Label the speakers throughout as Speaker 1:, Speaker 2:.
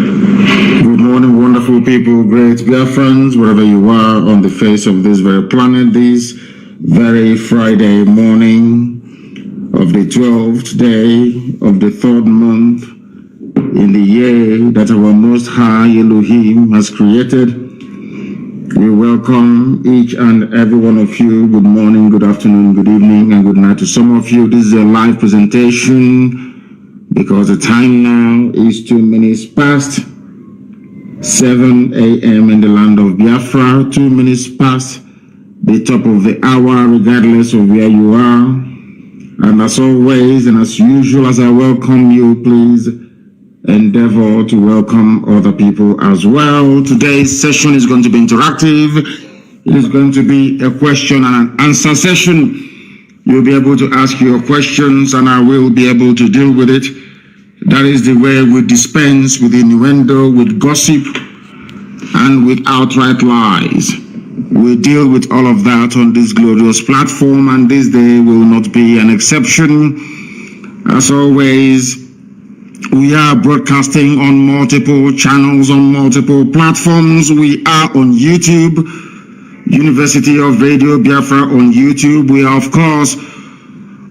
Speaker 1: Good morning, wonderful people, great Biafrans, wherever you are on the face of this very planet, this very Friday morning of the 12th day of the 3rd month in the year that our Most High Elohim has created. We welcome each and every one of you. Good morning, good afternoon, good evening, and good night to some of you. This is a live presentation because the time now is 2 minutes past 7 a.m. in the land of Biafra, 2 minutes past the top of the hour, regardless of where you are. And as always, and as usual, as I welcome you, please endeavor to welcome other people as well. Today's session is going to be interactive. It is going to be a question and an answer session. You'll be able to ask your questions and I will be able to deal with it. That is the way we dispense with innuendo, with gossip, and with outright lies. We deal with all of that on this glorious platform, and this day will not be an exception. As always, we are broadcasting on multiple channels, on multiple platforms. We are on YouTube, University of Radio Biafra on YouTube. We are, of course,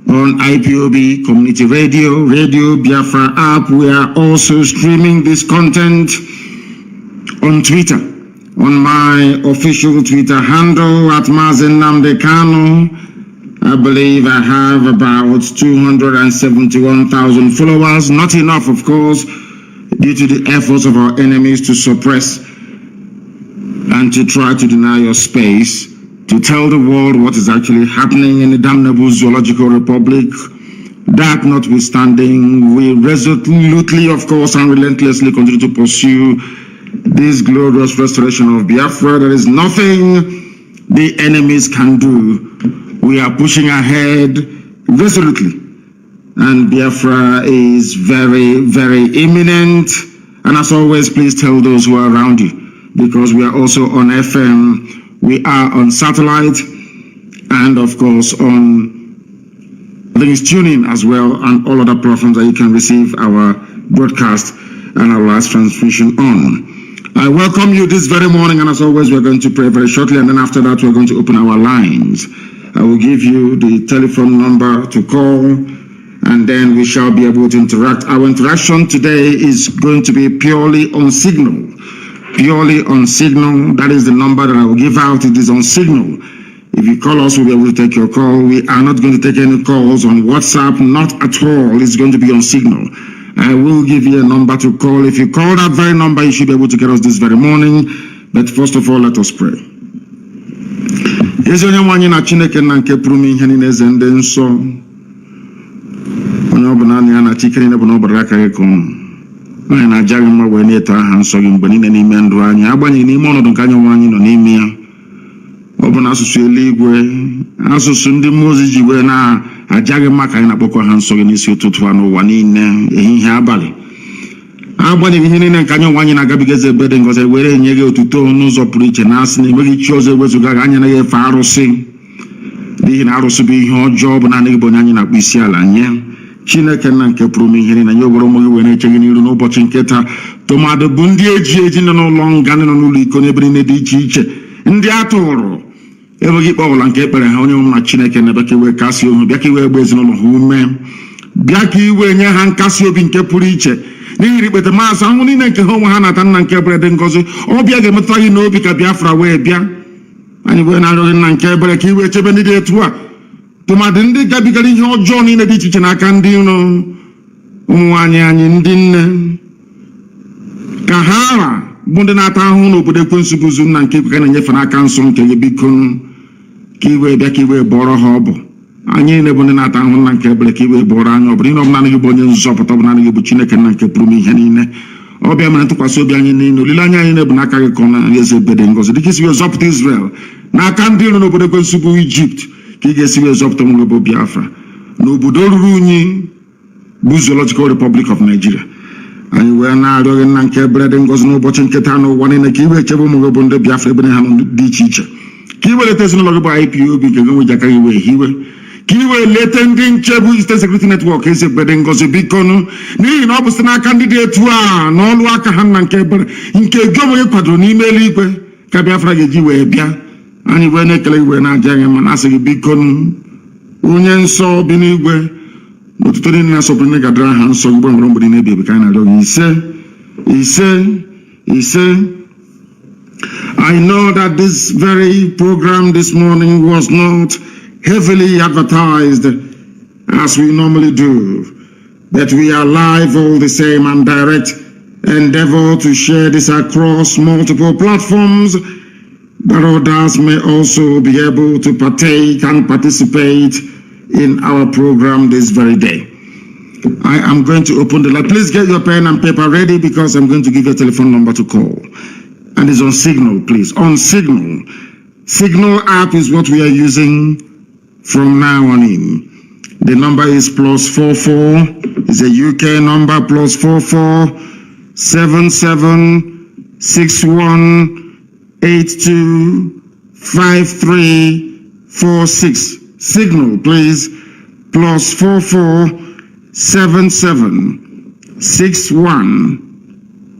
Speaker 1: on Ipob Community Radio, Radio Biafra app. We are also streaming this content on Twitter, on my official Twitter handle at Mazi Nnamdi Kanu. I believe I have about 271,000 followers. Not enough, of course, due to the efforts of our enemies to suppress and to try to deny your space, to tell the world what is actually happening in the damnable zoological republic. That notwithstanding, we resolutely, of course, and relentlessly continue to pursue this glorious restoration of Biafra. There is nothing the enemies can do. We are pushing ahead resolutely, and Biafra is very, very imminent. And as always, please tell those who are around you, because we are also on FM, we are on satellite, and of course on, I think it's TuneIn as well, and all other platforms that you can receive our broadcast and our last transmission on. I welcome you this very morning, and as always, we're going to pray very shortly, and then after that, we're going to open our lines. I will give you the telephone number to call, and then we shall be able to interact. Our interaction today is going to be purely on Signal. Purely on Signal. That is the number that I will give out. It is on Signal. If you call us, we'll be able to take your call. We are not going to take any calls on WhatsApp, not at all. It's going to be on Signal. I will give you a number to call. If you call that very number, you should be able to get us this very morning. But first of all, let us pray. Ezi onye nwanyị na Chineke na nke pụrụ ihe niile eze ndị nsọ. Onye ọbụla na ya na Chikere bụ na ọbara aka gị ka anyị na-aja gị mma wee na-eto aha nsọ gị mgbe niile n'ime ndụ anyị, agbanyeghị n'ime ọnọdụ nke anyị nwe anyị nọ n'ime ya. Ọ bụ na asụsụ eluigwe, asụsụ ndị mmụọ ozi ji wee na-aja gị mma ka anyị na-akpọkọ ha nsọ gị n'isi ụtụtụ a n'ụwa niile, ehihie abalị. Agbanyeghị ihe niile nke anyị nwe anyị na-agabiga eze ebe dị ngọzi, were enye gị otuto n'ụzọ pụrụ iche, na asị na enweghị chi ọzọ ewezuga gị, anyị anaghị efe arụsị, n'ihi na arụsị bụ ihe ọjọọ, bụ naanị gị bụ onye anyị na-akpọ isi ala nye. Chineke nna nke pụrụ ihe niile, nye obere ụmụ gị were eche gị n'iru n'ụbọchị nke taa, tụmadụ bụ ndị eji nọ n'ụlọ nga, ndị nọ n'ụlọ iko, n'ebe niile dị iche iche, ndị a tụrụ enweghị ikpe ọbụla nke ekpere ha. Onye nwe m na Chineke na-abịa ka iwe kasị ohu, bịa ka iwe gba ezinụlọ ha ume, bịa ka iwe nye ha nkasi obi nke pụrụ iche, n'ihi ikpete maazị ahụ niile nke ha onwe ha na-ata nna nke ebere dị ngọzi. Ọbịa ga-emetụta gị n'obi ka Biafra wee bịa. Anyị wee na-arịọ gị nna nke ebere ka iwe chebe ndị dị etu a, tụmadị ndị gabigara ihe ọjọọ niile dị iche iche n'aka ndị iro, ụmụ nwaanyị anyị, ndị nne, ka ha bụ ndị na-ata ahụhụ n'obodo ekwensu bụzu nna nke ikwe ka na-enyefe n'aka nsọ nke gị. Biko ka iwe bịa ka iwe bọrọ ha ọbụ. Anyị niile bụ ndị na-ata ahụhụ nna nke ebere, ka iwe bọrọ anyị ọbụ. Ihe ọbụla gị bụ onye nzọpụta, ọbụla gị bụ Chineke nna nke pụrụ ihe niile. Ọbịa mere ntụkwasị obi anyị niile, olileanya anyị na-ebu n'aka gị ka ọ na eze ebe dị ngọzi, dịka isi wee zọpụta Israel n'aka ndị iro n'obodo ekwensu bụ Ijipt, ka ị ga-esi wee zọpụta nwe bụ Biafra n'obodo ruru unyi bụ Zoological Republic of Nigeria. Anyị wee na-arịọ gị nna nke ebere dị ngọzi n'ụbọchị nke taa n'ụwa niile, ka iwe chebe ụmụ gị bụ ndị Biafra ebe ha dị iche iche, ka iweleta ezinụlọ gị bụ IPOB nke gị nweji aka gị wee hiwe, Kiwe letending Chebu Eastern Security Network is a bedding gossip beacon. Ni no busana candidate wa no waka hand keber nke gomo kwadro ni email igwe ka Biafra geji we bia ani we nekele we na janye manase beacon onye nso bi n'igwe n'otuto ni na sobrine gadra ha nso igbo nwere mgbidi na ebe ka na do ise. I know that this very program this morning was not heavily advertised as we normally do, but we are live all the same and direct endeavor to share this across multiple platforms that others may also be able to partake and participate in our program this very day. I am going to open the line. Please get your pen and paper ready because I'm going to give you a telephone number to call. And it's on Signal, please. On Signal. Signal app is what we are using from now on in. The number is +44. It's a UK number, +44 77 61 82 5346. Signal, please. +44 77 61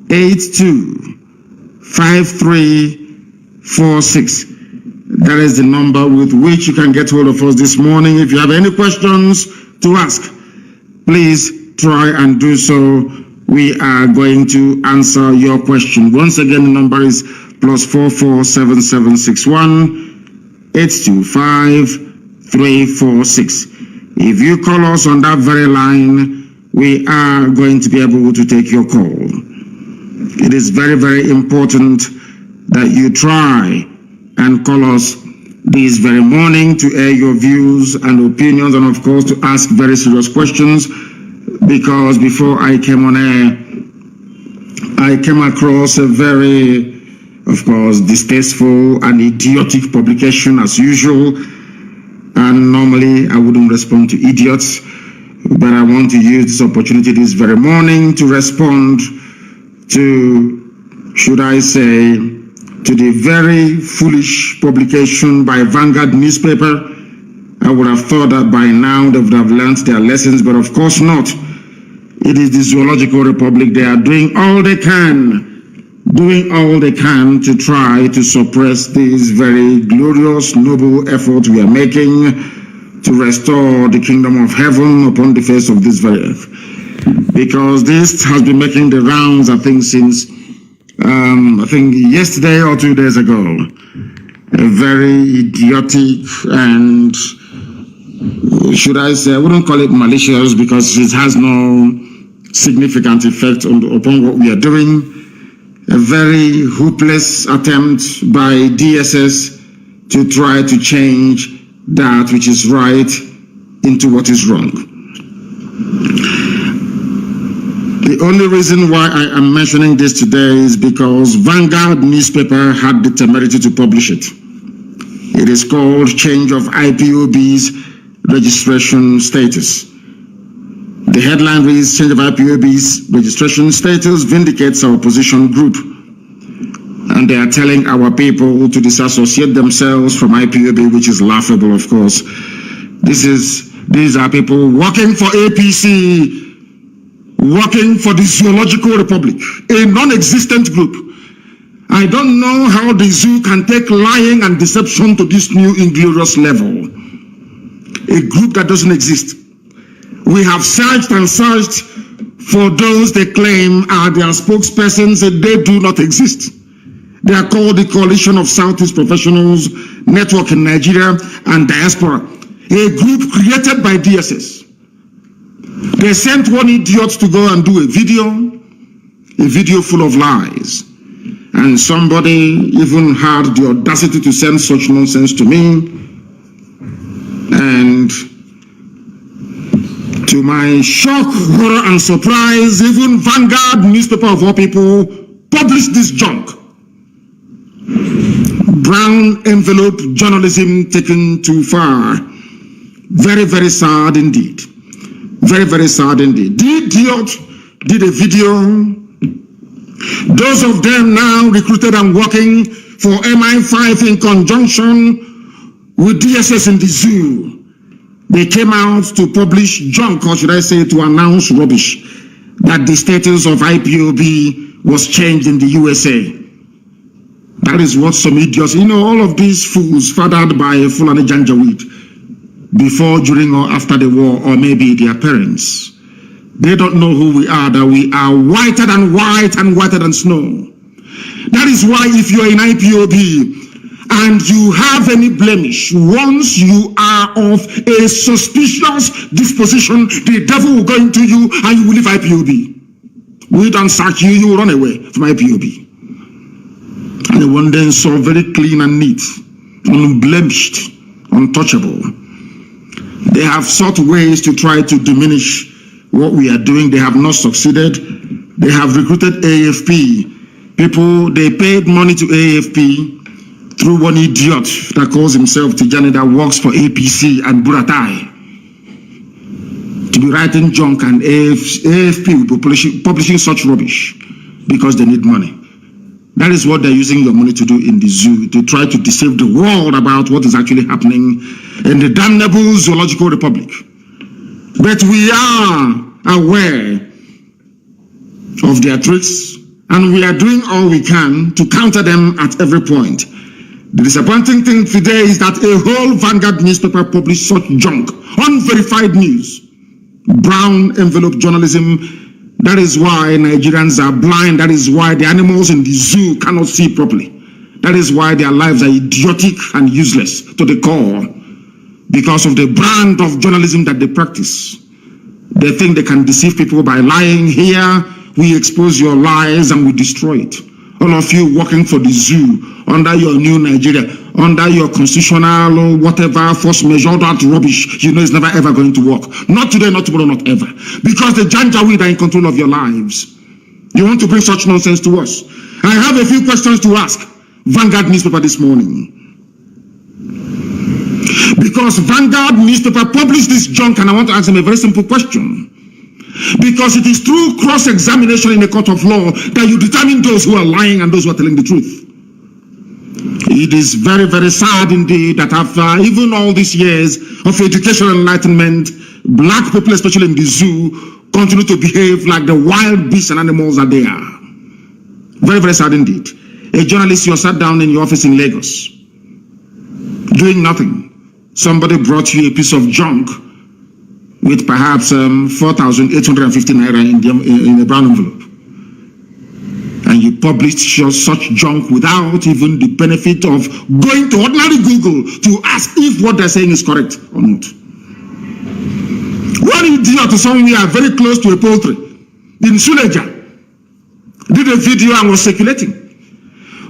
Speaker 1: 82 5346. That is the number with which you can get hold of us this morning. If you have any questions to ask, please try and do so. We are going to answer your question. Once again, the number is +44 77 61 825 346. If you call us on that very line, we are going to be able to take your call. It is very, very important that you try and call us this very morning to air your views and opinions, and of course to ask very serious questions, because before I came on air, I came across a very, of course, distasteful and idiotic publication as usual, and normally I wouldn't respond to idiots, but I want to use this opportunity this very morning to respond to, should I say, to the very foolish publication by Vanguard newspaper. I would have thought that by now they would have learned their lessons, but of course not. It is the Zoological Republic. They are doing all they can to try to suppress this very glorious, noble effort we are making to restore the kingdom of heaven upon the face of this very earth. Because this has been making the rounds, I think, since I think yesterday or 2 days ago. A very idiotic and, should I say, I wouldn't call it malicious because it has no significant effect upon what we are doing. A very hopeless attempt by DSS to try to change that which is right into what is wrong. The only reason why I am mentioning this today is because Vanguard newspaper had the temerity to publish it. It is called Change of IPOB's Registration Status. The headline reads, Change of IPOB's Registration Status vindicates our opposition group. And they are telling our people to disassociate themselves from IPOB, which is laughable, of course. These are people working for APC, working for the Zoological Republic, a non-existent group. I don't know how the zoo can take lying and deception to this new inglorious level. A group that doesn't exist. We have searched and searched for those they claim are their spokespersons, and they do not exist. They are called the Coalition of Southeast Professionals Network in Nigeria and Diaspora, a group created by DSS. They sent one idiot to go and do a video full of lies. And somebody even had the audacity to send such nonsense to me. And to my shock, horror, and surprise, even Vanguard newspaper of all people published this junk. Brown envelope journalism taken too far. Very, very sad indeed. Very, very sad indeed. The idiot did a video. Those of them now recruited and working for MI5 in conjunction with DSS in the zoo. They came out to publish junk, or should I say to announce rubbish, that the status of IPOB was changed in the USA. That is what some idiots, all of these fools fathered by Fulani Janjaweed before, during, or after the war, or maybe their parents. They don't know who we are, that we are whiter than white and whiter than snow. That is why if you're in IPOB and you have any blemish, once you are of a suspicious disposition, the devil will go into you and you will leave IPOB. We don't search you, you will run away from IPOB. And the one then saw very clean and neat, unblemished, untouchable. They have sought ways to try to diminish what we are doing. They have not succeeded. They have recruited AFP. People, they paid money to AFP through one idiot that calls himself Tijani, that works for APC and Buratai, to be writing junk, and AFP will be publishing such rubbish because they need money. That is what they're using your money to do in the zoo, to try to deceive the world about what is actually happening in the damnable Zoological Republic. But we are aware of their tricks, and we are doing all we can to counter them at every point. The disappointing thing today is that a whole Vanguard newspaper published such junk, unverified news, brown envelope journalism. That is why Nigerians are blind. That is why the animals in the zoo cannot see properly. That is why their lives are idiotic and useless to the core, because of the brand of journalism that they practice. They think they can deceive people by lying. Here, we expose your lies and we destroy it. All of you working for the zoo, under your new Nigeria, under your constitutional or whatever force measure, that rubbish, it's never ever going to work. Not today, not tomorrow, not ever. Because the Janjaweed are in control of your lives. You want to bring such nonsense to us? I have a few questions to ask Vanguard newspaper this morning. Because Vanguard newspaper published this junk, and I want to ask them a very simple question. Because it is through cross-examination in a court of law that you determine those who are lying and those who are telling the truth. It is very, very sad indeed that after even all these years of education and enlightenment, black people, especially in the zoo, continue to behave like the wild beasts and animals that they are. Very, very sad indeed. A journalist, you sat down in your office in Lagos, doing nothing. Somebody brought you a piece of junk with perhaps 4,850 naira in a brown envelope. And you published such junk without even the benefit of going to ordinary Google to ask if what they're saying is correct or not. One idiot somewhere very close to a poultry in Suleja did a video and was circulating.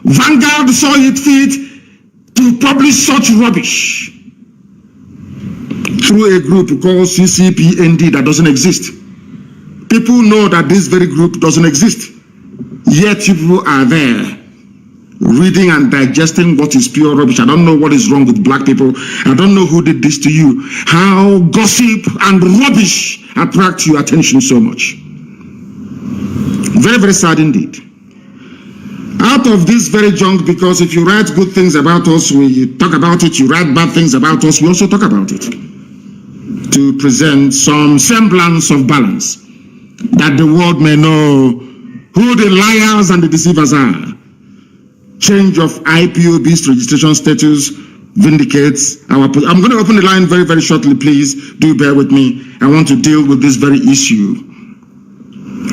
Speaker 1: Vanguard saw it fit to publish such rubbish through a group called CCPND that doesn't exist. People know that this very group doesn't exist. Yet people are there reading and digesting what is pure rubbish. I don't know what is wrong with black people. I don't know who did this to you. How gossip and rubbish attract your attention so much. Very, very sad indeed. Out of this very junk, because if you write good things about us, we talk about it. You write bad things about us, we also talk about it, to present some semblance of balance, that the world may know who the liars and the deceivers are. Change of IPOB's registration status vindicates our... I'm going to open the line very, very shortly, please. Do bear with me. I want to deal with this very issue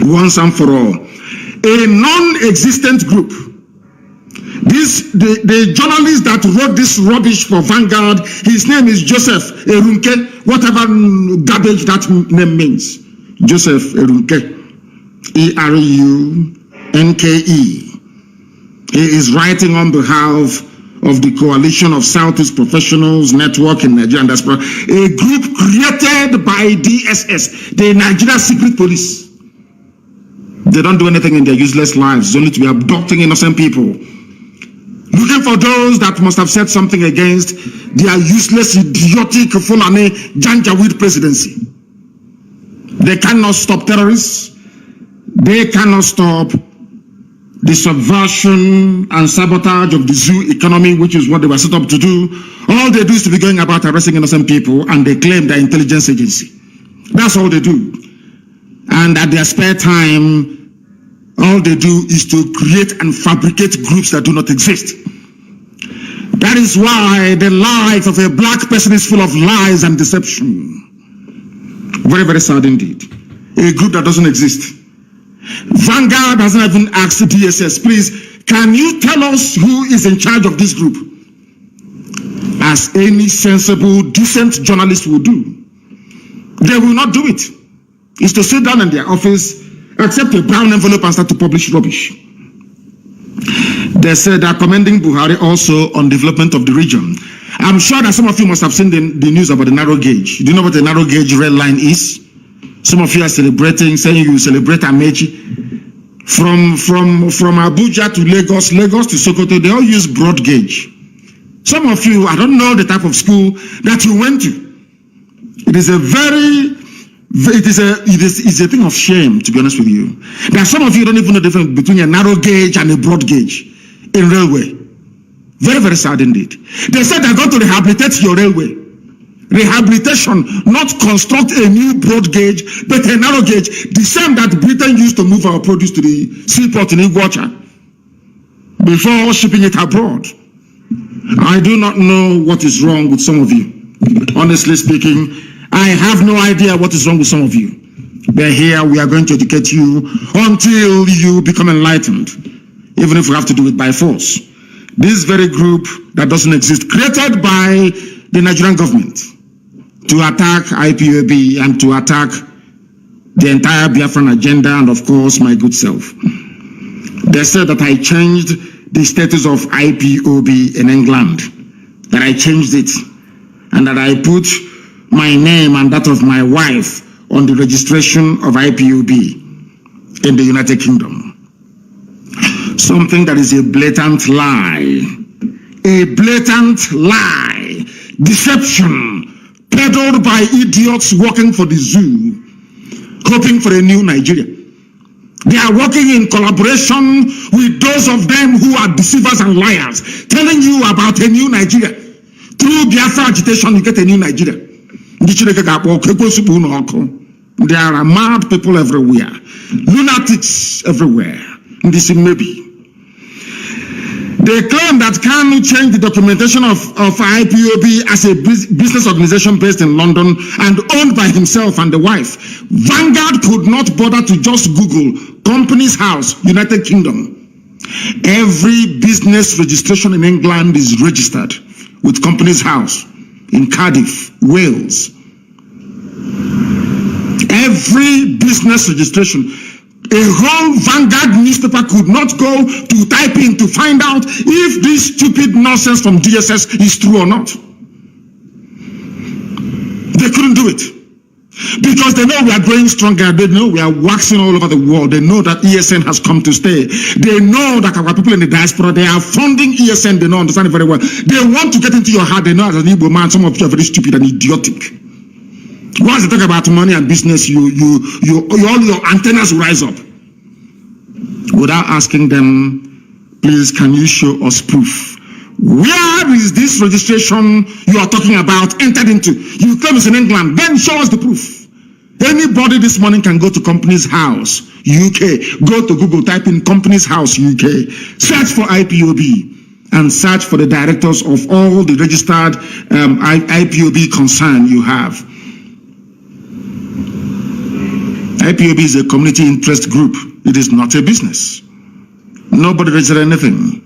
Speaker 1: once and for all. A non-existent group. The journalist that wrote this rubbish for Vanguard, his name is Joseph Erunke, whatever garbage that name means. Joseph Erunke. E-R-U-N-K-E. He is writing on behalf of the Coalition of Southeast Professionals Network in Nigeria and Diaspora, a group created by DSS, the Nigeria Secret Police. They don't do anything in their useless lives. It's only to be abducting innocent people, looking for those that must have said something against their useless, idiotic, Fulani Janjaweed presidency. They cannot stop terrorists. They cannot stop the subversion and sabotage of the zoo economy, which is what they were set up to do. All they do is to be going about arresting innocent people, and they claim their intelligence agency. That's all they do. And at their spare time, all they do is to create and fabricate groups that do not exist. That is why the life of a black person is full of lies and deception. Very, very sad indeed. A group that doesn't exist. Vanguard hasn't even asked the DSS, please, can you tell us who is in charge of this group? As any sensible, decent journalist will do. They will not do it. It's to sit down in their office, accept a brown envelope and start to publish rubbish. They said they're commending Buhari also on development of the region. I'm sure that some of you must have seen the news about the narrow gauge. Do you know what the narrow gauge red line is? Some of you are celebrating, saying you will celebrate Amechi. From Abuja to Lagos, Lagos to Sokoto, they all use broad gauge. Some of you, I don't know the type of school that you went to. It is a thing of shame, to be honest with you. There are some of you who don't even know the difference between a narrow gauge and a broad gauge in railway. Very, very sad indeed. They said they're going to rehabilitate your railway. Rehabilitation, not construct a new broad gauge, but a narrow gauge, the same that Britain used to move our produce to the seaport in Iguacha before shipping it abroad. I do not know what is wrong with some of you. Honestly speaking, I have no idea what is wrong with some of you. But here we are going to educate you until you become enlightened, even if we have to do it by force. This very group that doesn't exist, created by the Nigerian government to attack IPOB and to attack the entire Biafran agenda and of course my good self. They said that I changed the status of IPOB in England, that I changed it, and that I put my name and that of my wife on the registration of IPOB in the United Kingdom. Something that is a blatant lie. A blatant lie. Deception peddled by idiots working for the zoo, hoping for a new Nigeria. They are working in collaboration with those of them who are deceivers and liars, telling you about a new Nigeria. Through Biafra agitation, you get a new Nigeria. There are mad people everywhere, lunatics everywhere. This maybe. They claim that Kanu changed the documentation of IPOB as a business organization based in London and owned by himself and the wife. Vanguard could not bother to just Google Company's House, United Kingdom. Every business registration in England is registered with Company's House in Cardiff, Wales. Every business registration. A whole Vanguard newspaper could not go to type in to find out if this stupid nonsense from DSS is true or not. They couldn't do it. Because they know we are growing stronger. They know we are waxing all over the world. They know that ESN has come to stay. They know that our people in the diaspora, they are funding ESN. They know, understand it very well. They want to get into your heart. They know as an Igbo man, some of you are very stupid and idiotic. Once they talk about money and business, all your antennas will rise up. Without asking them, please, can you show us proof? Where is this registration you are talking about entered into? You claim it's in England, then show us the proof. Anybody this morning can go to Company's House, UK. Go to Google, type in Company's House, UK. Search for IPOB and search for the directors of all the registered IPOB concern you have. IPOB is a community interest group. It is not a business. Nobody registered anything.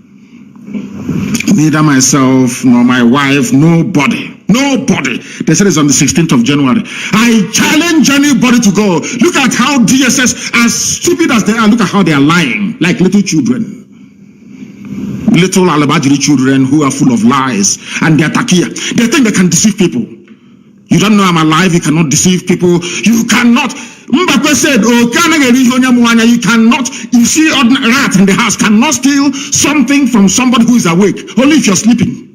Speaker 1: Neither myself nor my wife, nobody. They said it's on the 16th of January. I challenge anybody to go. Look at how DSS, as stupid as they are, look at how they are lying like little children. Little Alabajiri children who are full of lies and they're takia. They think they can deceive people. You don't know I'm alive, you cannot deceive people. You cannot. Mbappe said, you cannot, you see ordinary rat in the house cannot steal something from somebody who is awake, only if you're sleeping.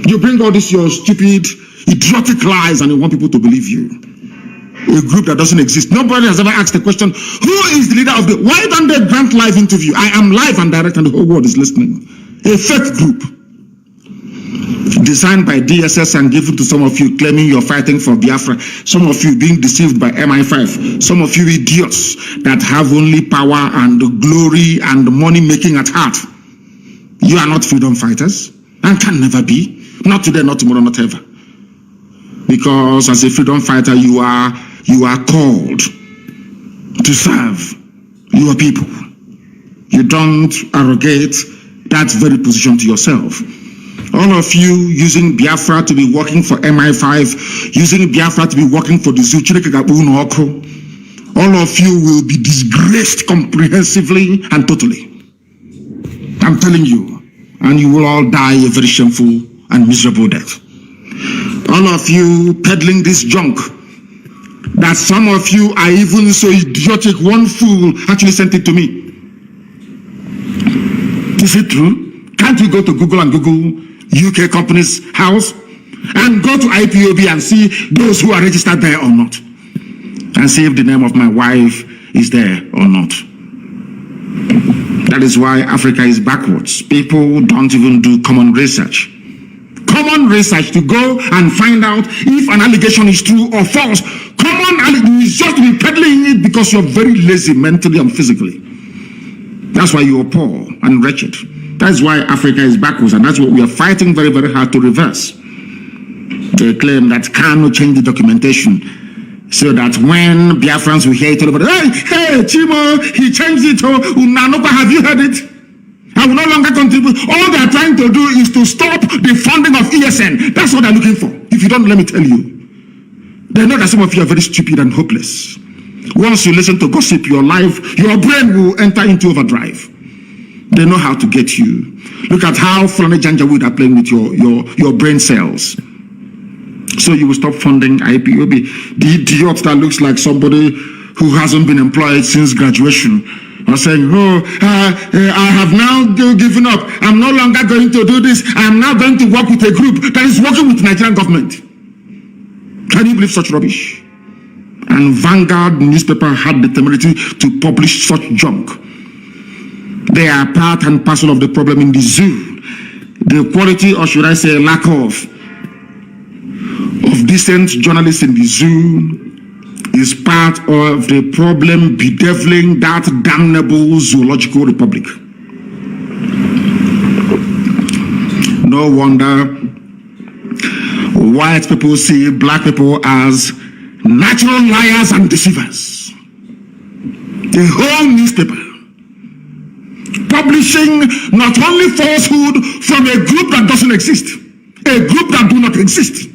Speaker 1: You bring all this your stupid, idiotic lies and you want people to believe you. a group that doesn't exist. Nobody has ever asked the question, who is the leader of the... Why don't they grant live interview? I am live and direct and the whole world is listening. A fake group designed by DSS and given to some of you claiming you're fighting for Biafra, some of you being deceived by MI5, some of you idiots that have only power and glory and money making at heart. You are not freedom fighters and can never be. Not today, not tomorrow, not ever. Because as a freedom fighter, you are called to serve your people. You don't arrogate that very position to yourself. All of you using Biafra to be working for MI5, using Biafra to be working for the zoo, all of you will be disgraced comprehensively and totally. I'm telling you, and you will all die a very shameful and miserable death. All of you peddling this junk, that some of you are even so idiotic, one fool actually sent it to me. Is it true? Can't you go to Google and Google UK company's house and go to Ipob and see those who are registered there or not, and see if the name of my wife is there or not? That is why Africa is backwards. People don't even do common research. Common research to go and find out if an allegation is true or false. Common is just to be peddling it because you're very lazy mentally and physically. That's why you're poor and wretched. That's why Africa is backwards, and that's what we are fighting very, very hard to reverse. They claim that Kanu changed the documentation so that when Biafrans will hear it all over, hey, Chimo, he changed it. Unanoka, have you heard it? I will no longer contribute. All they are trying to do is to stop the funding of ESN. That's what they're looking for. If you don't, let me tell you. They know that some of you are very stupid and hopeless. Once you listen to gossip, your brain will enter into overdrive. They know how to get you. Look at how Fulani Janjaweed are playing with your brain cells. So you will stop funding IPOB. The idiot that looks like somebody who hasn't been employed since graduation are saying, I have now given up. I'm no longer going to do this. I'm now going to work with a group that is working with the Nigerian government. Can you believe such rubbish? And Vanguard newspaper had the temerity to publish such junk. They are part and parcel of the problem in the zoo. The quality, or should I say lack of decent journalists in the zoo is part of the problem bedeviling that damnable zoological republic. No wonder white people see black people as natural liars and deceivers. The whole newspaper publishing not only falsehood from a group that doesn't exist, a group that do not exist,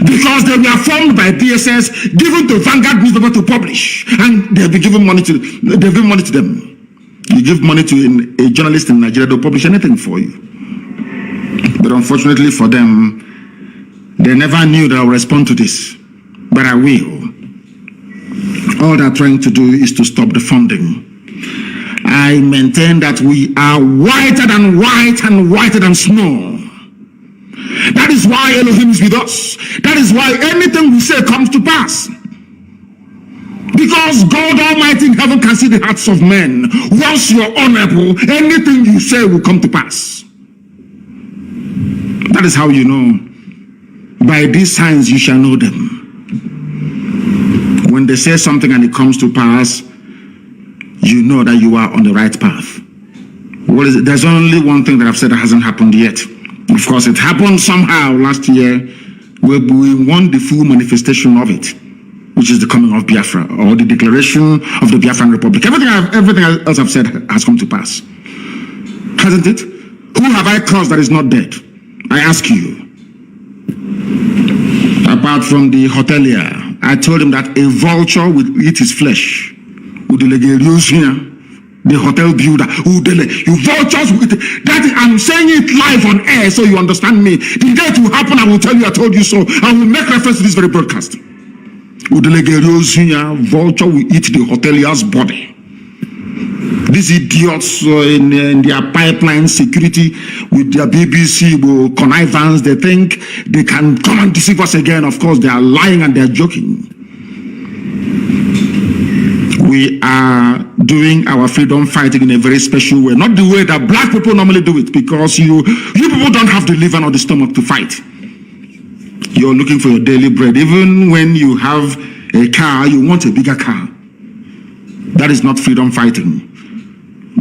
Speaker 1: because they were formed by DSS, given to Vanguard newspaper to publish, and they've been given money to them. You give money to a journalist in Nigeria, they'll publish anything for you. But unfortunately for them, they never knew that I would respond to this, but I will. All they're trying to do is to stop the funding. I maintain that we are whiter than white and whiter than snow. That is why Elohim is with us. That is why anything we say comes to pass. Because God Almighty in heaven can see the hearts of men. Once you're honorable, anything you say will come to pass. That is how you know. By these signs you shall know them. When they say something and it comes to pass, you know that you are on the right path. What is it? There's only one thing that I've said that hasn't happened yet. Of course, it happened somehow last year, where we want the full manifestation of it, which is the coming of Biafra, or the declaration of the Biafran Republic. Everything else I've said has come to pass. Hasn't it? Who have I caused that is not dead? I ask you. Apart from the hotelier, I told him that a vulture will eat his flesh. The hotel builder, you vultures will eat it. I'm saying it live on air so you understand me. The day it will happen, I will tell you I told you so. I will make reference to this very broadcast. Vulture will eat the hotelier's body. These idiots in their pipeline security with their BBC will connivance. They think they can come and deceive us again. Of course, they are lying and they are joking. We are doing our freedom fighting in a very special way, not the way that black people normally do it, because you people don't have the liver or the stomach to fight. You're looking for your daily bread. Even when you have a car, you want a bigger car. That is not freedom fighting.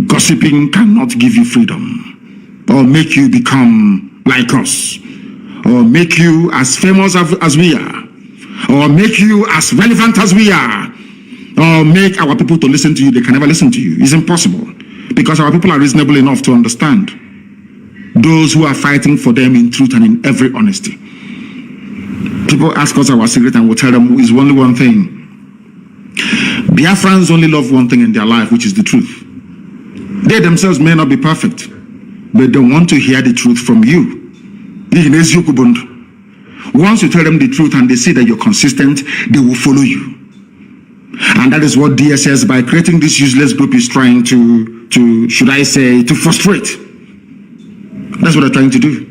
Speaker 1: Gossiping cannot give you freedom or make you become like us, or make you as famous as we are, or make you as relevant as we are, or make our people to listen to you. They can never listen to you. It's impossible, because our people are reasonable enough to understand those who are fighting for them in truth and in every honesty. People ask us our secret and we'll tell them it's only one thing. Biafrans only love one thing in their life, which is the truth. They themselves may not be perfect, but they want to hear the truth from you. Once you tell them the truth and they see that you're consistent, they will follow you. And that is what DSS, by creating this useless group, is trying to should I say, to frustrate. That's what they're trying to do.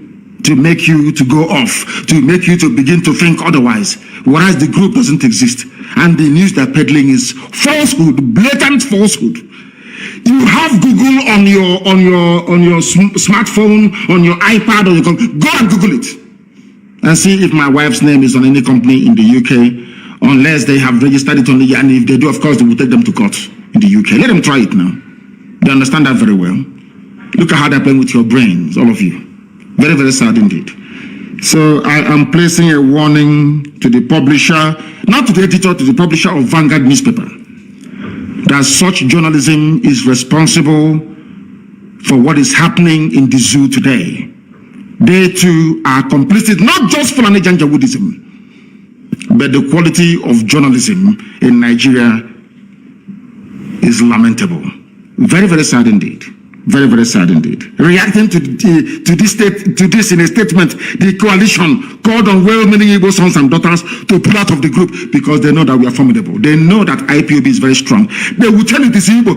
Speaker 1: To make you to go off, to make you to begin to think otherwise, whereas the group doesn't exist. And the news they're peddling is falsehood, blatant falsehood. You have Google on your smartphone, on your iPad, or go and Google it and see if my wife's name is on any company in the UK, unless they have registered it on the, and if they do, of course, they will take them to court in the UK. Let them try it now. They understand that very well. Look at how they're playing with your brains, all of you. Very, very sad indeed. So I am placing a warning to the publisher, not to the editor, to the publisher of Vanguard newspaper, that such journalism is responsible for what is happening in the zoo today. They too are complicit, not just Fulani Janjaweedism, but the quality of journalism in Nigeria is lamentable. Very, very sad indeed. Very, very sad indeed. Reacting to this in a statement, the coalition called on well-meaning Igbo sons and daughters to pull out of the group because they know that we are formidable. They know that IPOB is very strong. They will tell you this Igbo.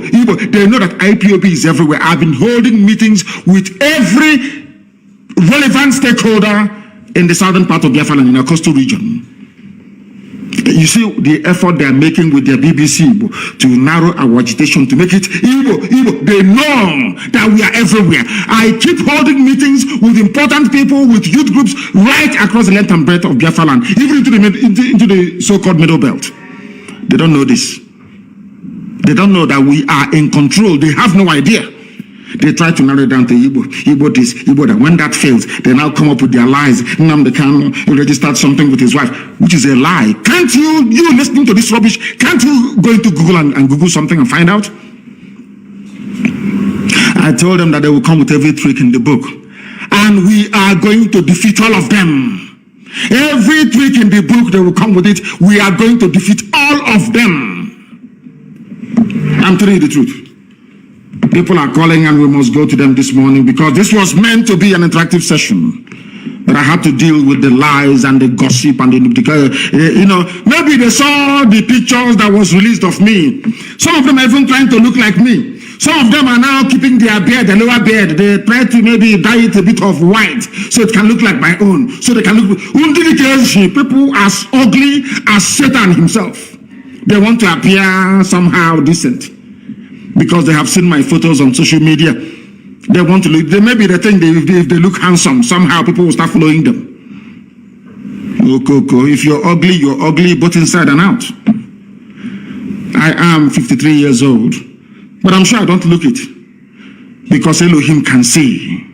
Speaker 1: They know that IPOB is everywhere. I've been holding meetings with every relevant stakeholder in the southern part of Biafra and in our coastal region. You see the effort they are making with their BBC to narrow our agitation, to make it Igbo. They know that we are everywhere. I keep holding meetings with important people, with youth groups right across the length and breadth of Biafra land, even into the so-called Middle Belt. They don't know this. They don't know that we are in control. They have no idea. They try to narrow it down to Igbo this, Igbo that. When that fails, they now come up with their lies. Nnamdi Kanu registered something with his wife, which is a lie. Can't you listening to this rubbish, can't you go into Google and Google something and find out? I told them that they will come with every trick in the book. And we are going to defeat all of them. Every trick in the book, they will come with it. We are going to defeat all of them. I'm telling you the truth. People are calling and we must go to them this morning because this was meant to be an interactive session. But I had to deal with the lies and the gossip and maybe they saw the pictures that was released of me. Some of them are even trying to look like me. Some of them are now keeping their beard, their lower beard. They try to maybe dye it a bit of white so it can look like my own. So they can look. People as ugly as Satan himself. They want to appear somehow decent because they have seen my photos on social media. They want to look. Maybe they think if they look handsome, somehow people will start following them. If you're ugly both inside and out. I am 53 years old. But I'm sure I don't look it, because Elohim can see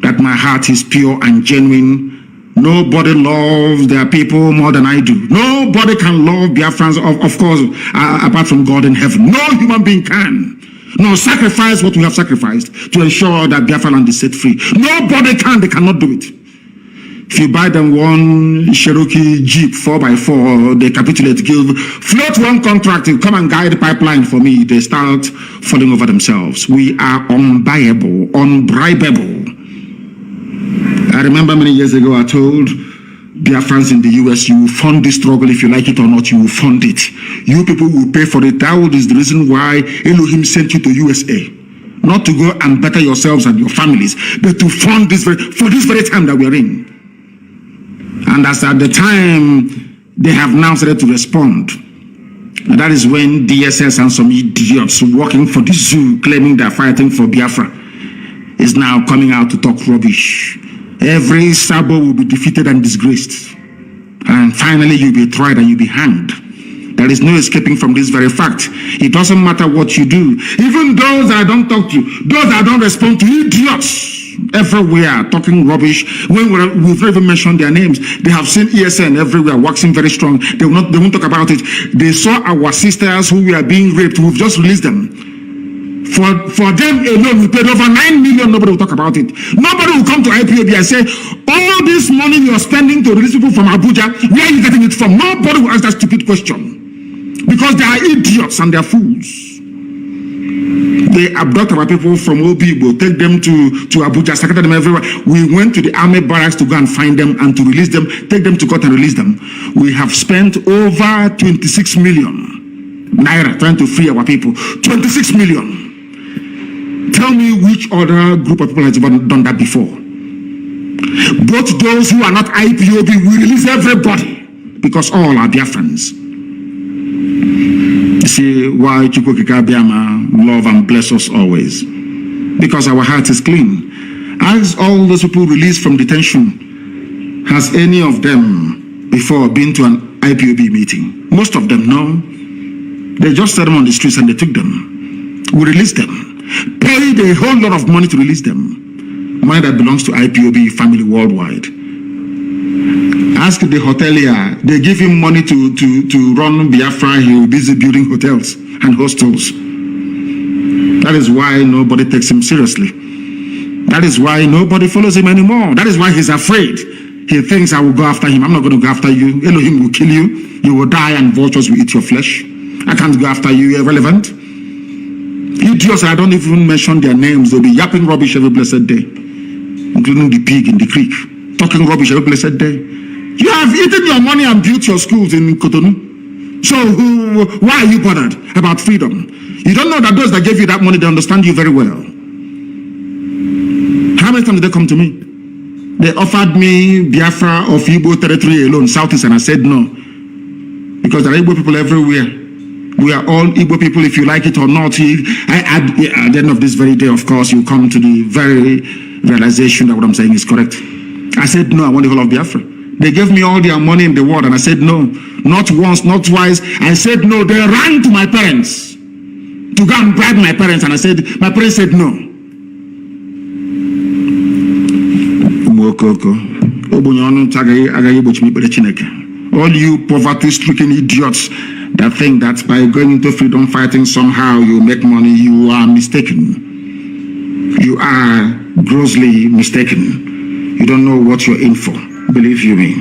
Speaker 1: that my heart is pure and genuine. Nobody loves their people more than I do. Nobody can love Biafrans, of course, apart from God in heaven. No human being can. No, sacrifice what we have sacrificed to ensure that Biafra land is set free. Nobody can. They cannot do it. If you buy them one Cherokee Jeep 4x4, they capitulate, float one contract, you come and guide the pipeline for me, they start falling over themselves. We are unbuyable, unbribable. I remember many years ago I told Biafrans in the US, you will fund this struggle if you like it or not, you will fund it. You people will pay for it. That is the reason why Elohim sent you to USA. Not to go and better yourselves and your families, but to fund this for this very time that we are in. And as at the time, they have now started to respond. And that is when DSS and some idiots working for the zoo claiming they're fighting for Biafra is now coming out to talk rubbish. Every Sabo will be defeated and disgraced. And finally you'll be tried and you'll be hanged. There is no escaping from this very fact. It doesn't matter what you do. Even those that I don't talk to, those that I don't respond to, idiots everywhere talking rubbish. When we've not even mentioned their names, they have seen ESN everywhere waxing very strong. They won't talk about it. They saw our sisters who were being raped. We've just released them. For them alone, we paid over 9 million. Nobody will talk about it. Nobody will come to IPOB and say, all this money you're spending to release people from Abuja, where are you getting it from? Nobody will ask that stupid question. Because they are idiots and they're fools. They abduct our people from Obibo, take them to Abuja, scattered them everywhere. We went to the army barracks to go and find them and to release them, take them to court and release them. We have spent over 26 million naira trying to free our people. 26 million. Tell me which other group of people has done that before. Both those who are not IPOB, we release everybody because all are Biafrans. You see why Chukwukika Biama love and bless us always? Because our heart is clean. As all those people released from detention, has any of them before been to an IPOB meeting? Most of them, no. They just set them on the streets and they took them. We released them. Paid a whole lot of money to release them. Money that belongs to IPOB family worldwide. Ask the hotelier, they give him money to run Biafra, he will be busy building hotels and hostels. That is why nobody takes him seriously. That is why nobody follows him anymore. That is why he's afraid. He thinks I will go after him. I'm not going to go after you. Elohim will kill you. You will die and vultures will eat your flesh. I can't go after you. You're irrelevant. Idiots, I don't even mention their names. They'll be yapping rubbish every blessed day, including the pig in the creek. Talking rubbish every blessed day. You have eaten your money and built your schools in Cotonou. So why are you bothered about freedom? You don't know that those that gave you that money, they understand you very well. How many times did they come to me? They offered me Biafra of Igbo territory alone, Southeast, and I said no. Because there are Igbo people everywhere. We are all Igbo people, if you like it or not. At the end of this very day, of course, you come to the very realization that what I'm saying is correct. I said no, I want the whole of Biafra. They gave me all their money in the world and I said no. Not once, not twice. I said no. They ran to my parents to go and bribe my parents and I said, my parents said no. All you poverty-stricken idiots that think that by going into freedom fighting somehow you make money, you are mistaken. You are grossly mistaken. You don't know what you're in for. Believe you me.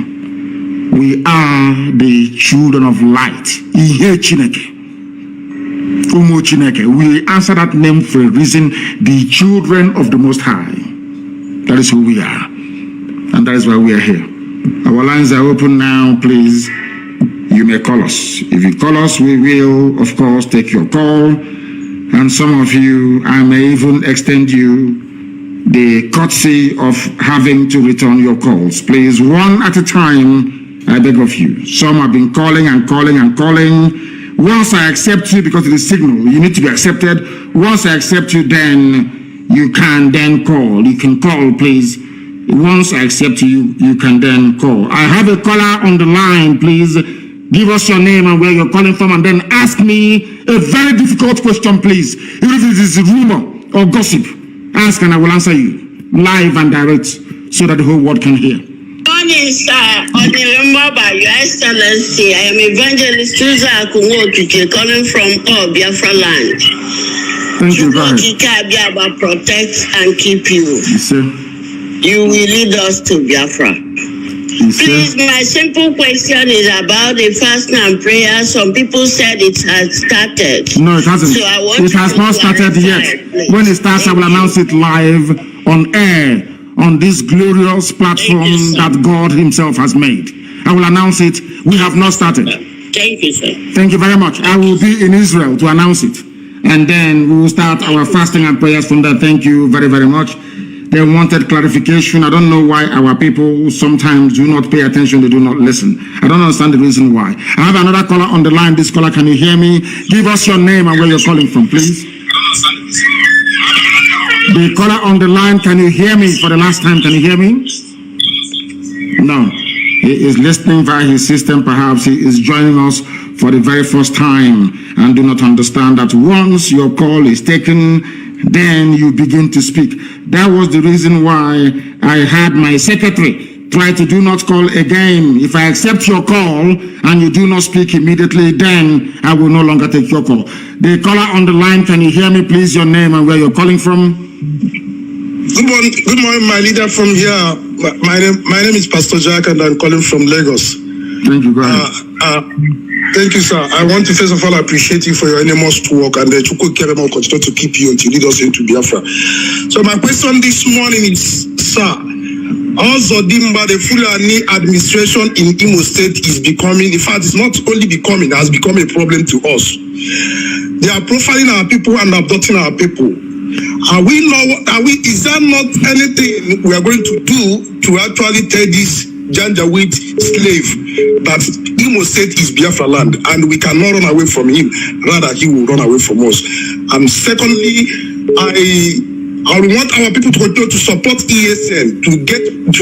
Speaker 1: We are the children of light. Ihe Chineke. Umu Chineke. We answer that name for a reason. The children of the Most High. That is who we are. And that is why we are here. Our lines are open now, please. You may call us. If you call us, we will, of course, take your call. And some of you, I may even extend you the courtesy of having to return your calls. Please, one at a time, I beg of you. Some have been calling and calling and calling. Once I accept you, because it is signal, you need to be accepted. Once I accept you, then you can then call. You can call, please. Once I accept you, you can then call. I have a caller on the line, please. Give us your name and where you're calling from, and then ask me a very difficult question, please. Even if it is rumor or gossip, ask and I will answer you live and direct so that the whole world can hear.
Speaker 2: Morning, sir. On the member by Your Excellency, I am Evangelist Susan Akunwotuke calling from Biafra land.
Speaker 1: Thank you, go ahead.
Speaker 2: Protect and keep you.
Speaker 1: Yes, sir.
Speaker 2: You will lead us to Biafra.
Speaker 1: Yes,
Speaker 2: please, my simple question is about the fasting and prayer. Some people said it has started.
Speaker 1: No, it hasn't.
Speaker 2: So I want
Speaker 1: it has not started yet. Please. When it starts, I will announce it live on air on this glorious platform that God Himself has made. I will announce it. We have not started.
Speaker 2: Thank you, sir.
Speaker 1: Thank you very much. I will be in Israel to announce it. And then we will start our fasting and prayers from there. Thank you very, very much. They wanted clarification. I don't know why our people sometimes do not pay attention. They do not listen. I don't understand the reason why. I have another caller on the line. This caller, can you hear me? Give us your name and where you're calling from, please. The caller on the line, can you hear me for the last time? Can you hear me? No. He is listening via his system. Perhaps he is joining us for the very first time and do not understand that once your call is taken, then you begin to speak. That was the reason why I had my secretary try to do not call again. If I accept your call and you do not speak immediately, then I will no longer take your call. The caller on the line, can you hear me, please? Your name and where you're calling from?
Speaker 3: Good morning, my leader from here. My name is Pastor Jack, and I'm calling from Lagos.
Speaker 1: Thank you, go ahead.
Speaker 3: Thank you, sir. I want to first of all appreciate you for your enormous work, and Chukwu Kerema will continue to keep you until you lead us into Biafra. So my question this morning is, sir, also the Fulani administration in Imo State is becoming, in fact, it's not only becoming, it has become a problem to us. They are profiling our people and abducting our people. Is there not anything we are going to do to actually tell this Janjaweed slave that Imo State is Biafra land and we cannot run away from him, rather he will run away from us? And secondly, I want our people to continue to support ESN to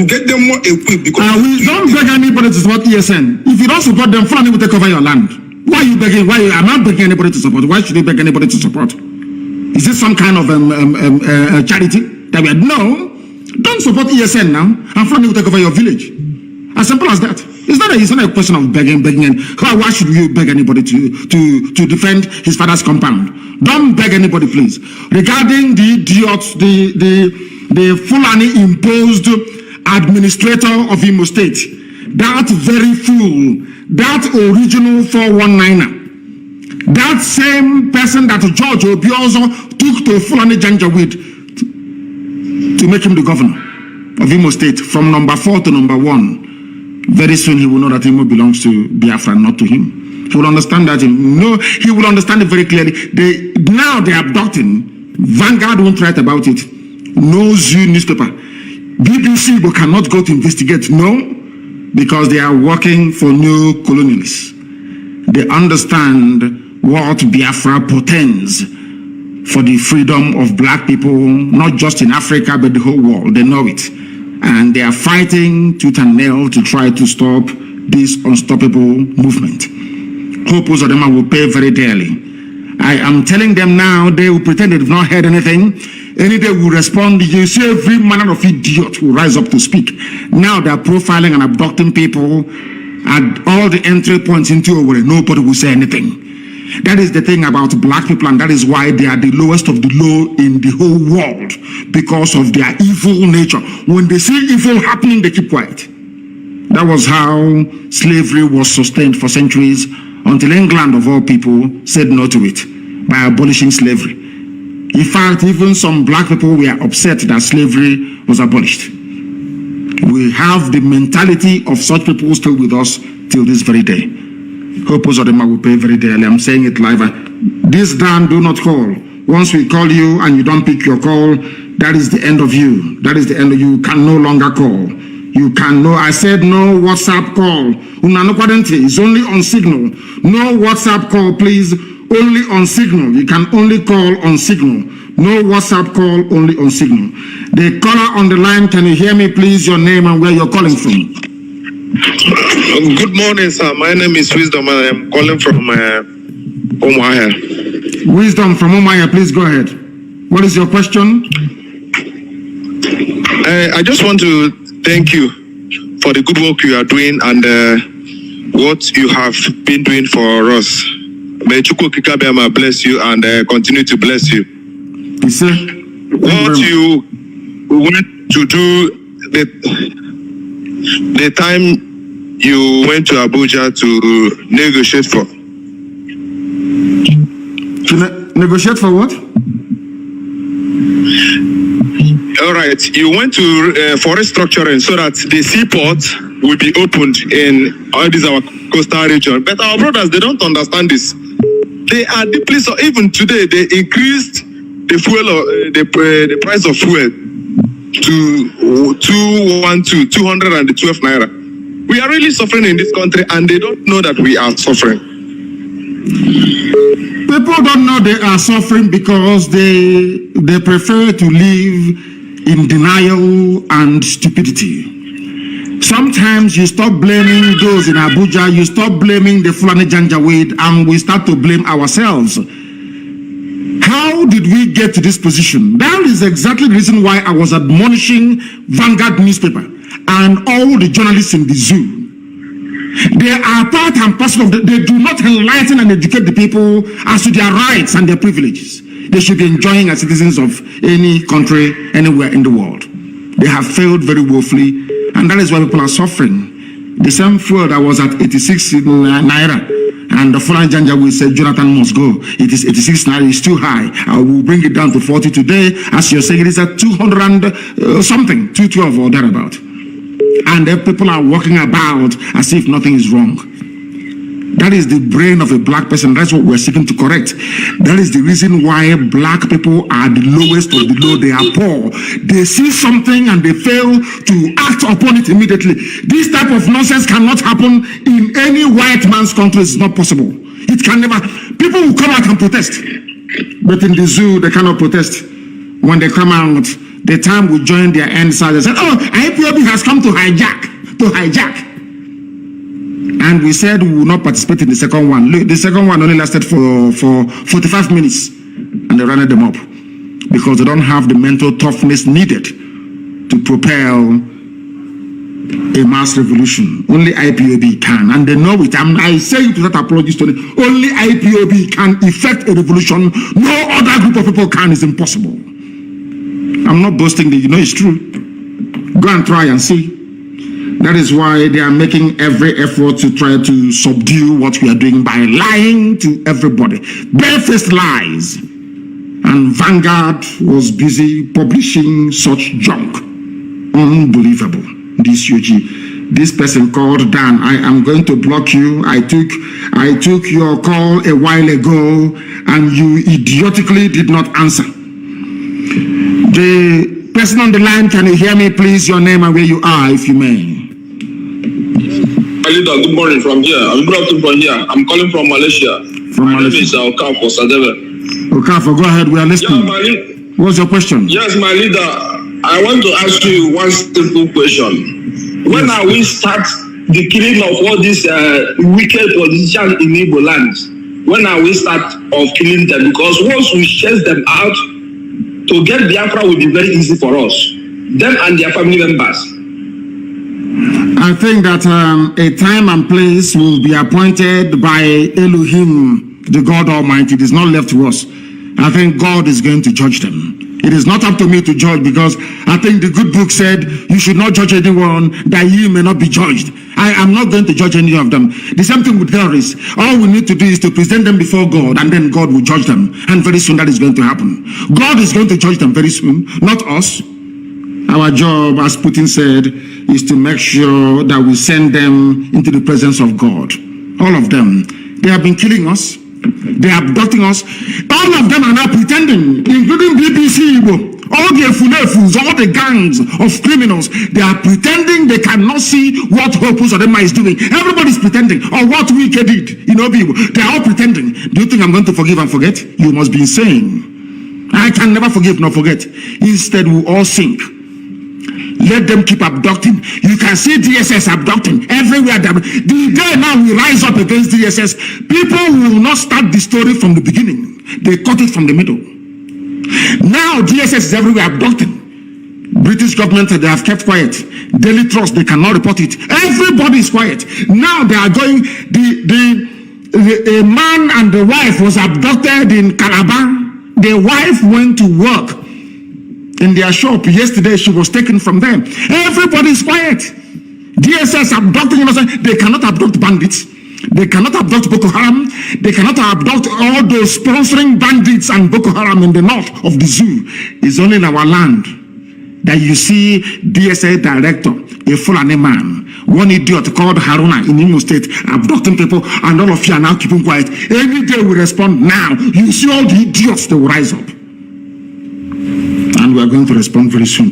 Speaker 3: get them more equipped, because
Speaker 1: we don't beg anybody to support ESN. If you don't support them, Fulani will take over your land. Why are you begging? I'm not begging anybody to support. Why should you beg anybody to support? Is this some kind of charity that we had? No, don't support ESN now, and Fulani will take over your village. As simple as that. It's not a question of begging, and why should you beg anybody to defend his father's compound? Don't beg anybody, please. Regarding the idiots, the Fulani imposed administrator of Imo State, that very fool, that original 419er, that same person that George Obiozo took to Fulani Janjaweed to make him the governor of Imo State from number 4 to number 1. Very soon he will know that Imo belongs to Biafra, not to him. He will understand that. He will understand it very clearly. Now they are abducting. Vanguard won't write about it. No Zoo newspaper. BBC cannot go to investigate. No, because they are working for new colonialists. They understand what Biafra portends for the freedom of black people, not just in Africa, but the whole world. They know it. And they are fighting tooth and nail to try to stop this unstoppable movement. Hope Uzodema will pay very dearly. I am telling them now, they will pretend they've not heard anything. Any day will respond. You see, every manner of idiot will rise up to speak. Now they are profiling and abducting people at all the entry points into Owerri. Nobody will say anything. That is the thing about black people, and that is why they are the lowest of the low in the whole world, because of their evil nature. When they see evil happening, they keep quiet. That was how slavery was sustained for centuries, until England, of all people, said no to it by abolishing slavery. In fact, even some black people were upset that slavery was abolished. We have the mentality of such people still with us till this very day. Hope Uzodema will pay very dearly. I'm saying it live. This Dan, do not call. Once we call you and you don't pick your call, that is the end of you. That is the end of you. You can no longer call. You can no. I said no WhatsApp call. It's only on Signal. No WhatsApp call, please. Only on Signal. You can only call on Signal. No WhatsApp call, only on Signal. The caller on the line, can you hear me, please? Your name and where you're calling from.
Speaker 3: Good morning, sir. My name is Wisdom, and I'm calling from Umuahia.
Speaker 1: Wisdom from Umuahia, please go ahead. What is your question?
Speaker 3: I just want to thank you for the good work you are doing and what you have been doing for us. May Chukwu Kikabiyama bless you and continue to bless you.
Speaker 1: Yes, sir.
Speaker 3: What you went to do the time you went to Abuja to negotiate for.
Speaker 1: To negotiate for what?
Speaker 3: All right, you went to for restructuring so that the seaport will be opened in all this our coastal region. But our brothers, they don't understand this. They are deeply so. Even today, they increased the fuel, the price of fuel.
Speaker 4: to 212 naira. We are really suffering in this country, and they don't know that we are suffering.
Speaker 1: People don't know they are suffering because they prefer to live in denial and stupidity. Sometimes you stop blaming those in Abuja, you stop blaming the Fulani Janjaweed, and we start to blame ourselves. How did we get to this position? That is exactly the reason why I was admonishing Vanguard newspaper and all the journalists in the zoo. They are part and parcel of they do not enlighten and educate the people as to their rights and their privileges they should be enjoying as citizens of any country, anywhere in the world. They have failed very woefully, and that is why people are suffering. The same fuel that was at 86 naira, and the Fulani Janjaweed said Jonathan must go. It is 86 naira, it's too high. I will bring it down to 40 today. As you're saying, it is at 200 something, 212 or thereabout. And the people are walking about as if nothing is wrong. That is the brain of a black person. That's what we're seeking to correct. That is the reason why black people are the lowest of the low. They are poor. They see something and they fail to act upon it immediately. This type of nonsense cannot happen in any white man's country. It's not possible. It can never. People will come out and protest. But in the zoo, they cannot protest. When they come out, the time we join their end side, they said, oh, Ipob has come to hijack. And we said we will not participate in the second one. Look, the second one only lasted for 45 minutes. And they ran them up. Because they don't have the mental toughness needed to propel a mass revolution. Only IPOB can. And they know it. I say it without apologies to them. Only IPOB can effect a revolution. No other group of people can. It's impossible. I'm not boasting, you know it's true. Go and try and see. That is why they are making every effort to try to subdue what we are doing by lying to everybody. Barefaced lies. And Vanguard was busy publishing such junk. Unbelievable. This UG. This person called Dan. I am going to block you. I took your call a while ago and you idiotically did not answer. The person on the line, can you hear me, please? Your name and where you are, if you may.
Speaker 5: Good morning from here. Good afternoon from here. I'm calling from Malaysia.
Speaker 1: From
Speaker 5: my
Speaker 1: Malaysia.
Speaker 5: name is Okafo Sadebe.
Speaker 1: Okafo, go ahead. We are listening.
Speaker 5: Yeah,
Speaker 1: what's your question?
Speaker 5: Yes, my leader. I want to ask you one simple question. When are we start the killing of all these wicked politicians in Igbo land? When are we start of killing them? Because once we chase them out, to get Biafra will be very easy for us, them and their family members.
Speaker 1: I think that a time and place will be appointed by Elohim, the God Almighty. It is not left to us. I think God is going to judge them. It is not up to me to judge, because I think the good book said you should not judge anyone that ye may not be judged. I am not going to judge any of them. The same thing with terrorists. All we need to do is to present them before God, and then God will judge them. And very soon that is going to happen. God is going to judge them very soon, not us. Our job, as Putin said, is to make sure that we send them into the presence of God. All of them. They have been killing us. They are abducting us. All of them are now pretending, including BBC Igbo, all the Efulefus, all the gangs of criminals. They are pretending they cannot see what Hopus Adema is doing. Everybody's pretending, or what Wike did in Obibo. They are all pretending. Do you think I'm going to forgive and forget? You must be insane. I can never forgive nor forget. Instead, we all sink. Let them keep abducting. You can see DSS abducting everywhere. The day now we rise up against DSS, people will not start the story from the beginning. They cut it from the middle. Now DSS is everywhere abducting. British government, they have kept quiet. Daily Trust, they cannot report it. Everybody is quiet. Now they are going, a man and the wife was abducted in Calabar. The wife went to work in their shop yesterday. She was taken from them. Everybody is quiet. DSS abducting innocent. They cannot abduct bandits. They cannot abduct Boko Haram. They cannot abduct all those sponsoring bandits and Boko Haram in the north of the zoo. It's only in our land that you see DSA director, a Fulani man, one idiot called Haruna in Imo State, abducting people, and all of you are now keeping quiet. Every day we respond now. You see all the idiots, they will rise up. And and we are going to respond very soon.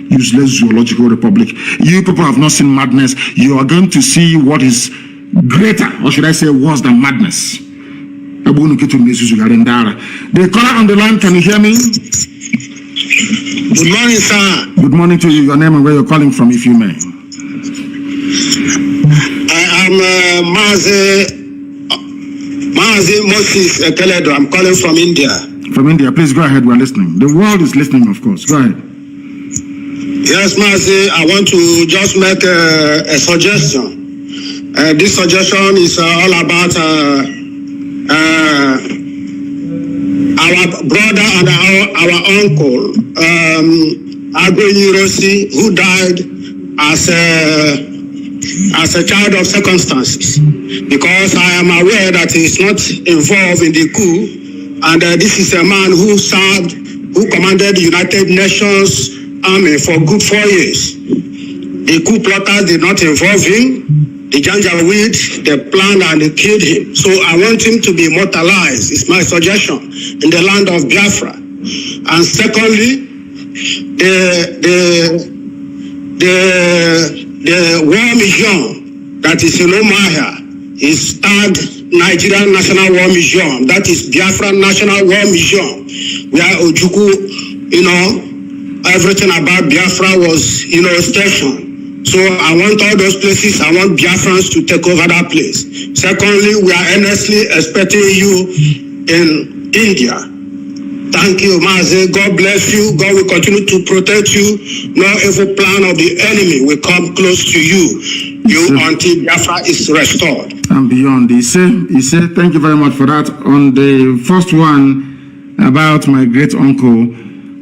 Speaker 1: Useless zoological republic. You people have not seen madness. You are going to see what is greater, or should I say worse than madness. The caller on the line, can you hear me?
Speaker 3: Good morning, sir.
Speaker 1: Good morning to you. Your name and where you're calling from, if you may.
Speaker 3: I am Mazi Moses Teledo. I'm calling from India.
Speaker 1: From India, please go ahead. We're listening. The world is listening, of course. Go ahead.
Speaker 3: Yes, Mazi, I want to just make a suggestion. This suggestion is all about our brother and our uncle, Agro Yurosi, who died as a child of circumstances. Because I am aware that he is not involved in the coup, and this is a man who served, who commanded the United Nations Army for good 4 years. The coup plotters did not involve him. The Janjaweed, they planned and they killed him. So I want him to be immortalized, it's my suggestion, in the land of Biafra. And secondly, the War Museum that is in Omahia is tagged Nigerian National War Museum. That is Biafra National War Museum, where Ojukwu, everything about Biafra was, stationed. So I want all those places, I want Biafrans to take over that place. Secondly, we are earnestly expecting you in India. Thank you, Mazi. God bless you. God will continue to protect you. No evil plan of the enemy will come close to you until Biafra is restored.
Speaker 1: And beyond, he said, thank you very much for that. On the first one about my great uncle,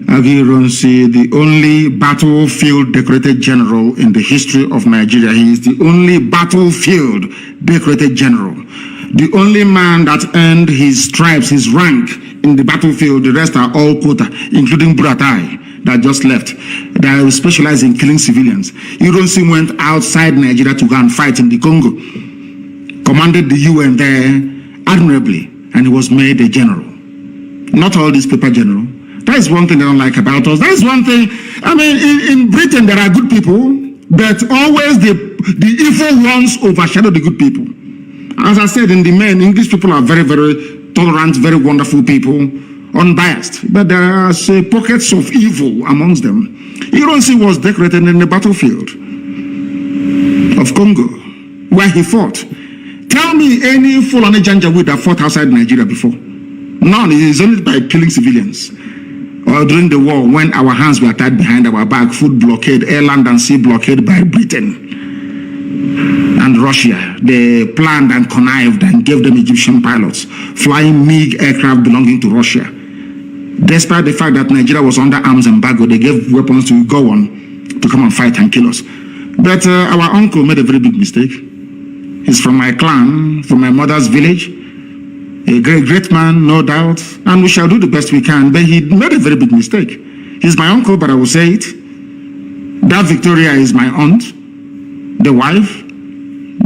Speaker 1: Agironsi, the only battlefield decorated general in the history of Nigeria. He is the only battlefield decorated general. The only man that earned his stripes, his rank in the battlefield. The rest are all quota, including Buratai that just left. They specialize in killing civilians. Ironsi went outside Nigeria to go and fight in the Congo. Commanded the UN there admirably, and he was made a general. Not all these paper general. That is one thing they don't like about us. That is one thing. I mean, in Britain, there are good people, but always the evil ones overshadow the good people. As I said, in the main, English people are very, very tolerant, very wonderful people, unbiased. But there are pockets of evil amongst them. Ironsi was decorated in the battlefield of Congo, where he fought. Tell me any Fulani Janjaweed that fought outside Nigeria before. None. It is only by killing civilians. Or during the war, when our hands were tied behind our back, food blockade, air, land, and sea blockade by Britain and Russia. They planned and connived and gave them Egyptian pilots, flying MiG aircraft belonging to Russia. Despite the fact that Nigeria was under arms embargo, they gave weapons to go on to come and fight and kill us. But our uncle made a very big mistake. He's from my clan, from my mother's village. A great man, no doubt, and we shall do the best we can, but he made a very big mistake. He's my uncle, but I will say it. That Victoria is my aunt, the wife.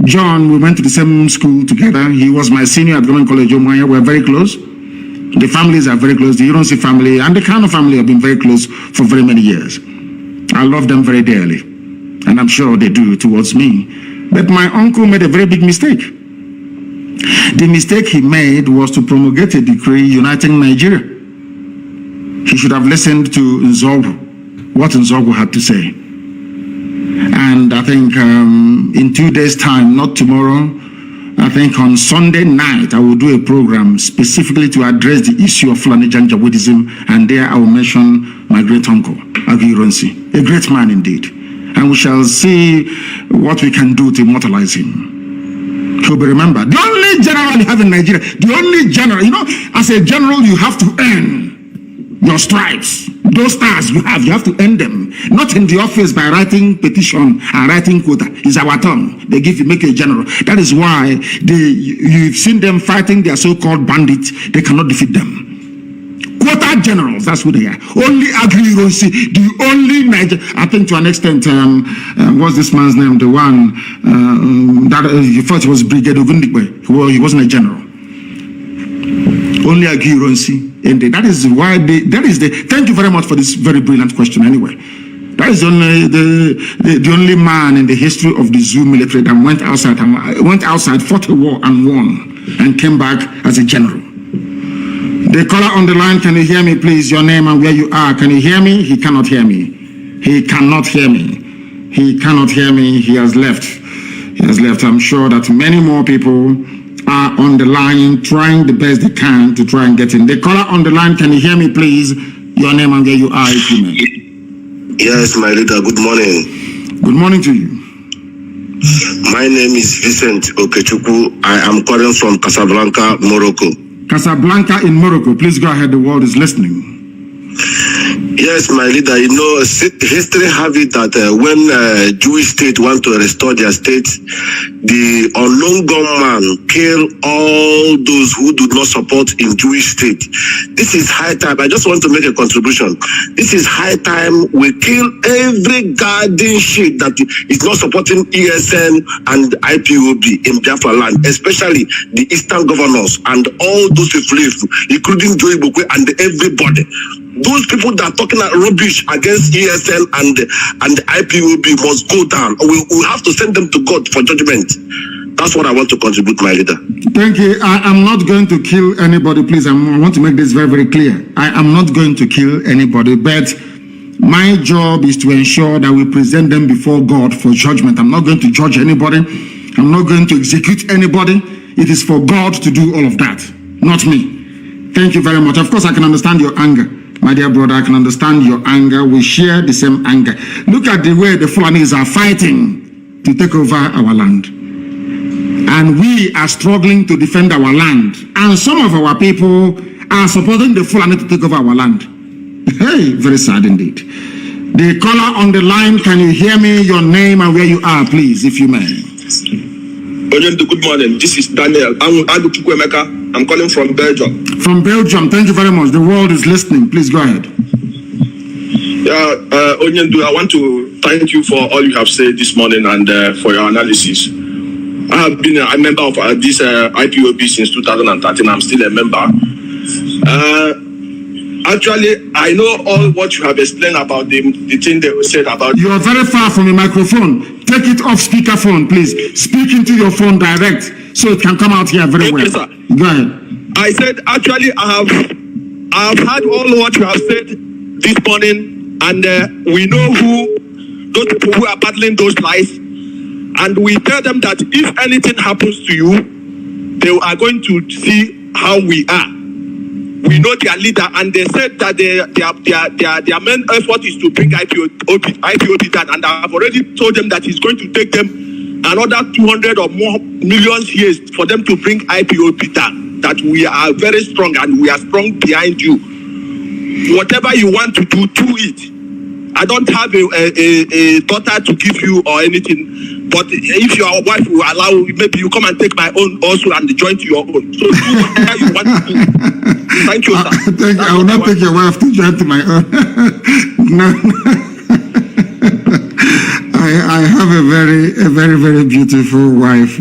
Speaker 1: John, we went to the same school together. He was my senior at Government College Omaya. We're very close. The families are very close. The Ironsi family and the Kanu family have been very close for very many years. I love them very dearly, and I'm sure they do towards me. But my uncle made a very big mistake. The mistake he made was to promulgate a decree uniting Nigeria. He should have listened to Nzogwu, what Nzogwu had to say. And I think in 2 days' time, not tomorrow, I think on Sunday night, I will do a program specifically to address the issue of Fulani Janjaweedism, and there I will mention my great uncle, Agironsi, a great man indeed. And we shall see what we can do to immortalize him. To be remembered. The only general you have in Nigeria, the only general, as a general, you have to earn your stripes. Those stars you have to earn them. Not in the office by writing petition and writing quota. It's our turn. They make you a general. That is why you've seen them fighting their so-called bandits. They cannot defeat them. Quota generals, that's who they are. Only Agri-Ronsi, the only Niger. I think to an extent, what's this man's name? The one that he thought was Brigadier Ogundikwe. Well, he wasn't a general. only Agironsi. And that is why thank you very much for this very brilliant question anyway. That is only the only man in the history of the Zoo military that went outside, fought a war and won, and came back as a general. The caller on the line, can you hear me, please? Your name and where you are. Can you hear me? He cannot hear me. He cannot hear me. He cannot hear me. He has left. He has left. I'm sure that many more people are on the line trying the best they can to try and get in. The caller on the line, can you hear me, please? Your name and where you are, if you may.
Speaker 6: Yes, my leader. Good morning.
Speaker 1: Good morning to you.
Speaker 6: My name is Vincent Okechukwu. I am calling from Casablanca, Morocco.
Speaker 1: Casablanca in Morocco. Please go ahead. The world is listening.
Speaker 6: Yes, my leader. You know, history have it that when Jewish state want to restore their state, the unknown gunman kill all those who do not support in Jewish state. This is high time. I just want to make a contribution. This is high time we kill every garden shit that is not supporting ESN and IPOB in Biafra land, especially the eastern governors and all those people, including Joey Bokwe and everybody. Those people that are talking rubbish against ESN and the IPOB must go down. We have to send them to God for judgment. That's what I want to contribute, my leader.
Speaker 1: Thank you. I am not going to kill anybody, please. I want to make this very, very clear. I am not going to kill anybody, but my job is to ensure that we present them before God for judgment. I'm not going to judge anybody. I'm not going to execute anybody. It is for God to do all of that, not me. Thank you very much. Of course, I can understand your anger. My dear brother, I can understand your anger. We share the same anger. Look at the way the Fulanis are fighting to take over our land. And we are struggling to defend our land. And some of our people are supporting the Fulani to take over our land. Hey, very sad indeed. The caller on the line, can you hear me? Your name and where you are, please, if you may.
Speaker 5: Good morning. This is Daniel. I'm calling from Belgium.
Speaker 1: From Belgium. Thank you very much. The world is listening. Please go ahead.
Speaker 5: Yeah, Onyendu, I want to thank you for all you have said this morning and for your analysis. I have been a member of this IPOB since 2013. I'm still a member. Actually, I know all what you have explained about the thing they said about...
Speaker 1: You are very far from the microphone. Take it off speakerphone, please. Speak into your phone direct so it can come out here very well.
Speaker 5: Sir.
Speaker 1: Go ahead.
Speaker 5: I said, actually, I have heard all what you have said this morning, and we know those people who are battling those lies, and we tell them that if anything happens to you, they are going to see how we are. We know their leader, and they said that their main effort is to bring IPOB down, and I have already told them that it's going to take them another 200 or more millions years for them to bring IPOB down. That we are very strong, and we are strong behind you. Whatever you want to do it. I don't have a daughter to give you or anything, but if your wife will allow, maybe you come and take my own also and join to your own. So do whatever you want to do. Thank you, sir.
Speaker 1: I will not take your wife to join to my own. No. I have a very, very beautiful wife.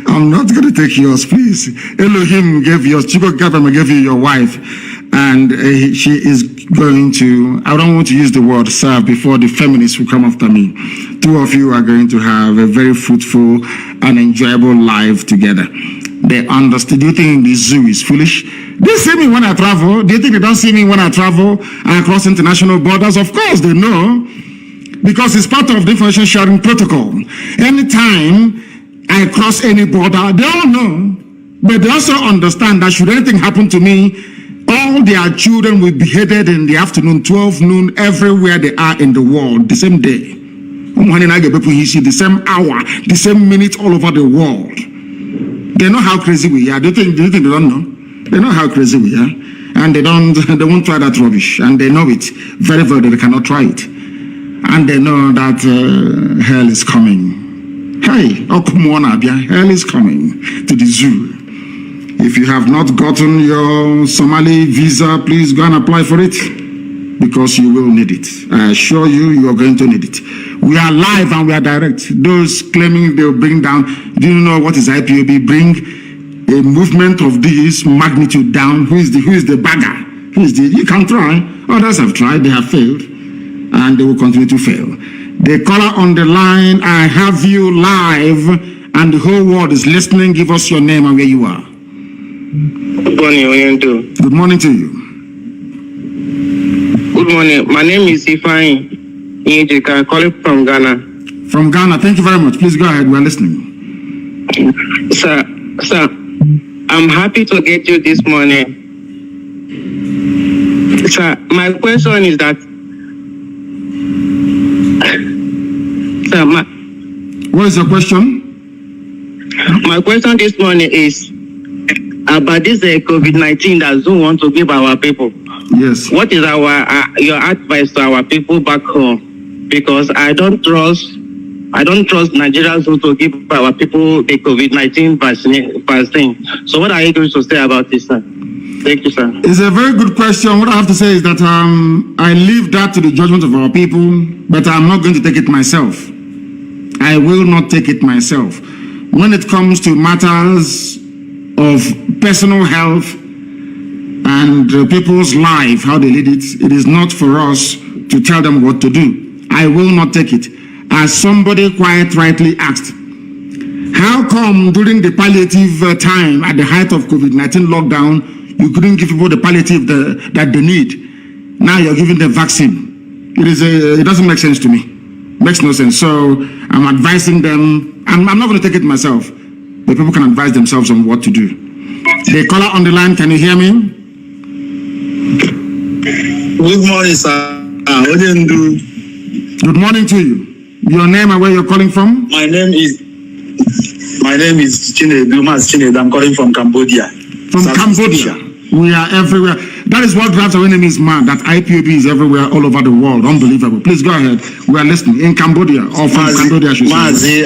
Speaker 1: I'm not going to take yours, please. Elohim gave yours. Chico Gabama gave you your wife. And she is going to, I don't want to use the word serve before the feminists will come after me. Two of you are going to have a very fruitful and enjoyable life together. They understand. Do you think the zoo is foolish? They see me when I travel. Do you think they don't see me when I travel and cross international borders? Of course they know. Because it's part of the information sharing protocol. Anytime I cross any border, they all know. But they also understand that should anything happen to me, all their children will be beheaded in the afternoon, 12 noon, everywhere they are in the world, the same day. The same hour, the same minute, all over the world. They know how crazy we are. Do you think they don't know? They know how crazy we are. And they won't try that rubbish. And they know it very well, they cannot try it. And they know that hell is coming. Hey, hell is coming to the zoo. If you have not gotten your Somali visa, please go and apply for it, because you will need it. I assure you, you are going to need it. We are live and we are direct. Those claiming they will bring down, do you know what is IPOB? Bring a movement of this magnitude down. Who is the bagger? You can try. Others have tried, they have failed, and they will continue to fail. The caller on the line, I have you live, and the whole world is listening. Give us your name and where you are.
Speaker 7: Good morning, Oyendo.
Speaker 1: Good morning to you.
Speaker 7: Good morning. My name is Ifeanyi Onyejika, calling from Ghana.
Speaker 1: From Ghana, thank you very much. Please go ahead, we are listening.
Speaker 7: Sir, I'm happy to get you this morning. Sir, my question is that... Sir,
Speaker 1: what is your question?
Speaker 7: My question this morning is about this COVID-19 that Zoom want to give our people.
Speaker 1: Yes.
Speaker 7: What is your advice to our people back home? Because I don't trust Nigerians to give our people the COVID-19 vaccine. So what are you going to say about this, sir? Thank you, sir.
Speaker 1: It's a very good question. What I have to say is that I leave that to the judgment of our people, but I'm not going to take it myself. I will not take it myself. When it comes to matters of personal health and people's life, how they lead it, it is not for us to tell them what to do. I will not take it. As somebody quite rightly asked, how come during the palliative time at the height of COVID-19 lockdown, you couldn't give people the palliative that they need? Now you're giving them vaccine. It doesn't make sense to me. Makes no sense. So I'm advising them. I'm not going to take it myself. The people can advise themselves on what to do. The caller on the line, can you hear me?
Speaker 5: Good morning, sir.
Speaker 1: Good morning to you. Your name and where you're calling from?
Speaker 5: My name is Chinedu, Mazi Chinedu. I'm calling from Cambodia.
Speaker 1: From Cambodia. We are everywhere. That is what drives our enemies mad, that IPOB is everywhere, all over the world. Unbelievable. Please go ahead. We are listening. In Cambodia, or from Cambodia, I should say.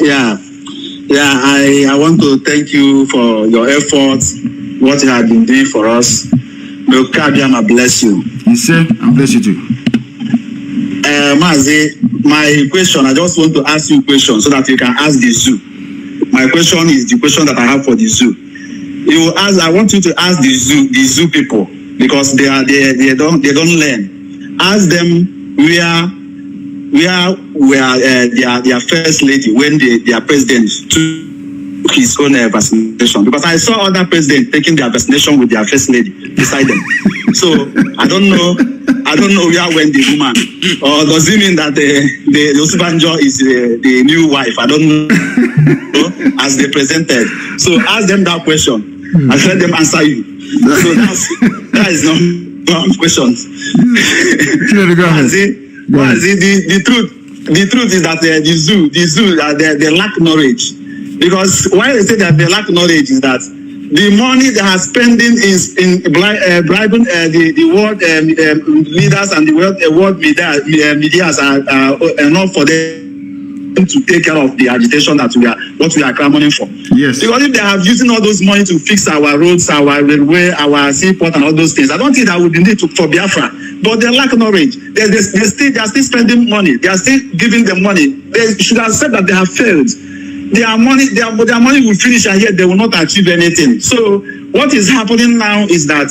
Speaker 5: Mazi, I want to thank you for your efforts, what you have been doing for us. May Kabiama bless you.
Speaker 1: You say, and bless you too.
Speaker 5: Mazi, my question, I just want to ask you a question so that you can ask the zoo. My question is the question that I have for the zoo. I want you to ask the zoo people, because they don't learn. Ask them where their first lady when their president took his own vaccination, because I saw other presidents taking their vaccination with their first lady beside them. So I don't know where went the woman, or does it mean that the Osubanjo is the new wife? I don't know as they presented. So ask them that question. I let them answer you. So that is not one question. The truth is that the zoo they lack knowledge. Because why they say that they lack knowledge is that the money they are spending is in bribing the world leaders and the world media are enough for them to take care of the agitation that we are clamoring for.
Speaker 1: Yes. Because
Speaker 5: if they are using all those money to fix our roads, our railway, our seaport, and all those things, I don't think that would be needed for Biafra. But they lack knowledge. They are still spending money. They are still giving them money. They should have said that they have failed. Their money will finish, and yet they will not achieve anything. So what is happening now is that,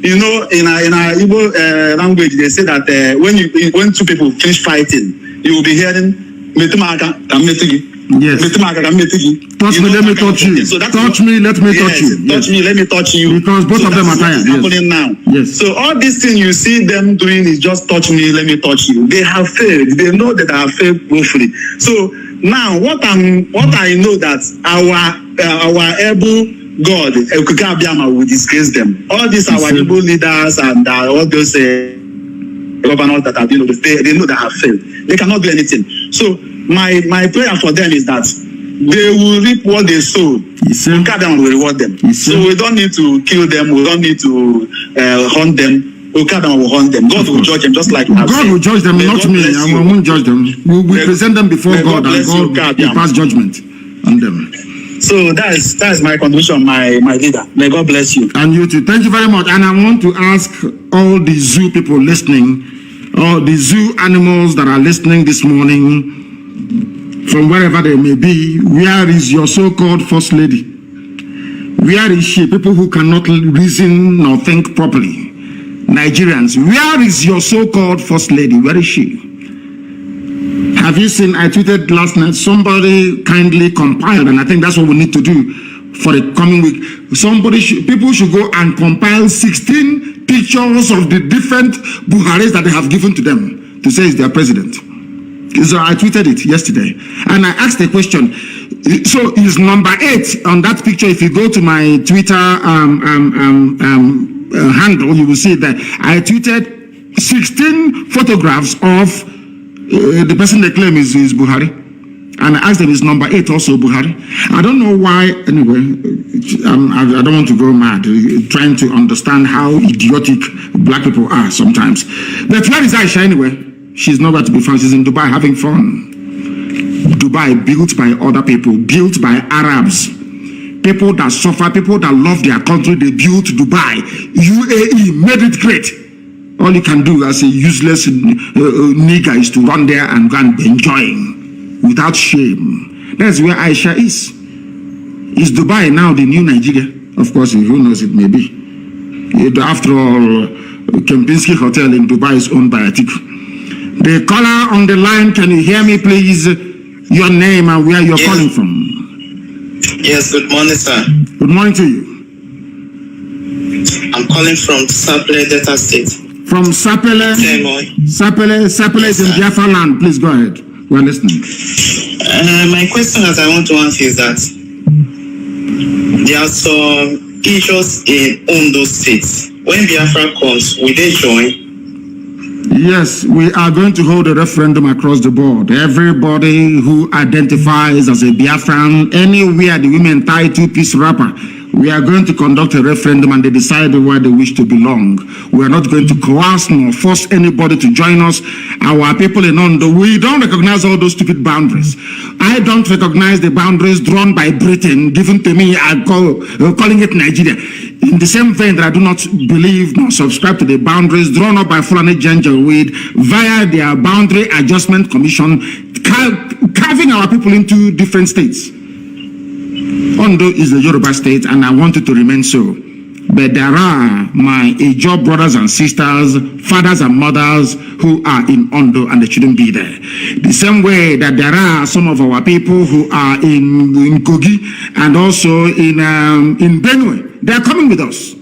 Speaker 5: in our Igbo language, they say that when two people finish fighting, you will be hearing. Yes.
Speaker 1: Touch me, let me touch you.
Speaker 5: So
Speaker 1: touch me, let me touch you.
Speaker 5: Touch me, let me touch you.
Speaker 1: Because both of them are tired.
Speaker 5: Happening now.
Speaker 1: Yes.
Speaker 5: So all these things you see them doing is just touch me, let me touch you. They have failed. They know that they have failed woefully. So now what I know that our able God, Ekukabiama, will disgrace them. All these our Igbo leaders and all those governors that have been, they know they have failed. They cannot do anything. So my prayer for them is that they will reap what they sow. Okabiama will reward them. So we don't need to kill them. We don't need to hunt them. Okabiama will hunt them. God will judge them, just like
Speaker 1: God will judge them, not me. I won't judge them. We present them before God, and God will pass judgment on them.
Speaker 5: So that's my contribution, my leader. May God bless you.
Speaker 1: And you too. Thank you very much. And I want to ask all the zoo people listening, all the zoo animals that are listening this morning, from wherever they may be, where is your so-called first lady? Where is she? People who cannot reason nor think properly. Nigerians, where is your so-called first lady? Where is she? Have you seen, I tweeted last night, somebody kindly compiled, and I think that's what we need to do for the coming week. People should go and compile 16 pictures of the different Buharis that they have given to them to say is their president. So I tweeted it yesterday, and I asked a question. So is number 8 on that picture? If you go to my Twitter handle, you will see that I tweeted 16 photographs of the person they claim is Buhari, and I asked them, is number 8 also Buhari? I don't know why. Anyway, I don't want to go mad trying to understand how idiotic black people are sometimes. But where is Aisha anyway? She's nowhere to be found. She's in Dubai having fun. Dubai built by other people, built by Arabs, people that suffer, people that love their country. They built Dubai. UAE made it great. All you can do as a useless nigger is to run there and go and be enjoying without shame. That's where Aisha is. Is Dubai now the new Nigeria? Of course, who knows, it may be. After all, Kempinski Hotel in Dubai is owned by Atiku. The caller on the line, can you hear me, please? Your name and where you're calling from.
Speaker 8: Yes, good morning, sir.
Speaker 1: Good morning to you.
Speaker 8: I'm calling from Sapele, Delta State.
Speaker 1: From Sapele? Sapele is in Biafra land. Please go ahead. We're listening.
Speaker 8: My question that I want to ask is that there are some issues in Ondo State. When Biafra comes, will they join?
Speaker 1: Yes, we are going to hold a referendum across the board. Everybody who identifies as a Biafran, anywhere the women tie 2-piece wrapper, we are going to conduct a referendum and they decide where they wish to belong. We are not going to coerce nor force anybody to join us. Our people in Ondo, we don't recognize all those stupid boundaries. I don't recognize the boundaries drawn by Britain, given to me, calling it Nigeria. In the same vein that I do not believe nor subscribe to the boundaries drawn up by Fulani Janjaweed via their Boundary Adjustment Commission, carving our people into different states. Ondo is the Yoruba state, and I want it to remain so. But there are my Ipob brothers and sisters, fathers and mothers who are in Ondo and they shouldn't be there. The same way that there are some of our people who are in Kogi and also in Benue. They are coming with us.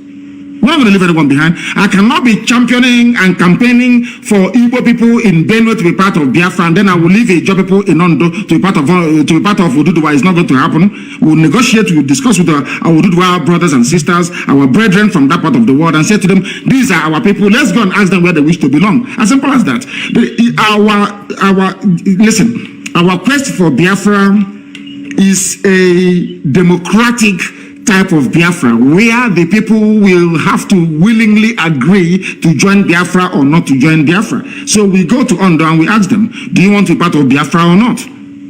Speaker 1: We're not going to leave anyone behind. I cannot be championing and campaigning for Igbo people in Benue to be part of Biafra, and then I will leave Ipob people in Ondo to be part of Oduduwa. It's not going to happen. We'll negotiate, we'll discuss with our Oduduwa brothers and sisters, our brethren from that part of the world, and say to them, these are our people. Let's go and ask them where they wish to belong. As simple as that. Listen, our quest for Biafra is a democratic type of Biafra where the people will have to willingly agree to join Biafra or not to join Biafra. So we go to Ondo and we ask them, do you want to be part of Biafra or not?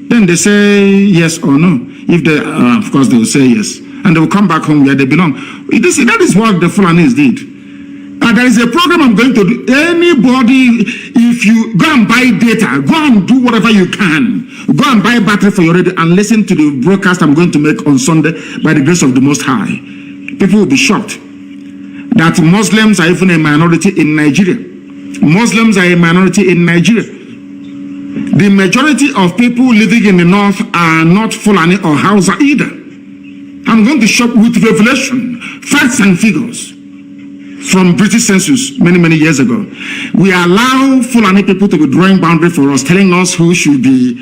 Speaker 1: Then they say yes or no. If they, of course, they will say yes. And they will come back home where they belong. That is what the Fulanis did. There is a program I'm going to do. Anybody, if you go and buy data, go and do whatever you can. Go and buy battery for your radio and listen to the broadcast I'm going to make on Sunday by the grace of the Most High. People will be shocked that Muslims are even a minority in Nigeria. Muslims are a minority in Nigeria. The majority of people living in the north are not Fulani or Hausa either. I'm going to shock with revelation, facts and figures. From British census many years ago, we allow Fulani people to be drawing boundary for us, telling us who should be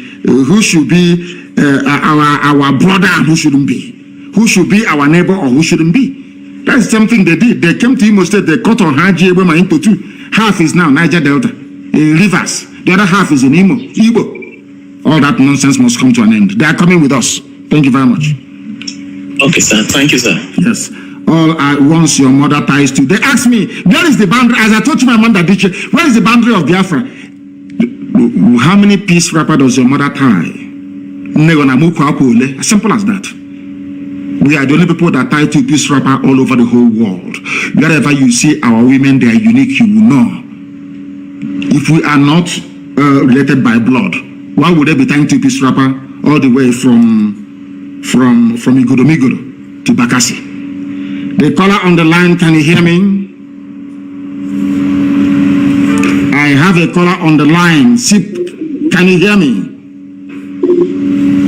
Speaker 1: our brother and who shouldn't be, who should be our neighbor or who shouldn't be. That's something they did. They came to Imo State, they cut on Haji Ebema into 2. Half is now Niger Delta, in Rivers. The other half is in Igbo. All that nonsense must come to an end. They are coming with us. Thank you very much.
Speaker 8: Okay, sir. Thank you, sir.
Speaker 1: Yes. All once your mother ties to. They ask me, where is the boundary? As I told you, my mother did. Where is the boundary of Biafra? How many piece wrapper does your mother tie? As simple as that. We are the only people that tie 2-piece wrapper all over the whole world. Wherever you see our women, they are unique, you will know. If we are not related by blood, why would they be tying 2-piece wrapper all the way from Igodo to Bakassi? The caller on the line, can you hear me? I have a caller on the line. Can you hear me?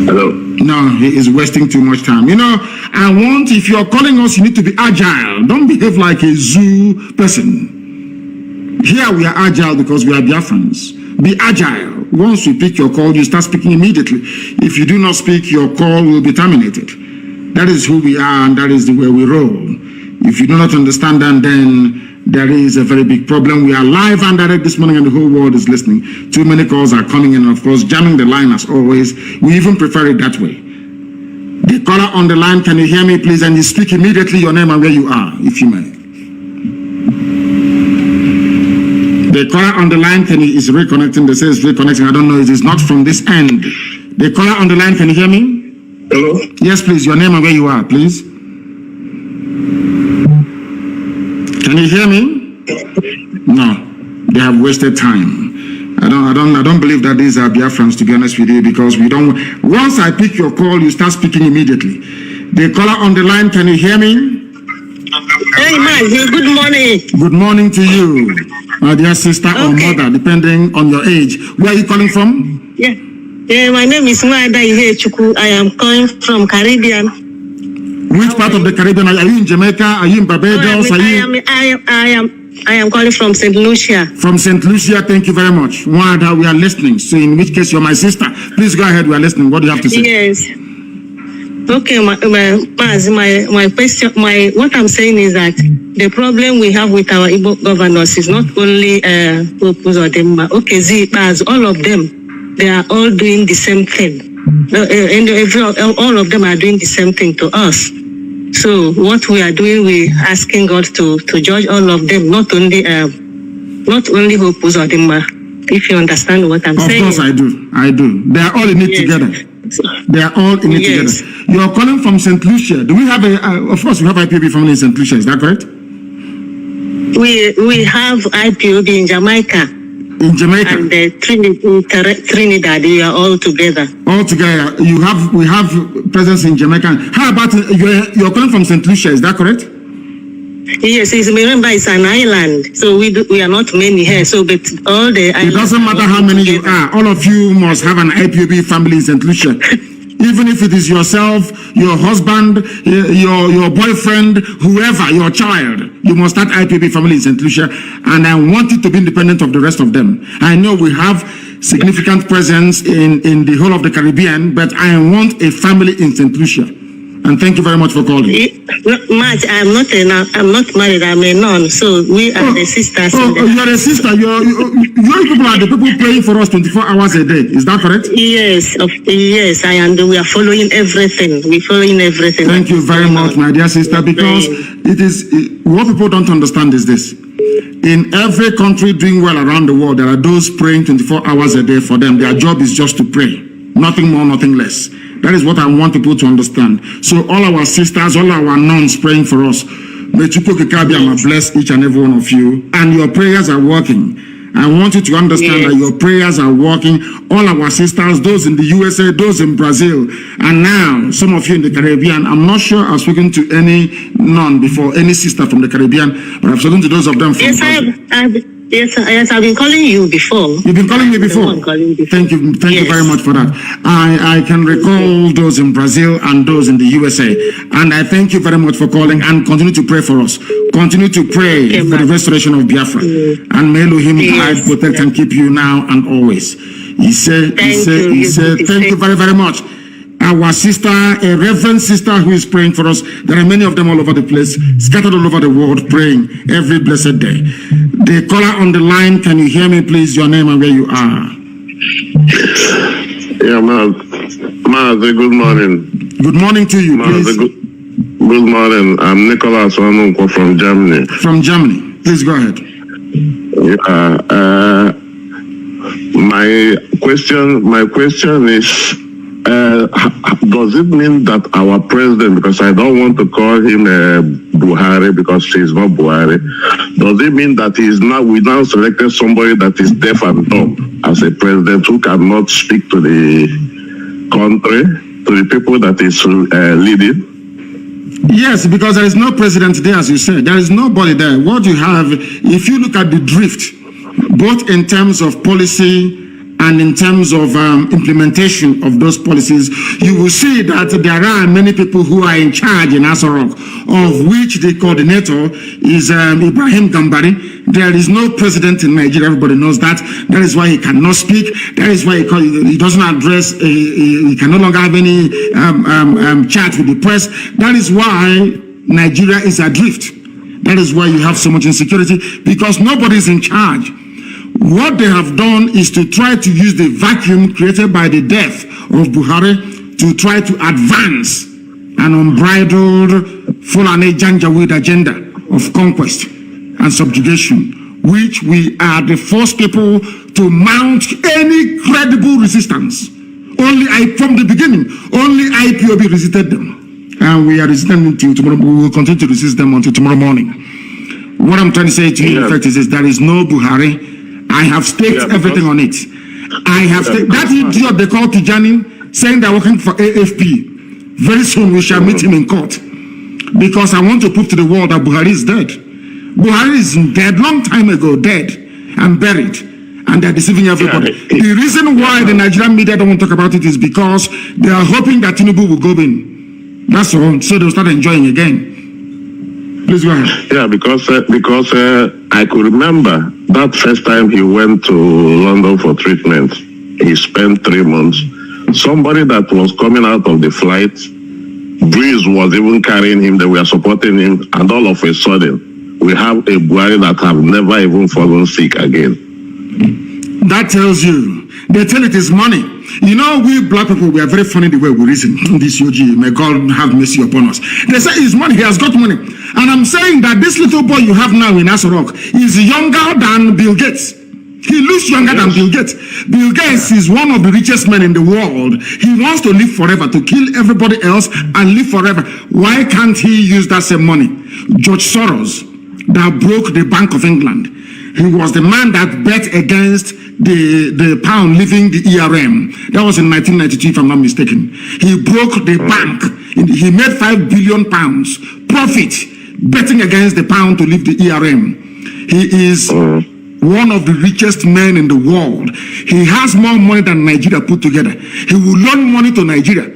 Speaker 6: Hello.
Speaker 1: No, he is wasting too much time. You know, if you're calling us, you need to be agile. Don't behave like a zoo person. Here we are agile because we are Biafrans. Be agile. Once we pick your call, you start speaking immediately. If you do not speak, your call will be terminated. That is who we are and that is the way we roll. If you do not understand that, then there is a very big problem. We are live and direct this morning and the whole world is listening. Too many calls are coming in and of course jamming the line as always. We even prefer it that way. The caller on the line, can you hear me please? And you speak immediately your name and where you are, if you may. The caller on the line is reconnecting. They say it's reconnecting. I don't know. It is not from this end. The caller on the line, can you hear me?
Speaker 6: Hello.
Speaker 1: Yes, please. Your name and where you are, please. Can you hear me? No, they have wasted time. I don't believe that these are Biafrans, to be honest with you, because we don't. Once I pick your call, you start speaking immediately. The caller on the line, can you hear me?
Speaker 2: Hey, Mazi, good morning.
Speaker 1: Good morning to you, my dear sister or mother, depending on your age. Where are you calling from?
Speaker 2: Yeah, my name is Mazi Nnamdi Kanu. I am calling from Caribbean.
Speaker 1: Which part of the Caribbean? Are you in Jamaica? Are you in Barbados?
Speaker 2: I am calling from St. Lucia.
Speaker 1: From St. Lucia, thank you very much. Wanda, we are listening. So in which case you're my sister. Please go ahead, we are listening. What do you have to say?
Speaker 2: Yes. Okay, my question, what I'm saying is that the problem we have with our Ipob governors is not only Opus or Demba. Okay, all of them, they are all doing the same thing. All of them are doing the same thing to us. So what we are doing, we asking God to judge all of them, not only Opus or Demba. If you understand what I'm saying.
Speaker 1: Of course I do. They are all in it together. They are all in it together. You are calling from St. Lucia. Do we have of course we have IPOB family in St. Lucia, is that correct?
Speaker 2: We have IPOB in Jamaica.
Speaker 1: In Jamaica.
Speaker 2: And Trinidad, we are all together.
Speaker 1: All together. We have presence in Jamaica. How about you're calling from St. Lucia, is that correct?
Speaker 2: Yes, remember it's an island, so we are not many here. So, but all the
Speaker 1: it doesn't matter how many you are. All of you must have an IPOB family in St. Lucia. Even if it is yourself, your husband, your boyfriend, whoever, your child, you must start IPOB family in St. Lucia. And I want it to be independent of the rest of them. I know we have significant presence in the whole of the Caribbean, but I want a family in St. Lucia. And thank you very much for calling.
Speaker 2: Matt, I'm not married. I'm a nun. So we are the sisters.
Speaker 1: You're a sister. Your people are the people praying for us 24 hours a day. Is that correct?
Speaker 2: Yes, yes. We are following everything. We're following everything.
Speaker 1: Thank you very much, my dear sister. Because what people don't understand is this. In every country doing well around the world, there are those praying 24 hours a day for them. Their job is just to pray. Nothing more, nothing less. That is what I want people to understand. So all our sisters, all our nuns praying for us, may Chukwukabiyama bless each and every one of you. And your prayers are working. I want you to understand that your prayers are working. All our sisters, those in the USA, those in Brazil, and now some of you in the Caribbean. I'm not sure I've spoken to any nun before, any sister from the Caribbean, but I've spoken to those of them from Brazil.
Speaker 2: Yes, I've been calling you before.
Speaker 1: You've been calling me before? Thank you very much for that. I can recall those in Brazil and those in the USA. And I thank you very much for calling and continue to pray for us. Continue to pray for the restoration of Biafra. And may Elohim guide, protect, and keep you now and always. He said, thank you very, very much. Our sister, a reverend sister who is praying for us. There are many of them all over the place, scattered all over the world, praying every blessed day. The caller on the line, can you hear me, please? Your name and where you are.
Speaker 6: Yeah, Mazi, good morning.
Speaker 1: Good morning to you, please.
Speaker 6: Good morning. I'm Nicholas Wanunko from Germany.
Speaker 1: From Germany. Please go ahead.
Speaker 6: My question is, does it mean that our president, because I don't want to call him Buhari because he's not Buhari, does it mean that we now selected somebody that is deaf and dumb as a president who cannot speak to the country, to the people that is leading?
Speaker 1: Yes, because there is no president there, as you said. There is nobody there. What you have, if you look at the drift, both in terms of policy and in terms of implementation of those policies, you will see that there are many people who are in charge in Asarok, of which the coordinator is Ibrahim Gambari. There is no president in Nigeria. Everybody knows that. That is why he cannot speak. That is why he doesn't address, he can no longer have any chat with the press. That is why Nigeria is adrift. That is why you have so much insecurity, because nobody is in charge. What they have done is to try to use the vacuum created by the death of Buhari to try to advance an unbridled Fulani Janjaweed agenda of conquest and subjugation, which we are the first people to mount any credible resistance. From the beginning, only IPOB resisted them. And we are resisting until tomorrow. We will continue to resist them until tomorrow morning. What I'm trying to say to you, in fact, is there is no Buhari. I have staked everything on it. I have staked that idiot they call Tijani, saying they're working for AFP. Very soon we shall meet him in court, because I want to prove to the world that Buhari is dead. Buhari is dead long time ago, dead and buried, and they're deceiving everybody. The reason why the Nigerian media don't want to talk about it is because they are hoping that Tinubu will go in. That's all. So they'll start enjoying again. Please go ahead.
Speaker 9: Yeah, because I could remember that first time he went to London for treatment. He spent 3 months. Somebody that was coming out of the flight, Breeze was even carrying him. They were supporting him, and all of a sudden, we have a Buhari that have never even fallen sick again.
Speaker 1: That tells you. They tell it is money. You know, we black people, we are very funny the way we reason. This UG, may God have mercy upon us. They say it's money, he has got money. And I'm saying that this little boy you have now in Asarok is younger than Bill Gates. He looks younger than Bill Gates. Bill Gates is one of the richest men in the world. He wants to live forever, to kill everybody else and live forever. Why can't he use that same money? George Soros, that broke the Bank of England. He was the man that bet against the pound leaving the ERM. That was in 1992, if I'm not mistaken. He broke the bank. He made £5 billion profit betting against the pound to leave the ERM. He is one of the richest men in the world. He has more money than Nigeria put together. He will loan money to Nigeria.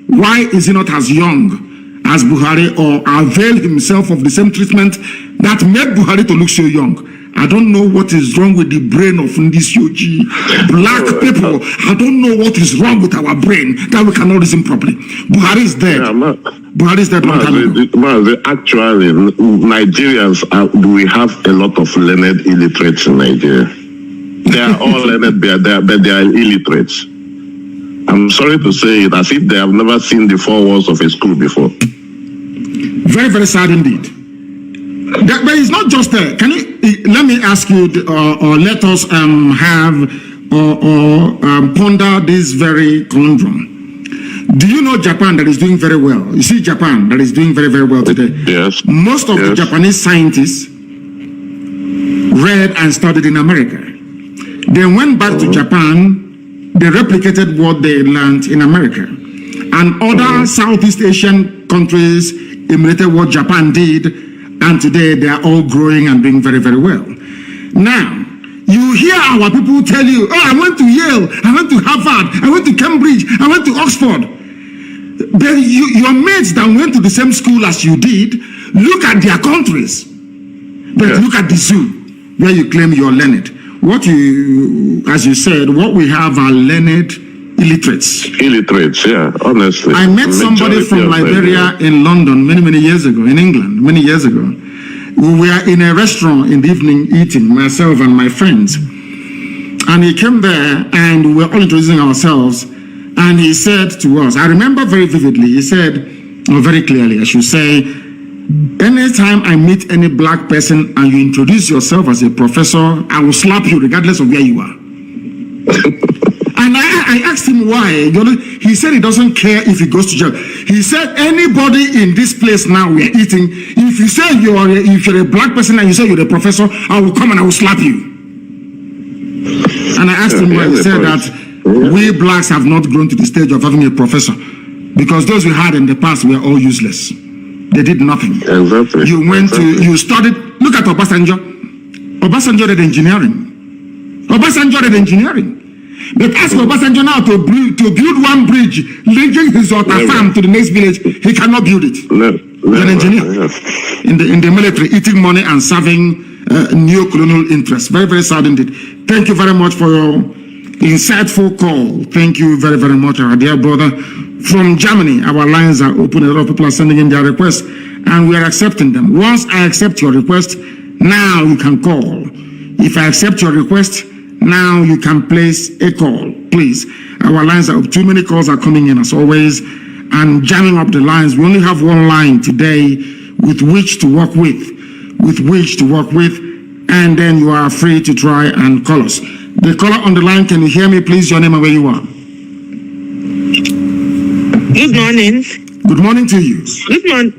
Speaker 1: Why is he not as young as Buhari, or avail himself of the same treatment that made Buhari to look so young? I don't know what is wrong with the brain of this UG. Black people, I don't know what is wrong with our brain that we cannot reason properly. Buhari is dead. Buhari is dead long time ago.
Speaker 9: Actually, Nigerians, we have a lot of learned illiterates in Nigeria. They are all learned, but they are illiterates. I'm sorry to say it, as if they have never seen the 4 walls of a school before.
Speaker 1: Very, very sad indeed. But it's not just there. Can you let me ask you, or let us ponder this very conundrum? Do you know Japan that is doing very well? You see Japan that is doing very, very well today.
Speaker 9: Yes.
Speaker 1: Most of the Japanese scientists read and studied in America. They went back to Japan. They replicated what they learned in America, and other Southeast Asian countries imitated what Japan did. And today they are all growing and doing very, very well. Now, you hear our people tell you, oh, I went to Yale, I went to Harvard, I went to Cambridge, I went to Oxford. But your mates that went to the same school as you did, look at their countries. But look at the zoo, where you claim you're learned. What you, as you said, what we have are learned illiterates.
Speaker 9: Illiterates, yeah, honestly.
Speaker 1: I met somebody from Liberia in London many years ago, in England, many years ago. We were in a restaurant in the evening eating, myself and my friends. And he came there and we were all introducing ourselves. And he said to us, I remember very vividly, he said, or very clearly, I should say, anytime I meet any black person and you introduce yourself as a professor, I will slap you regardless of where you are. And I asked him why. He said he doesn't care if he goes to jail. He said anybody in this place now we are eating, if you say if you're a black person and you say you're a professor, I will come and I will slap you. And I asked him why. He said that we blacks have not grown to the stage of having a professor, because those we had in the past were all useless. They did nothing.
Speaker 9: Exactly.
Speaker 1: You went to, you studied, look at Obasanjo. Obasanjo did engineering. Obasanjo did engineering. But ask Obasanjo now to build one bridge linking his farm to the next village, he cannot build it. He's an engineer in the military, eating money and serving neo-colonial interests. Very, very sad indeed. Thank you very much for your insightful call. Thank you very, very much, our dear brother. From Germany, our lines are open. A lot of people are sending in their requests, and we are accepting them. Once I accept your request, now you can call. If I accept your request, now you can place a call, please. Our lines are up. Too many calls are coming in as always, and jamming up the lines. We only have one line today with which to work with, and then you are free to try and call us. The caller on the line, can you hear me, please? Your name and where you are.
Speaker 2: Good morning.
Speaker 1: Good morning to you.
Speaker 2: Good morning.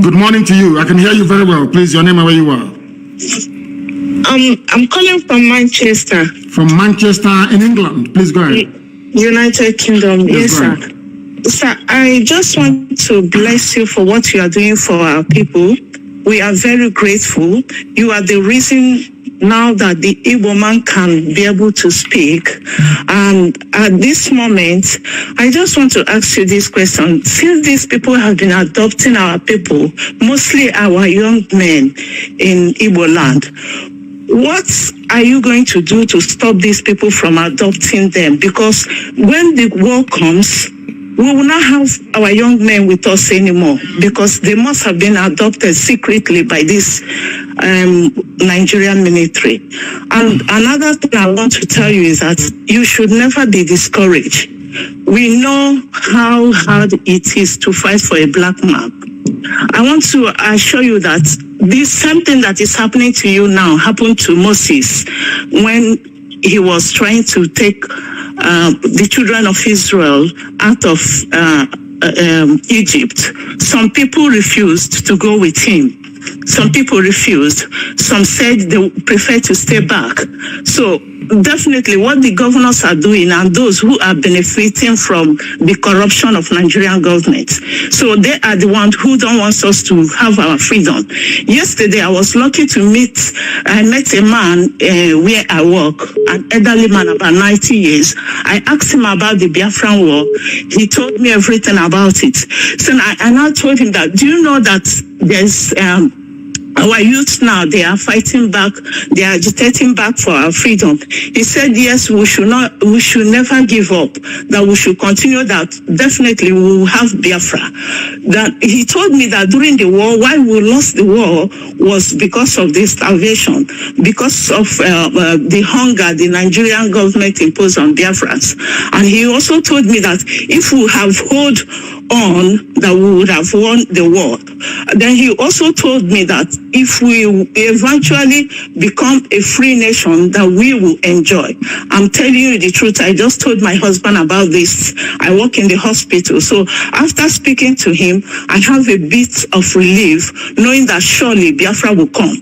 Speaker 1: Good morning to you. I can hear you very well. Please, your name and where you are.
Speaker 2: I'm calling from Manchester.
Speaker 1: From Manchester in England. Please go ahead.
Speaker 2: United Kingdom. Yes,
Speaker 1: Go
Speaker 2: sir.
Speaker 1: ahead.
Speaker 2: Sir, I just want to bless you for what you are doing for our people. We are very grateful. You are the reason now that the Igbo man can be able to speak. And at this moment, I just want to ask you this question. Since these people have been adopting our people, mostly our young men in Igbo land, what are you going to do to stop these people from adopting them? Because when the war comes, we will not have our young men with us anymore, because they must have been adopted secretly by this Nigerian military. And another thing I want to tell you is that you should never be discouraged. We know how hard it is to fight for a black man. I want to assure you that this same thing that is happening to you now happened to Moses when he was trying to take the children of Israel out of Egypt. Some people refused to go with him. Some people refused. Some said they prefer to stay back. So definitely what the governors are doing, and those who are benefiting from the corruption of Nigerian government. So they are the ones who don't want us to have our freedom. Yesterday, I was lucky to I met a man where I work, an elderly man about 90 years. I asked him about the Biafran war. He told me everything about it. So I now told him that, do you know that there's our youth now, they are fighting back, they are agitating back for our freedom. He said, yes, we should never give up, that we should continue, that definitely we will have Biafra. That he told me that during the war, why we lost the war was because of the starvation, because of the hunger the Nigerian government imposed on Biafrans. And he also told me that if we have held on, that we would have won the war. Then he also told me that if we eventually become a free nation, that we will enjoy. I'm telling you the truth. I just told my husband about this. I work in the hospital. So after speaking to him, I have a bit of relief, knowing that surely Biafra will come.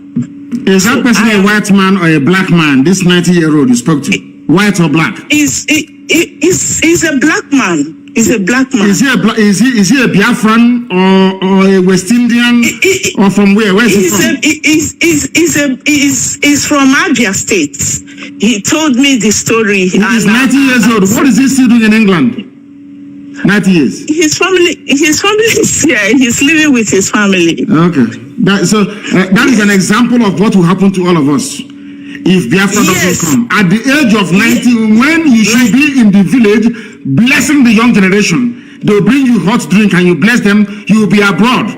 Speaker 1: Is that person a white man or a black man, this 90-year-old you spoke to? White or black?
Speaker 2: He's a black man. He's a black man.
Speaker 1: Is he a Biafran or a West Indian or from where? Where is he from?
Speaker 2: He's from Abia State. He told me the story.
Speaker 1: He's 90 years old. What is he still doing in England? 90 years.
Speaker 2: His family is here. He's living with his family.
Speaker 1: Okay. That is an example of what will happen to all of us if Biafra doesn't come. At the age of 90, when you should be in the village blessing the young generation, they'll bring you hot drink and you bless them, you will be abroad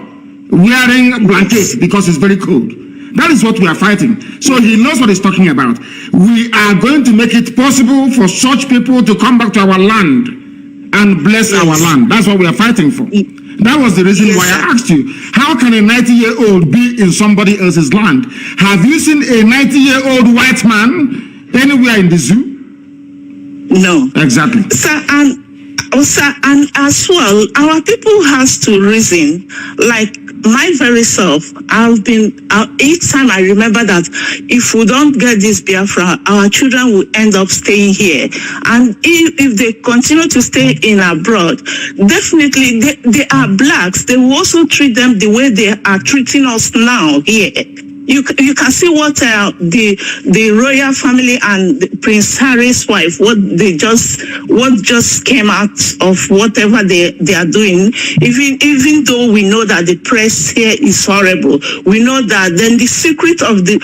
Speaker 1: wearing blankets because it's very cold. That is what we are fighting. So he knows what he's talking about. We are going to make it possible for such people to come back to our land and bless our land. That's what we are fighting for. That was the reason why I asked you, how can a 90-year-old be in somebody else's land? Have you seen a 90-year-old white man anywhere in the zoo?
Speaker 2: No.
Speaker 1: Exactly.
Speaker 2: Sir,
Speaker 10: Also, and as well, our people has to reason. Like my very self, I've been each time I remember that if we don't get this Biafra, our children will end up staying here. And if they continue to stay in abroad, definitely they are blacks. They will also treat them the way they are treating us now here. You can see what the royal family and Prince Harry's wife, what just came out of whatever they are doing. Even though we know that the press here is horrible, we know that then the secret of the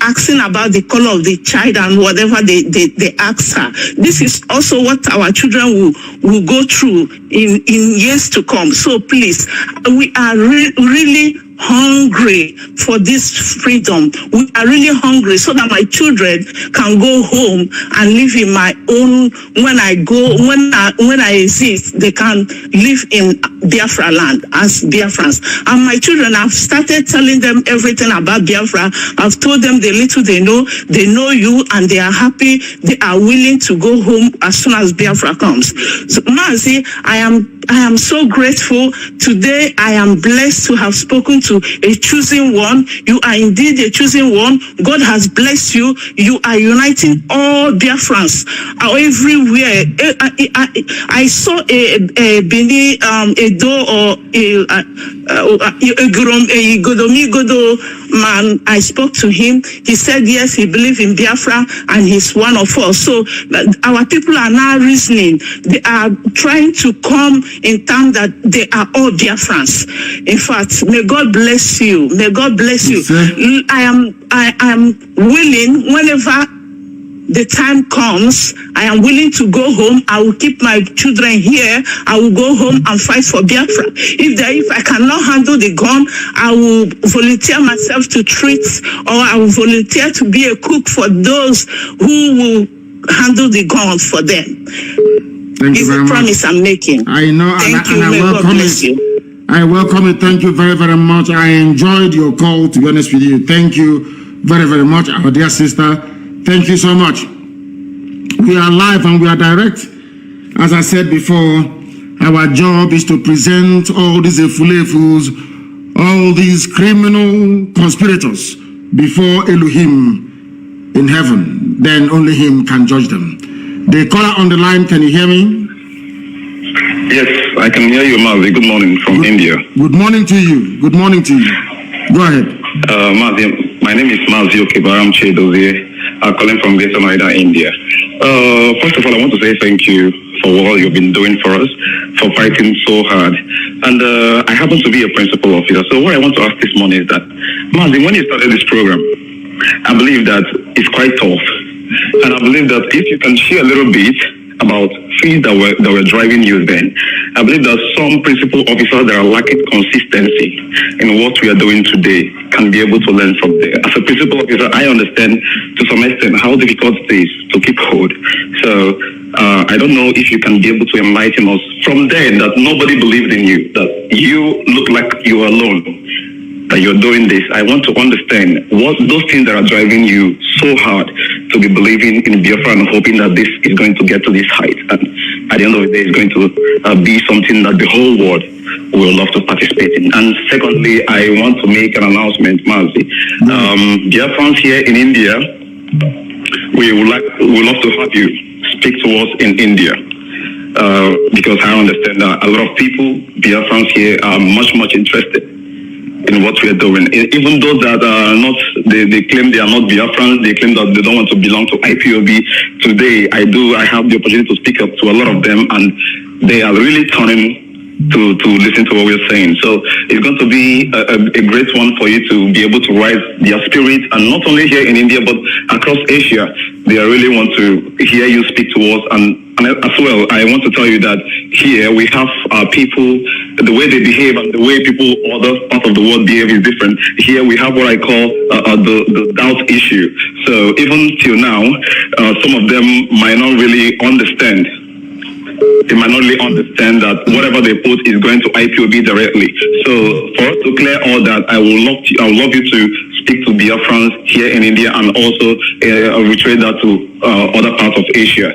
Speaker 10: asking about the color of the child and whatever they ask her. This is also what our children will go through in years to come. So please, we are really hungry for this freedom. We are really hungry so that my children can go home and live in my own. When I exist, they can live in Biafra land as Biafrans. And my children, I've started telling them everything about Biafra. I've told them the little they know you, and they are happy. They are willing to go home as soon as Biafra comes. So, Mazi, I am so grateful. Today, I am blessed to have spoken to a chosen one. You are indeed a chosen one. God has blessed you. You are uniting all Biafrans everywhere. I saw a Bini, a Do or a Godo man. I spoke to him. He said, yes, he believes in Biafra and he's one of us. So our people are now reasoning. They are trying to come in terms that they are all Biafrans. In fact, may God bless you. May God bless you. I am willing, whenever the time comes, I am willing to go home. I will keep my children here. I will go home and fight for Biafra. If I cannot handle the gun, I will volunteer myself to treat, or I will volunteer to be a cook for those who will handle the guns for them.
Speaker 1: Thank
Speaker 10: it's
Speaker 1: you very
Speaker 10: a promise
Speaker 1: much.
Speaker 10: I'm making.
Speaker 1: I know,
Speaker 10: Thank you.
Speaker 1: and
Speaker 10: May God bless you.
Speaker 1: I welcome it. Thank you very, very much. I enjoyed your call, to be honest with you. Thank you very, very much, our dear sister. Thank you so much. We are live and we are direct. As I said before, our job is to present all these efulefus, all these criminal conspirators before Elohim in heaven. Then only him can judge them. The caller on the line, can you hear me?
Speaker 11: Yes, I can hear you, Mazi. Good morning from India.
Speaker 1: Good morning to you. Good morning to you. Go ahead.
Speaker 11: Mazi, my name is Mazi Nnamdi Kanu, calling from Greater Noida, India. First of all, I want to say thank you for all you've been doing for us, for fighting so hard. And I happen to be a principal officer. So what I want to ask this morning is that, Mazi, when you started this program, I believe that it's quite tough. And I believe that if you can share a little bit about things that were driving you then, I believe that some principal officers that are lacking consistency in what we are doing today can be able to learn from there. As a principal officer, I understand to some extent how difficult it is to keep hold. So I don't know if you can be able to enlighten us from there that nobody believed in you, that you look like you are alone, that you're doing this. I want to understand what those things that are driving you so hard to be believing in Biafra and hoping that this is going to get to this height. And at the end of the day, it's going to be something that the whole world will love to participate in. And secondly, I want to make an announcement, Mazi. Biafrans here in India, we would love to have you speak to us in India. Because I understand that a lot of people, Biafrans here, are much interested in what we are doing. Even those that are not, they claim they are not Biafrans, they claim that they don't want to belong to IPOB. Today, I have the opportunity to speak up to a lot of them, and they are really turning to listen to what we're saying. So it's going to be a great one for you to be able to rise their spirit, and not only here in India, but across Asia. They really want to hear you speak to us, and as well, I want to tell you that here we have people, the way they behave and the way people other parts of the world behave is different. Here we have what I call the doubt issue. So even till now, some of them might not really understand. They might not really understand that whatever they put is going to IPOB directly. So for us to clear all that, I would love you to speak to Biafrans here in India, and also reiterate that to other parts of Asia.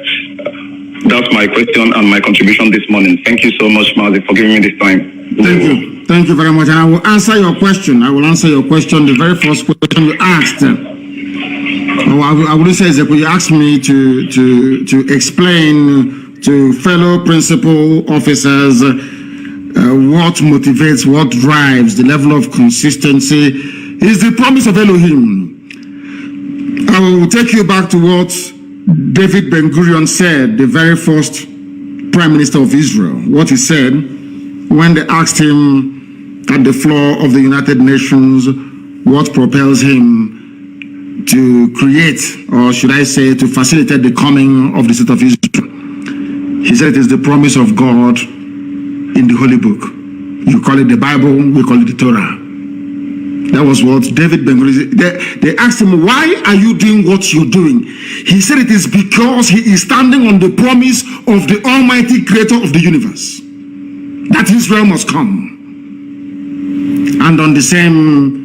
Speaker 11: That's my question and my contribution this morning. Thank you so much, Mazi, for giving me this time.
Speaker 1: Thank you. Thank you very much. And I will answer your question. I will answer your question. The very first question you asked. I wouldn't say exactly. You asked me to explain to fellow principal officers what motivates, what drives the level of consistency is the promise of Elohim. I will take you back to what David Ben-Gurion said, the very first Prime Minister of Israel, what he said when they asked him at the floor of the United Nations what propels him to create, or should I say, to facilitate the coming of the state of Israel. He said it is the promise of God in the Holy Book. You call it the Bible, we call it the Torah. That was what David Ben-Gurion said. They asked him, why are you doing what you're doing? He said it is because he is standing on the promise of the Almighty Creator of the universe, that Israel must come. And on the same,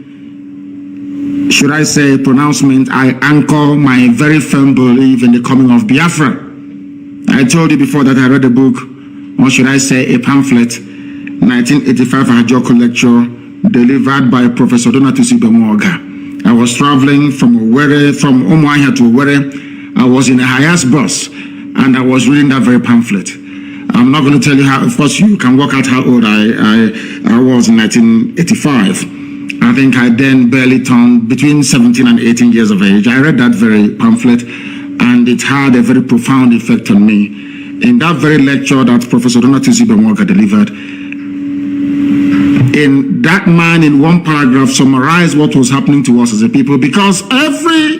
Speaker 1: should I say, pronouncement, I anchor my very firm belief in the coming of Biafra. I told you before that I read a book, or should I say a pamphlet, 1985 Ajoko lecture, delivered by Professor Donatus Ibemoga. I was traveling from Umuahia to Owerri. I was in a highest bus, and I was reading that very pamphlet. I'm not going to tell you how, of course, you can work out how old I was in 1985. I think I then barely turned between 17 and 18 years of age. I read that very pamphlet, and it had a very profound effect on me. In that very lecture that Professor Donatus Ibemoga delivered, in that man, in one paragraph, summarized what was happening to us as a people, because every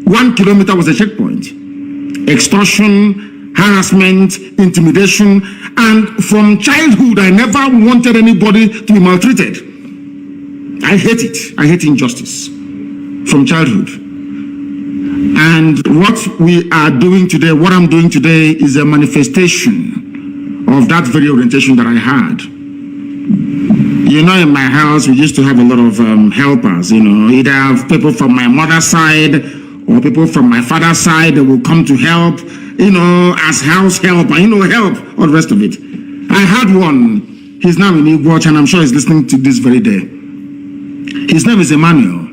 Speaker 1: 1 kilometer was a checkpoint. Extortion, harassment, intimidation, and from childhood, I never wanted anybody to be maltreated. I hate it. I hate injustice from childhood. And what we are doing today, what I'm doing today, is a manifestation of that very orientation that I had. You know, in my house, we used to have a lot of helpers, you know, either people from my mother's side or people from my father's side that will come to help, you know, as house help, and, you know, help, all the rest of it. I had one. He's now in Igboch, and I'm sure he's listening to this very day. His name is Emmanuel.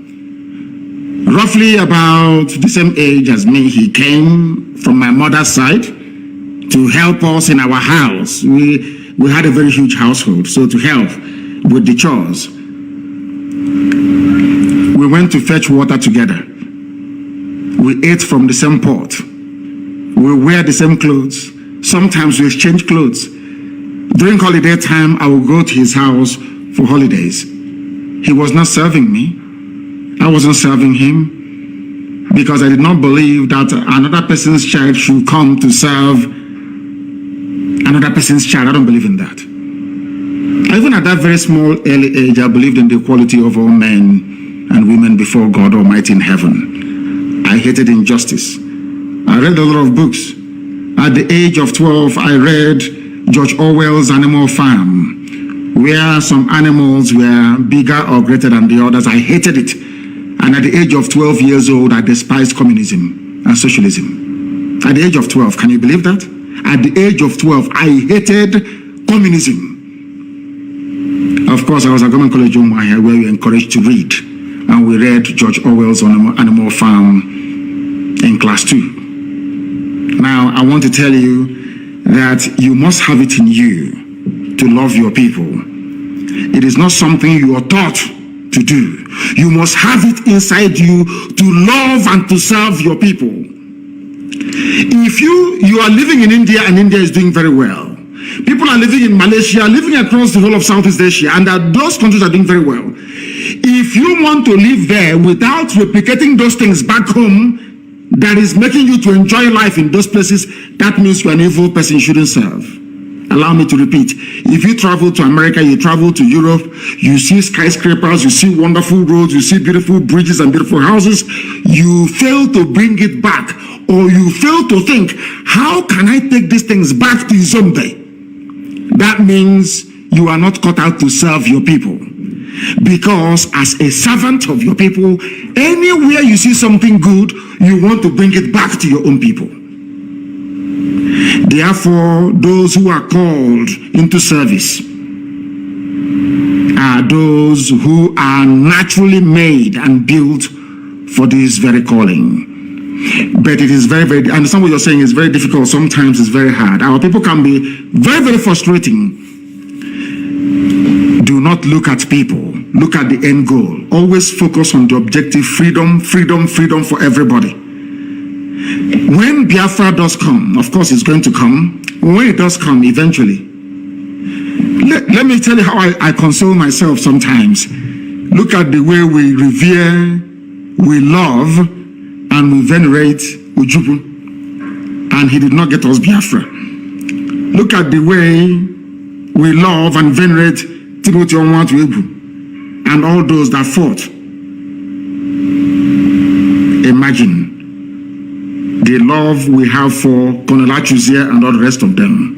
Speaker 1: Roughly about the same age as me, he came from my mother's side to help us in our house. We had a very huge household, so to help with the chores. We went to fetch water together. We ate from the same pot. We wear the same clothes. Sometimes we exchange clothes. During holiday time, I would go to his house for holidays. He was not serving me. I wasn't serving him, because I did not believe that another person's child should come to serve another person's child. I don't believe in that. Even at that very small early age, I believed in the equality of all men and women before God Almighty in heaven. I hated injustice. I read a lot of books. At the age of 12, I read George Orwell's Animal Farm, where some animals were bigger or greater than the others. I hated it. And at the age of 12 years old, I despised communism and socialism. At the age of 12, can you believe that? At the age of 12, I hated communism. Of course, I was at Government College Umuahia, where we were encouraged to read. And we read George Orwell's Animal Farm in class 2. Now, I want to tell you that you must have it in you to love your people. It is not something you are taught to do. You must have it inside you to love and to serve your people. If you are living in India, and India is doing very well, people are living in Malaysia, living across the whole of Southeast Asia, and those countries are doing very well. If you want to live there without replicating those things back home that is making you to enjoy life in those places, that means you're an evil person you shouldn't serve. Allow me to repeat. If you travel to America, you travel to Europe, you see skyscrapers, you see wonderful roads, you see beautiful bridges and beautiful houses, you fail to bring it back, or you fail to think, how can I take these things back to Zombe? That means you are not cut out to serve your people. Because as a servant of your people, anywhere you see something good, you want to bring it back to your own people. Therefore, those who are called into service are those who are naturally made and built for this very calling. But it is very, very, I understand what you're saying is very difficult. Sometimes it's very hard. Our people can be very, very frustrating. Do not look at people. Look at the end goal. Always focus on the objective: freedom, freedom, freedom for everybody. When Biafra does come, of course it's going to come. When it does come, eventually, let me tell you how I console myself sometimes. Look at the way we revere, we love, and we venerate Ujubu. And he did not get us Biafra. Look at the way we love and venerate Timothy Onwatuebu and all those that fought. Imagine the love we have for Colonel Achuzie and all the rest of them.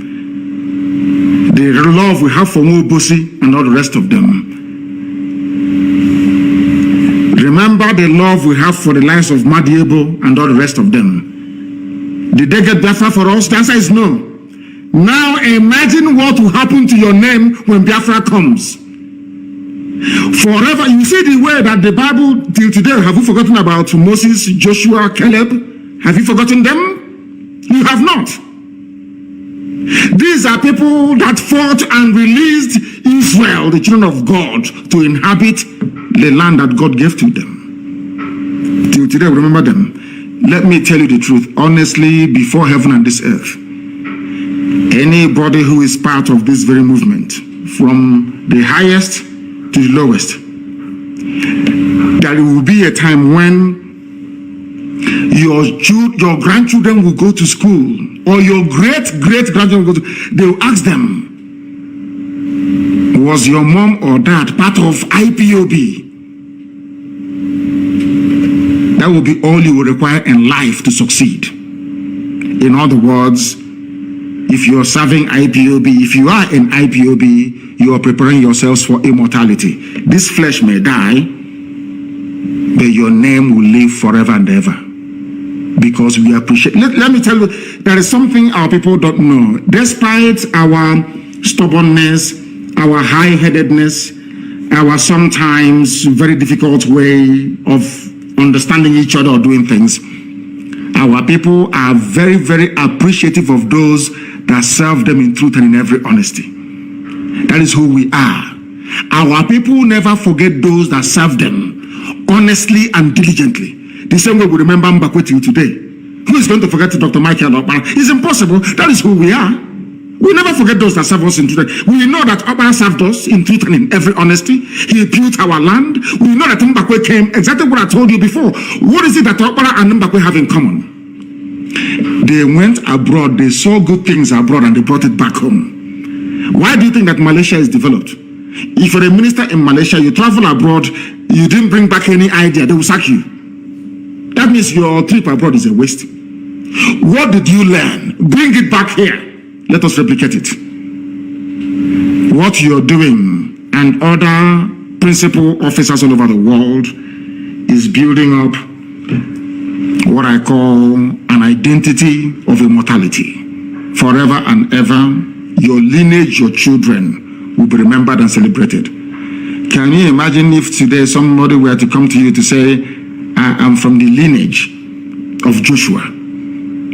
Speaker 1: The love we have for Mobosi and all the rest of them. Remember the love we have for the lives of Madiebo and all the rest of them. Did they get Biafra for us? The answer is no. Now imagine what will happen to your name when Biafra comes. Forever, you see the way that the Bible till today, have you forgotten about Moses, Joshua, Caleb? Have you forgotten them? You have not. These are people that fought and released Israel, the children of God, to inhabit the land that God gave to them. Till today, remember them. Let me tell you the truth, honestly, before heaven and this earth. Anybody who is part of this very movement, from the highest to the lowest, there will be a time when your grandchildren will go to school, or your great-grandchildren will go to, they will ask them, was your mom or dad part of IPOB? That will be all you will require in life to succeed. In other words, if you are serving IPOB, if you are in IPOB, you are preparing yourselves for immortality. This flesh may die, but your name will live forever and ever. Because we appreciate. Let me tell you, there is something our people don't know. Despite our stubbornness, our high-headedness, our sometimes very difficult way of understanding each other or doing things, our people are very, very appreciative of those that serve them in truth and in every honesty. That is who we are. Our people never forget those that serve them honestly and diligently. The same way we remember Mbakwe till today. Who is going to forget Dr. Michael Okpara? It's impossible. That is who we are. We never forget those that serve us in truth. We know that Okpara served us in truth and in every honesty. He built our land. We know that Mbakwe came, exactly what I told you before. What is it that Okpara and Mbakwe have in common? They went abroad, they saw good things abroad, and they brought it back home. Why do you think that Malaysia is developed? If you're a minister in Malaysia, you travel abroad, you didn't bring back any idea, they will sack you. That means your trip abroad is a waste. What did you learn? Bring it back here. Let us replicate it. What you're doing and other principal officers all over the world is building up what I call an identity of immortality. Forever and ever, your lineage, your children will be remembered and celebrated. Can you imagine if today somebody were to come to you to say, I am from the lineage of Joshua,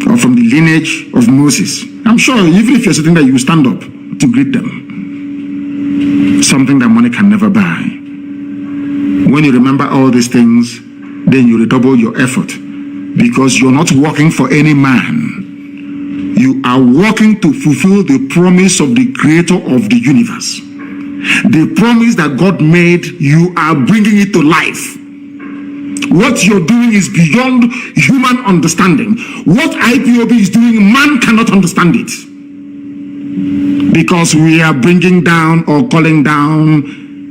Speaker 1: or from the lineage of Moses? I'm sure even if you're sitting there, you will stand up to greet them. Something that money can never buy. When you remember all these things, then you redouble your effort, because you're not working for any man. You are working to fulfill the promise of the creator of the universe. The promise that God made, you are bringing it to life. What you're doing is beyond human understanding. What IPOB is doing, man cannot understand it. Because we are bringing down or calling down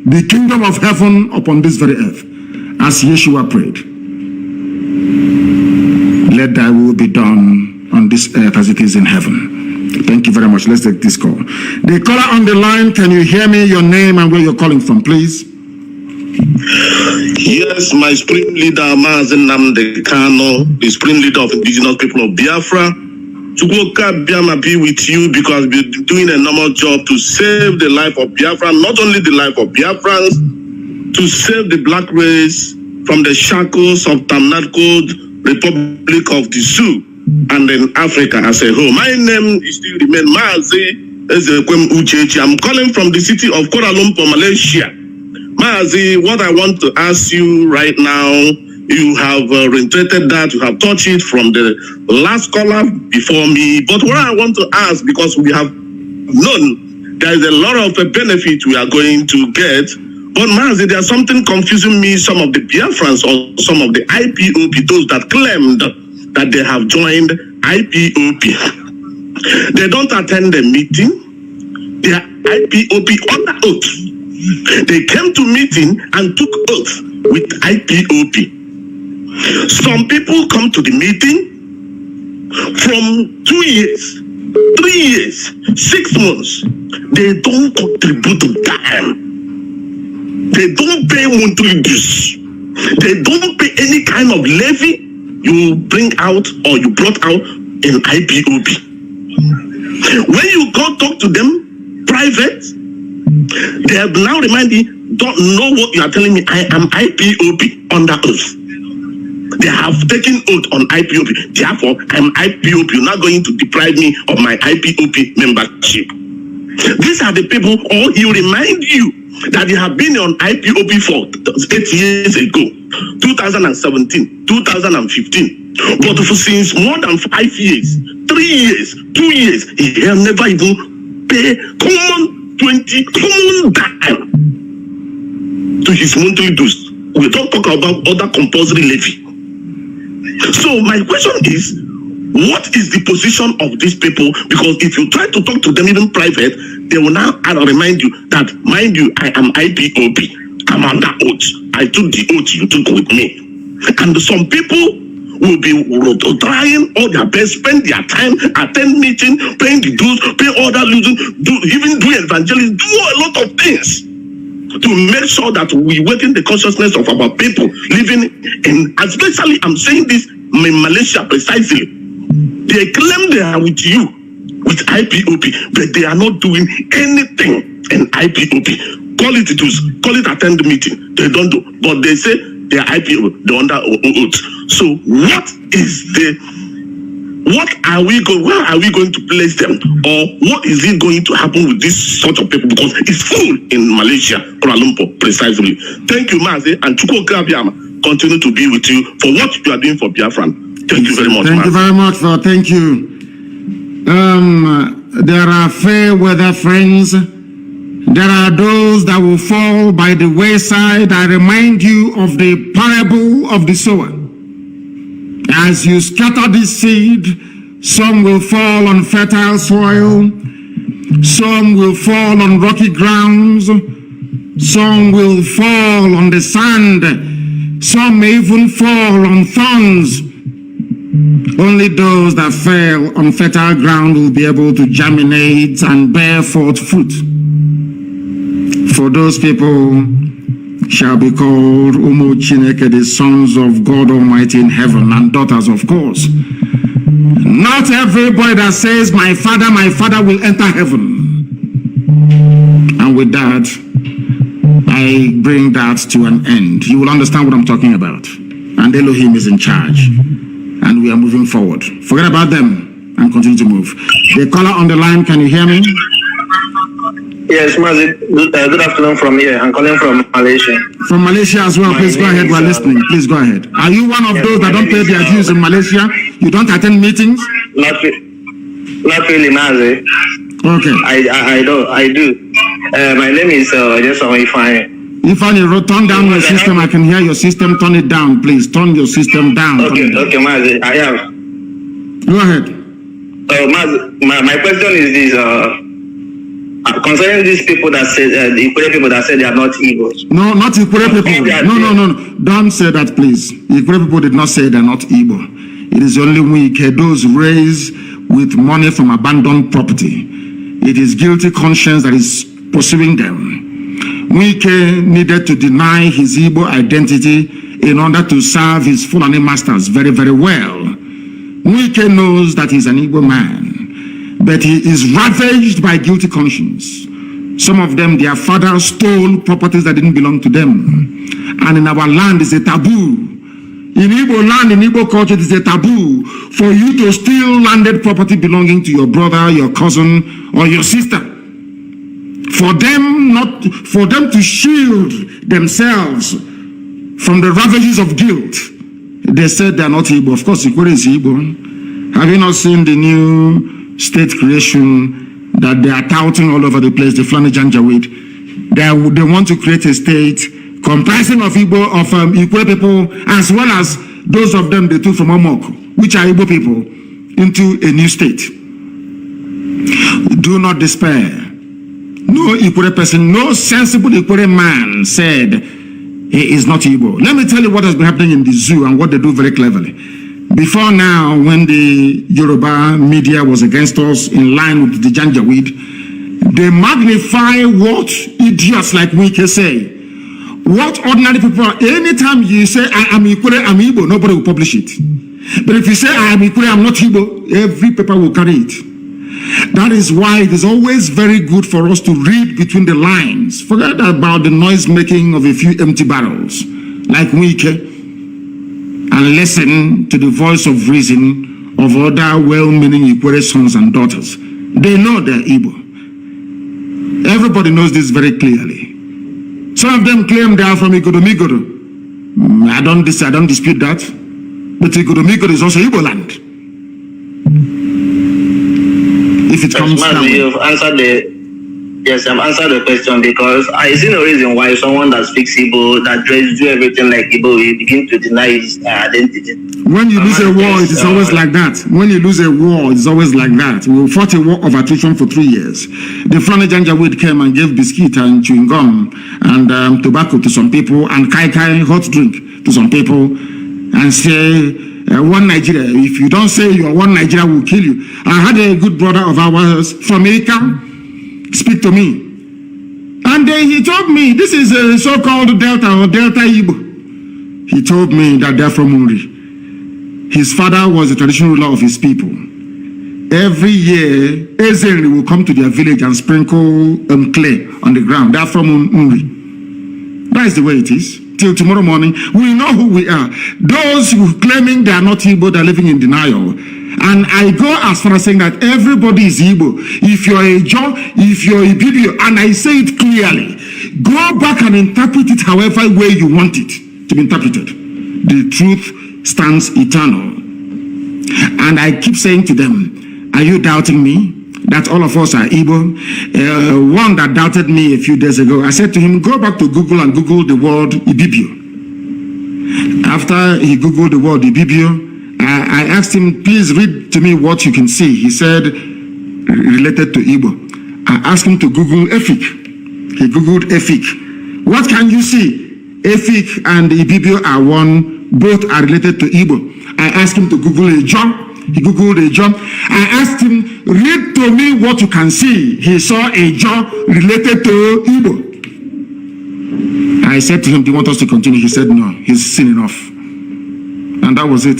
Speaker 1: the kingdom of heaven upon this very earth. As Yeshua prayed, let thy will be done on this earth as it is in heaven. Thank you very much. Let's take this call. The caller on the line, can you hear me? Your name and where you're calling from, please.
Speaker 6: Yes, my supreme leader, Mazi Nnamdi Kanu, the supreme leader of indigenous people of Biafra.
Speaker 5: Chukwuka Biama be with you because you're doing a normal job to save the life of Biafra, not only the life of Biafrans, to save the black race from the shackles of Tamnadko Republic of the Zoo and in Africa as a whole. My name is still remain Mazi Nnamdi. I'm calling from the city of Kuala Lumpur, Malaysia. Mazi, what I want to ask you right now, you have reiterated that, you have touched it from the last caller before me. But what I want to ask, because we have known there is a lot of benefit we are going to get. But Mazi, there's something confusing me. Some of the Biafrans or some of the IPOP, those that claimed that they have joined IPOP, they don't attend the meeting. They are IPOP under oath. They came to meeting and took oath with IPOP. Some people come to the meeting from 2 years, 3 years, 6 months. They don't contribute to dime. They don't pay monthly dues. They don't pay any kind of levy you bring out or you brought out in IPOP. When you go talk to them private, they have now reminded you, don't know what you are telling me. I am IPOP under oath. They have taken oath on IPOP. Therefore, I'm IPOP. You're not going to deprive me of my IPOP membership. These are the people, or he will remind you that you have been on IPOP for 8 years ago, 2017, 2015. But for since more than 5 years, 3 years, 2 years, he has never even paid common dime to his monthly dues. We don't talk about other compulsory levy. So my question is, what is the position of these people? Because if you try to talk to them even private, they will now remind you that, mind you, I am IPOP. I'm under oath. I took the oath you took with me. And some people will be trying all their best, spend their time, attend meeting, paying the dues, pay all that, even do evangelism, do a lot of things to make sure that we awaken the consciousness of our people living in, especially I'm saying this in Malaysia precisely. They claim they are with you, with IPOP, but they are not doing anything in IPOP. Call it dues, call it attend the meeting. They don't do, but they say they are IPOP, they're under oath. So where are we going to place them? Or what is it going to happen with this sort of people? Because it's full in Malaysia, Kuala Lumpur, precisely. Thank you, Mazi, and Chukwuka Biama continue to be with you for what you are doing for Biafran. Thank you very much,
Speaker 1: Thank you very much, sir. Thank you. There are fair weather friends. There are those that will fall by the wayside. I remind you of the parable of the sower. As you scatter this seed, some will fall on fertile soil, some will fall on rocky grounds, some will fall on the sand, some may even fall on thorns. Only those that fell on fertile ground will be able to germinate and bear forth fruit. For those people shall be called Umu Chineke, the sons of God Almighty in heaven, and daughters, of course. Not everybody that says, my father will enter heaven. And with that, I bring that to an end. You will understand what I'm talking about. And Elohim is in charge. And we are moving forward. Forget about them and continue to move. The caller on the line, can you hear me?
Speaker 12: Yes, Mazi, good afternoon from here. I'm calling from Malaysia.
Speaker 1: From Malaysia as well. Please go ahead. We're listening. Please go ahead. Are you one of those that don't pay their dues in Malaysia? You don't attend meetings?
Speaker 12: Not really, Mazi.
Speaker 1: Okay.
Speaker 12: I do. My name is Ifani.
Speaker 1: Ifani, turn down your system. I can hear your system. Turn it down, please. Turn your system down.
Speaker 12: Okay, Mazi, I have.
Speaker 1: Go ahead.
Speaker 12: Mazi, my question is this. Concerning these people that say the Ikure people that say they are not evil.
Speaker 1: No, not Ikure people. No. Don't say that, please. Ikure people did not say they're not evil. It is only weak. Those raised with money from abandoned property. It is guilty conscience that is pursuing them. Wike needed to deny his Igbo identity in order to serve his Fulani masters very, very well. Wike knows that he's an Igbo man, but he is ravaged by guilty conscience. Some of them, their fathers stole properties that didn't belong to them. And in our land, it's a taboo. In Igbo land, in Igbo culture, it is a taboo for you to steal landed property belonging to your brother, your cousin, or your sister. For them to shield themselves from the ravages of guilt, they said they are not Igbo. Of course, Ikwere is Igbo. Have you not seen the new state creation that they are touting all over the place, the Fulani Janjaweed? They want to create a state comprising of Igbo people, as well as those of them they took from Omok, which are Igbo people, into a new state. Do not despair. No Igbo person, no sensible Igbo man said he is not Igbo. Let me tell you what has been happening in the zoo and what they do very cleverly. Before now, when the Yoruba media was against us in line with the Janjaweed, they magnify what idiots like Wike say. What ordinary people are, anytime you say, I am Ikwere, I'm Igbo, nobody will publish it. But if you say, I am Ikwere, I'm not Igbo, every paper will carry it. That is why it is always very good for us to read between the lines. Forget about the noise making of a few empty barrels, like Wike, and listen to the voice of reason of other well-meaning Ikwere sons and daughters. They know they're Igbo. Everybody knows this very clearly. Some of them claim they are from Igodo. I don't dispute that. But Igodo is also Igbo land. If it comes down.
Speaker 12: You've answered I've answered the question, because I see no reason why someone that speaks Igbo, that do everything like Igbo, will begin to deny his identity.
Speaker 1: When you lose a war, it is always like that. When you lose a war, it's always like that. We fought a war of attrition for 3 years. The Fulani Janjaweed came and gave biscuit and chewing gum and tobacco to some people, and kai hot drink to some people, and say, one Nigeria. If you don't say you are one Nigeria, we'll kill you. I had a good brother of ours from America speak to me. And he told me, this is a so-called Delta or Delta Igbo. He told me that they're from Uri. His father was the traditional ruler of his people. Every year, Ezeri will come to their village and sprinkle clay on the ground. They're from Uri. That is the way it is. Till tomorrow morning, we know who we are. Those who claiming they are not Igbo, they're living in denial. And I go as far as saying that everybody is Igbo. If you're a Joe, if you're a Bibio, and I say it clearly, go back and interpret it however way you want it to be interpreted. The truth stands eternal. And I keep saying to them, are you doubting me? That all of us are Igbo. One that doubted me a few days ago, I said to him, go back to Google and Google the word Ibibio. After he Googled the word Ibibio, I asked him, please read to me what you can see. He said, related to Igbo. I asked him to Google Efik. He Googled Efik. What can you see? Efik and Ibibio are one, both are related to Igbo. I asked him to Google a job. He Googled a job. I asked him, read to me what you can see. He saw a job related to Igbo. I said to him, do you want us to continue? He said, no, he's seen enough. And that was it.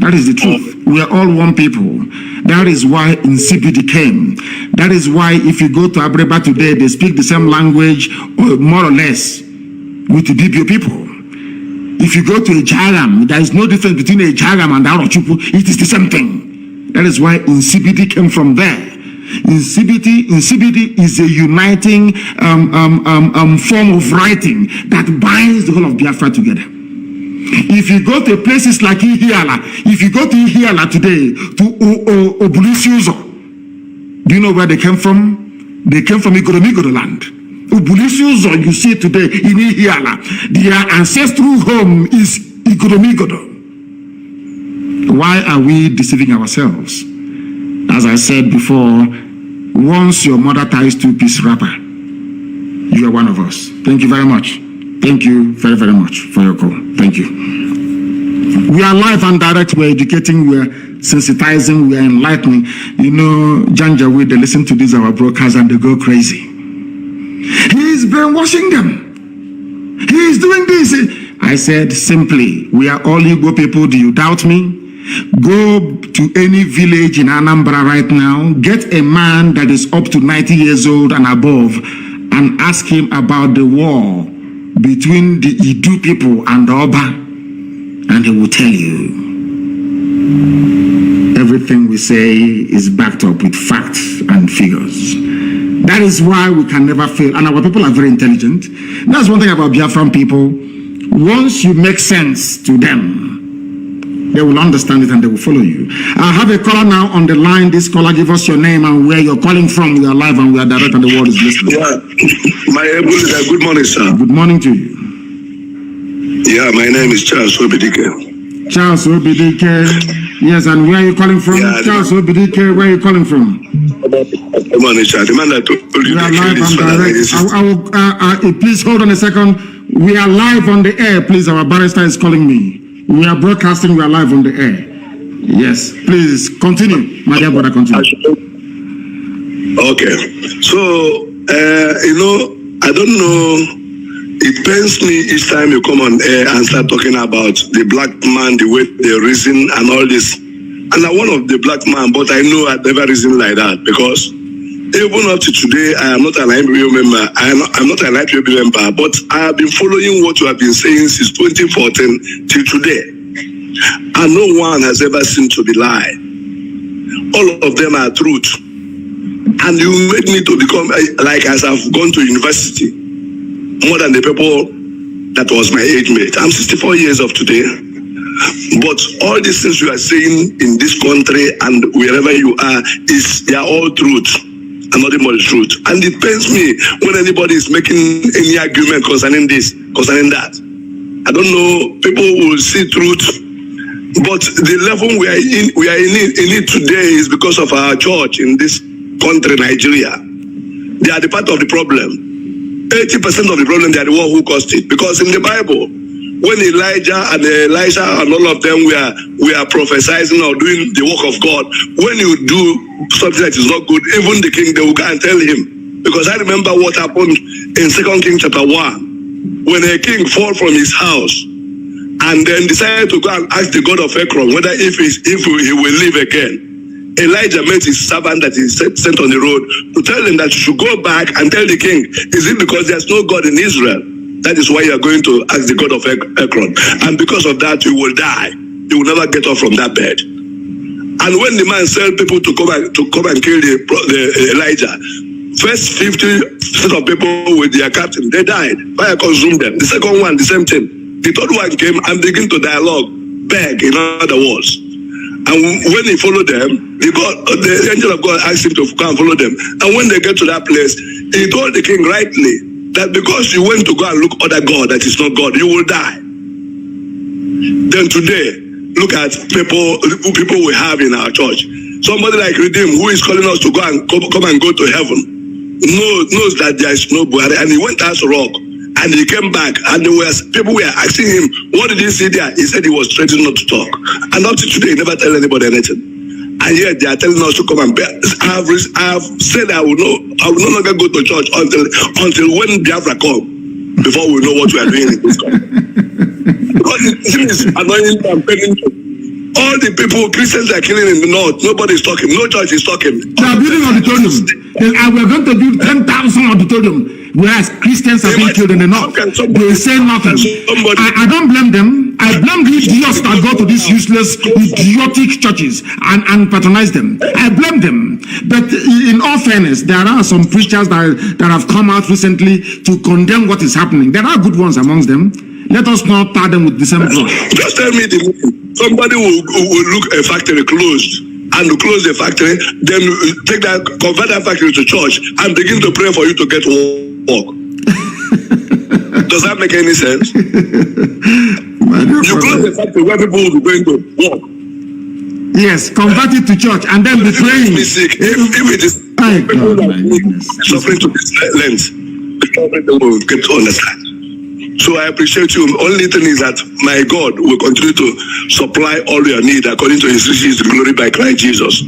Speaker 1: That is the truth. We are all one people. That is why Insipidi came. That is why if you go to Abreba today, they speak the same language, or more or less, with the Bibio people. If you go to a Jagam, there is no difference between a Jagam and Arochupu. It is the same thing. That is why Insipidi came from there. Insipidi is a uniting form of writing that binds the whole of Biafra together. If you go to places like Ihiala, if you go to Ihiala today, to Obulisuzo, do you know where they came from? They came from Igoromigodo land. Obulisuzo, you see today in Ihiala, their ancestral home is Igoromigodo. Why are we deceiving ourselves? As I said before, once your mother ties two-piece wrapper, you are one of us. Thank you very much. Thank you very, very much for your call. Thank you. We are live and direct. We're educating. We're sensitizing. We're enlightening. You know, Janjaweed, they listen to these our brokers and they go crazy. He is brainwashing them. He is doing this. I said simply, we are all Igbo people. Do you doubt me? Go to any village in Anambra right now, get a man that is up to 90 years old and above, and ask him about the war between the Idu people and the Oba, and he will tell you. Everything we say is backed up with facts and figures. That is why we can never fail. And our people are very intelligent. That's one thing about Biafran people. Once you make sense to them, they will understand it and they will follow you. I have a caller now on the line. This caller, give us your name and where you're calling from. We are live and we are direct and the world is listening.
Speaker 6: Yeah, my good morning, sir.
Speaker 1: Good morning to you.
Speaker 6: Yeah, my name is Charles Obidike.
Speaker 1: Charles Obidike. Yes, and where are you calling from? Yeah, Charles Obidike, where are you calling from?
Speaker 6: Good morning, sir. The man that told you
Speaker 1: we are live and direct. Please hold on a second. We are live on the air, please. Our barrister is calling me. We are broadcasting. We are live on the air. Yes, please continue, my dear brother. Continue.
Speaker 6: Okay. So, I don't know. It pains me each time you come on air and start talking about the black man, the way they reason and all this. And I'm one of the black man, but I know I've never reasoned like that because even up to today, I am not an IPOB member. I'm not an IPOB member, but I have been following what you have been saying since 2014 till today. And no one has ever seemed to be lie. All of them are truth. And you made me to become, like as I've gone to university, more than the people that was my age mate. I'm 64 years of today. But all these things you are saying in this country and wherever you are, they are all truth and nothing more the truth. And it pains me when anybody is making any argument concerning this, concerning that. I don't know, people will see truth, but the level we are in it today is because of our church in this country, Nigeria. They are the part of the problem. 80% of the problem, they are the one who caused it. Because in the Bible, when Elijah and Elisha and all of them were prophesying or doing the work of God, when you do something that is not good, even the king, they will go and tell him. Because I remember what happened in 2 Kings chapter 1, when a king fell from his house and then decided to go and ask the God of Ekron whether if he will live again. Elijah met his servant that he sent on the road to tell him that you should go back and tell the king, is it because there's no God in Israel? That is why you are going to ask the God of Ekron. And because of that, you will die. You will never get up from that bed. And when the man sent people to come and kill the Elijah, first 50% of people with their captain, they died. Fire consumed them. The second one, the same thing. The third one came and began to dialogue, beg, in other words. And when he followed them, the angel of God asked him to come and follow them. And when they get to that place, he told the king rightly that because you went to go and look other God that is not God, you will die. Then today, look at people we have in our church. Somebody like Redeem, who is calling us to go and come and go to heaven, knows that there is no Buhari, and he went to rock. And he came back, and people were asking him, what did he see there? He said he was threatening not to talk. And up to today, he never tell anybody anything. And yet they are telling us to come and bear. I have said I will no longer go to church until when Biafra come, before we know what we are doing in this country. Because it is annoying and painful. All the people, Christians are killing in the north. Nobody is talking. No church is talking.
Speaker 1: They are building auditorium. We're going to build 10,000 auditorium. Whereas Christians are being killed in the north. They say nothing. I don't blame them. I blame the idiots that go to these useless, idiotic churches and patronize them. I blame them. But in all fairness, there are some preachers that have come out recently to condemn what is happening. There are good ones amongst them. Let us not tar them with the same brush.
Speaker 6: Just tell me somebody will look a factory closed and close the factory, then convert that factory to church and begin to pray for you to get work. Does that make any sense? You close the factory where people will be going to work.
Speaker 1: Yes, convert it to church and then be praying.
Speaker 6: If it is suffering to this length, people will get to understand. So I appreciate you. Only thing is that my God will continue to supply all your need according to his riches, glory by Christ Jesus.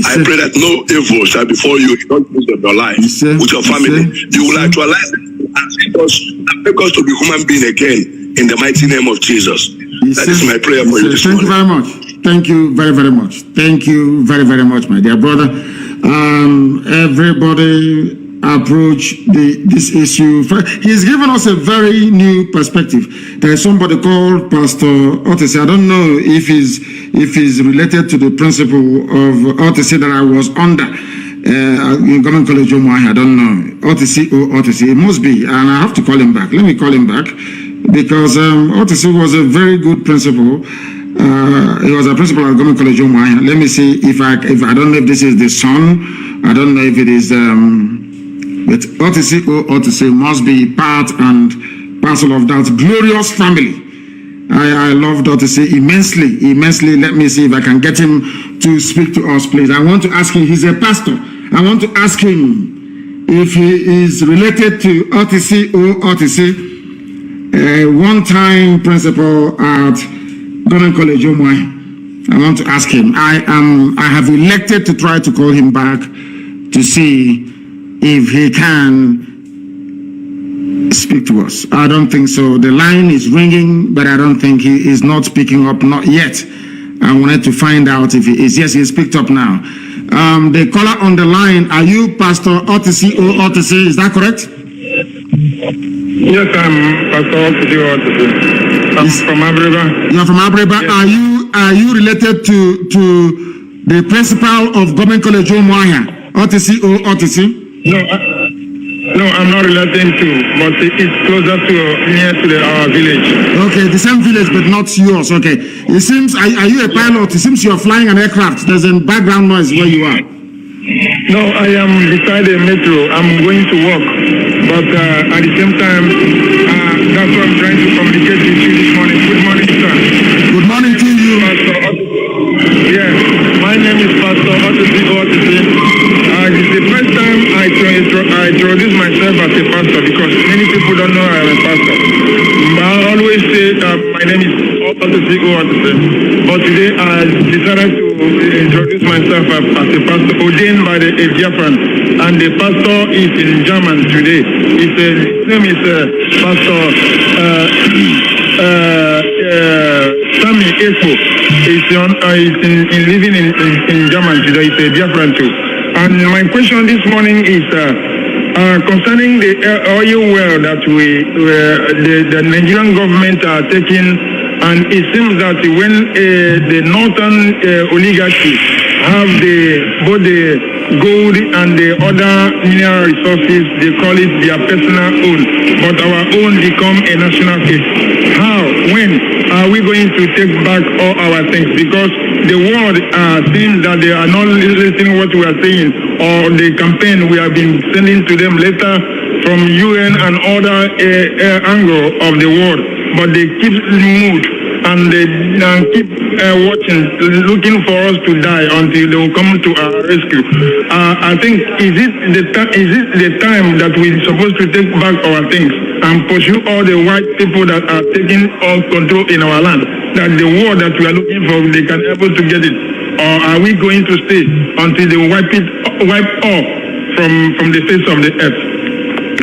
Speaker 6: I pray that no evil shall befall you in your life, with your family. You will actualize it and make us to be human being again in the mighty name of Jesus. That is my prayer for you this morning.
Speaker 1: Thank you very much. Thank you very, very much. Thank you very, very much, my dear brother. Everybody approach this issue. He's given us a very new perspective. There is somebody called Pastor Otisi. I don't know if he's related to the principle of Otisi that I was under in Government College Umuahia. I don't know. Otisi. It must be, and I have to call him back. Let me call him back because Otisi was a very good principal. He was a principal at Government College Umuahia. Let me see if I don't know if this is the son. I don't know if it is. But Otisi must be part and parcel of that glorious family. I love Otisi immensely. Let me see if I can get him to speak to us, please. I want to ask him, he's a pastor. I want to ask him if he is related to Otisi, one-time principal at Government College Umuahia. I want to ask him. I have elected to try to call him back to see if he can speak to us. I don't think so. The line is ringing, but I don't think he is not speaking up, not yet. I wanted to find out if he is. Yes, he's picked up now. The caller on the line, are you Pastor Otisi Otisi? Is that correct?
Speaker 13: Yes, I'm Pastor Otisi Otisi. I'm from Abreba.
Speaker 1: You're from Abreba. Yes. Are you related to the principal of Government College Umuahia, Otisi Otisi?
Speaker 13: No, I'm not related to, but it's closer to near to our village.
Speaker 1: Okay, the same village, but not yours. Okay, it seems. Are you a pilot? It seems you're flying an aircraft. There's a background noise where you are.
Speaker 13: No, I am beside a metro. I'm going to work, but at the same time, that's what I'm trying to communicate with you this morning. Good morning, sir.
Speaker 1: Good morning to you.
Speaker 13: Yes, my name is Pastor Otisi Otisi. It's the first time I introduce myself as a pastor because many people don't know I am a pastor. I always say my name is Otisi Otisi, but today I decided to introduce myself as a pastor ordained by the Biafrans, and the pastor is in German today. His name is Pastor Sami Ipob. He's living in German today. He's a Biafran too. And my question this morning is concerning the oil well that the Nigerian government are taking, and it seems that when the northern oligarchy have both the gold and the other mineral resources, they call it their personal own, but our own become a national case. How? When are we going to take back all our things? Because the world seems that they are not listening what we are saying, or the campaign we have been sending to them letter from UN and other angle of the world, but they keep moved and they keep watching, looking for us to die until they will come to our rescue. I think is it the time that we're supposed to take back our things and pursue all the white people that are taking all control in our land? That the war that we are looking for, they can able to get it, or are we going to stay until they wipe off from the face of the earth?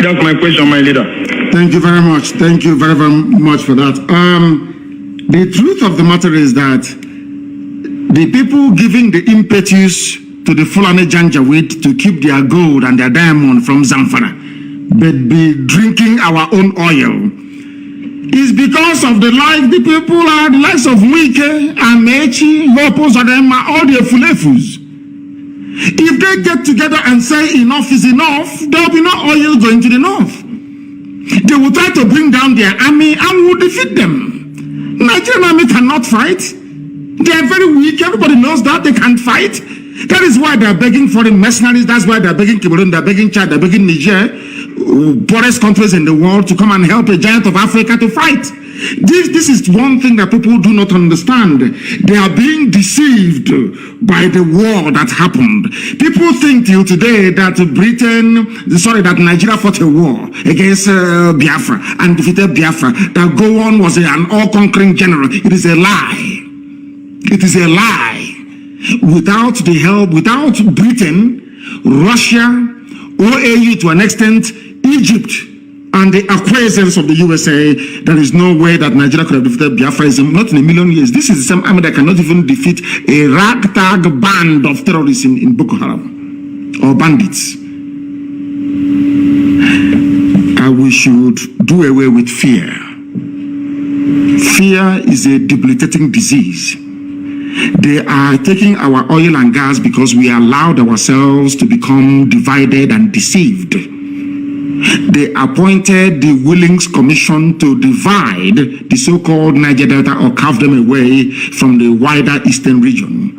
Speaker 13: That's my question, my leader.
Speaker 1: Thank you very much. Thank you very, very much for that. The truth of the matter is that the people giving the impetus to the Fulani Janjaweed to keep their gold and their diamond from Zamfara, but be drinking our own oil, is because of the people are the likes of Wike, Amechi, Lopos, Adema, all the Fulefus. If they get together and say enough is enough, there will be no oil going to the north. They will try to bring down their army and we will defeat them. Nigerian army cannot fight. They are very weak. Everybody knows that they can't fight. That is why they are begging foreign mercenaries. That's why they are begging Cameroon, they are begging Chad, they are begging Niger, poorest countries in the world, to come and help a giant of Africa to fight. This is one thing that people do not understand. They are being deceived by the war that happened. People think till today that that Nigeria fought a war against Biafra and defeated Biafra, that Gowon was an all-conquering general. It is a lie. It is a lie. Without the help, without Britain, Russia, OAU to an extent, Egypt, and the acquiescence of the USA, there is no way that Nigeria could have defeated Biafraism, not in a million years. This is the same army that cannot even defeat a ragtag band of terrorists in Boko Haram or bandits. And we should do away with fear. Fear is a debilitating disease. They are taking our oil and gas because we allowed ourselves to become divided and deceived. They appointed the Willings Commission to divide the so-called Niger Delta or carve them away from the wider eastern region.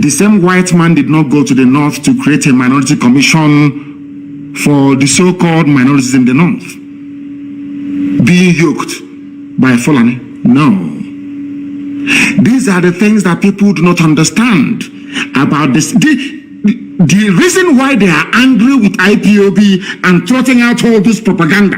Speaker 1: The same white man did not go to the north to create a minority commission for the so-called minorities in the north being yoked by Fulani. No. These are the things that people do not understand about this. The reason why they are angry with IPOB and trotting out all this propaganda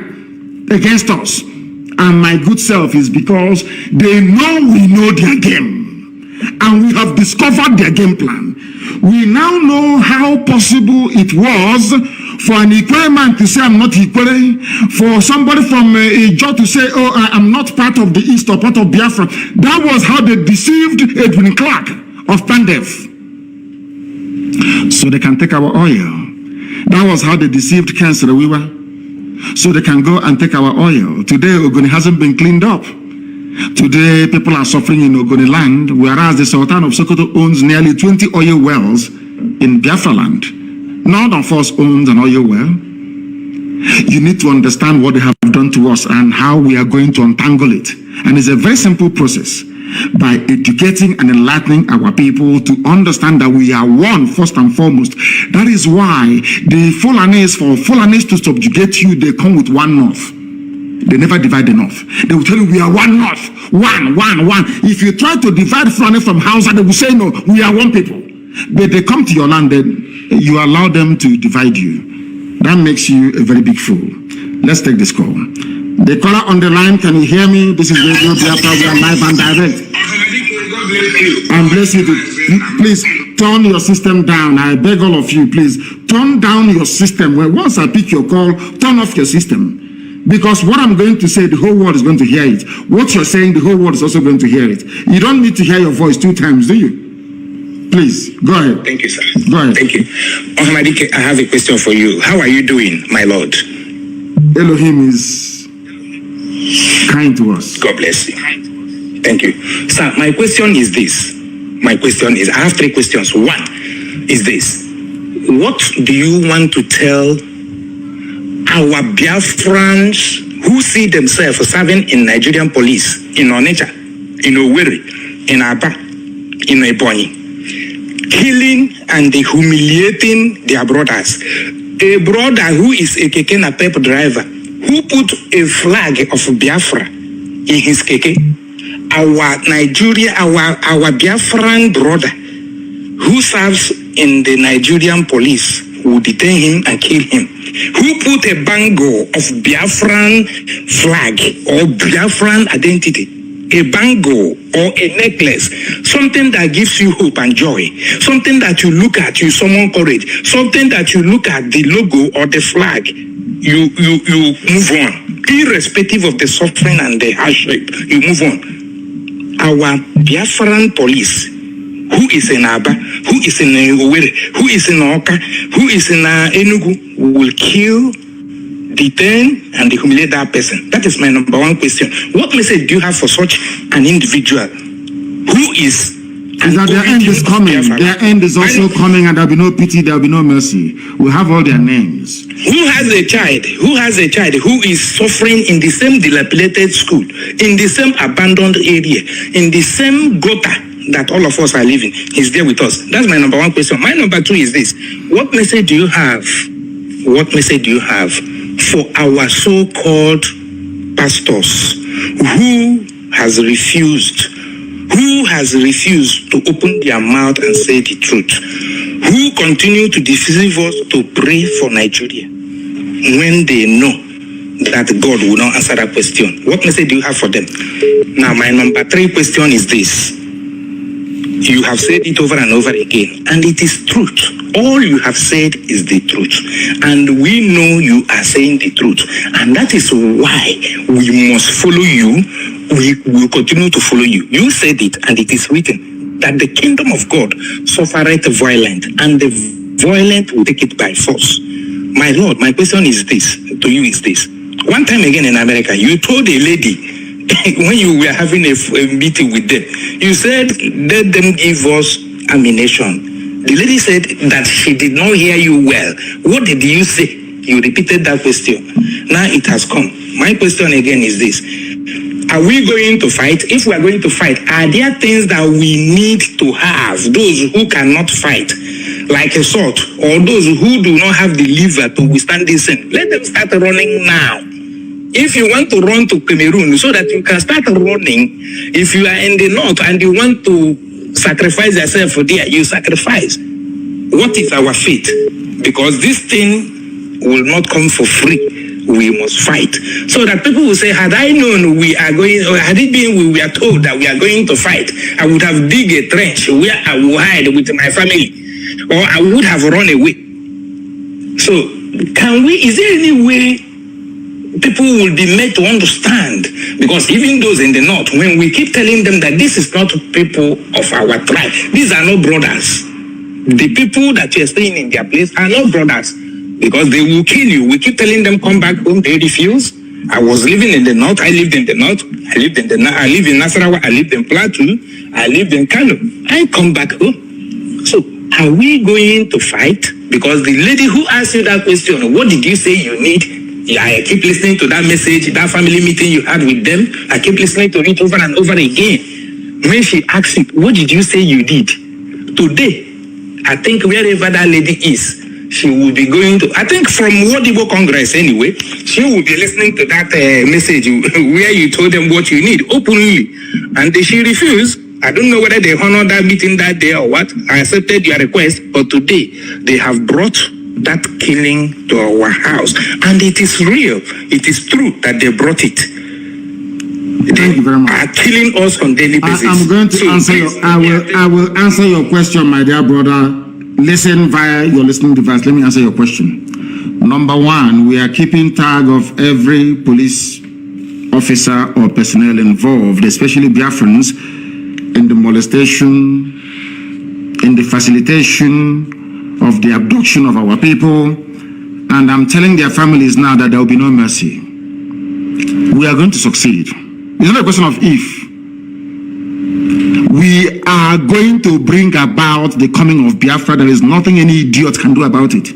Speaker 1: against us and my good self is because they know we know their game and we have discovered their game plan. We now know how possible it was for an Ikwere man to say I'm not Ikwere, for somebody from Ijo to say, oh, I'm not part of the East or part of Biafra. That was how they deceived Edwin Clark of Pandef. So they can take our oil. That was how they deceived Ken Sarawiwa. So they can go and take our oil. Today, Ogoni hasn't been cleaned up. Today, people are suffering in Ogoni land, whereas the Sultan of Sokoto owns nearly 20 oil wells in Biafra land. None of us owns an oil well. You need to understand what they have done to us and how we are going to untangle it. And it's a very simple process. By educating and enlightening our people to understand that we are one first and foremost. That is why the Fulanis, for Fulanis to subjugate you, they come with one north. They never divide the north. They will tell you we are one north, one. If you try to divide Fulani from Hausa, they will say no, we are one people. But they come to your land, then you allow them to divide you. That makes you a very big fool. Let's take this call. The caller on the line, can you hear me? This is Radio Biafra, we are live and direct. And bless you. Please turn your system down. I beg all of you, please turn down your system. Well, once I pick your call, turn off your system. Because what I'm going to say, the whole world is going to hear it. What you're saying, the whole world is also going to hear it. You don't need to hear your voice 2 times, do you? Please, go ahead.
Speaker 14: Thank you, sir.
Speaker 1: Go ahead.
Speaker 14: Thank you. Ohamadike, I have a question for you. How are you doing, my Lord?
Speaker 1: Elohim is kind to us.
Speaker 14: God bless you. Thank you. Sir, my question is this. I have 3 questions. One is this. What do you want to tell our Biafrans who see themselves serving in Nigerian police, in Onitsha, in Owerri, in Aba, in Ebonyi, killing and humiliating their brothers? A brother who is a keke napep driver, who put a flag of Biafra in his keke, our Biafran brother who serves in the Nigerian police will detain him and kill him. Who put a bangle of Biafran flag or Biafran identity, a bangle or a necklace, something that gives you hope and joy, something that you look at, you summon courage, something that you look at the logo or the flag, you move on, irrespective of the suffering and the hardship, you move on. Our Biafran police, who is in Aba, who is in Owerri, who is in Oka, who is in Enugu, will kill, detain, and humiliate that person. That is my number 1 question. What message do you have for such an individual who is...
Speaker 1: That their end is coming. Their end is also coming, and there will be no pity, there will be no mercy. We have all their names.
Speaker 14: Who has a child who is suffering in the same dilapidated school, in the same abandoned area, in the same gutter that all of us are living? He's there with us. That's my number 1 question. My number 2 is this. What message do you have for our so-called pastors who has refused to open their mouth and say the truth, who continue to deceive us to pray for Nigeria when they know that God will not answer that question? What message do you have for them? Now, my number 3 question is this. You have said it over and over again, and it is truth. All you have said is the truth, and we know you are saying the truth, and that is why we must follow you. We will continue to follow you. You said it, and it is written that the kingdom of God suffereth violent, and the violent will take it by force. My Lord, my question is this to you: is this? One time again in America, you told a lady. When you were having a meeting with them, you said, let them give us ammunition. The lady said that she did not hear you well. What did you say? You repeated that question. Now it has come. My question again is this. Are we going to fight? If we are going to fight, are there things that we need to have? Those who cannot fight, like a sword, or those who do not have the liver to withstand this thing, let them start running now. If you want to run to Cameroon so that you can start running, if you are in the north and you want to sacrifice yourself there, you sacrifice. What is our fate? Because this thing will not come for free. We must fight. So that people will say, had I known we are going, or had it been we were told that we are going to fight, I would have dig a trench where I will hide with my family, or I would have run away. So is there any way people will be made to understand? Because even those in the north, when we keep telling them that this is not people of our tribe, these are not brothers. The people that you are staying in their place are not brothers, because they will kill you. We keep telling them come back home, they refuse. I was living in the north, I lived in the north, I live in Nasarawa, I lived in Plateau, I lived in Kano. I come back home. So are we going to fight? Because the lady who asked you that question, what did you say you need? I keep listening to that message, that family meeting you had with them. I keep listening to it over and over again. When she asked it, what did you say you did? Today, I think wherever that lady is, she will be going to, I think from Wodibo Congress anyway, she will be listening to that message where you told them what you need openly. And she refused. I don't know whether they honored that meeting that day or what. I accepted your request, but today they have brought that killing to our house, and it is real. It is true that they brought it.
Speaker 1: Thank you very much.
Speaker 14: Are killing us on daily basis.
Speaker 1: I'm going to answer I will answer your question, my dear brother. Listen via your listening device. Let me answer your question. Number one, we are keeping tag of every police officer or personnel involved, especially Biafrans, in the molestation, in the facilitation of the abduction of our people, and I'm telling their families now that there will be no mercy. We are going to succeed. It's not a question of if. We are going to bring about the coming of Biafra. There is nothing any idiot can do about it.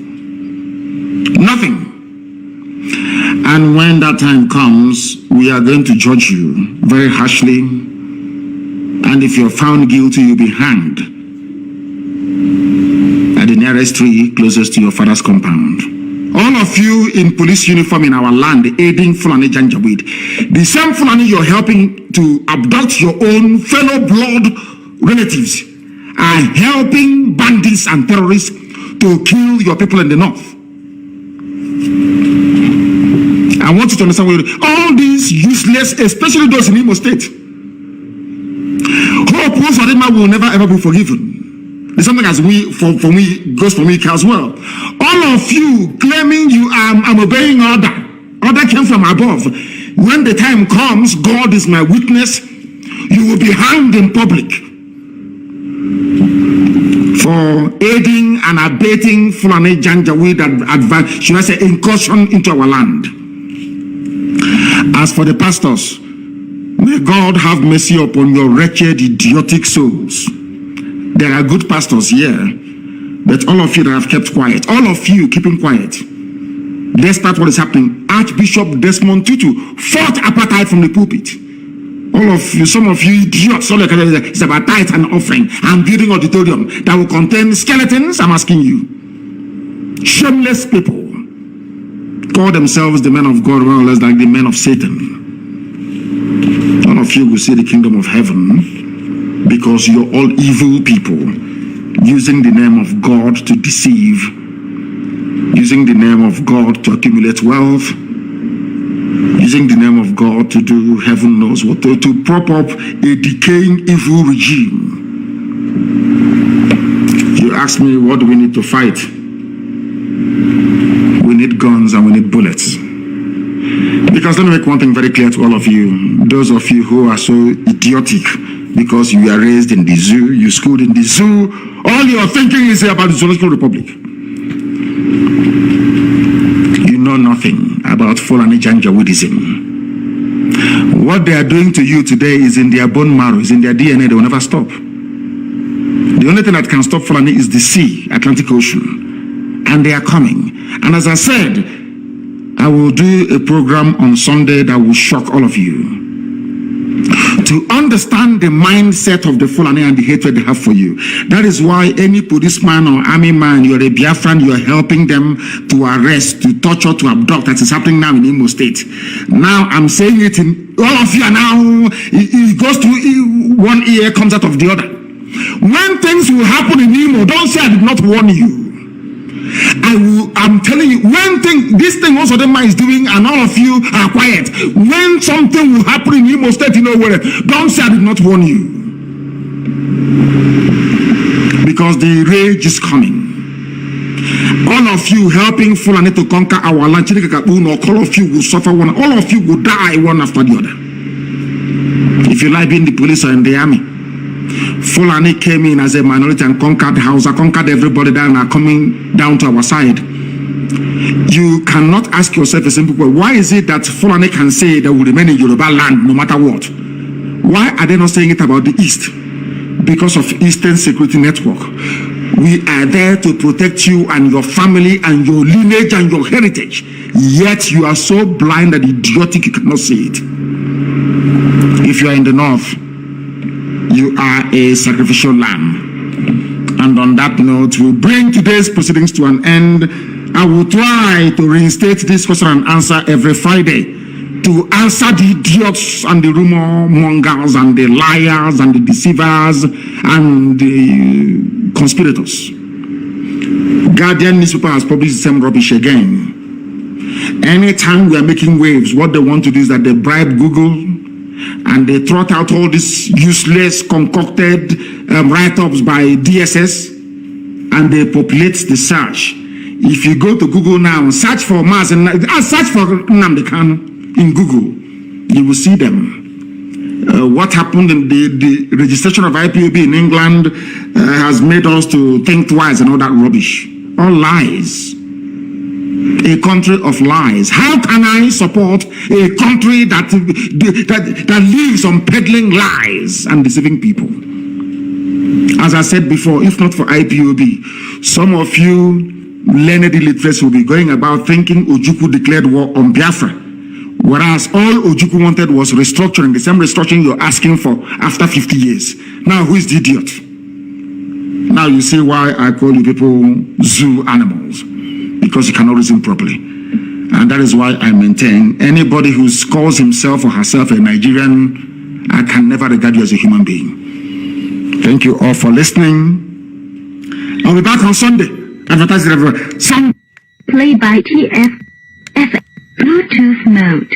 Speaker 1: Nothing. And when that time comes, we are going to judge you very harshly, and if you're found guilty, you'll be hanged at the nearest tree closest to your father's compound. All of you in police uniform in our land aiding Fulani Janjaweed, the same Fulani you're helping to abduct your own fellow blood relatives, are helping bandits and terrorists to kill your people in the north. I want you to understand all these useless, especially those in Imo State. Hope Uzodinma will never ever be forgiven. It's something as for me goes for me as well. All of you claiming I'm obeying order. Order came from above. When the time comes, God is my witness, you will be hanged in public for aiding and abating Fulani Janjaweed advance, should I say, incursion into our land. As for the pastors, may God have mercy upon your wretched, idiotic souls. There are good pastors here, but all of you that have kept quiet, all of you keeping quiet, despite what is happening, Archbishop Desmond Tutu fought apartheid from the pulpit. All of you, some of you idiots, all it's about tithe and offering and building auditorium that will contain skeletons. I'm asking you, shameless people, call themselves the men of God, more or less like the men of Satan. None of you will see the kingdom of heaven, because you're all evil people, using the name of God to deceive, using the name of God to accumulate wealth, using the name of God to do heaven knows what, to prop up a decaying evil regime. You ask me, what do we need to fight? We need guns and we need bullets. Because let me make one thing very clear to all of you, those of you who are so idiotic because you are raised in the zoo, you schooled in the zoo, all your thinking is about the Zoological Republic. You know nothing about Fulani Janjaweedism. What they are doing to you today is in their bone marrow, is in their DNA, they will never stop. The only thing that can stop Fulani is the sea, Atlantic Ocean. And they are coming. And as I said, I will do a program on Sunday that will shock all of you. To understand the mindset of the Fulani and the hatred they have for you. That is why any policeman or army man, you're a Biafran, you're helping them to arrest, to torture, to abduct. That is happening now in Imo State. Now I'm saying it in all of you are now, it goes to one ear, comes out of the other. When things will happen in Imo, don't say I did not warn you. I'm telling you, this thing also the man is doing and all of you are quiet. When something will happen in Imo State, you know where, don't say I did not warn you. Because the rage is coming. All of you helping Fulani to conquer our land, all of you will suffer one, all of you will die one after the other. If you like being the police or in the army. Fulani came in as a minority and conquered Hausa, conquered everybody down, are coming down to our side. You cannot ask yourself a simple question. Why is it that Fulani can say they will remain in Yoruba land no matter what? Why are they not saying it about the East? Because of Eastern Security Network. We are there to protect you and your family and your lineage and your heritage. Yet you are so blind and idiotic you cannot see it. If you are in the North, you are a sacrificial lamb. And on that note, we'll bring today's proceedings to an end. I will try to reinstate this question and answer every Friday to answer the idiots and the rumor mongers and the liars and the deceivers and the conspirators. Guardian newspaper has published the same rubbish again. Anytime we are making waves, what they want to do is that they bribe Google and they trot out all these useless concocted write-ups by DSS and they populate the search. If you go to Google now, search for Mazi, search for Nnamdi Kanu in Google, you will see them. What happened in the registration of IPOB in England has made us to think twice and all that rubbish. All lies. A country of lies. How can I support a country that lives on peddling lies and deceiving people? As I said before, if not for IPOB, some of you learned illiterates will be going about thinking Ojukwu declared war on Biafra, whereas all Ojukwu wanted was restructuring, the same restructuring you're asking for after 50 years. Now, who is the idiot? Now you see why I call you people zoo animals. Because you cannot reason properly. And that is why I maintain anybody who calls himself or herself a Nigerian, I can never regard you as a human being. Thank you all for listening. I'll be back on Sunday. Advertise it everywhere.
Speaker 15: Play by TF Bluetooth mode.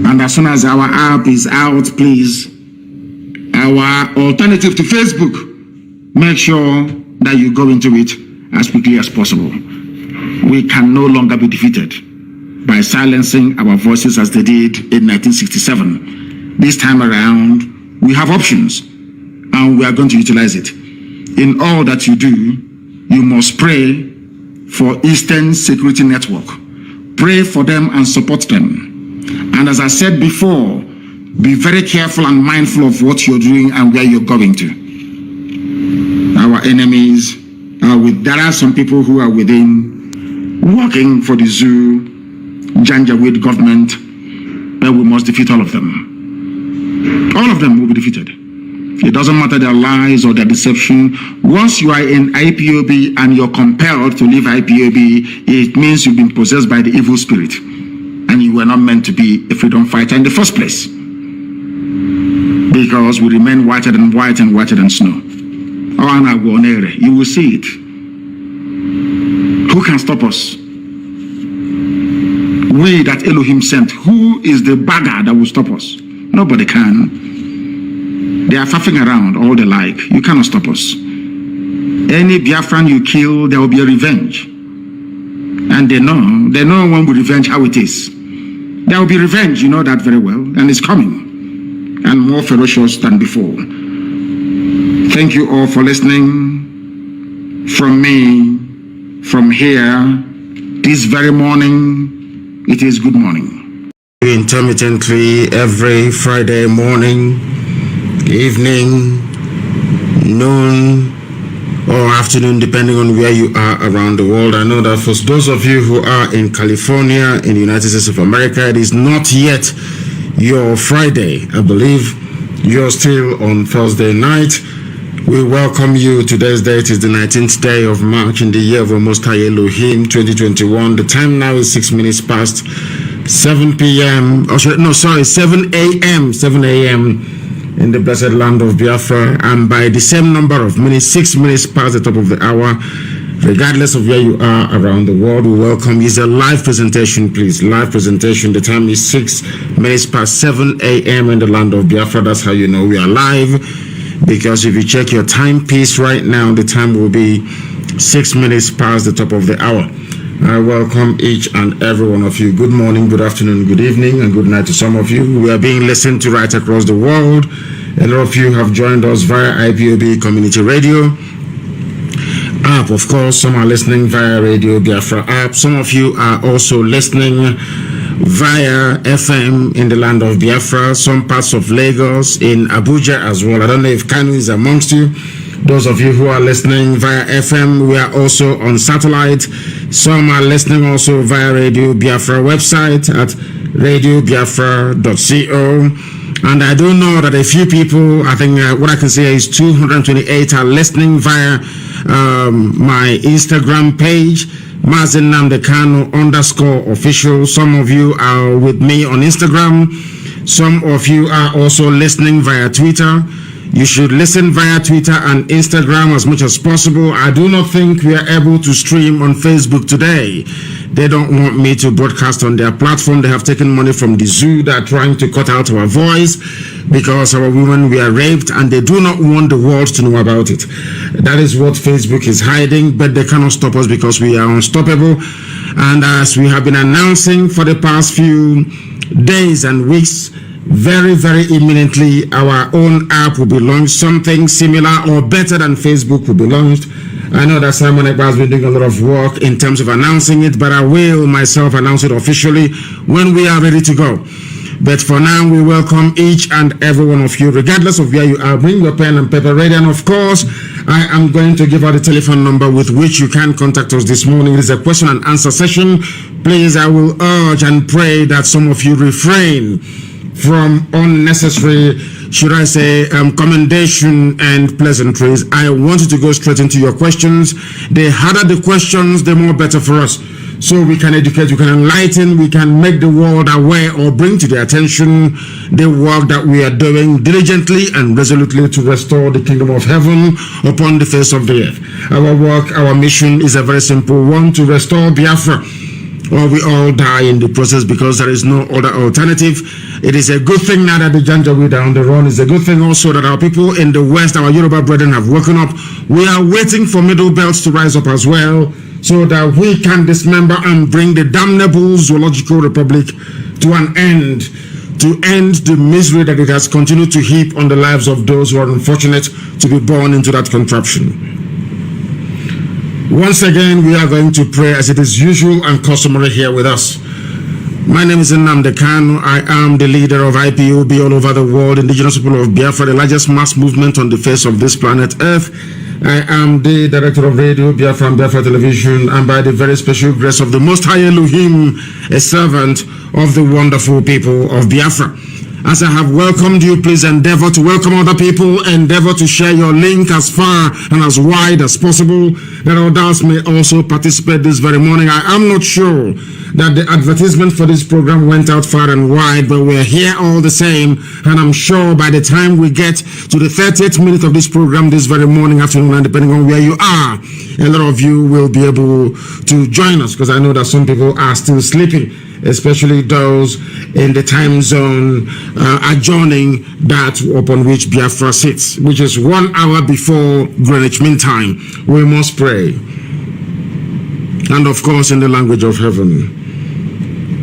Speaker 1: And as soon as our app is out, please, our alternative to Facebook, make sure that you go into it as quickly as possible. We can no longer be defeated by silencing our voices as they did in 1967. This time around, we have options and we are going to utilize it. In all that you do, you must pray for Eastern Security Network. Pray for them and support them. And as I said before, be very careful and mindful of what you're doing and where you're going to. Our enemies are there are some people who are within working for the zoo, Janjaweed government, but we must defeat all of them. All of them will be defeated. It doesn't matter their lies or their deception. Once you are in IPOB and you're compelled to leave IPOB, it means you've been possessed by the evil spirit. And you were not meant to be a freedom fighter in the first place. Because we remain whiter than white and whiter than snow. You will see it. Who can stop us? We that Elohim sent. Who is the bagger that will stop us? Nobody can. They are faffing around all they like. You cannot stop us. Any Biafran you kill, there will be a revenge. And they know when we revenge how it is. There will be revenge, you know that very well, and it's coming. And more ferocious than before. Thank you all for listening. From me, from here, this very morning, it is good morning. Intermittently every Friday morning, evening, noon, or afternoon, depending on where you are around the world. I know that for those of you who are in California, in the United States of America, it is not yet your Friday. I believe you're still on Thursday night. We welcome you. Today's date is the 19th day of March in the year of our Most High Elohim 2021. The time now is 6 minutes past 7 p.m. 7 a.m. in the blessed land of Biafra, and by the same number of minutes, 6 minutes past the top of the hour, regardless of where you are around the world, we welcome you. It's a live presentation, please. Live presentation. The time is 6 minutes past 7 a.m. in the land of Biafra. That's how you know we are live, because if you check your timepiece right now, the time will be 6 minutes past the top of the hour. I welcome each and every one of you. Good morning, good afternoon, good evening, and good night to some of you. We are being listened to right across the world. A lot of you have joined us via Ipob Community Radio app. Of course, some are listening via Radio Biafra app. Some of you are also listening via FM in the land of Biafra, some parts of Lagos, in Abuja as well. I don't know if Kanu is amongst you. Those of you who are listening via FM, we are also on satellite. Some are listening also via Radio Biafra website at radiobiafra.co. And I do know that a few people, I think what I can say is 228 are listening via my Instagram page, Mazi Nnamdi Kanu _official. Some of you are with me on Instagram. Some of you are also listening via Twitter. You should listen via Twitter and Instagram as much as possible. I do not think we are able to stream on Facebook today. They don't want me to broadcast on their platform. They have taken money from the zoo. They are trying to cut out our voice because our women were raped, and they do not want the world to know about it. That is what Facebook is hiding, but they cannot stop us because we are unstoppable. And as we have been announcing for the past few days and weeks, very, very imminently, our own app will be launched. Something similar or better than Facebook will be launched. I know that Simon Ekpa has been doing a lot of work in terms of announcing it, but I will myself announce it officially when we are ready to go. But for now, we welcome each and every one of you, regardless of where you are. Bring your pen and paper ready. And of course, I am going to give out the telephone number with which you can contact us this morning. It is a question and answer session. Please, I will urge and pray that some of you refrain from unnecessary, should I say, commendation and pleasantries. I want you to go straight into your questions. The harder the questions, the more better for us. So we can educate, we can enlighten, we can make the world aware or bring to their attention the work that we are doing diligently and resolutely to restore the kingdom of heaven upon the face of the earth. Our work, our mission is a very simple one: to restore Biafra, or we all die in the process, because there is no other alternative. It is a good thing now that the Janjaweed are on the run. It's a good thing also that our people in the West, our Yoruba brethren, have woken up. We are waiting for middle belts to rise up as well, so that we can dismember and bring the damnable zoological republic to an end, to end the misery that it has continued to heap on the lives of those who are unfortunate to be born into that contraption. Once again, we are going to pray as it is usual and customary here with us. My name is Nnamdi Kanu. I am the leader of IPOB all over the world, indigenous people of Biafra, the largest mass movement on the face of this planet Earth. I am the director of Radio Biafra and Biafra Television, and by the very special grace of the Most High Elohim, a servant of the wonderful people of Biafra. As I have welcomed you, please endeavor to welcome other people. Endeavor to share your link as far and as wide as possible, that others may also participate this very morning. I am not sure that the advertisement for this program went out far and wide, but we're here all the same. And I'm sure by the time we get to the 30th minute of this program this very morning, afternoon, and depending on where you are, a lot of you will be able to join us, because I know that some people are still sleeping, especially those in the time zone adjoining that upon which Biafra sits, which is 1 hour before Greenwich Mean Time. We must pray. And of course, in the language of heaven.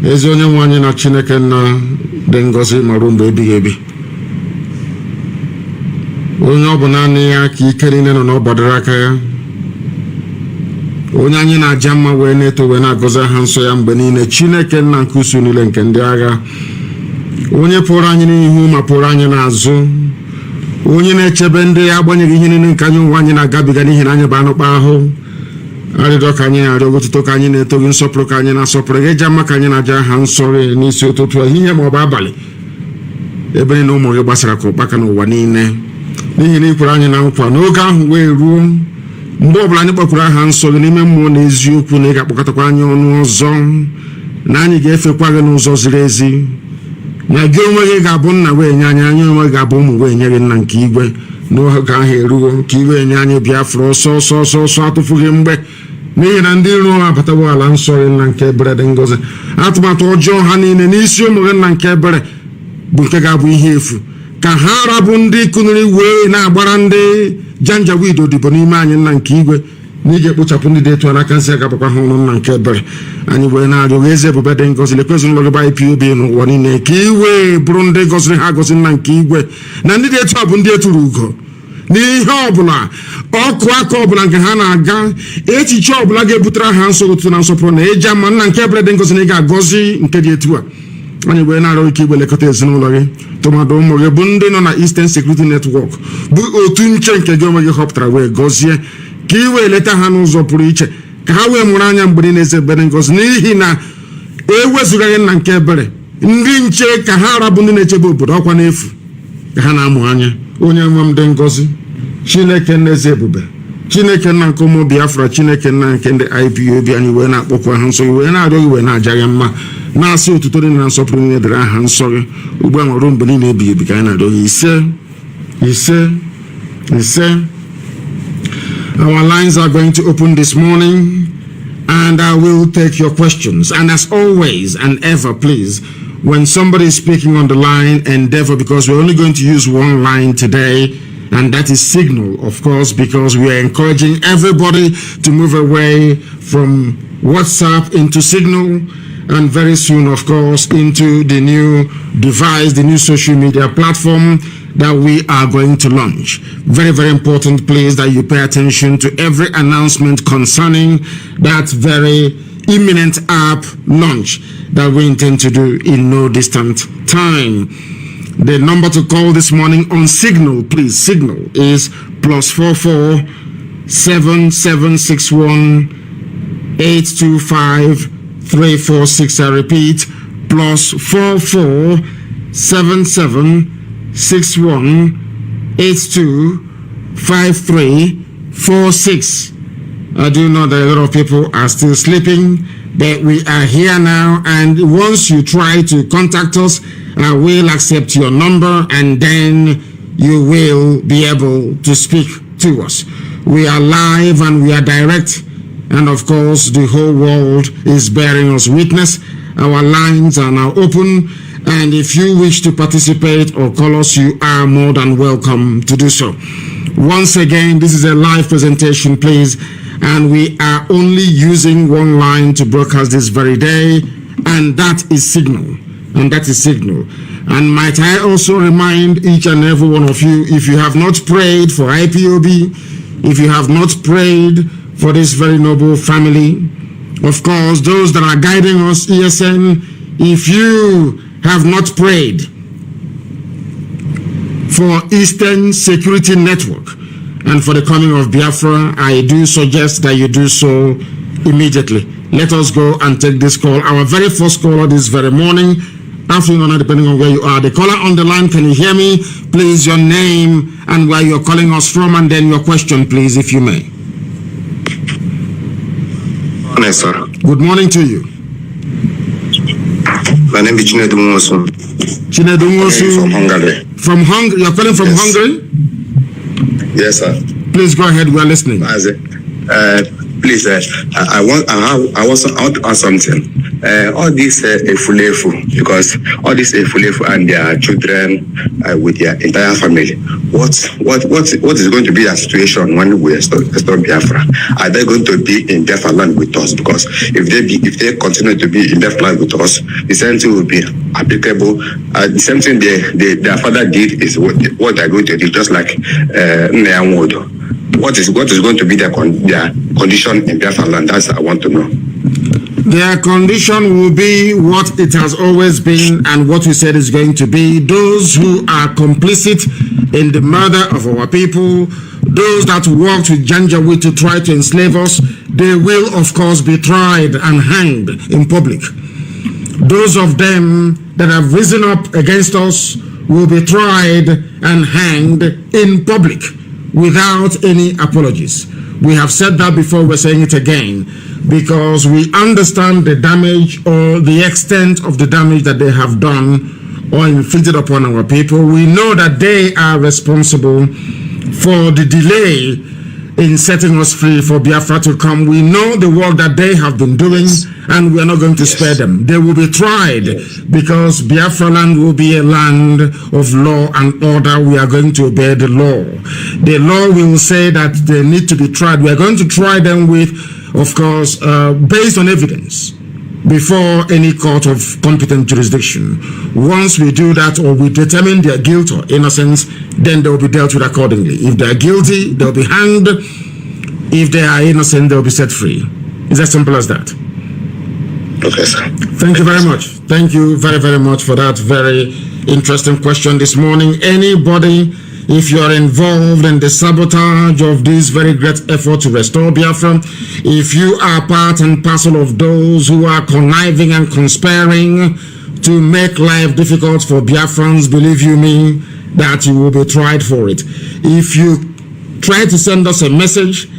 Speaker 1: Ezi onye nwe anyị na Chineke na dị ngọzi marụ mgbe ebighị ebi. Onye ọ bụ naanị ya ka ike niile nọ n'ọbọdịrị aka ya. Onye anyị na-aja mma wee na-eto wee na-agọzi aha nsọ ya mgbe niile. Chineke nna nke usu niile nke ndị agha. Onye pụrụ anyị n'ihu ma pụrụ anyị n'azụ. Onye na-echebe ndị ya agbanyeghị ihe niile nke anyị onwe anyị na-agabiga n'ihi na anyị bụ anụkpa ahụ. Arịrịọ ka anyị na-arịọ, otuto ka anyị na-eto gị, nsọpụrụ ka anyị na-asọpụrụ gị, ịja mma ka anyị na-aja aha nsọ gị n'isi ụtụtụ ehihie ma ọ bụ abalị, ebe niile ụmụ gị gbasara ka ụkpaka n'ụwa niile. N'ihi na ị kwere anyị na nkwa n'oge ahụ wee ruo mgbe ọbụla anyị kpọkwuru aha nsọ gị n'ime mmụọ na eziokwu, na ị ga-akpọkọtakwa anyị ọnụ ọzọ, na anyị ga-efekwa gị n'ụzọ ziri ezi, na gị onwe gị ga-abụ nna wee nye anyị, anyị onwe gị ga-abụ ụmụ wee nye gị nna nke igwe. N'oge ahụ eruo ka iwe nye anyị Biafra ọsọ atụfughị mgbe, n'ihi na ndị iro abatawo ala nsọ gị nna nke ebere dị ngọzi. Atụmatụ ọjọọ ha niile n'isi ụmụ gị nna nke ebere bụ nke ga-abụ ihe efu, ka ha rabụ ndị kụniri wee na-agbara ndị janjaweed odibo n'ime anyị nna nke igwe, na ị ga-ekpochapụ ndị dị etu a n'aka nsị agabakwa ha ọnụ nna nke ebere. Anyị wee na-arịọ eze ebube dị ngọzi, lekwa ezinụlọ gị bụ Ipob n'ụwa niile, ka iwe bụrụ ndị gọziri ha agọzi nna nke igwe, na ndị dị etu a bụ ndị eturu ugo n'ihe ọbụla, ọkụ aka ọbụla nke ha na-aga, echiche ọbụla ga-ebutere ha nsọ ụtụtụ na nsọpụrụ na ịja mma nna nke ebere dị ngọzi, na ị ga-agọzi nke dị etu a. Anyị wee na-arịọ ike igwe lekọta ezinụlọ gị, tụmadụ ụmụ gị bụ ndị nọ na Eastern Security Network, bụ otu nche nke gị onwe gị họpụtara wee gọzie, ka ị wee leta ha n'ụzọ pụrụ iche, ka ha wee mụrụ anya mgbe niile eze ebere ngọzi, n'ihi na ewezụgaghị nna nke ebere, ndị nche ka ha rabụ ndị na-echebe obodo ọkwa n'efu ka ha na-amụ anya. Onye nwe m dị ngọzi, Chineke nna eze ebube, Chineke nna nke ụmụ Biafra, Chineke nna nke ndị Ipob, anyị wee na-akpọkwa ha nsọ gị, wee na-arịọ gị, wee na-aja gị mma, na-asị otuto dị na nsọpụrụ niile dịrị aha nsọ gị ugbu a ruo mgbe niile ebighị ebi, ka anyị na-arịọ gị. Ise. Our lines are going to open this morning, and I will take your questions. And as always and ever, please, when somebody is speaking on the line, endeavor, because we're only going to use one line today, and that is Signal, of course, because we are encouraging everybody to move away from WhatsApp into Signal, and very soon, of course, into the new device, the new social media platform that we are going to launch. Very, very important, please, that you pay attention to every announcement concerning that very imminent app launch that we intend to do in no distant time. The number to call this morning on Signal, please, Signal, is +44 7761 825 346. I repeat, +44 7761 8253 46. I do know that a lot of people are still sleeping, but we are here now, and once you try to contact us, I will accept your number, and then you will be able to speak to us. We are live and we are direct, and of course the whole world is bearing us witness. Our lines are now open, and if you wish to participate or call us, you are more than welcome to do so. Once again, this is a live presentation, please, and we are only using one line to broadcast this very day, and that is Signal. And might I also remind each and every one of you, if you have not prayed for Ipob, if you have not prayed for this very noble family, of course, those that are guiding us, ESN, if you have not prayed for Eastern Security Network and for the coming of Biafra, I do suggest that you do so immediately. Let us go and take this call. Our very first caller this very morning, afternoon or night, depending on where you are. The caller on the line, can you hear me? Please, your name and where you're calling us from, and then your question, please, if you may.
Speaker 16: Yes, sir.
Speaker 1: Good morning to you.
Speaker 16: My name is Chinedu Nwosu.
Speaker 1: Chinedu Nwosu.
Speaker 16: From Hungary.
Speaker 1: From Hungary? You're calling from Hungary?
Speaker 16: Yes, sir.
Speaker 1: Please go ahead. We are listening.
Speaker 16: Please, I want to ask something. All this Efulefu, because all this Efulefu and their children with their entire family, what is going to be their situation when we restore Biafra? Are they going to be in Biafra land with us? Because if they continue to be in Biafra land with us, the same thing will be applicable. The same thing their father did is what they're going to do, just like Nneamwodo. What is going to be their condition in Biafra land? That's what I want to know.
Speaker 1: Their condition will be what it has always been and what we said is going to be. Those who are complicit in the murder of our people, those that worked with Janjaweed to try to enslave us, they will of course be tried and hanged in public. Those of them that have risen up against us will be tried and hanged in public without any apologies. We have said that before, we're saying it again, because we understand the damage or the extent of the damage that they have done or inflicted upon our people. We know that they are responsible for the delay in setting us free for Biafra to come. We know the work that they have been doing, and we are not going to spare them. They will be tried because Biafra land will be a land of law and order. We are going to obey the law. The law will say that they need to be tried. We are going to try them with, of course, based on evidence before any court of competent jurisdiction. Once we do that, or we determine their guilt or innocence, then they will be dealt with accordingly. If they are guilty, they'll be hanged. If they are innocent, they'll be set free. It's as simple as that.
Speaker 16: Okay, sir.
Speaker 1: Thank you very much. Thank you very, very much for that very interesting question this morning. Anybody, if you are involved in the sabotage of this very great effort to restore Biafra, if you are part and parcel of those who are conniving and conspiring to make life difficult for Biafrans, believe you me, that you will be tried for it. If you try to send us a message,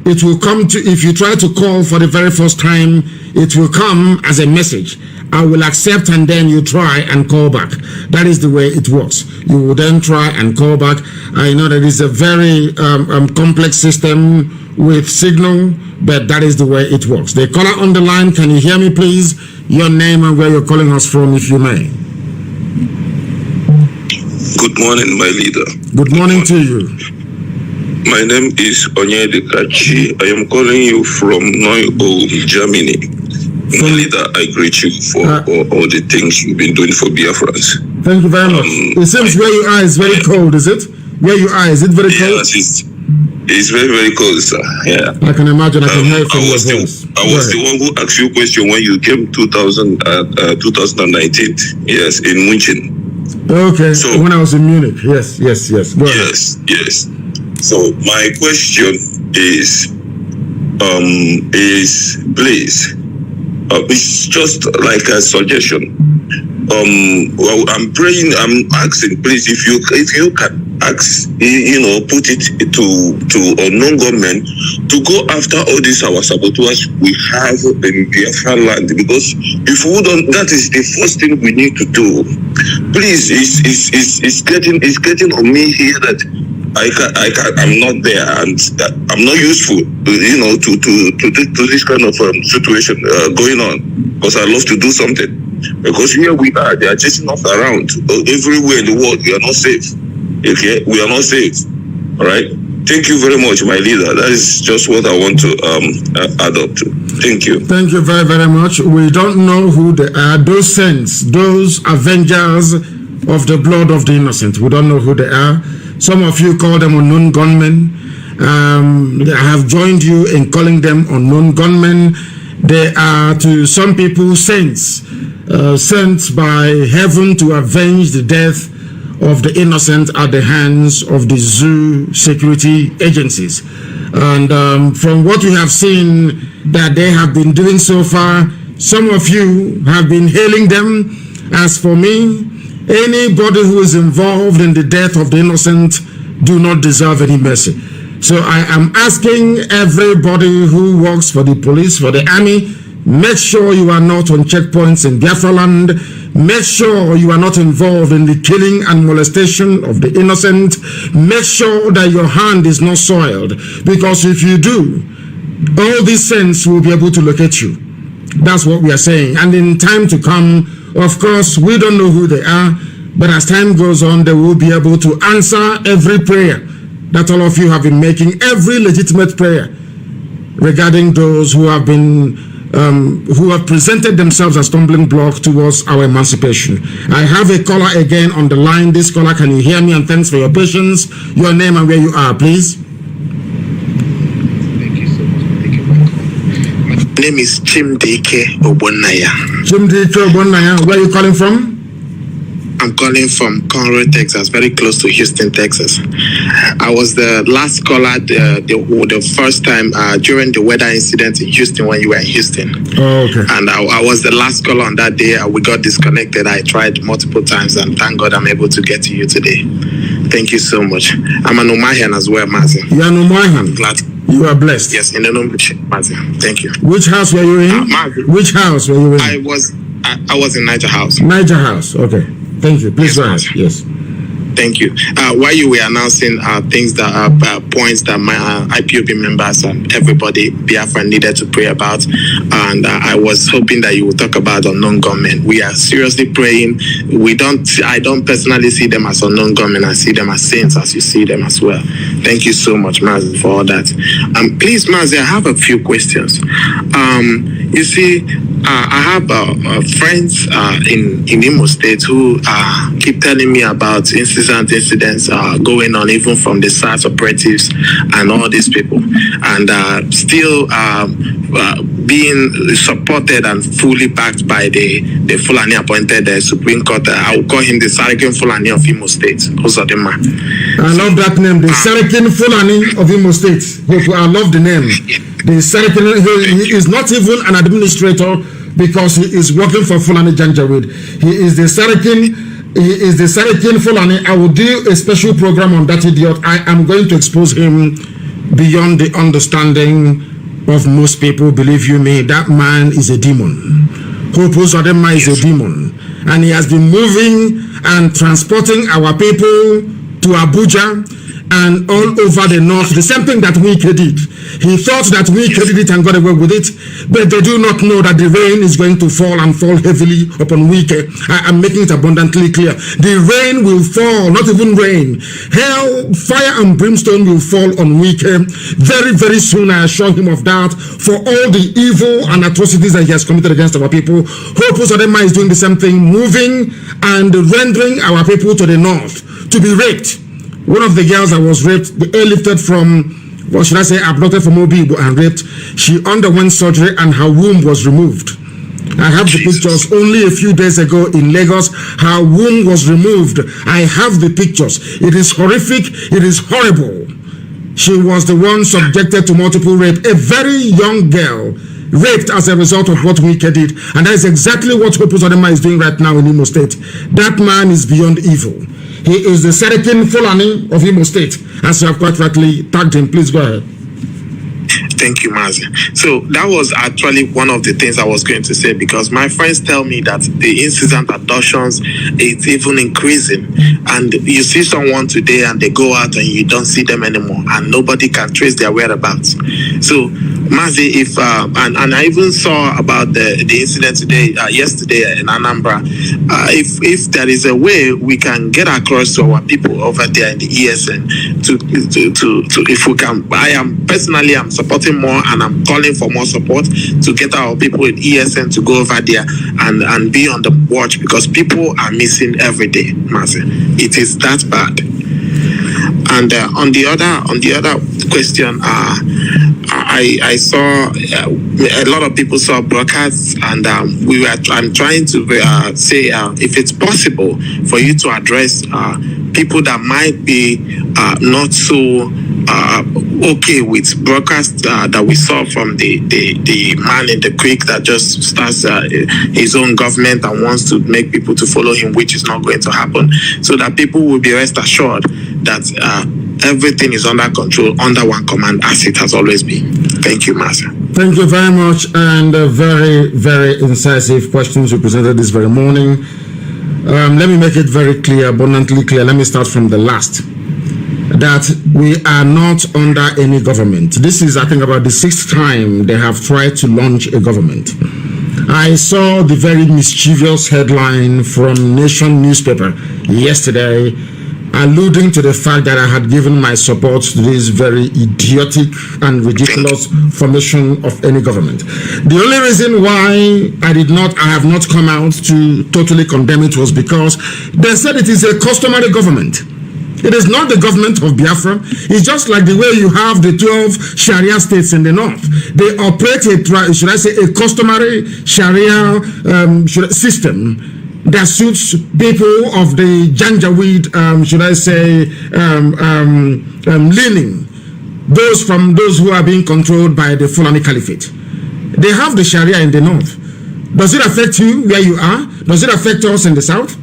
Speaker 1: it will come to, if you try to call for the very first time, it will come as a message. I will accept, and then you try and call back. That is the way it works. You will then try and call back. I know that it's a very complex system with signal, but that is the way it works. The caller on the line, can you hear me please? Your name and where you're calling us from, if you may.
Speaker 17: Good morning, my leader.
Speaker 1: Good morning to you.
Speaker 17: My name is Onyedika Chi. I am calling you from Neu-Ulm, Germany. My leader, I greet you for all the things you've been doing for Biafrans.
Speaker 1: Thank you very much. It seems where you are is very cold, is it? Where you are, is it very cold?
Speaker 17: Yes, it's very, very cold, sir. Yeah.
Speaker 1: I can imagine. I can hear it from your voice.
Speaker 17: I was the one who asked you a question when you came 2019. Yes, in München.
Speaker 1: Okay. So when I was in Munich. Yes. Go ahead.
Speaker 17: Yes. So my question is please, it's just like a suggestion. Well, I'm praying, I'm asking, please, if you can ask, put it to unknown government to go after all these our saboteurs we have in Biafra land, because if we don't, that is the first thing we need to do. Please, it's getting on me here that I'm not there and I'm not useful, to this kind of situation going on, because I love to do something. Because here we are, they are chasing us around everywhere in the world. We are not safe. Okay, we are not safe. All right. Thank you very much, my leader. That is just what I want to add up to. Thank you.
Speaker 1: Thank you very, very much. We don't know who they are. Those saints, those avengers of the blood of the innocent. We don't know who they are. Some of you call them unknown gunmen. I have joined you in calling them unknown gunmen. They are, to some people, saints, sent by heaven to avenge the death of the innocent at the hands of the zoo security agencies. And from what you have seen that they have been doing so far, some of you have been hailing them As for me, anybody who is involved in the death of the innocent do not deserve any mercy. So I am asking everybody who works for the police, for the army, make sure you are not on checkpoints in Biafra land. Make sure you are not involved in the killing and molestation of the innocent. Make sure that your hand is not soiled, because if you do, all these sins will be able to locate you. That's what we are saying. And in time to come, of course, we don't know who they are, but as time goes on, they will be able to answer every prayer that all of you have been making, every legitimate prayer regarding those who have been who have presented themselves as stumbling block towards our emancipation. I have a caller again on the line. This caller, can you hear me? And thanks for your patience. Your name and where you are, please.
Speaker 18: Thank you so much for taking my call. My name is Chimdike Obonaya.
Speaker 1: Chimdike Obonaya, where are you calling from?
Speaker 18: I'm calling from Conroe, Texas, very close to Houston, Texas. I was the last caller the first time during the weather incident in Houston when you were in Houston.
Speaker 1: Oh, okay.
Speaker 18: And I was the last caller on that day. We got disconnected. I tried multiple times, and thank God I'm able to get to you today. Thank you so much. I'm an Umahian as well, Mazi.
Speaker 1: You are an Umahian?
Speaker 18: Glad.
Speaker 1: You are blessed.
Speaker 18: Yes, in the name of Mazi. Thank you.
Speaker 1: Which house were you in?
Speaker 18: Mazi.
Speaker 1: Which house were you in?
Speaker 18: I was in Niger House.
Speaker 1: Niger House, okay. Thank you. Please go ahead. Yes.
Speaker 18: Thank you. While you were announcing things that are points that my IPOB members and everybody Biafra needed to pray about, and I was hoping that you would talk about unknown gunmen. We are seriously praying. I don't personally see them as unknown gunmen. I see them as saints, as you see them as well. Thank you so much, Mazi, for all that. Please, Mazi, I have a few questions. You see, I have friends in Imo State who keep telling me about incidents going on, even from the SARS operatives and all these people, and still being supported and fully backed by the Fulani appointed Supreme Court. I will call him the Sarakin Fulani of Imo State. Uzodinma.
Speaker 1: I love that name, the Sarakin Fulani of Imo State. I love the name. The Sarakin, he is not even an administrator, because he is working for Fulani Janjaweed. He is the Sarakin. He is the Sarakin Fulani. I will do a special program on that idiot. I am going to expose him beyond the understanding of most people. Believe you me, that man is a demon. Hope Uzodinma is a demon, and he has been moving and transporting our people to Abuja and all over the north. The same thing that Wike did. He thought that Wike did it and got away with it, but they do not know that the rain is going to fall, and fall heavily upon Wike. I am making it abundantly clear. The rain will fall, not even rain. Hell, fire and brimstone will fall on Wike very, very soon. I assure him of that, for all the evil and atrocities that he has committed against our people. Hope Uzodinma is doing the same thing, moving and rendering our people to the north to be raped. One of the girls that was raped, airlifted from, what should I say, abducted from Obi and raped, she underwent surgery and her womb was removed. I have the pictures. Only a few days ago in Lagos, her womb was removed. I have the pictures. It is horrific. It is horrible. She was the one subjected to multiple rape. A very young girl raped as a result of what Wike did. And that is exactly what Hope Uzodinma is doing right now in Imo State. That man is beyond evil. He is the Sarakin Fulani of Imo State, as you have quite rightly tagged him. Please go ahead.
Speaker 18: Thank you, Mazi. So that was actually one of the things I was going to say, because my friends tell me that the incident abductions is even increasing, and you see someone today and they go out and you don't see them anymore, and nobody can trace their whereabouts. So Mazi, if and I even saw about the incident today, yesterday in Anambra. If there is a way we can get across to our people over there in the ESN to if we can, I'm supporting more, and I'm calling for more support to get our people in ESN to go over there and be on the watch, because people are missing every day, Mazi. It is that bad. And on the other question, I saw a lot of people saw broadcasts, and I'm trying to say if it's possible for you to address people that might be not so okay with broadcast that we saw from the man in the creek that just starts his own government and wants to make people to follow him, which is not going to happen, so that people will be rest assured that everything is under control, under one command, as it has always been. Thank you, Mazi.
Speaker 1: Thank you very much, and very, very incisive questions you presented this very morning. Let me make it very clear, abundantly clear. Let me start from the last. That we are not under any government. This is, I think, about the 6th time they have tried to launch a government. I saw the very mischievous headline from Nation newspaper yesterday, alluding to the fact that I had given my support to this very idiotic and ridiculous formation of any government. The only reason why I have not come out to totally condemn it was because they said it is a customary government. It is not the government of Biafra. It's just like the way you have the 12 Sharia states in the north. They operate a customary Sharia system that suits people of the Janjaweed, leaning. Those who are being controlled by the Fulani Caliphate. They have the Sharia in the north. Does it affect you where you are? Does it affect us in the south?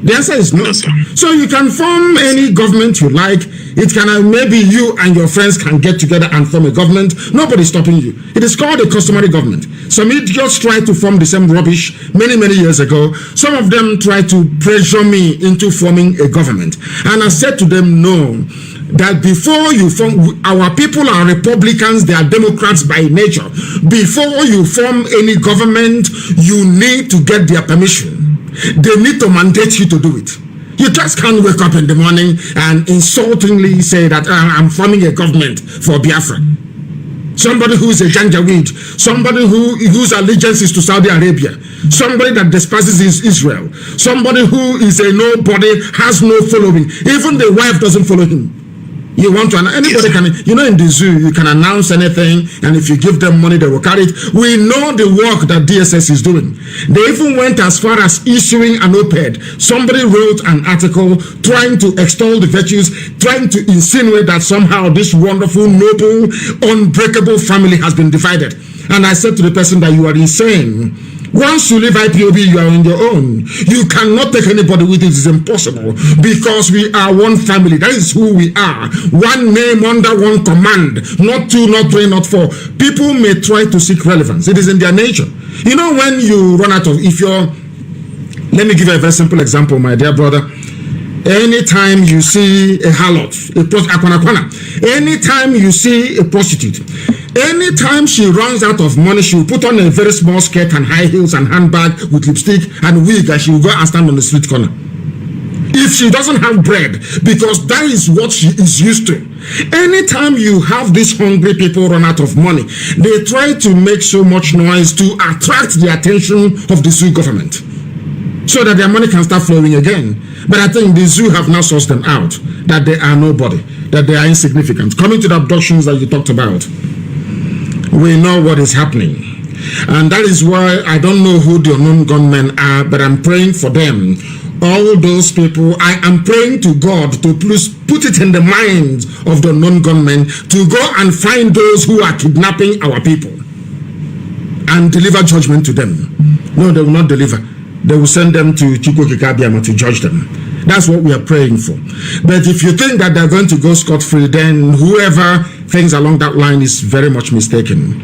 Speaker 1: The answer is no. So you can form any government you like. It can maybe you and your friends can get together and form a government. Nobody's stopping you. It is called a customary government. Some idiots tried to form the same rubbish many years ago. Some of them tried to pressure me into forming a government. And I said to them, no. That before you form, our people are Republicans, they are Democrats by nature. Before you form any government, you need to get their permission. They need to mandate you to do it. You just can't wake up in the morning and insultingly say that I'm forming a government for Biafra. Somebody who is a Janjaweed, somebody whose allegiance is to Saudi Arabia, somebody that despises Israel, somebody who is a nobody, has no following. Even the wife doesn't follow him. You want to, anybody can, in the zoo, you can announce anything, and if you give them money, they will carry it. We know the work that DSS is doing. They even went as far as issuing an op-ed. Somebody wrote an article trying to extol the virtues, trying to insinuate that somehow this wonderful, noble, unbreakable family has been divided. And I said to the person that you are insane. Once you leave IPOB, you are on your own. You cannot take anybody with it. It's impossible because we are one family. That is who we are. One name under one command. Not two, not three, not four. People may try to seek relevance. It is in their nature. When you run out of, let me give you a very simple example, my dear brother. Anytime you see a harlot, anytime you see a prostitute, anytime she runs out of money, she will put on a very small skirt and high heels and handbag with lipstick and wig, and she will go and stand on the street corner. If she doesn't have bread, because that is what she is used to. Anytime you have these hungry people run out of money, they try to make so much noise to attract the attention of the zoo government, so that their money can start flowing again. But I think the zoo have now sourced them out, that they are nobody, that they are insignificant. Coming to the abductions that you talked about, we know what is happening. And that is why I don't know who the unknown gunmen are, but I'm praying for them. All those people, I am praying to God to please put it in the minds of the unknown gunmen to go and find those who are kidnapping our people and deliver judgment to them. No, they will not deliver. They will send them to Chukwu to judge them. That's what we are praying for. But if you think that they're going to go scot-free, then whoever thinks along that line is very much mistaken.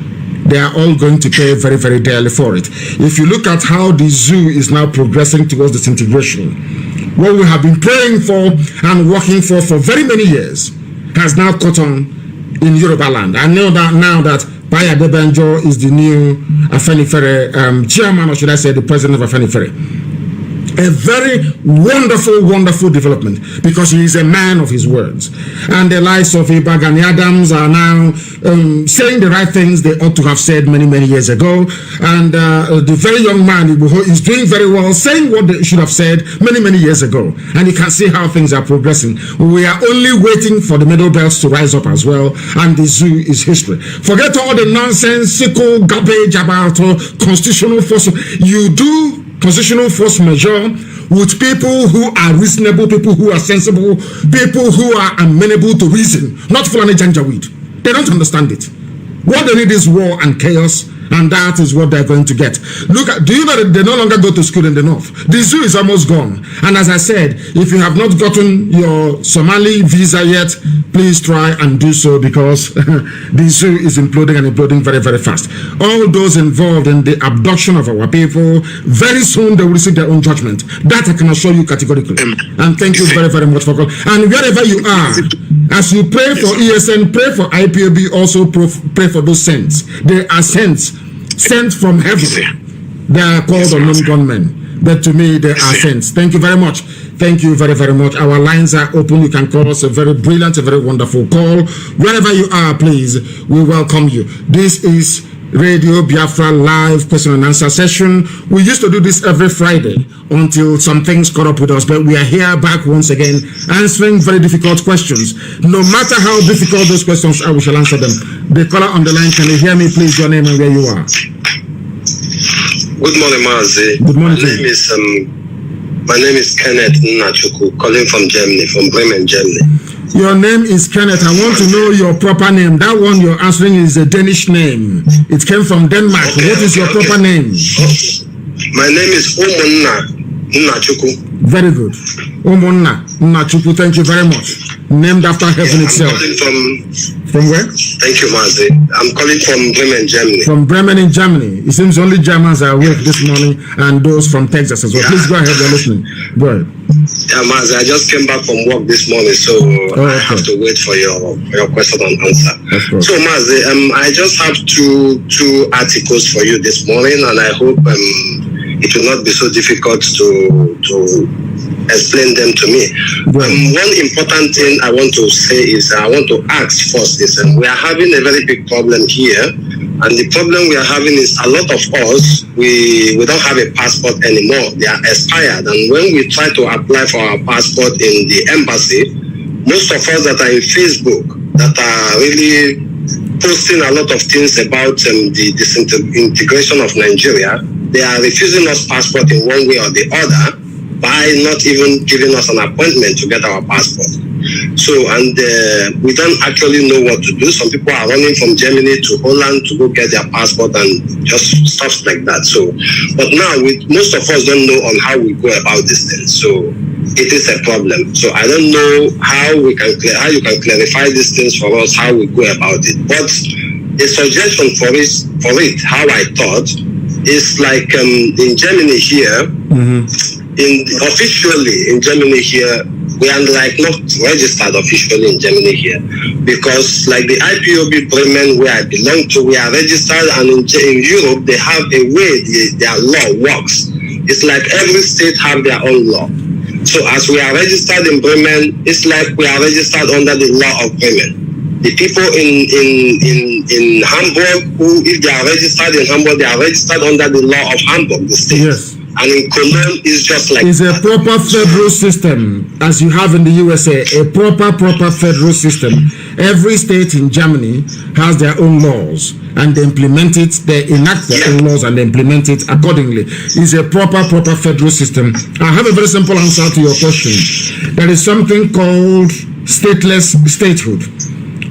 Speaker 1: They are all going to pay very, very dearly for it. If you look at how the zoo is now progressing towards disintegration, what we have been praying for and working for very many years has now caught on in Yoruba land. I know that now that Baya Debanjo is the new Afenifere chairman, or should I say the president of Afenifere. A very wonderful development, because he is a man of his words. And the likes of Ibagani Adams are now saying the right things they ought to have said many years ago. And the very young man is doing very well, saying what they should have said many years ago. And you can see how things are progressing. We are only waiting for the middle belts to rise up as well. And the zoo is history. Forget all the nonsensical garbage about constitutional force. You do
Speaker 19: constitutional force majeure with people who are reasonable, people who are sensible, people who are amenable to reason, not Fulani Janjaweed. They don't understand it. What they need is war and chaos, and that is what they're going to get. Look at, do you know that they no longer go to school in the north? The zoo is almost gone. And as I said, if you have not gotten your Somali visa yet, please try and do so, because the zoo is imploding and imploding very, very fast. All those involved in the abduction of our people, very soon they will receive their own judgment. That I can assure you categorically. And thank you very, very much for calling. And wherever you are, as you pray for ESN, pray for IPOB, also pray for those saints. They are saints sent from heaven. They are called unknown gunmen, but to me they are saints. Thank you very much. Thank you very, very much. Our lines are open. You can call us. A very brilliant, a very wonderful call. Wherever you are, please, we welcome you. This is Radio Biafra live question and answer session. We used to do this every Friday until some things caught up with us, but we are here back once again answering very difficult questions. No matter how difficult those questions are, we shall answer them. The caller on the line, can you hear me? Please, your name and where you are.
Speaker 6: Good morning, Mazi.
Speaker 19: Good morning.
Speaker 6: My name is Kenneth Nnachuku, calling from Germany, from Bremen, Germany.
Speaker 19: Your name is Kenneth. I want to know your proper name. That one you're answering is a Danish name. It came from Denmark. What is your proper name?
Speaker 6: My name is Umunna Nnachuku.
Speaker 19: Very good. Umunna Nnachuku. Thank you very much. Named after heaven itself. From where?
Speaker 6: Thank you, Mazi. I'm calling from Bremen, Germany.
Speaker 19: From Bremen in Germany. It seems only Germans are awake this morning, and those from Texas as well. Please go ahead, you're listening. Go ahead.
Speaker 6: Yeah, Mazi, I just came back from work this morning, so I have to wait for your question and answer. So, Mazi, I just have two articles for you this morning, and I hope it will not be so difficult to explain them to me. One important thing I want to say is, I want to ask first is, we are having a very big problem here, and the problem we are having is a lot of us, we don't have a passport anymore. They are expired, and when we try to apply for our passport in the embassy, most of us that are in Facebook, that are really posting a lot of things about the disintegration of Nigeria, they are refusing us passport in one way or the other, by not even giving us an appointment to get our passport. So, and we don't actually know what to do. Some people are running from Germany to Holland to go get their passport and just stuff like that. So, but now most of us don't know on how we go about this thing. So, it is a problem. So, I don't know how you can clarify these things for us, how we go about it. But a suggestion for it, how I thought, is like in Germany here, officially in Germany here, we are like not registered officially in Germany here, because like the IPOB Bremen where I belong to, we are registered, and in Europe they have a way their law works. It's like every state have their own law. So as we are registered in Bremen, it's like we are registered under the law of Bremen. The people in Hamburg, who if they are registered in Hamburg, they are registered under the law of Hamburg, the state.
Speaker 19: Yes.
Speaker 6: And in Cologne, it's just like
Speaker 19: it's a proper federal system, as you have in the USA, a proper federal system. Every state in Germany has their own laws, and they implement it, they enact their own laws, and they implement it accordingly. It's a proper federal system. I have a very simple answer to your question. There is something called stateless statehood,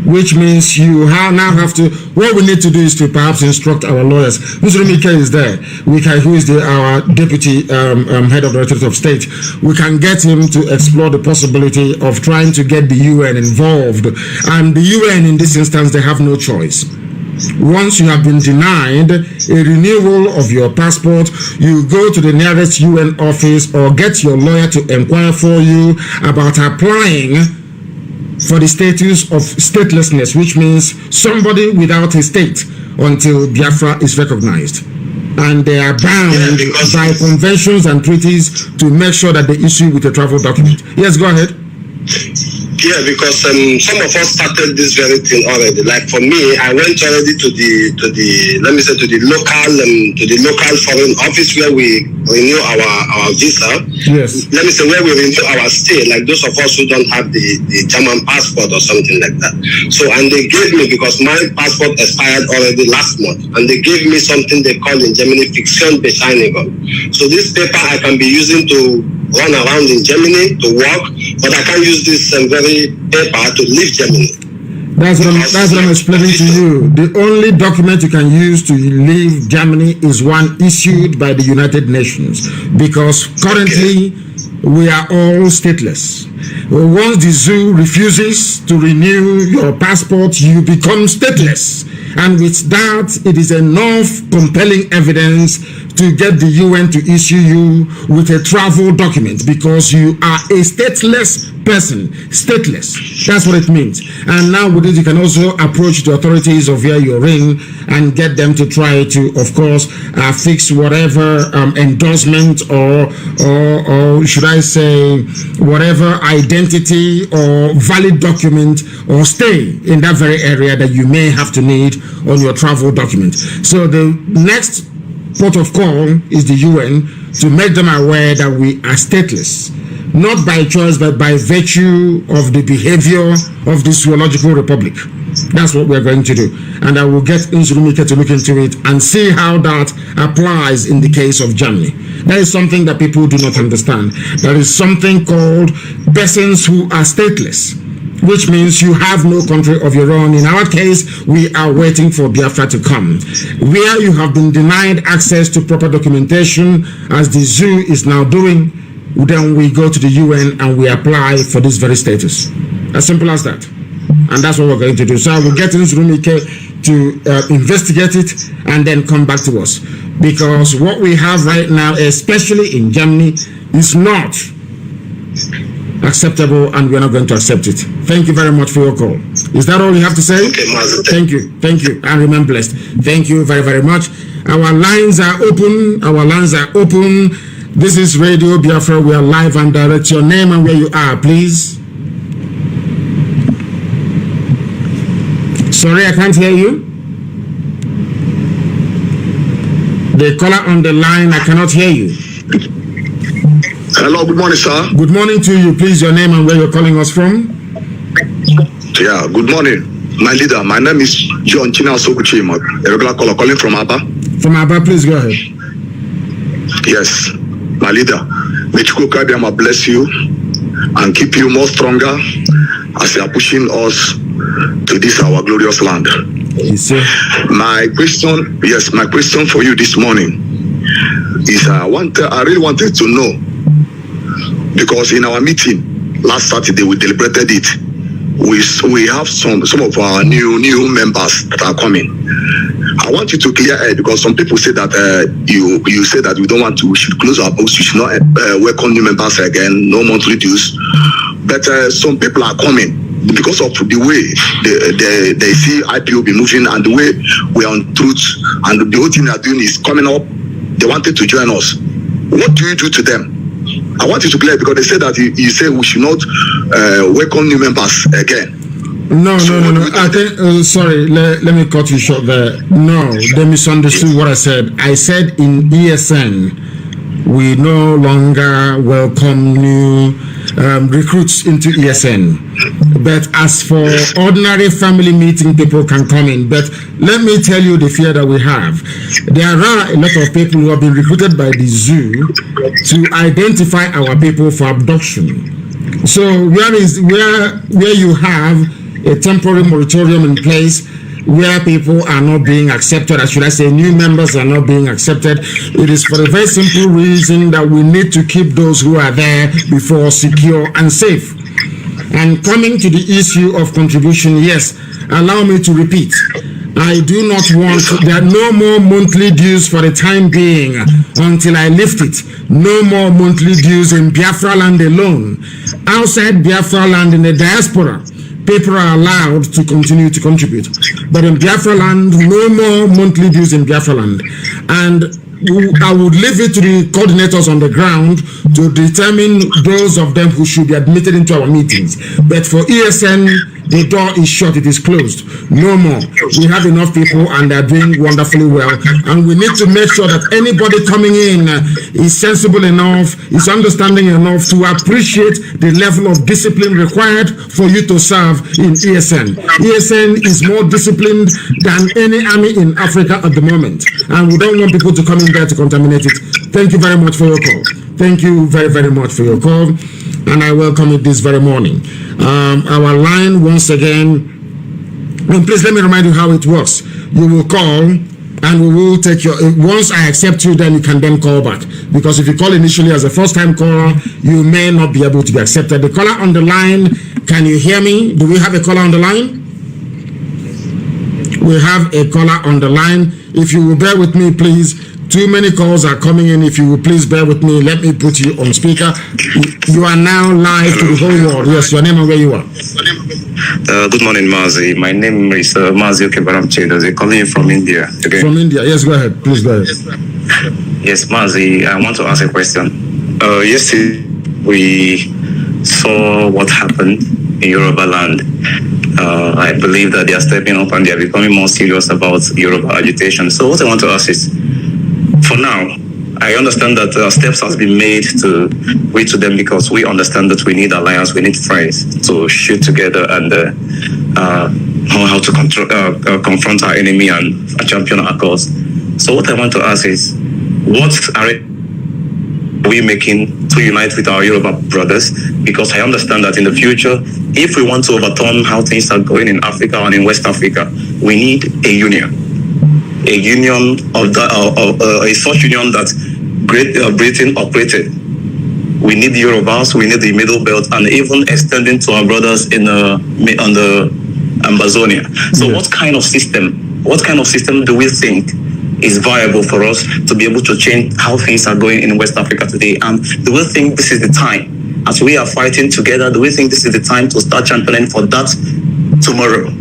Speaker 19: which means you now have to, what we need to do is to perhaps instruct our lawyers. Mr. Mika is there, who is our deputy head of the Directorate of State. We can get him to explore the possibility of trying to get the UN involved. And the UN in this instance, they have no choice. Once you have been denied a renewal of your passport, you go to the nearest UN office or get your lawyer to inquire for you about applying for the status of statelessness, which means somebody without a state until Biafra is recognized. And they are bound by conventions and treaties to make sure that they issue with a travel document. Yes, go ahead.
Speaker 6: Yeah, because some of us started this very thing already. Like for me, I went already to the let me say to the local foreign office where we renew our visa.
Speaker 19: Yes.
Speaker 6: Let me say where we renew our stay. Like those of us who don't have the German passport or something like that. So and they gave me, because my passport expired already last month, and they gave me something they call in Germany Fiktionsbescheinigung. So this paper I can be using to run around in Germany to work, but I can't use this very paper to leave Germany.
Speaker 19: That's what I'm explaining to you. The only document you can use to leave Germany is one issued by the United Nations, because currently we are all stateless. Once the zoo refuses to renew your passport, you become stateless. And with that, it is enough compelling evidence to get the UN to issue you with a travel document, because you are a stateless person. Stateless. That's what it means. And now with it, you can also approach the authorities of where you're in and get them to try to, of course, fix whatever endorsement or should I say, whatever identity or valid document or stay in that very area that you may have to need on your travel document. So the next port of call is the UN, to make them aware that we are stateless, not by choice but by virtue of the behavior of the zoological republic. That's what we're going to do, and I will get Nzulumike to look into it and see how that applies in the case of Germany. That is something that people do not understand. There is something called persons who are stateless, which means you have no country of your own. In our case, we are waiting for Biafra to come. Where you have been denied access to proper documentation, as the zoo is now doing, then we go to the UN and we apply for this very status. As simple as that. And that's what we're going to do. So I will get Nzulumike to investigate it and then come back to us. Because what we have right now, especially in Germany, is not acceptable, and we're not going to accept it. Thank you very much for your call. Is that all you have to say?
Speaker 6: Okay, Mazi.
Speaker 19: Thank you, and remain blessed. Thank you very, very much. Our lines are open. This is Radio Biafra. We are live and direct. Your name and where you are, please. Sorry, I can't hear you. The caller on the line, I cannot hear you.
Speaker 6: Hello, good morning, sir.
Speaker 19: Good morning to you. Please, your name and where you're calling us from.
Speaker 6: Yeah, good morning, my leader. My name is John China Sokuchima, a regular caller calling from Aba.
Speaker 19: From Aba, please go ahead.
Speaker 6: Yes, my leader. May Chukwukabiyama bless you and keep you more stronger as you are pushing us to this our glorious land.
Speaker 19: Yes, sir.
Speaker 6: My question for you this morning is I really wanted to know, because in our meeting last Saturday we deliberated it. We have some of our new members that are coming. I want you to clear air, because some people say that you say that we should close our books, we should not welcome new members again, no monthly dues. But some people are coming because of the way they see IPOB moving and the way we are on truth, and the whole thing they are doing is coming up. They wanted to join us. What do you do to them? I want you to clear, because they say that you say we should not welcome new members again.
Speaker 19: No. I think, sorry, let me cut you short there. No, they misunderstood what I said. I said in ESN, we no longer welcome new recruits into ESN. But as for ordinary family meeting, people can come in. But let me tell you the fear that we have. There are a lot of people who have been recruited by the zoo to identify our people for abduction. So where you have a temporary moratorium in place, where people are not being accepted, or should I say new members are not being accepted, it is for a very simple reason that we need to keep those who are there before secure and safe. And coming to the issue of contribution, yes, allow me to repeat. I do not want, there are no more monthly dues for the time being until I lift it. No more monthly dues in Biafra land alone. Outside Biafra land, in the diaspora, people are allowed to continue to contribute. But in Biafra land, no more monthly dues in Biafra land. And I would leave it to the coordinators on the ground to determine those of them who should be admitted into our meetings. But for ESN, the door is shut, it is closed. No more. We have enough people and they're doing wonderfully well. And we need to make sure that anybody coming in is sensible enough, is understanding enough to appreciate the level of discipline required for you to serve in ESN. ESN is more disciplined than any army in Africa at the moment. And we don't want people to come in there to contaminate it. Thank you very much for your call. Thank you very, very much for your call. And I welcome it this very morning. Our line, once again, and please let me remind you how it works. You will call and we will take your, once I accept you, then you can then call back. Because if you call initially as a first-time caller, you may not be able to be accepted. The caller on the line, can you hear me? Do we have a caller on the line? We have a caller on the line. If you will bear with me, please. Too many calls are coming in. If you will please bear with me, let me put you on speaker. You are now live to the whole world. Yes, your name and where you are.
Speaker 11: Good morning, Mazi. My name is Mazi Nnamdi. Calling you from India. Okay.
Speaker 19: From India. Yes, go ahead. Please go ahead.
Speaker 11: Yes, Mazi, I want to ask a question. Yesterday, we saw what happened in Yoruba land. I believe that they are stepping up and they are becoming more serious about Yoruba agitation. So what I want to ask is, for now, I understand that steps has been made to reach to them because we understand that we need alliance, we need friends to shoot together and know how to confront our enemy and champion our cause. So what I want to ask is, what are we making to unite with our Yoruba brothers? Because I understand that in the future, if we want to overturn how things are going in Africa and in West Africa, we need a union. A union of a such union that Great Britain operated. We need Yorubas, we need the Middle Belt, and even extending to our brothers in on the Amazonia. So, what kind of system do we think is viable for us to be able to change how things are going in West Africa today? And do we think this is the time, as we are fighting together? Do we think this is the time to start championing for that tomorrow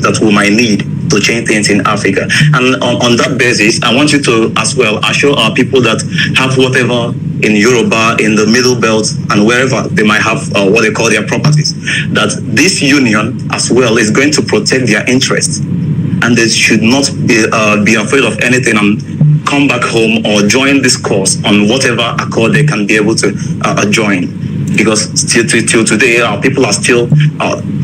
Speaker 11: that we might need to change things in Africa? And on that basis, I want you to as well assure our people that have whatever in Yoruba, in the Middle Belt, and wherever they might have what they call their properties, that this union as well is going to protect their interests, and they should not be afraid of anything and come back home or join this cause on whatever accord they can be able to join. Because till today, our people are still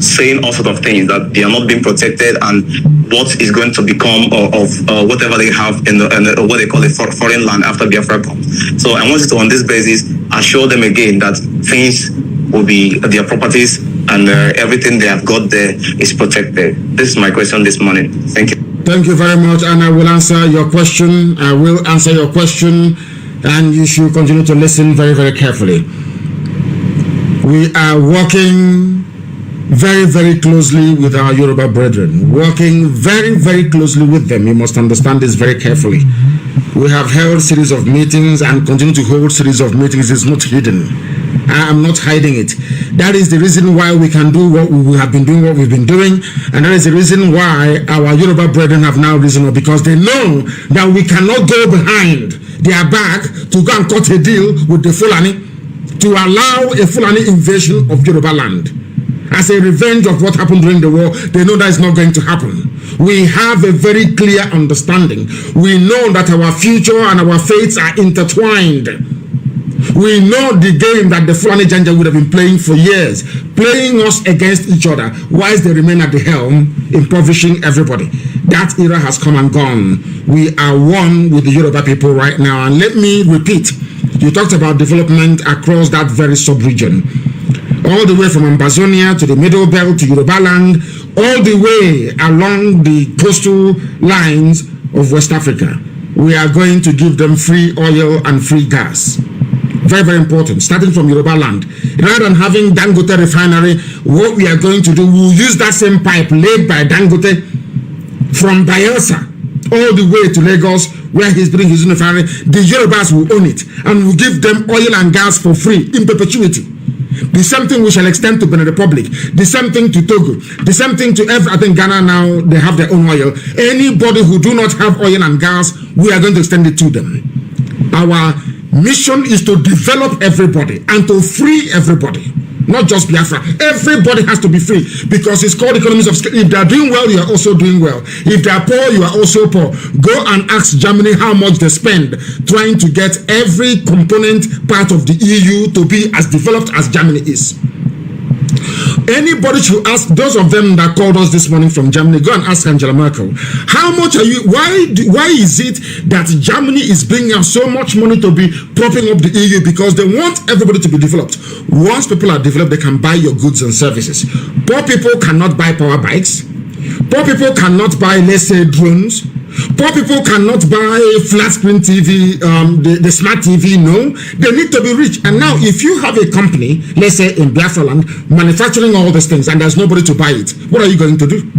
Speaker 11: saying all sorts of things, that they are not being protected, and what is going to become of whatever they have in the what they call a foreign land after Biafra comes. So I want you to, on this basis, assure them again that things will be their properties and everything they have got there is protected. This is my question this morning. Thank you.
Speaker 19: Thank you very much, and I will answer your question. I will answer your question, and you should continue to listen very, very carefully. We are working very, very closely with our Yoruba brethren, working very, very closely with them. You must understand this very carefully. We have held series of meetings and continue to hold series of meetings. It's not hidden. I am not hiding it. That is the reason why we can do what we have been doing, what we've been doing, and that is the reason why our Yoruba brethren have now risen up, because they know that we cannot go behind their back to go and cut a deal with the Fulani, to allow a Fulani invasion of Yoruba land as a revenge of what happened during the war. They know that is not going to happen. We have a very clear understanding. We know that our future and our fates are intertwined. We know the game that the Fulani Janja would have been playing for years, playing us against each other, whilst they remain at the helm, impoverishing everybody. That era has come and gone. We are one with the Yoruba people right now. And let me repeat, you talked about development across that very sub-region, all the way from Amazonia to the Middle Belt to Yoruba land, all the way along the coastal lines of West Africa. We are going to give them free oil and free gas. Very, very important, starting from Yoruba land. Rather than having Dangote refinery, what we are going to do, we'll use that same pipe laid by Dangote from Bayelsa all the way to Lagos, where he's building his refinery. The Yorubas will own it, and we'll give them oil and gas for free in perpetuity. The same thing we shall extend to Benin Republic. The same thing to Togo. The same thing to I think Ghana now, they have their own oil. Anybody who do not have oil and gas, we are going to extend it to them. Our mission is to develop everybody and to free everybody. Not just Biafra. Everybody has to be free because it's called economies of scale. If they are doing well, you are also doing well. If they are poor, you are also poor. Go and ask Germany how much they spend trying to get every component part of the EU to be as developed as Germany is. Anybody should ask those of them that called us this morning from Germany, go and ask Angela Merkel, how much are you, why is it that Germany is bringing out so much money to be propping up the EU? Because they want everybody to be developed. Once people are developed, they can buy your goods and services. Poor people cannot buy power bikes. Poor people cannot buy, let's say, drones. Poor people cannot buy flat screen TV, the smart TV. No, they need to be rich. And now, if you have a company, let's say in Biafra land, manufacturing all these things, and there's nobody to buy it, what are you going to do?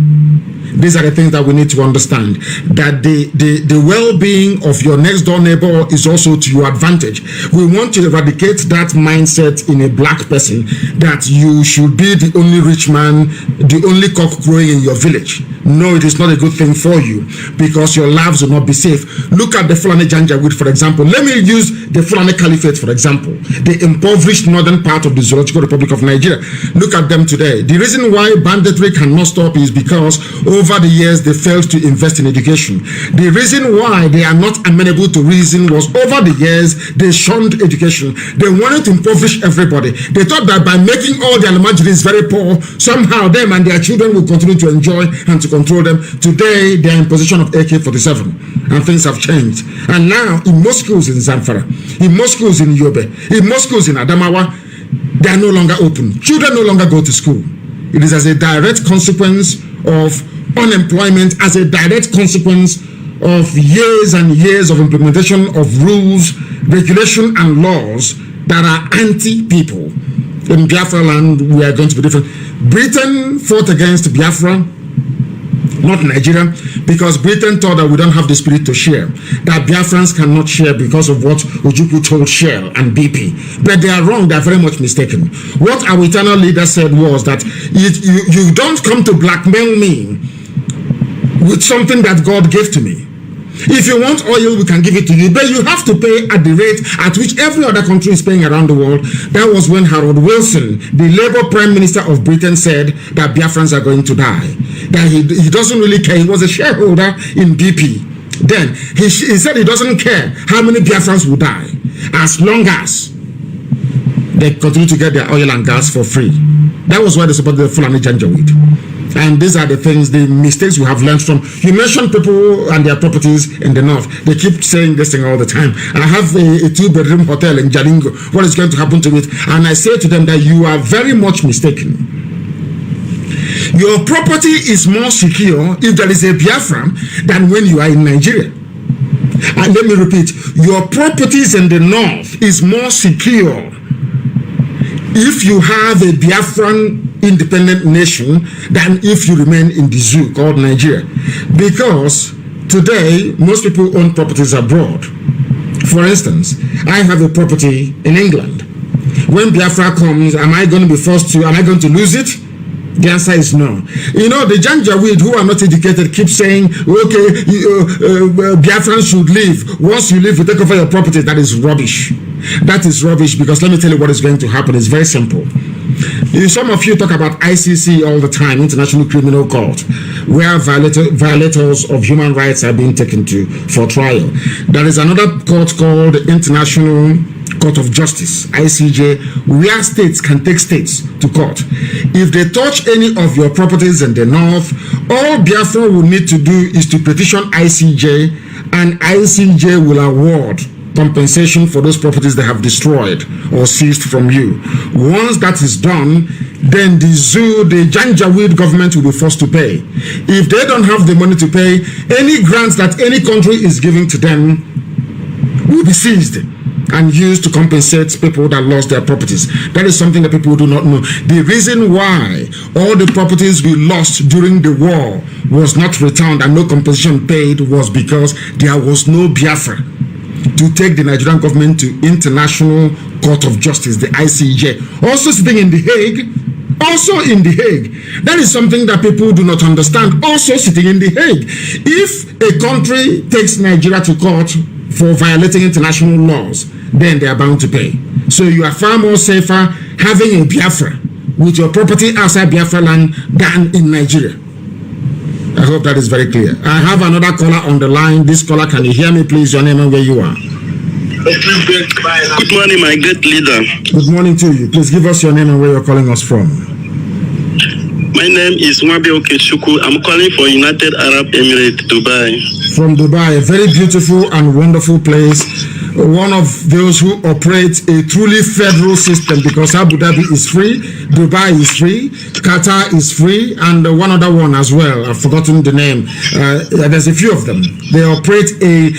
Speaker 19: These are the things that we need to understand, that the well-being of your next door neighbor is also to your advantage. We want to eradicate that mindset in a black person that you should be the only rich man, the only cock crowing in your village. No, it is not a good thing for you because your lives will not be safe. Look at the Fulani Janjaweed, for example. Let me use the Fulani Caliphate, for example, the impoverished northern part of the Zoological Republic of Nigeria. Look at them today. The reason why banditry cannot stop is because over the years they failed to invest in education. The reason why they are not amenable to reason was over the years they shunned education. They wanted to impoverish everybody. They thought that by making all the Almajiris very poor, somehow them and their children will continue to enjoy and to control them. Today they are in position of AK-47 and things have changed. And now in most schools in Zamfara, in most schools in Yobe, in most schools in Adamawa, they are no longer open. Children no longer go to school. It is as a direct consequence of unemployment, as a direct consequence of years and years of implementation of rules, regulation, and laws that are anti-people. In Biafra land, we are going to be different. Britain fought against Biafra, not Nigeria, because Britain thought that we don't have the spirit to share, that Biafrans cannot share because of what Ojukwu told Shell and BP. But they are wrong, they are very much mistaken. What our eternal leader said was that you don't come to blackmail me with something that God gave to me. If you want oil, we can give it to you, but you have to pay at the rate at which every other country is paying around the world. That was when Harold Wilson, the Labour Prime Minister of Britain, said that Biafrans are going to die. That he doesn't really care. He was a shareholder in BP. Then he said he doesn't care how many Biafrans will die as long as they continue to get their oil and gas for free. That was why they supported the Fulani Janjaweed. And these are the things, the mistakes we have learned from. You mentioned people and their properties in the north. They keep saying this thing all the time. I have a 2-bedroom hotel in Jalingo. What is going to happen to it? And I say to them that you are very much mistaken. Your property is more secure if there is a Biafran than when you are in Nigeria. And let me repeat, your properties in the north is more secure if you have a Biafran independent nation than if you remain in the zoo called Nigeria. Because today, most people own properties abroad. For instance, I have a property in England. When Biafra comes, am I going to lose it? The answer is no. You know, the Janjaweed who are not educated keep saying, okay, Biafrans should leave. Once you leave, you take over your property. That is rubbish. That is rubbish, because let me tell you what is going to happen. It's very simple. Some of you talk about ICC all the time, International Criminal Court, where violators of human rights are being taken to for trial. There is another court called International Court of Justice, ICJ, where states can take states to court. If they touch any of your properties in the north, all Biafra will need to do is to petition ICJ, and ICJ will award compensation for those properties they have destroyed or seized from you. Once that is done, then the Janjaweed government will be forced to pay. If they don't have the money to pay, any grants that any country is giving to them will be seized and used to compensate people that lost their properties. That is something that people do not know. The reason why all the properties we lost during the war was not returned and no compensation paid was because there was no Biafra to take the Nigerian government to International Court of Justice, the ICJ, also sitting in The Hague. Also in The Hague. That is something that people do not understand. Also sitting in The Hague. If a country takes Nigeria to court for violating international laws, then they are bound to pay. So you are far more safer having a Biafra with your property outside Biafra land than in Nigeria. I hope that is very clear. I have another caller on the line. This caller, can you hear me, please? Your name and where you are.
Speaker 20: Good morning, my great leader.
Speaker 19: Good morning to you. Please give us your name and where you're calling us from.
Speaker 20: My name is Mwabi Okechukwu. I'm calling for United Arab Emirates, Dubai.
Speaker 19: From Dubai, a very beautiful and wonderful place. One of those who operates a truly federal system, because Abu Dhabi is free, Dubai is free, Qatar is free, and one other one as well. I've forgotten the name. There's a few of them. They operate a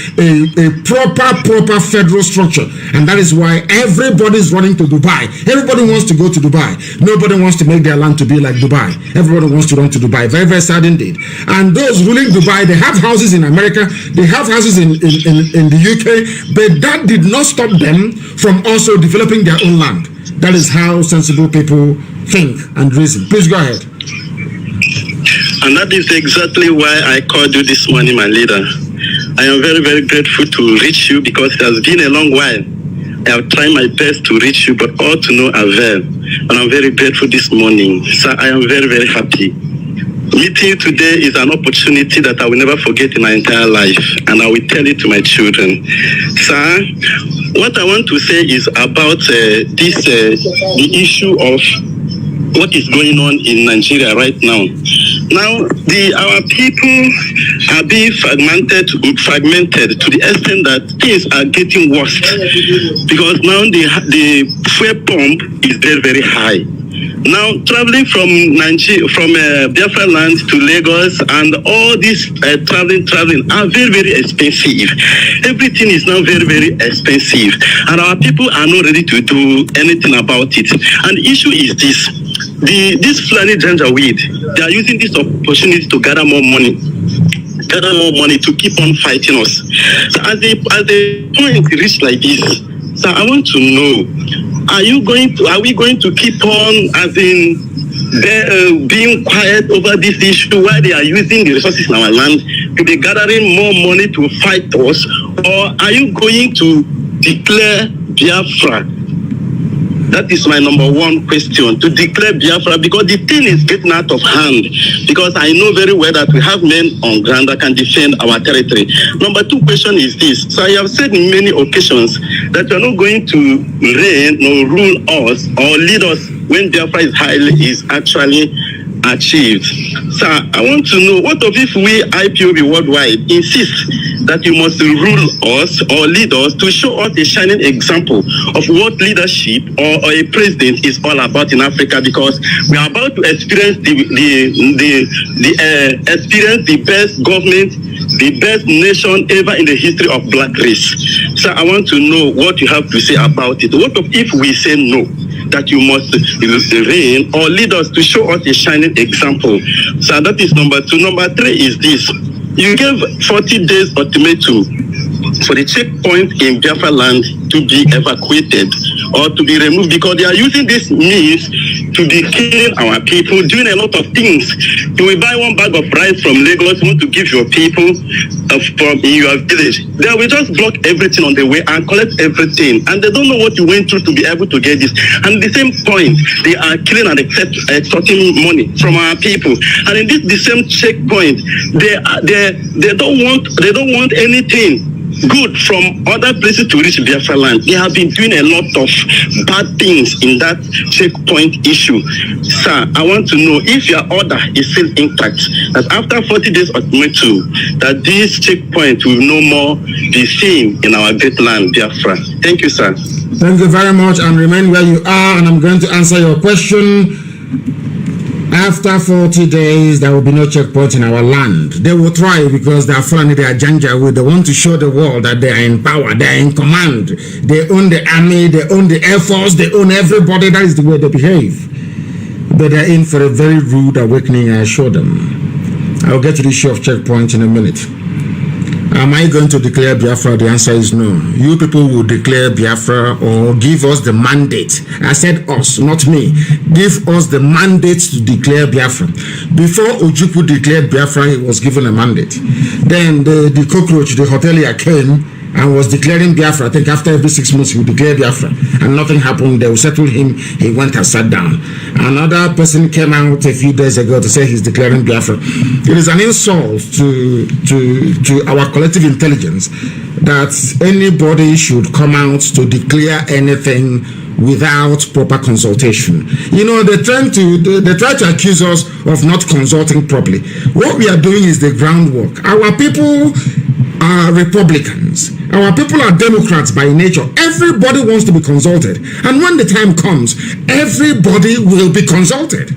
Speaker 19: proper federal structure, and that is why everybody's running to Dubai. Everybody wants to go to Dubai. Nobody wants to make their land to be like Dubai. Everybody wants to run to Dubai. Very, very sad indeed. And those ruling Dubai, they have houses in America, they have houses in the UK, but that did not stop them from also developing their own land. That is how sensible people think and reason. Please go ahead.
Speaker 20: And that is exactly why I called you this morning, my leader. I am very, very grateful to reach you because it has been a long while. I have tried my best to reach you, but all to no avail. And I'm very grateful this morning. Sir, I am very, very happy. Meeting you today is an opportunity that I will never forget in my entire life, and I will tell it to my children. Sir, what I want to say is about the issue of what is going on in Nigeria right now. Now, our people are being fragmented to the extent that things are getting worse, because now the fuel pump is very, very high. Now, traveling from Biafra land to Lagos and all this traveling are very, very expensive. Everything is now very, very expensive, and our people are not ready to do anything about it. And the issue is this: this Fulani Janjaweed, they are using this opportunity to gather more money to keep on fighting us. So as the point reached like this, so I want to know, are we going to keep on being quiet over this issue while they are using the resources in our land to be gathering more money to fight us? Or are you going to declare Biafra? That is my number one question, to declare Biafra, because the thing is getting out of hand. Because I know very well that we have men on ground that can defend our territory. Number two question is this. So I have said in many occasions that you are not going to reign or rule us or lead us when Biafra is actually achieved. So I want to know, what of if we IPOB worldwide insist that you must rule us or lead us to show us a shining example of what leadership or a president is all about in Africa, because we are about to experience the best government, the best nation ever in the history of black race. So I want to know what you have to say about it. What of if we say no, that you must reign or lead us to show us a shining example? So that is number two. Number three is this: you gave 40 days ultimatum for the checkpoint in Biafra land to be evacuated or to be removed, because they are using this means to be killing our people, doing a lot of things. You will buy one bag of rice from Lagos, you want to give your people from in your village. They will just block everything on the way and collect everything, and they don't know what you went through to be able to get this. And at the same point, they are killing and extorting money from our people. And in the same checkpoint, they don't want anything good from other places to reach Biafra land. They have been doing a lot of bad things in that checkpoint issue. Sir, I want to know if your order is still intact, that after 40 days ultimatum, that this checkpoint will no more be seen in our great land, Biafra. Thank you, sir.
Speaker 19: Thank you very much, and remain where you are, and I'm going to answer your question. After 40 days, there will be no checkpoint in our land. They will try, because they are Fulani, they are Janjaweed. They want to show the world that they are in power, they are in command. They own the army, they own the air force, they own everybody. That is the way they behave. But they are in for a very rude awakening, I assure them. I'll get to the issue of checkpoint in a minute. Am I going to declare Biafra? The answer is no. You people will declare Biafra or give us the mandate. I said us, not me. Give us the mandate to declare Biafra. Before Ojukwu declared Biafra, he was given a mandate. Then the cockroach, the hotelier came and was declaring Biafra. I think after every 6 months he would declare Biafra, and nothing happened. They will settle him. He went and sat down. Another person came out a few days ago to say he's declaring Biafra. It is an insult to our collective intelligence that anybody should come out to declare anything without proper consultation. You know, they try to accuse us of not consulting properly. What we are doing is the groundwork. Our people are Republicans. Our people are Democrats by nature. Everybody wants to be consulted. And when the time comes, everybody will be consulted.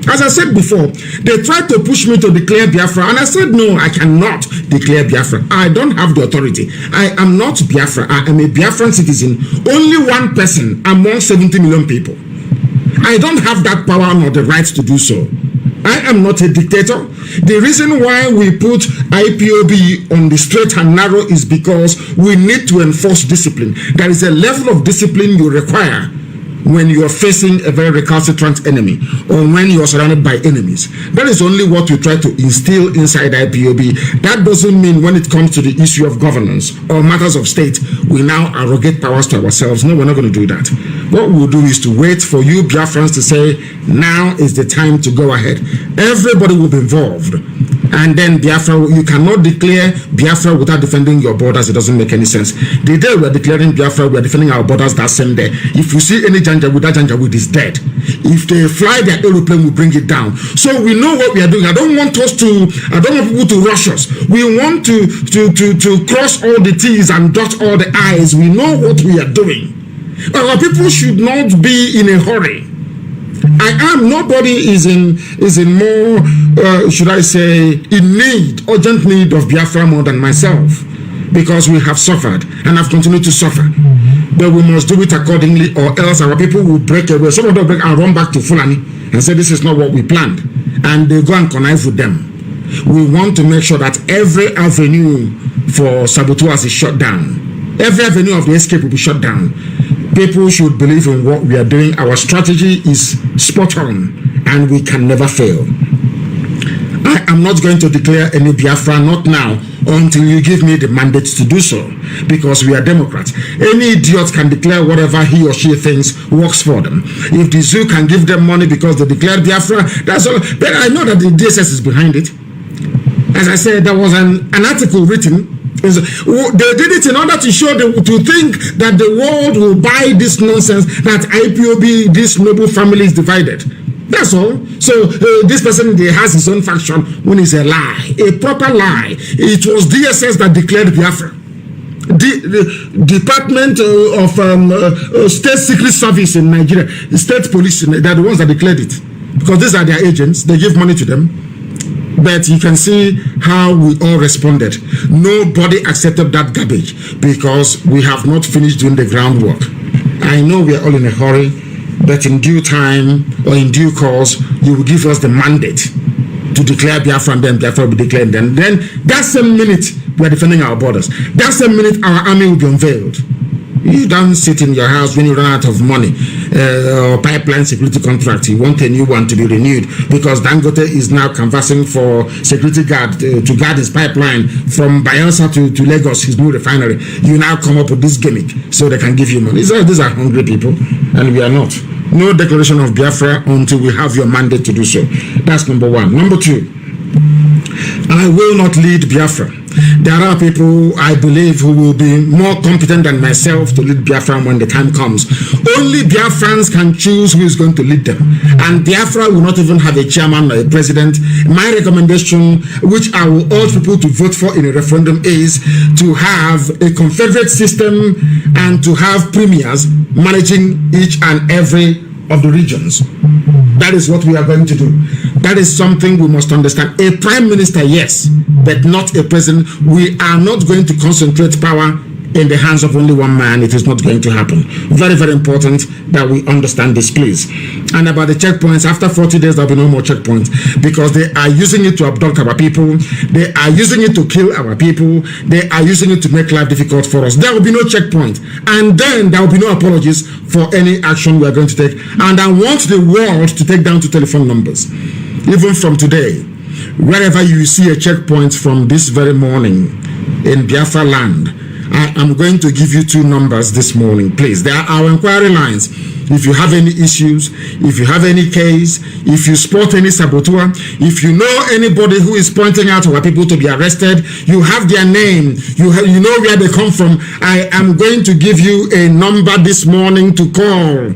Speaker 19: As I said before, they tried to push me to declare Biafra, and I said, no, I cannot declare Biafra. I don't have the authority. I am not Biafra. I am a Biafran citizen. Only one person among 70 million people. I don't have that power nor the right to do so. I am not a dictator. The reason why we put IPOB on the straight and narrow is because we need to enforce discipline. There is a level of discipline you require when you are facing a very recalcitrant enemy, or when you are surrounded by enemies. That is only what we try to instill inside IPOB. That doesn't mean when it comes to the issue of governance or matters of state, we now arrogate powers to ourselves. No, we're not going to do that. What we'll do is to wait for you Biafrans to say, now is the time to go ahead. Everybody will be involved. And then Biafra, you cannot declare Biafra without defending your borders. It doesn't make any sense. The day we are declaring Biafra, we are defending our borders that same day. If you see any Janjaweed, that Janjaweed is dead. If they fly their aeroplane, we bring it down. So we know what we are doing. I don't want people to rush us. We want to cross all the T's and dot all the I's. We know what we are doing. Our people should not be in a hurry. Nobody is in more, should I say, urgent need of Biafra more than myself, because we have suffered and have continued to suffer. But we must do it accordingly, or else our people will break away. Some of them break and run back to Fulani and say this is not what we planned, and they go and connive with them. We want to make sure that every avenue for saboteurs is shut down. Every avenue of the escape will be shut down. People should believe in what we are doing. Our strategy is spot on, and we can never fail. I am not going to declare any Biafra, not now, until you give me the mandate to do so, because we are Democrats. Any idiot can declare whatever he or she thinks works for them. If the zoo can give them money because they declared Biafra, that's all. But I know that the DSS is behind it. As I said, there was an article written. They did it in order to show to think that the world will buy this nonsense that IPOB, this noble family, is divided. That's all. So this person has his own faction when it's a lie, a proper lie. It was DSS that declared Biafra. The Department of State Secret Service in Nigeria, the State Police, they're the ones that declared it, because these are their agents. They give money to them. But you can see how we all responded. Nobody accepted that garbage because we have not finished doing the groundwork. I know we are all in a hurry, but in due time or in due course, you will give us the mandate to declare Biafra, and then Biafra will be declared. And then that same minute, we are defending our borders. That same minute, our army will be unveiled. You don't sit in your house when you run out of money or pipeline security contract. You want a new one to be renewed because Dangote is now canvassing for security guard to guard his pipeline from Bayelsa to Lagos, his new refinery. You now come up with this gimmick so they can give you money. These are hungry people, and we are not. No declaration of Biafra until we have your mandate to do so. That's number one. Number two, I will not lead Biafra. There are people, I believe, who will be more competent than myself to lead Biafra when the time comes. Only Biafrans can choose who is going to lead them. And Biafra will not even have a chairman or a president. My recommendation, which I will urge people to vote for in a referendum, is to have a confederate system and to have premiers managing each and every of the regions. That is what we are going to do. That is something we must understand. A prime minister, yes, but not a president. We are not going to concentrate power in the hands of only one man. It is not going to happen. Very, very important that we understand this, please. And about the checkpoints, after 40 days, there will be no more checkpoints because they are using it to abduct our people. They are using it to kill our people. They are using it to make life difficult for us. There will be no checkpoint. And then there will be no apologies for any action we are going to take. And I want the world to take down 2 telephone numbers. Even from today, wherever you see a checkpoint from this very morning in Biafra land, I am going to give you 2 numbers this morning, please. They are our inquiry lines. If you have any issues, if you have any case, if you spot any saboteur, if you know anybody who is pointing out our people to be arrested, you have their name, you know where they come from, I am going to give you a number this morning to call.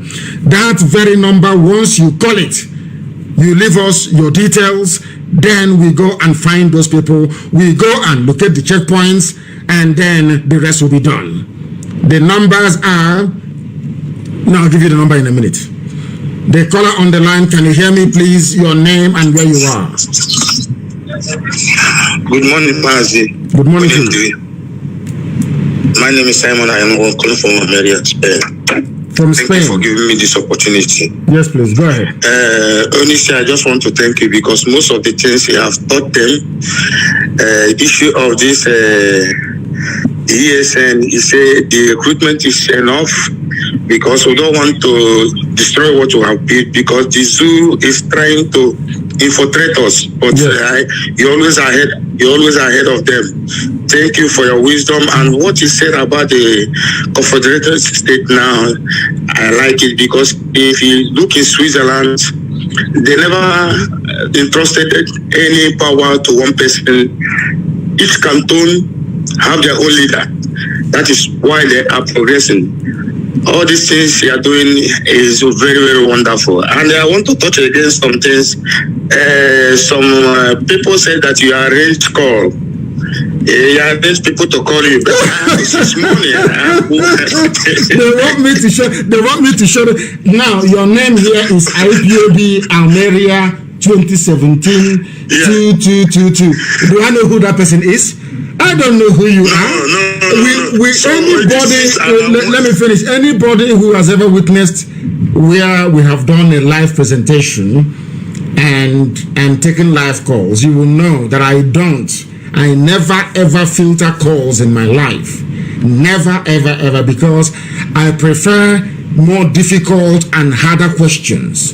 Speaker 19: That very number, once you call it, you leave us your details, then we go and find those people. We go and locate the checkpoints, and then the rest will be done. The numbers are, now I'll give you the number in a minute. The caller on the line, can you hear me, please? Your name and where you are.
Speaker 6: Good morning, Mazi.
Speaker 19: Good morning to you.
Speaker 6: My name is Simon. I am calling from America, Spain.
Speaker 19: From Spain.
Speaker 6: Thank you for giving me this opportunity.
Speaker 19: Yes, please, go ahead.
Speaker 6: Honestly, I just want to thank you because most of the things you have taught them, issue of this ESN, you say the recruitment is enough because we don't want to destroy what we have built because the zoo is trying to infiltrate us, but you're always ahead of them. Thank you for your wisdom and what you said about the Confederated State now. I like it because if you look in Switzerland, they never entrusted any power to one person. Each canton have their own leader. That is why they are progressing. All these things you are doing is very, very wonderful. And I want to touch against some things. Some people say that you arrange call. You arrange people to call you. This is money.
Speaker 19: They want me to show. Now, your name here is Ipob Almeria 2017 2222. Do I know who that person is? I don't know who you are. Let me finish. Anybody who has ever witnessed where we have done a live presentation and taken live calls, you will know that I never ever filter calls in my life. Never ever, because I prefer more difficult and harder questions,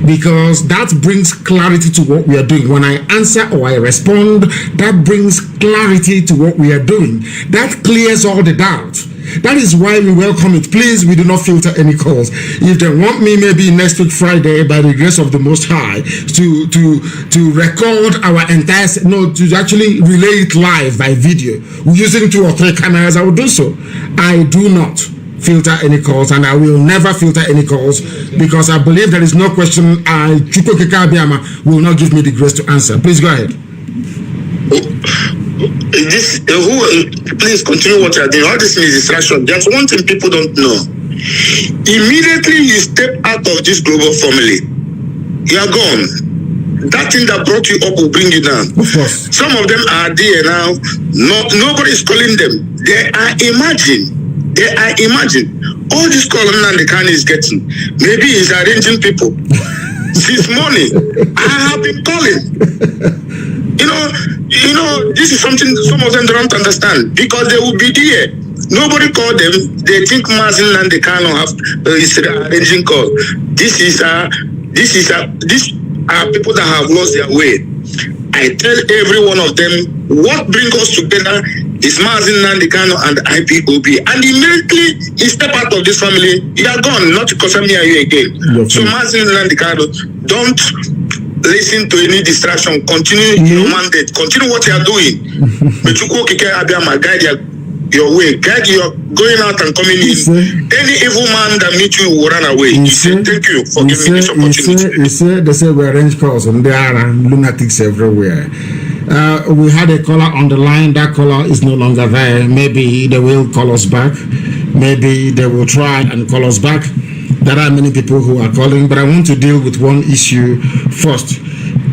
Speaker 19: because that brings clarity to what we are doing. When I answer or I respond, that brings clarity to what we are doing. That clears all the doubt. That is why we welcome it. Please, we do not filter any calls. If they want me, maybe next week Friday, by the grace of the Most High, to record our entire, to actually relay it live by video using 2 or 3 cameras, I will do so. I do not filter any calls, and I will never filter any calls, because I believe there is no question Chukwuka Abiyama will not give me the grace to answer. Please go ahead.
Speaker 6: Please continue what you are doing. All this is distraction. There's one thing people don't know. Immediately you step out of this global family, you are gone. That thing that brought you up will bring you down.
Speaker 19: Of course.
Speaker 6: Some of them are there now. Nobody is calling them. They are imagine all this call Nnamdi Kanu is getting. Maybe he's arranging people. Since morning, I have been calling. You know, this is something some of them don't understand, because they will be there. Nobody called them. They think Mazi Nnamdi Kanu is arranging call. These are people that have lost their way. I tell every one of them, what brings us together is Mazi Nnamdi Kanu and Ipob. And immediately he step out of this family, you are gone, not to concern me and you again. So Mazi Nnamdi Kanu, don't listen to any distraction. Continue your mandate. Continue what you are doing. But you go guide your way. Guide your going out and coming in. Any evil man that meets you will run away. Thank you for giving me this opportunity.
Speaker 19: They say we arrange calls, and there are lunatics everywhere. We had a caller on the line. That caller is no longer there. Maybe they will call us back. Maybe they will try and call us back. There are many people who are calling, but I want to deal with one issue first.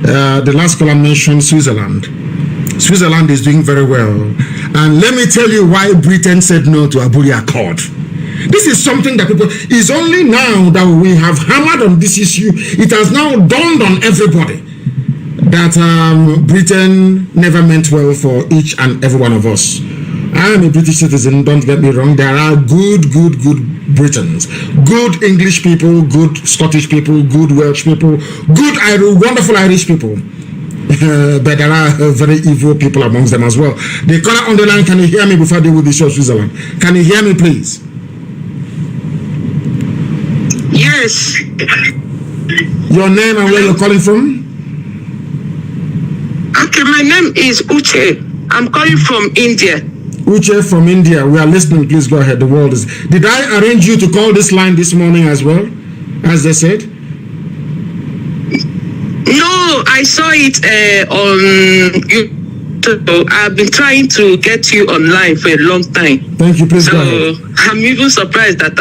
Speaker 19: The last caller mentioned Switzerland. Switzerland is doing very well. And let me tell you why Britain said no to Aburi Accord. This is something that people, it's only now that we have hammered on this issue. It has now dawned on everybody that Britain never meant well for each and every one of us. I am a British citizen, don't get me wrong. There are good Britons, good English people, good Scottish people, good Welsh people, good wonderful Irish people. but there are very evil people amongst them as well. The caller on the line, can you hear me before I deal with the show, Switzerland? Can you hear me, please?
Speaker 10: Yes.
Speaker 19: Your name and where you're calling from?
Speaker 10: Okay, my name is Uche. I'm calling from India.
Speaker 19: Uche from India. We are listening. Please go ahead. The world is. Did I arrange you to call this line this morning as well, as they said?
Speaker 10: No, I saw it on YouTube. I've been trying to get you online for a long time.
Speaker 19: Thank you. Please go ahead.
Speaker 10: I'm even surprised that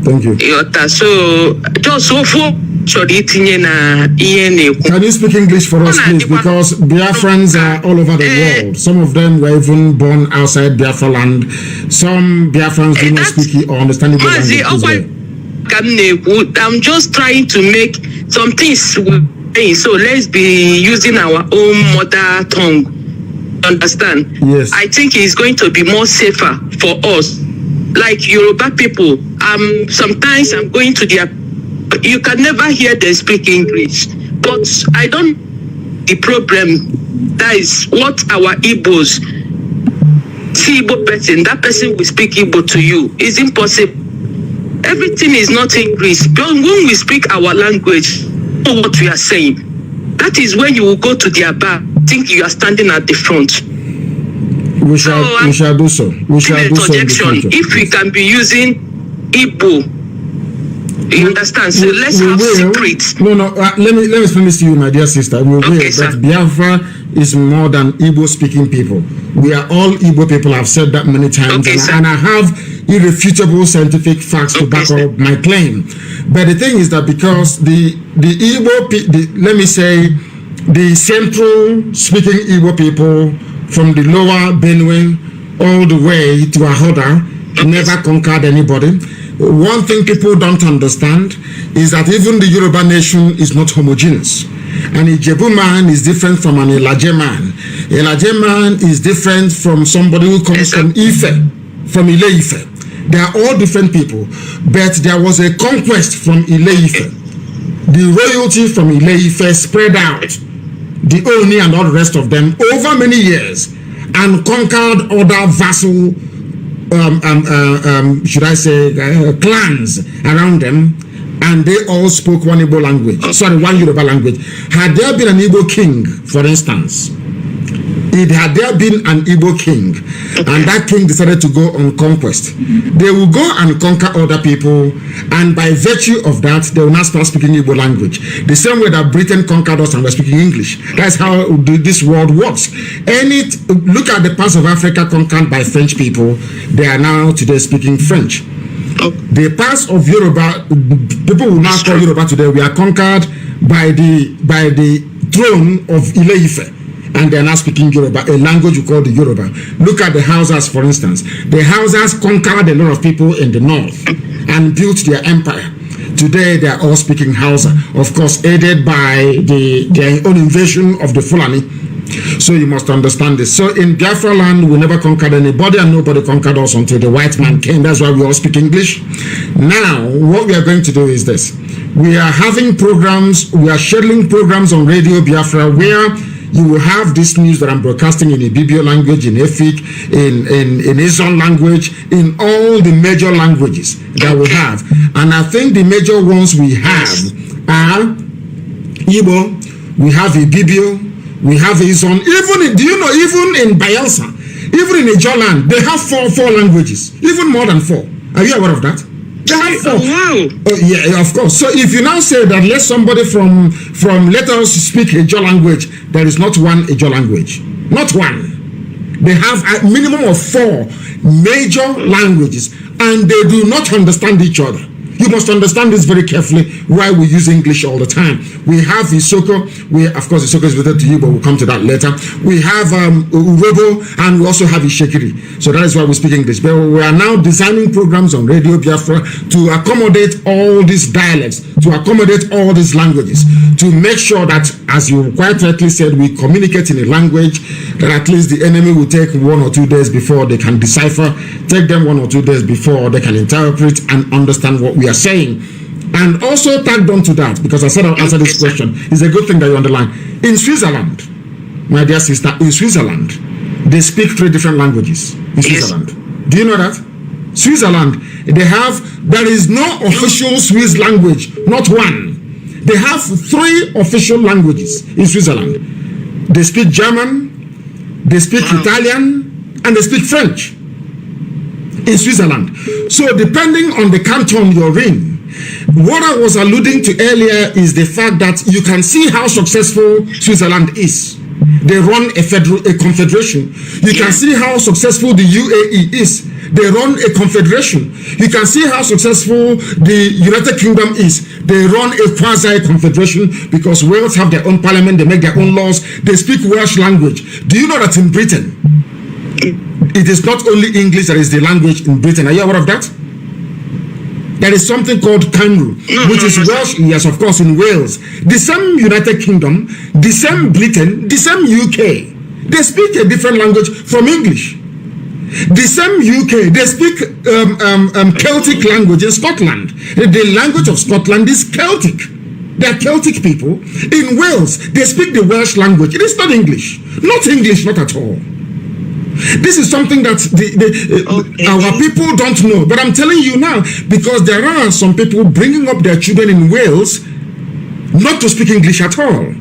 Speaker 19: Thank you.
Speaker 10: So just so for can
Speaker 19: you speak English for us, please? Because Biafrans are all over the world. Some of them were even born outside Biafra land. Some Biafrans do not speak or understand English.
Speaker 10: I'm just trying to make some things. So let's be using our own mother tongue. Understand?
Speaker 19: Yes.
Speaker 10: I think it's going to be more safer for us. Like Yoruba people, sometimes I'm going to their. You can never hear them speak English, but I don't. The problem that is what our Igbos see Igbo person. That person will speak Igbo to you. It's impossible. Everything is not English. But when we speak our language, know what we are saying. That is when you will go to their bar, think you are standing at the front.
Speaker 19: We shall do so. We shall do so.
Speaker 10: If we can be using Igbo. You understand? So let's have secrets.
Speaker 19: No. Let me explain this to you, my dear sister. We will that Biafra is more than Igbo speaking people. We are all Igbo people. I've said that many times, and I have irrefutable scientific facts to back up my claim. But the thing is that because the Igbo, let me say, the central speaking Igbo people from the lower Benue all the way to Ahoda never conquered anybody. One thing people don't understand is that even the Yoruba nation is not homogeneous. An Ijebu man is different from an Elaje man. Elaje man is different from somebody who comes from Ife, from Ile Ife. They are all different people, but there was a conquest from Ile Ife. The royalty from Ile Ife spread out, the Oni and all the rest of them, over many years, and conquered other vassal should I say clans around them, and they all spoke one Igbo language, one Yoruba language. Had there been an Igbo king, for instance, had there been an Igbo king, and that king decided to go on conquest, they will go and conquer other people, and by virtue of that, they will now start speaking Igbo language. The same way that Britain conquered us and we're speaking English. That's how this world works. Look at the parts of Africa conquered by French people. They are now today speaking French. The parts of Yoruba, people will now call Yoruba today, we are conquered by the throne of Ile Ife. And they are now speaking Yoruba, a language we call the Yoruba. Look at the Hausas, for instance. The Hausas conquered a lot of people in the north and built their empire. Today, they are all speaking Hausa, of course, aided by their own invasion of the Fulani. So you must understand this. So in Biafra land, we never conquered anybody, and nobody conquered us until the white man came. That's why we all speak English. Now, what we are going to do is this. We are having programs, we are scheduling programs on Radio Biafra where you will have this news that I'm broadcasting in Ibibio language, in Efik, in Izon language, in all the major languages that we have. And I think the major ones we have are Igbo, we have Ibibio, we have Izon. Even in Bayelsa, even in Ijoland, they have four languages, even more than 4. Are you aware of that?
Speaker 10: Oh, wow.
Speaker 19: Yeah, of course. So if you now say that let somebody from let us speak Ijo language, there is not one Ijo language. Not one. They have a minimum of 4 major languages, and they do not understand each other. You must understand this very carefully why we use English all the time. We have Isoko. Of course, Isoko is related to you, but we'll come to that later. We have Urobo, and we also have Ishekiri. So that is why we speak English. But we are now designing programs on Radio Biafra to accommodate all these dialects, to accommodate all these languages, to make sure that, as you quite rightly said, we communicate in a language that at least the enemy will take 1 or 2 days before they can decipher, take them 1 or 2 days before they can interpret and understand what we are saying. And also tagged on to that, because I said I'll answer this question, it's a good thing that you underline. In Switzerland, my dear sister, in Switzerland, they speak 3 different languages in Switzerland. Do you know that? Switzerland, there is no official Swiss language, not one. They have 3 official languages in Switzerland. They speak German, they speak Italian, and they speak French in Switzerland. So depending on the canton you're in, what I was alluding to earlier is the fact that you can see how successful Switzerland is. They run a confederation. You can see how successful the UAE is. They run a confederation. You can see how successful the United Kingdom is. They run a quasi-confederation because Wales have their own parliament. They make their own laws. They speak Welsh language. Do you know that in Britain, it is not only English that is the language in Britain? Are you aware of that? There is something called Kanu, which is Welsh, yes, of course, in Wales. The same United Kingdom, the same Britain, the same UK. They speak a different language from English. The same UK, they speak Celtic language in Scotland. The language of Scotland is Celtic. They are Celtic people. In Wales, they speak the Welsh language. It is not English. Not English, not at all. This is something that our people don't know. But I'm telling you now, because there are some people bringing up their children in Wales not to speak English at all.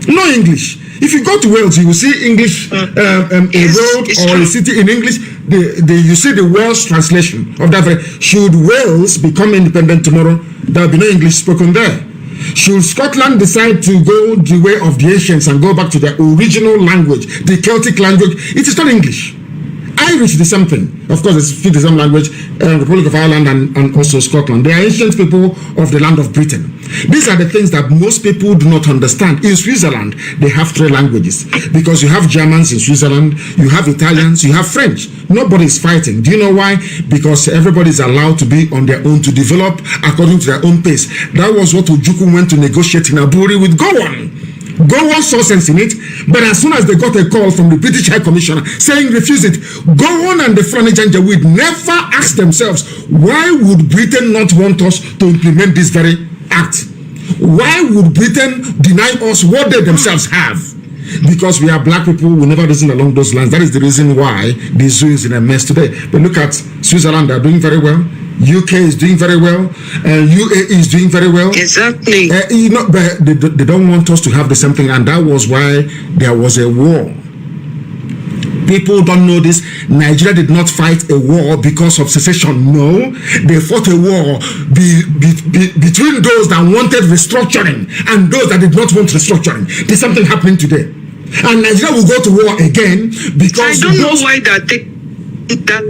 Speaker 19: No English. If you go to Wales, you will see English, a road or a city in English. You see the Welsh translation of that. Should Wales become independent tomorrow, there will be no English spoken there. Should Scotland decide to go the way of the ancients and go back to their original language, the Celtic language, it is not English. Irish, the same thing. Of course, it's the same language, Republic of Ireland and also Scotland. They are ancient people of the land of Britain. These are the things that most people do not understand. In Switzerland, they have 3 languages because you have Germans in Switzerland, you have Italians, you have French. Nobody is fighting. Do you know why? Because everybody is allowed to be on their own, to develop according to their own pace. That was what Ojukwu went to negotiate in Aburi with Gowon. Gowon saw sense in it, but as soon as they got a call from the British High Commissioner saying refuse it, Gowon and the Fulani Janjaweed never asked themselves, why would Britain not want us to implement this very act? Why would Britain deny us what they themselves have? Because we are black people, we never reason along those lines. That is the reason why the zoo is in a mess today. But look at Switzerland, they are doing very well. UK is doing very well, UAE is doing very well.
Speaker 10: Exactly.
Speaker 19: But they don't want us to have the same thing, and that was why there was a war. People don't know this. Nigeria did not fight a war because of secession. No, they fought a war between those that wanted restructuring and those that did not want restructuring. There's something happening today, and Nigeria will go to war again because
Speaker 10: I don't know why that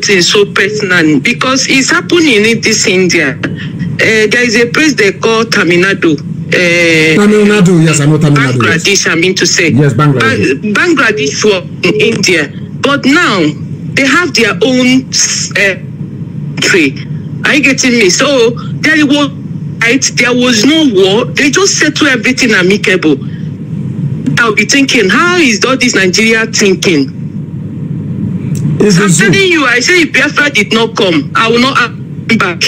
Speaker 10: is so personal, because it's happening in this India. There is a place they call Tamil Nadu.
Speaker 19: Tamil Nadu, yes, I know Tamil Nadu.
Speaker 10: Bangladesh, yes. I mean to say.
Speaker 19: Yes, Bangladesh.
Speaker 10: Bangladesh for India. But now they have their own country. Are you getting me? So there was no war. They just settle everything amicable. I'll be thinking, how is all this Nigeria thinking? I'm telling you, I say if Biafra did not come, I will not come back.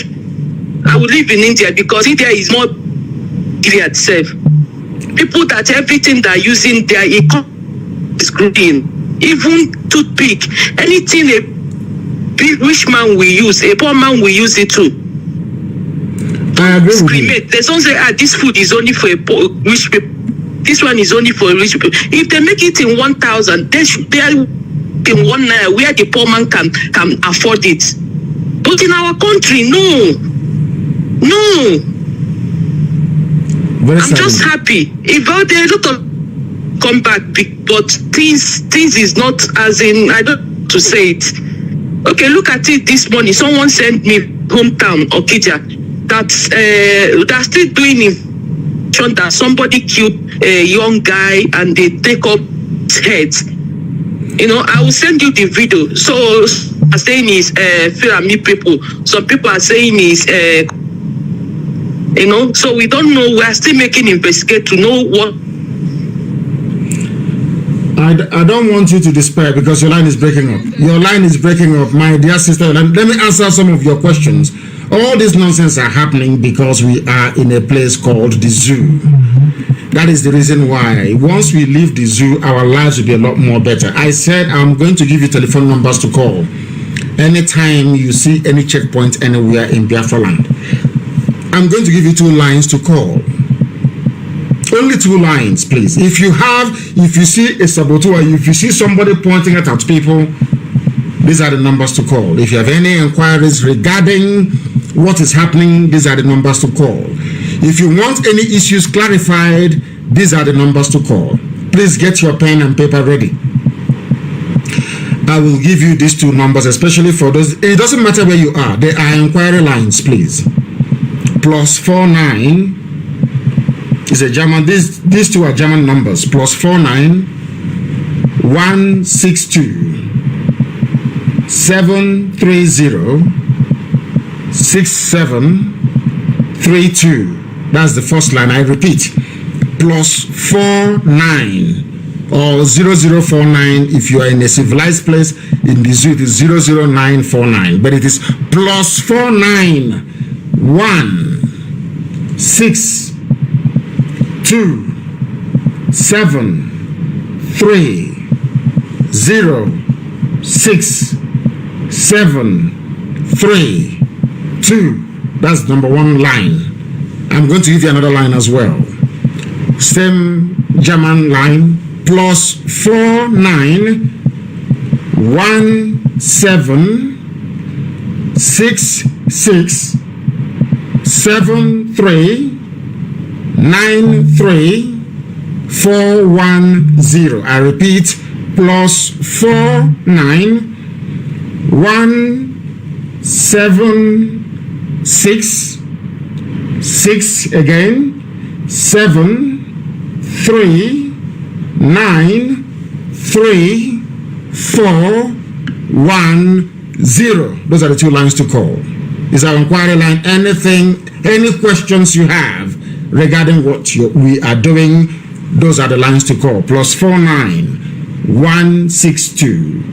Speaker 10: I will live in India because India is more India itself. People that everything they're using their economy is growing. Even toothpick, anything a big rich man will use, a poor man will use it too.
Speaker 19: I agree with you.
Speaker 10: They don't say, this food is only for a poor, rich people. This one is only for rich people. If they make it in 1,000, they are in 1 naira where the poor man can afford it. But in our country, no. I'm just happy. If there are a lot of come back, but things is not as in, I don't know to say it. Okay, look at it this morning. Someone sent me hometown Okija that's still doing it. That somebody killed a young guy and they take up his head. You know, I will send you the video. So are saying is Fulani people. Some people are saying is
Speaker 21: You know, so we don't know. We are still making investigate to know what.
Speaker 19: I don't want you to despair because your line is breaking up. Your line is breaking up, my dear sister. Let me answer some of your questions. All this nonsense are happening because we are in a place called the zoo. That is the reason why once we leave the zoo, our lives will be a lot more better. I said I'm going to give you telephone numbers to call anytime you see any checkpoint anywhere in Biafra land. I'm going to give you 2 lines to call. Only 2 lines, please. If you see a saboteur, if you see somebody pointing it at people, these are the numbers to call. If you have any inquiries regarding what is happening, these are the numbers to call. If you want any issues clarified, these are the numbers to call. Please get your pen and paper ready. I will give you these 2 numbers, especially for those. It doesn't matter where you are. They are inquiry lines, please. +49 is a German. These 2 are German numbers. +49 162 730 6732. That's the first line. I repeat, +49 or 0049 if you are in a civilized place. In the zoo, it is 00949, but it is +49 162 730 6732. That's number 1 line. I'm going to give you another line as well. Same German line. +49 1766 7393 410. I repeat, +49 176 again 7393 410. Those are the 2 lines to call. Is our inquiry line. Any questions you have regarding what we are doing, those are the lines to call. +49 162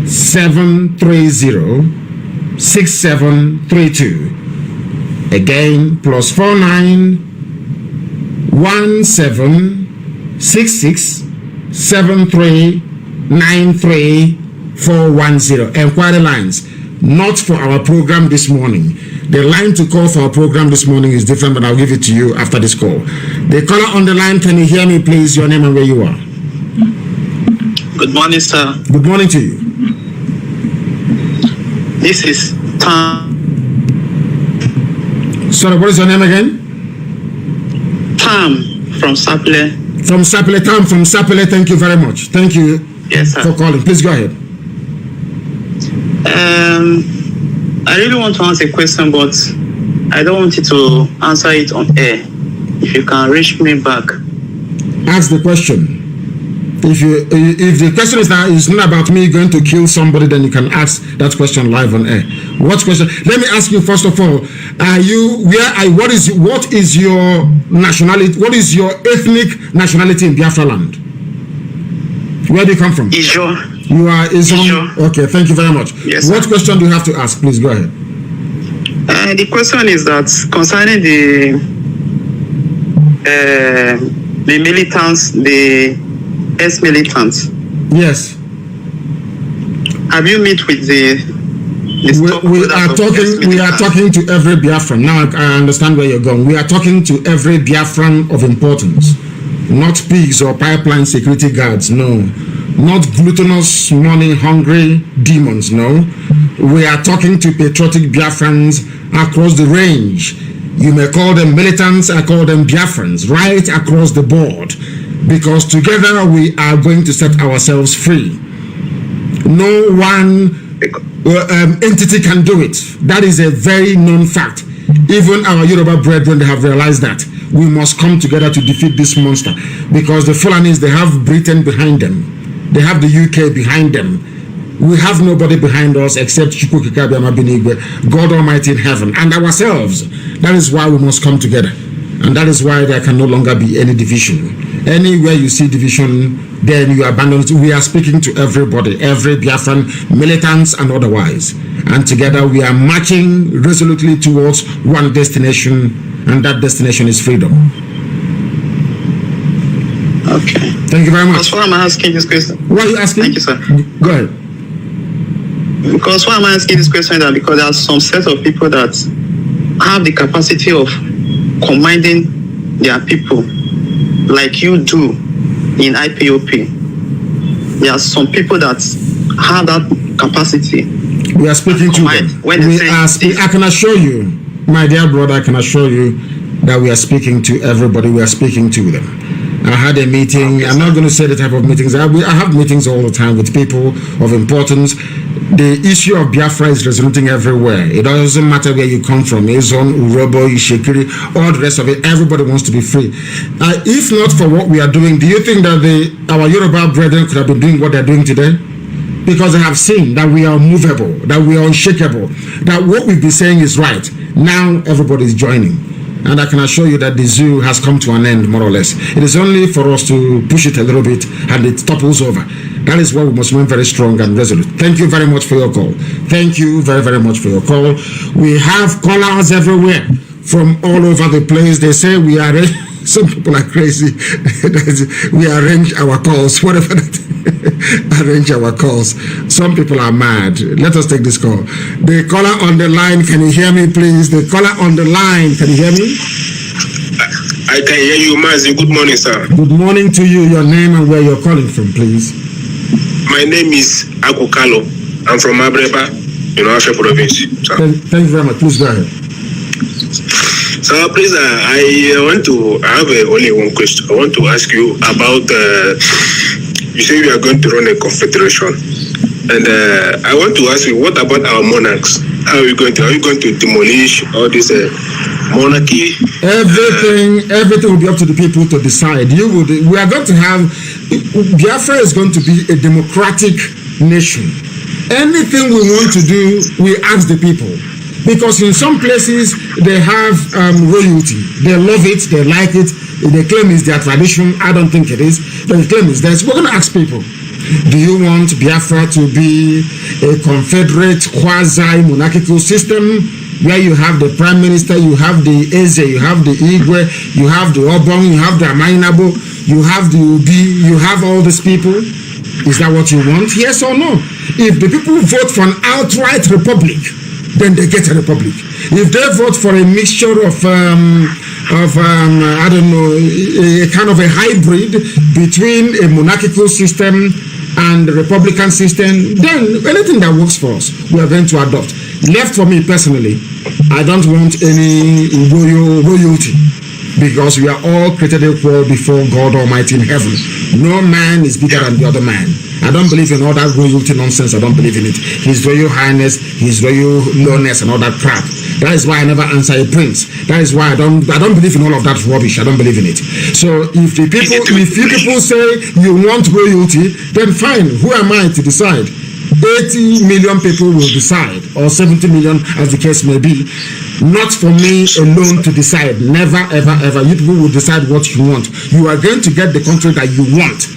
Speaker 19: 730 6732. Again, +49 1766 7393 410. Inquiry lines, not for our program this morning. The line to call for our program this morning is different, but I'll give it to you after this call. The caller on the line, can you hear me, please? Your name and where you are.
Speaker 8: Good morning, sir.
Speaker 19: Good morning to you.
Speaker 8: This is Tam.
Speaker 19: Sorry, what is your name again?
Speaker 8: Tam from Sapele.
Speaker 19: From Sapele, Tam from Sapele. Thank you very much. Thank you for calling. Please go ahead.
Speaker 8: I really want to answer a question, but I don't want you to answer it on air. If you can reach me back.
Speaker 19: Ask the question. If the question is not about me going to kill somebody, then you can ask that question live on air. What question? Let me ask you first of all. What is your nationality? What is your ethnic nationality in Biafra land? Where do you come from?
Speaker 8: Ijo.
Speaker 19: You are Ijo. Okay, thank you very much.
Speaker 8: Yes.
Speaker 19: What question do you have to ask? Please go ahead.
Speaker 8: The question is that concerning the militants, the ex-militants.
Speaker 19: Yes.
Speaker 8: Have you met with
Speaker 19: we are talking to every Biafran. Now I understand where you're going. We are talking to every Biafran of importance, not pigs or pipeline security guards. No, not gluttonous, money hungry demons. No, we are talking to patriotic Biafrans across the range. You may call them militants, I call them Biafrans, right across the board, because together we are going to set ourselves free. No one entity can do it. That is a very known fact. Even our Yoruba brethren, they have realized that we must come together to defeat this monster, because the Fulanis, they have Britain behind them, they have the UK behind them, We have nobody behind us except God Almighty in heaven, and ourselves. That is why we must come together. And that is why there can no longer be any division. Anywhere you see division, then you abandon it. We are speaking to everybody, every Biafran, militants and otherwise. And together we are marching resolutely towards one destination, and that destination is freedom.
Speaker 8: Okay.
Speaker 19: Thank you very much.
Speaker 8: That's why I'm asking this question.
Speaker 19: What are you asking?
Speaker 8: Thank you, sir.
Speaker 19: Go ahead.
Speaker 8: Because why I'm asking this question is that because there are some set of people that have the capacity of commanding their people like you do in IPOP. There are some people that have that capacity.
Speaker 19: We are speaking to them. I can assure you, my dear brother, I can assure you that we are speaking to everybody. We are speaking to them. I had a meeting. I'm not going to say the type of meetings. I have meetings all the time with people of importance. The issue of Biafra is resonating everywhere. It doesn't matter where you come from. Ezon, Urobo, Ishekiri, all the rest of it. Everybody wants to be free. If not for what we are doing, do you think that our Yoruba brethren could have been doing what they're doing today? Because they have seen that we are movable, that we are unshakable, that what we've been saying is right. Now everybody is joining. And I can assure you that the zoo has come to an end, more or less. It is only for us to push it a little bit and it topples over. That is why we must remain very strong and resolute. Thank you very much for your call. Thank you very, very much for your call. We have callers everywhere from all over the place. They say we are, some people are crazy. We arrange our calls, whatever that arrange our calls. Some people are mad. Let us take this call. The caller on the line, can you hear me, please? The caller on the line, can you hear me?
Speaker 4: I can hear you, Mazi. Good morning, sir.
Speaker 19: Good morning to you. Your name and where you're calling from, please.
Speaker 4: My name is Akukalo. I'm from Abreba, in Afra province.
Speaker 19: Thank you very much. Please go ahead.
Speaker 4: So, please, I have only one question. I want to ask you about, you say you are going to run a confederation. And I want to ask you, what about our monarchs? Are you going to demolish all this monarchy?
Speaker 19: Everything will be up to the people to decide. We are going to have, Biafra is going to be a democratic nation. Anything we want to do, we ask the people. Because in some places, they have royalty. They love it, they like it. They claim it's their tradition. I don't think it is. But the claim is that we're going to ask people, do you want Biafra to be a confederate, quasi-monarchical system where you have the prime minister, you have the Eze, you have the Igwe, you have the Obong, you have the Amainabo, you have the Udi, you have all these people? Is that what you want? Yes or no? If the people vote for an outright republic, then they get a republic. If they vote for a mixture of I don't know, a kind of a hybrid between a monarchical system and the republican system, then anything that works for us, we are going to adopt. Left for me personally, I don't want any royalty, because we are all created equal before God Almighty in heaven. No man is bigger than the other man. I don't believe in all that royalty nonsense. I don't believe in it. His Royal Highness, His Royal Lowness, and all that crap. That is why I never answer a prince. That is why I don't believe in all of that rubbish. I don't believe in it. So if you people say you want royalty, then fine. Who am I to decide? 80 million people will decide, or 70 million, as the case may be. Not for me alone to decide. Never, ever, ever. You people will decide what you want. You are going to get the country that you want.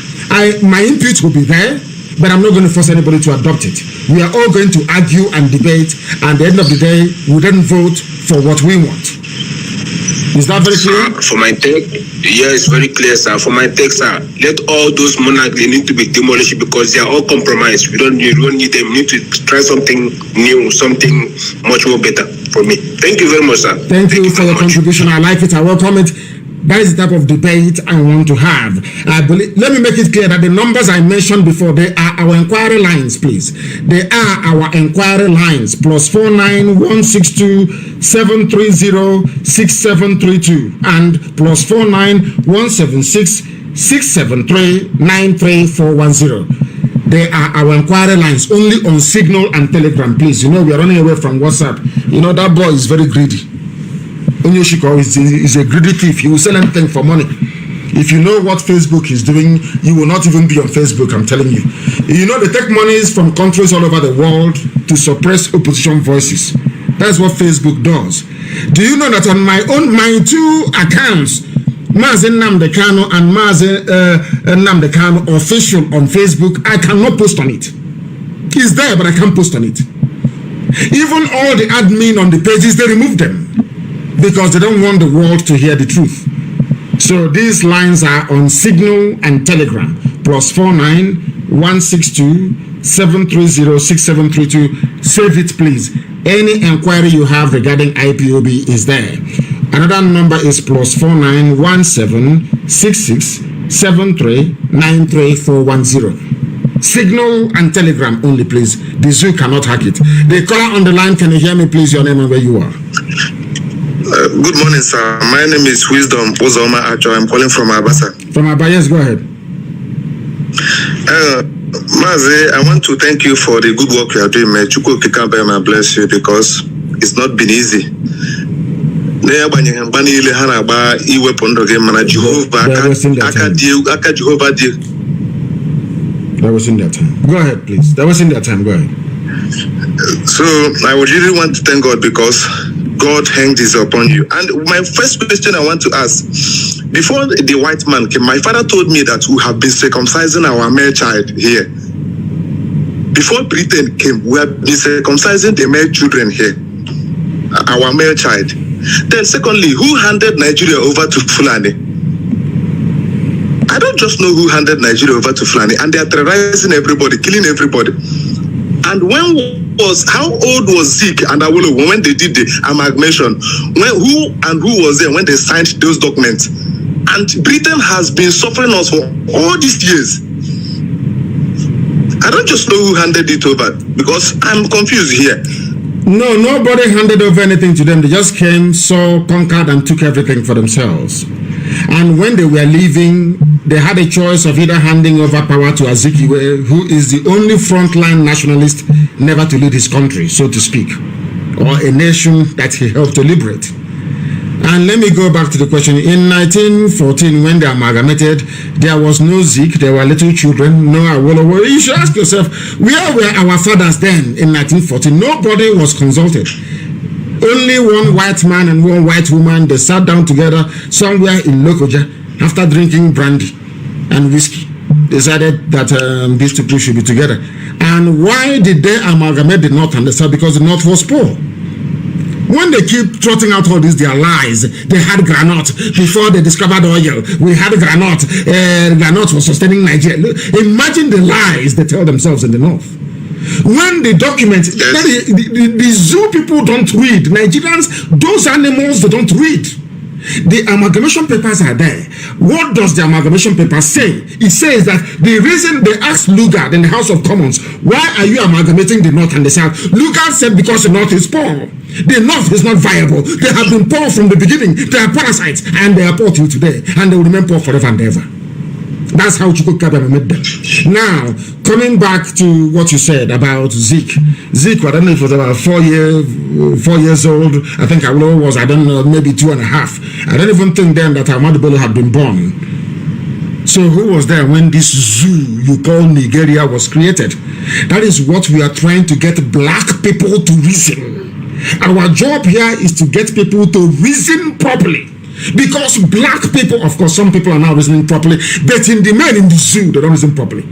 Speaker 19: My input will be there, but I'm not going to force anybody to adopt it. We are all going to argue and debate, and at the end of the day, we then vote for what we want. Is that very clear?
Speaker 4: For my take, yes, very clear, sir. For my take, sir, let all those monarchs, they need to be demolished because they are all compromised. We don't need them. We need to try something new, something much more better for me. Thank you very much, sir.
Speaker 19: Thank you for your contribution. I like it. I welcome it. That is the type of debate I want to have. Let me make it clear that the numbers I mentioned before, they are our inquiry lines, please. They are our inquiry lines. +49 162 730 6732 and +49 176 673 93410. They are our inquiry lines only on Signal and Telegram, please. You know, we are running away from WhatsApp. You know, that boy is very greedy. Onyoshiko is a greedy thief. He will sell anything for money. If you know what Facebook is doing, you will not even be on Facebook, I'm telling you. You know, they take monies from countries all over the world to suppress opposition voices. That's what Facebook does. Do you know that on my two accounts, Mazi Nnamdi Kanu and Mazi Nnamdi Kanu official on Facebook, I cannot post on it. It's there, but I can't post on it. Even all the admin on the pages, they remove them because they don't want the world to hear the truth. So these lines are on Signal and Telegram, +49 162 730 6732. Save it, please. Any inquiry you have regarding IPOB is there. Another number is +49 1766 73 93410. Signal and Telegram only, please. The zoo cannot hack it. The caller on the line, can you hear me, please? Your name and where you are.
Speaker 3: Good morning, sir. My name is Wisdom Uzoma Acho. I'm calling from Abasa.
Speaker 19: From Abasa, yes, go ahead.
Speaker 3: Mazi, I want to thank you for the good work you are doing. May Chukwu Kikambe may bless you because it's not been easy. That
Speaker 19: was in their time. Go ahead, please. That was in their time. Go ahead.
Speaker 3: So I would really want to thank God because God hanged this upon you. And my first question I want to ask, before the white man came, my father told me that we have been circumcising our male child here. Before Britain came, we have been circumcising the male children here, our male child. Then secondly, who handed Nigeria over to Fulani? I don't just know who handed Nigeria over to Fulani, and they are terrorizing everybody, killing everybody. And how old was Zeke and Awolowo when they did the amalgamation? Who was there when they signed those documents? And Britain has been suffering us for all these years. I don't just know who handed it over because I'm confused here.
Speaker 19: No, nobody handed over anything to them. They just came, saw, conquered, and took everything for themselves. And when they were leaving, they had a choice of either handing over power to Azikiwe, who is the only frontline nationalist never to lead his country, so to speak, or a nation that he helped to liberate. And let me go back to the question. In 1914, when they amalgamated, there was no Zeke, there were little children, no Awolowo. You should ask yourself, where were our fathers then in 1914? Nobody was consulted. Only one white man and one white woman, they sat down together somewhere in Lokoja after drinking brandy and whiskey. Decided that these two people should be together. And why did they amalgamate the North and the South? Because the North was poor. When they keep trotting out all these, their lies, they had granite before they discovered oil. We had granite. Granite was sustaining Nigeria. Look, imagine the lies they tell themselves in the North. When the documents, the zoo people don't read. Nigerians, those animals, they don't read. The amalgamation papers are there. What does the amalgamation paper say? It says that the reason they asked Lugard in the House of Commons, why are you amalgamating the North and the South? Lugard said because the North is poor. The North is not viable. They have been poor from the beginning. They are parasites and they are poor till today. And they will remain poor forever and ever. That's how Chukwuka made them. Now, coming back to what you said about Zeke. Zeke, I don't know if it was about 4 years old. I think Awolowo was, I don't know, maybe 2.5. I don't even think then that Ahmadu Bello had been born. So who was there when this zoo you call Nigeria was created? That is what we are trying to get black people to reason. Our job here is to get people to reason properly. Because black people, of course, some people are now reasoning properly, but in the men in the zoo, they don't reason properly.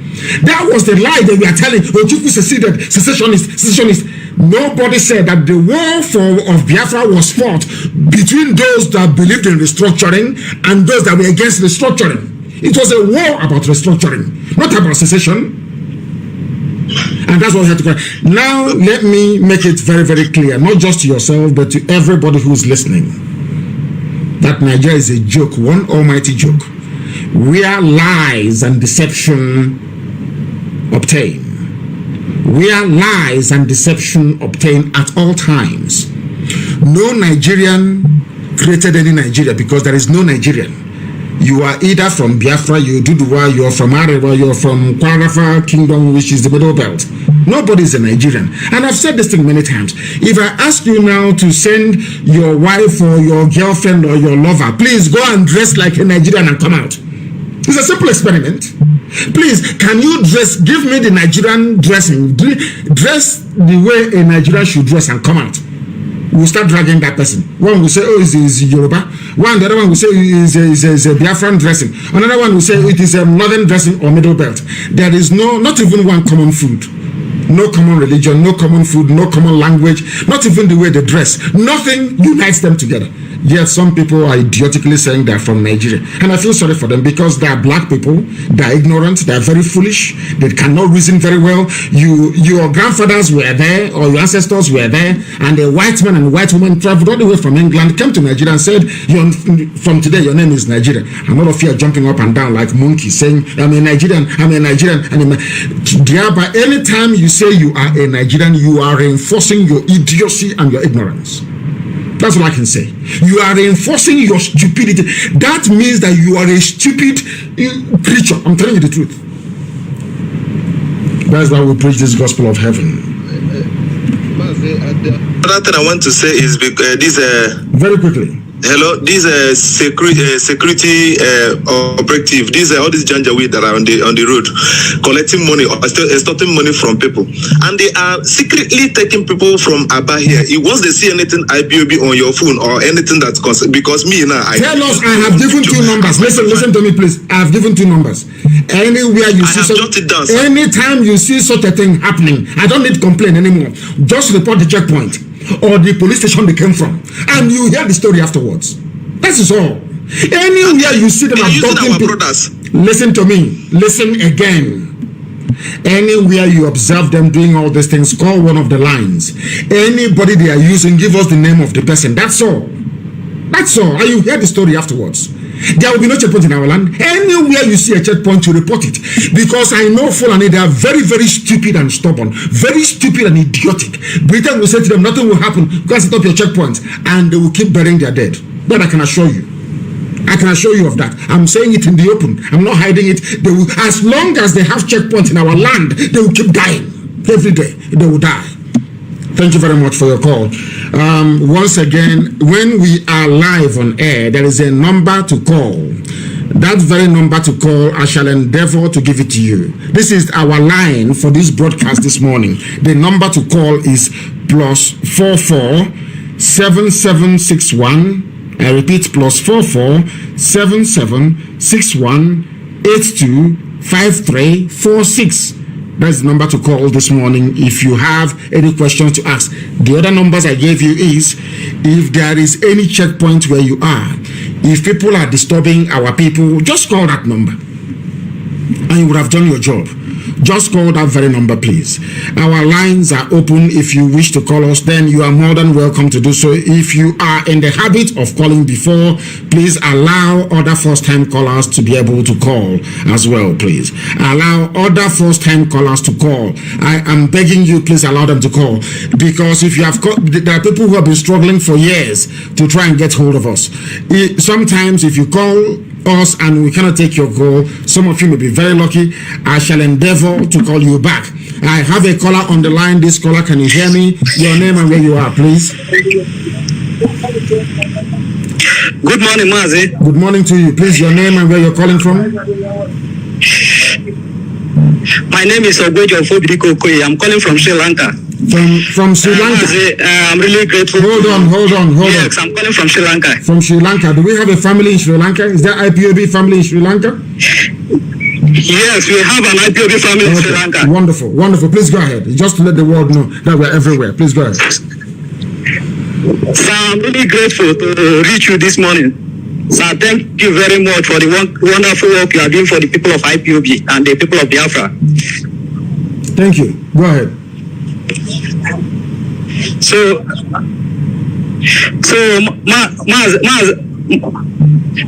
Speaker 19: That was the lie that we are telling. Ojukwu seceded, secessionist. Nobody said that the war of Biafra was fought between those that believed in restructuring and those that were against restructuring. It was a war about restructuring, not about secession. And that's what we have to cry. Now, let me make it very, very clear, not just to yourself, but to everybody who is listening, that Nigeria is a joke, one almighty joke, where lies and deception obtain. Where lies and deception obtain at all times. No Nigerian created any Nigeria because there is no Nigerian. You are either from Biafra, you Duduwa, you are from Arewa, you are from Kwarafa Kingdom, which is the Middle Belt. Nobody is a Nigerian. And I've said this thing many times. If I ask you now to send your wife or your girlfriend or your lover, please go and dress like a Nigerian and come out. It's a simple experiment. Please, can you give me the Nigerian dressing? Dress the way a Nigerian should dress and come out. We'll start dragging that person. One will say, oh, it's Yoruba. The other one will say it's a Biafran dressing. Another one will say it is a northern dressing or middle belt. There is not even one common food. No common religion, no common food, no common language, not even the way they dress. Nothing unites them together. Yet some people are idiotically saying they're from Nigeria. And I feel sorry for them because they are black people, they're ignorant, they're very foolish, they cannot reason very well. Your grandfathers were there, or your ancestors were there, and a white man and a white woman traveled all the way from England, came to Nigeria and said, from today your name is Nigeria. And all of you are jumping up and down like monkeys saying, I'm a Nigerian, I'm a Nigerian. But anytime you say you are a Nigerian, you are reinforcing your idiocy and your ignorance. That's all I can say. You are reinforcing your stupidity. That means that you are a stupid creature. I'm telling you the truth. That's why we preach this gospel of heaven.
Speaker 3: Another thing I want to say is this.
Speaker 19: Very quickly.
Speaker 3: Hello, this security operative, all these janjaweed that are on the road, collecting money or extorting money from people, and they are secretly taking people from Aba here. Once they see anything IPOB on your phone or anything that's because me now,
Speaker 19: tell us. I have given two numbers. Listen to me, please. I have given two numbers. Anywhere you see anytime you see such a thing happening, I don't need to complain anymore. Just report the checkpoint or the police station they came from, and you hear the story afterwards. That is all. Anywhere you see them abducting people, listen to me. Listen again. Anywhere you observe them doing all these things, call one of the lines. Anybody they are using, give us the name of the person. That's all. That's all. And you hear the story afterwards. There will be no checkpoint in our land. Anywhere you see a checkpoint, you report it. Because I know Fulani, they are very, very stupid and stubborn. Very stupid and idiotic. Britain will say to them, nothing will happen. Go and set up your checkpoints. And they will keep burying their dead. That I can assure you. I can assure you of that. I'm saying it in the open. I'm not hiding it. They will, as long as they have checkpoints in our land, they will keep dying. Every day, they will die. Thank you very much for your call. Once again, when we are live on air, there is a number to call. That very number to call, I shall endeavor to give it to you. This is our line for this broadcast this morning. The number to call is +44 7761. I repeat, +44 7761 825346. That's the number to call this morning if you have any questions to ask. The other numbers I gave you is if there is any checkpoint where you are, if people are disturbing our people, just call that number and you would have done your job. Just call that very number, please. Our lines are open. If you wish to call us, then you are more than welcome to do so. If you are in the habit of calling before, please allow other first-time callers to be able to call as well, please. Allow other first-time callers to call. I am begging you, please allow them to call. Because if you have there are people who have been struggling for years to try and get hold of us. Sometimes if you call us and we cannot take your call, some of you may be very lucky. I shall endeavor to call you back. I have a caller on the line. This caller, can you hear me? Your name and where you are, please.
Speaker 21: Good morning, Mazi.
Speaker 19: Good morning to you. Please, your name and where you're calling from.
Speaker 21: My name is Ogwejo Fobidiko Koye. I'm calling from Sri Lanka.
Speaker 19: From Sri Lanka.
Speaker 21: I'm really grateful.
Speaker 19: Hold on.
Speaker 21: Yes, I'm calling from Sri Lanka.
Speaker 19: From Sri Lanka. Do we have a family in Sri Lanka? Is there IPOB family in Sri Lanka?
Speaker 21: Yes, we have an IPOB family in Sri Lanka.
Speaker 19: Wonderful. Please go ahead. Just to let the world know that we're everywhere. Please go ahead.
Speaker 21: So I'm really grateful to reach you this morning. So thank you very much for the wonderful work you are doing for the people of IPOB and the people of Biafra.
Speaker 19: Thank you. Go ahead.
Speaker 21: So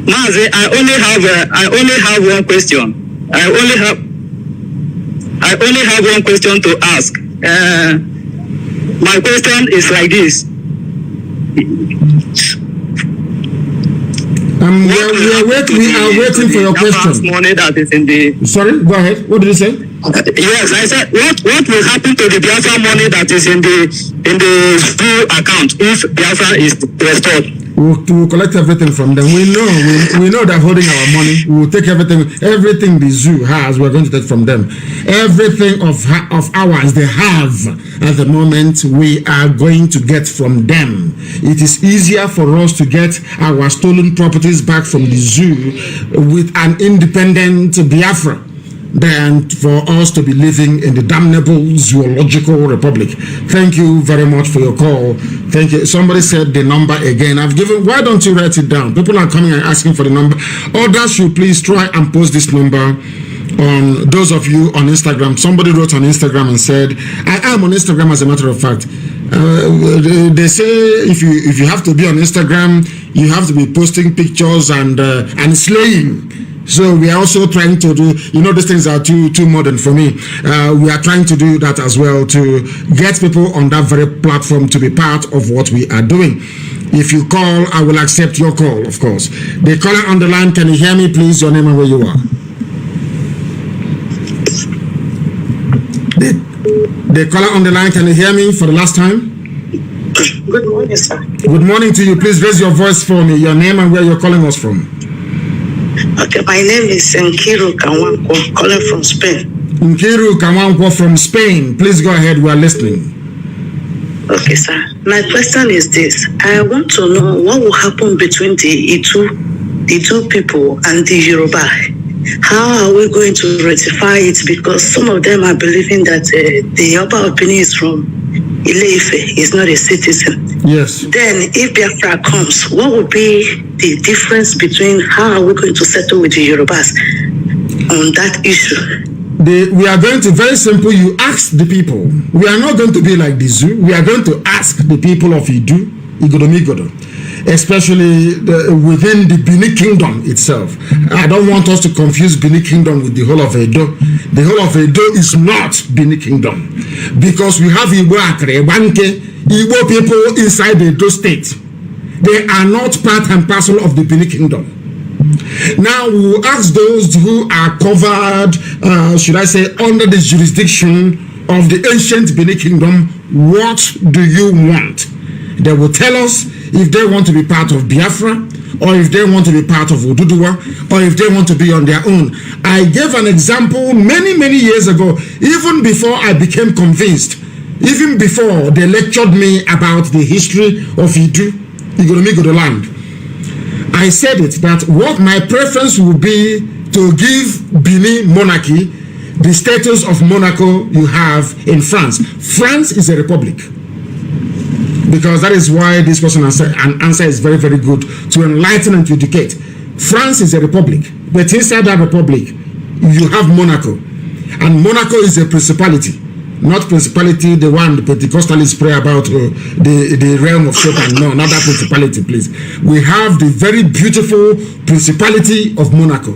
Speaker 21: Mazi, I only have one question. I only have one question to ask. My question is like this.
Speaker 19: We are waiting for your question.
Speaker 21: Money that is in the...
Speaker 19: Sorry, go ahead. What did you say?
Speaker 21: Yes, I said, what will happen to the Biafra money that is in the school account if Biafra is restored?
Speaker 19: We'll collect everything from them. We know they're holding our money. We'll take everything the zoo has, we're going to take from them. Everything of ours they have at the moment, we are going to get from them. It is easier for us to get our stolen properties back from the zoo with an independent Biafra than for us to be living in the damnable zoological republic. Thank you very much for your call. Thank you. Somebody said the number again. Why don't you write it down? People are coming and asking for the number. Others should please try and post this number on those of you on Instagram. Somebody wrote on Instagram and said, I am on Instagram as a matter of fact. They say if you have to be on Instagram, you have to be posting pictures and slaying. So we are also trying to do, these things are too modern for me. We are trying to do that as well to get people on that very platform to be part of what we are doing. If you call, I will accept your call, of course. The caller on the line, can you hear me, please? Your name and where you are. The caller on the line, can you hear me for the last time?
Speaker 7: Good morning, sir.
Speaker 19: Good morning to you. Please raise your voice for me. Your name and where you're calling us from.
Speaker 7: Okay, my name is Nkiru Kawankwo, calling from Spain.
Speaker 19: Nkiru Kawankwo from Spain. Please go ahead. We are listening.
Speaker 7: Okay, sir. My question is this. I want to know what will happen between the Itu people and the Yoruba. How are we going to rectify it? Because some of them are believing that the Oba of Benin is from Ile-Ife, is not a citizen.
Speaker 19: Yes.
Speaker 7: Then, if Biafra comes, what would be the difference between how are we going to settle with the Yorubas on that issue?
Speaker 19: We are going to, very simple, you ask the people. We are not going to be like the zoo. We are going to ask the people of Idu, Igodomigodo, especially within the Benin Kingdom itself. I don't want us to confuse Benin Kingdom with the whole of Edo. The whole of Edo is not Benin Kingdom, because we have Igbo Akre, Banke, Igbo people inside the Edo state. They are not part and parcel of the Benin Kingdom. Now we will ask those who are covered, should I say, under the jurisdiction of the ancient Benin Kingdom, what do you want? They will tell us if they want to be part of Biafra, or if they want to be part of Oduduwa, or if they want to be on their own. I gave an example many years ago, even before I became convinced, even before they lectured me about the history of Idu, Igoromigodo land. I said it, that what my preference would be to give Benin monarchy the status of Monaco you have in France. France is a republic. Because that is why this question answer is very good, to enlighten and to educate. France is a republic, but inside that republic, you have Monaco. And Monaco is a principality. Not principality, the one the Pentecostalists pray about, the realm of Satan. No, not that principality, please. We have the very beautiful principality of Monaco,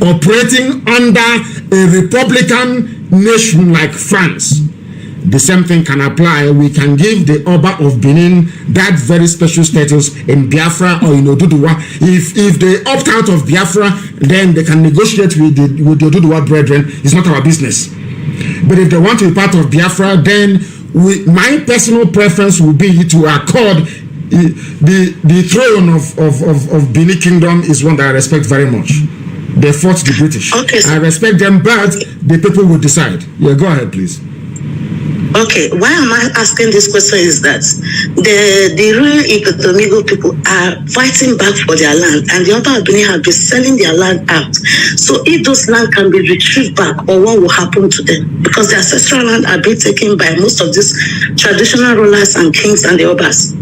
Speaker 19: operating under a republican nation like France. The same thing can apply. We can give the Oba of Benin that very special status in Biafra or in Oduduwa. If they opt out of Biafra, then they can negotiate with the Oduduwa brethren. It's not our business. But if they want to be part of Biafra, then my personal preference would be to accord the throne of Benin Kingdom is one that I respect very much. They fought the British. Okay, I respect them, but the people will decide. Yeah, go ahead, please.
Speaker 7: Okay, why am I asking this question is that the real Igbo people are fighting back for their land, and the other Benin have been selling their land out. So if those land can be retrieved back, or what will happen to them? Because the ancestral land are being taken by most of these traditional rulers and kings and the Obas.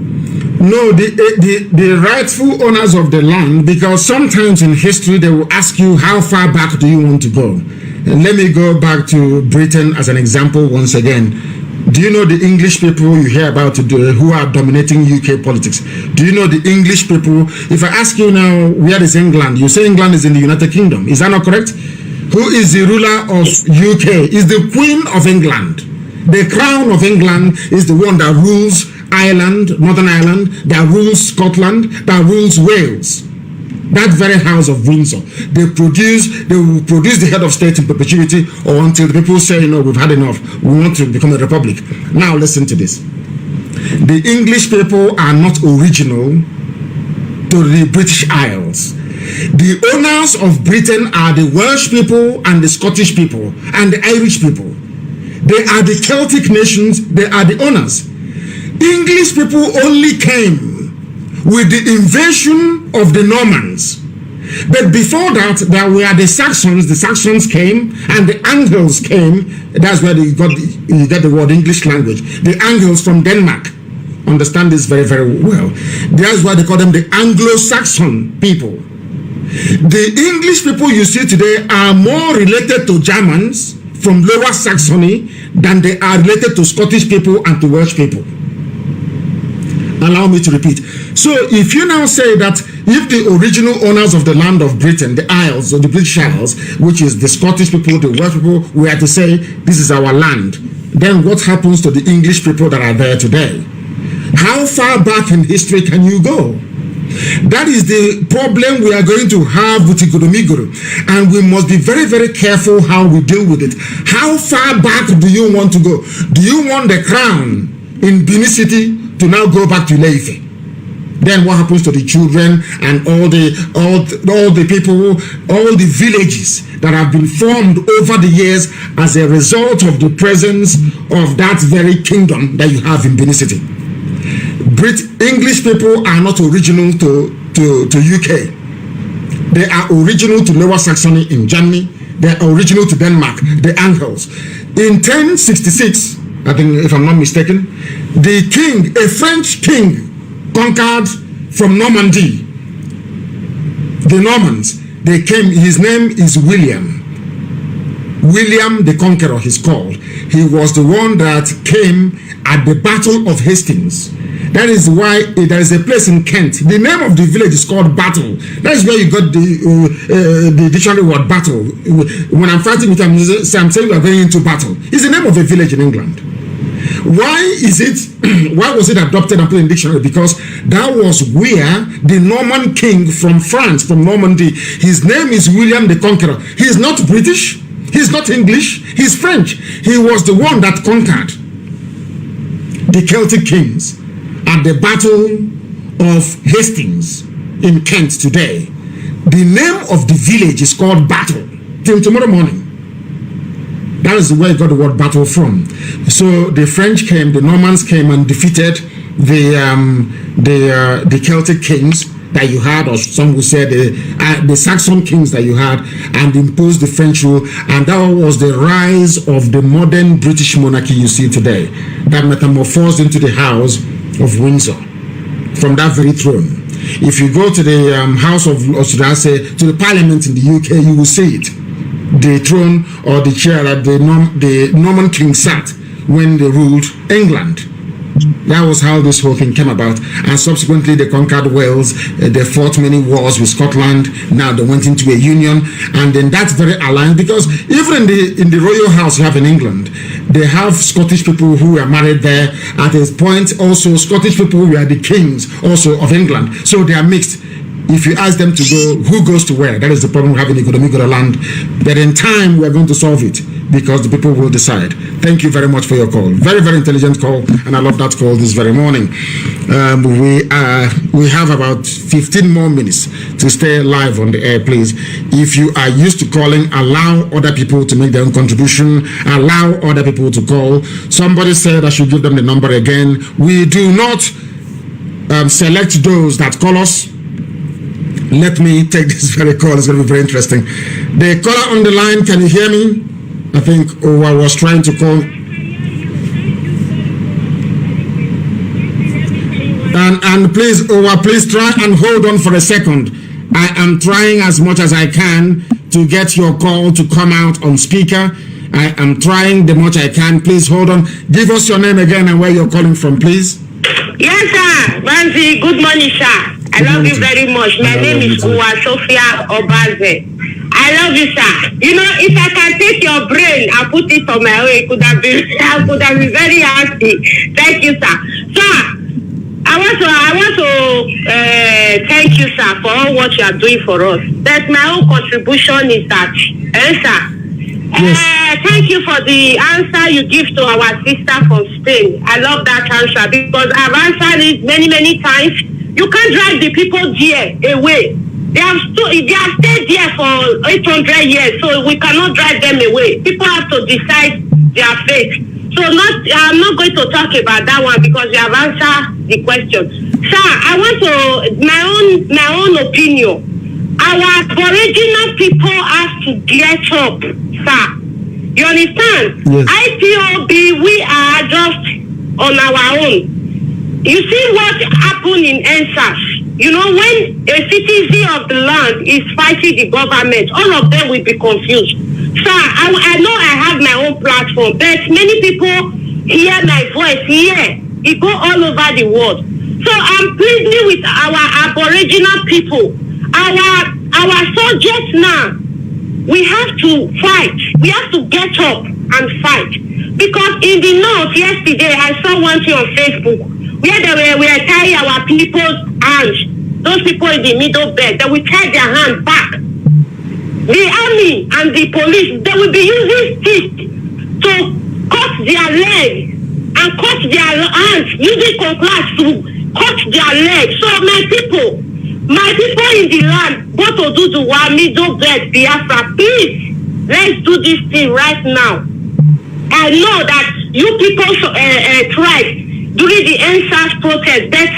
Speaker 19: No, the rightful owners of the land, because sometimes in history they will ask you, how far back do you want to go? And let me go back to Britain as an example once again. Do you know the English people you hear about who are dominating UK politics? Do you know the English people? If I ask you now, where is England? You say England is in the United Kingdom. Is that not correct? Who is the ruler of UK? Is the Queen of England. The Crown of England is the one that rules Ireland, Northern Ireland, that rules Scotland, that rules Wales. That very House of Windsor, they will produce the head of state in perpetuity, or until the people say, we've had enough, we want to become a republic. Now listen to this. The English people are not original to the British Isles. The owners of Britain are the Welsh people and the Scottish people and the Irish people. They are the Celtic nations, they are the owners. English people only came with the invasion of the Normans. But before that, there were the Saxons came, and the Angles came. That's where you got the word English language. The Angles from Denmark. Understand this very, very well. That's why they call them the Anglo-Saxon people. The English people you see today are more related to Germans from Lower Saxony than they are related to Scottish people and to Welsh people. Allow me to repeat. So if you now say that if the original owners of the land of Britain, the Isles or the British Isles, which is the Scottish people, the Welsh people, were to say this is our land, then what happens to the English people that are there today? How far back in history can you go? That is the problem we are going to have with Igoromigoro, and we must be very, very careful how we deal with it. How far back do you want to go? Do you want the crown in Benin City to now go back to Ile-Ife? Then what happens to the children and all the people, all the villages that have been formed over the years as a result of the presence of that very kingdom that you have in Benin City? English people are not original to UK. They are original to Lower Saxony in Germany. They are original to Denmark, the Angles. In 1066, I think if I'm not mistaken, the king, a French king, conquered from Normandy. The Normans, they came, his name is William. William the Conqueror, he's called. He was the one that came at the Battle of Hastings. That is why there is a place in Kent. The name of the village is called Battle. That is where you got the dictionary word battle. When I'm fighting with them, I'm saying we are going into battle. It's the name of a village in England. Why was it adopted and put in dictionary? Because that was where the Norman king from France, from Normandy, his name is William the Conqueror. He is not British, he's not English, he's French. He was the one that conquered the Celtic kings at the Battle of Hastings in Kent today. The name of the village is called Battle till tomorrow morning. That is where you got the word battle from. So the French came, the Normans came and defeated the Celtic kings that you had, or some would say the Saxon kings that you had, and imposed the French rule. And that was the rise of the modern British monarchy you see today, that metamorphosed into the House of Windsor from that very throne. If you go to the House of, or should I say, to the Parliament in the UK, you will see it. The throne or the chair that the Norman king sat when they ruled England. That was how this whole thing came about. And subsequently they conquered Wales. They fought many wars with Scotland. Now they went into a union, and then that very alliance, because even in the royal house you have in England, they have Scottish people who were married there. At a point also Scottish people were the kings also of England. So they are mixed. If you ask them to go, who goes to where? That is the problem having economic land. But in time, we are going to solve it because the people will decide. Thank you very much for your call. Very, very intelligent call, and I love that call this very morning. We have about 15 more minutes to stay live on the air, please. If you are used to calling, allow other people to make their own contribution. Allow other people to call. Somebody said I should give them the number again. We do not select those that call us. Let me take this very call. It's going to be very interesting. The caller on the line, can you hear me? I think I was trying to call. And please, please try and hold on for a second. I am trying as much as I can to get your call to come out on speaker. I am trying the much I can. Please hold on. Give us your name again and where you're calling from, please.
Speaker 9: Yes, sir. Mazi, good morning, sir. I love you very much. My name is Uwa Sophia Obaze. I love you, sir. You know, if I can take your brain and put it on my way, I could have been very happy. Thank you, sir. Sir, I want to thank you, sir, for all what you are doing for us. That my own contribution is that, sir. Yes. Thank you for the answer you give to our sister from Spain. I love that answer because I've answered it many, many times. You can't drive the people there away. They have stayed there for 800 years, so we cannot drive them away. People have to decide their fate. So I'm not going to talk about that one because you have answered the question. Sir, I want to my own opinion. Our Aboriginal people have to get up, sir. You understand?
Speaker 19: Yes.
Speaker 9: IPOB, we are just on our own. You see what happened in NSAS? You know, when a citizen of the land is fighting the government, all of them will be confused. Sir, I know I have my own platform, but many people hear my voice here. It go all over the world. So I'm pleading with our Aboriginal people, our soldiers now. We have to fight. We have to get up and fight. Because in the north yesterday, I saw one thing on Facebook where they were tying our people's hands. Those people in the middle bed, they will tie their hand back. The army and the police, they will be using sticks to cut their legs and cut their hands, using cutlass to cut their legs. So my people in the land, go to do the middle bed, Biafra, please, let's do this thing right now. I know that you people tried during the NSAS protest, but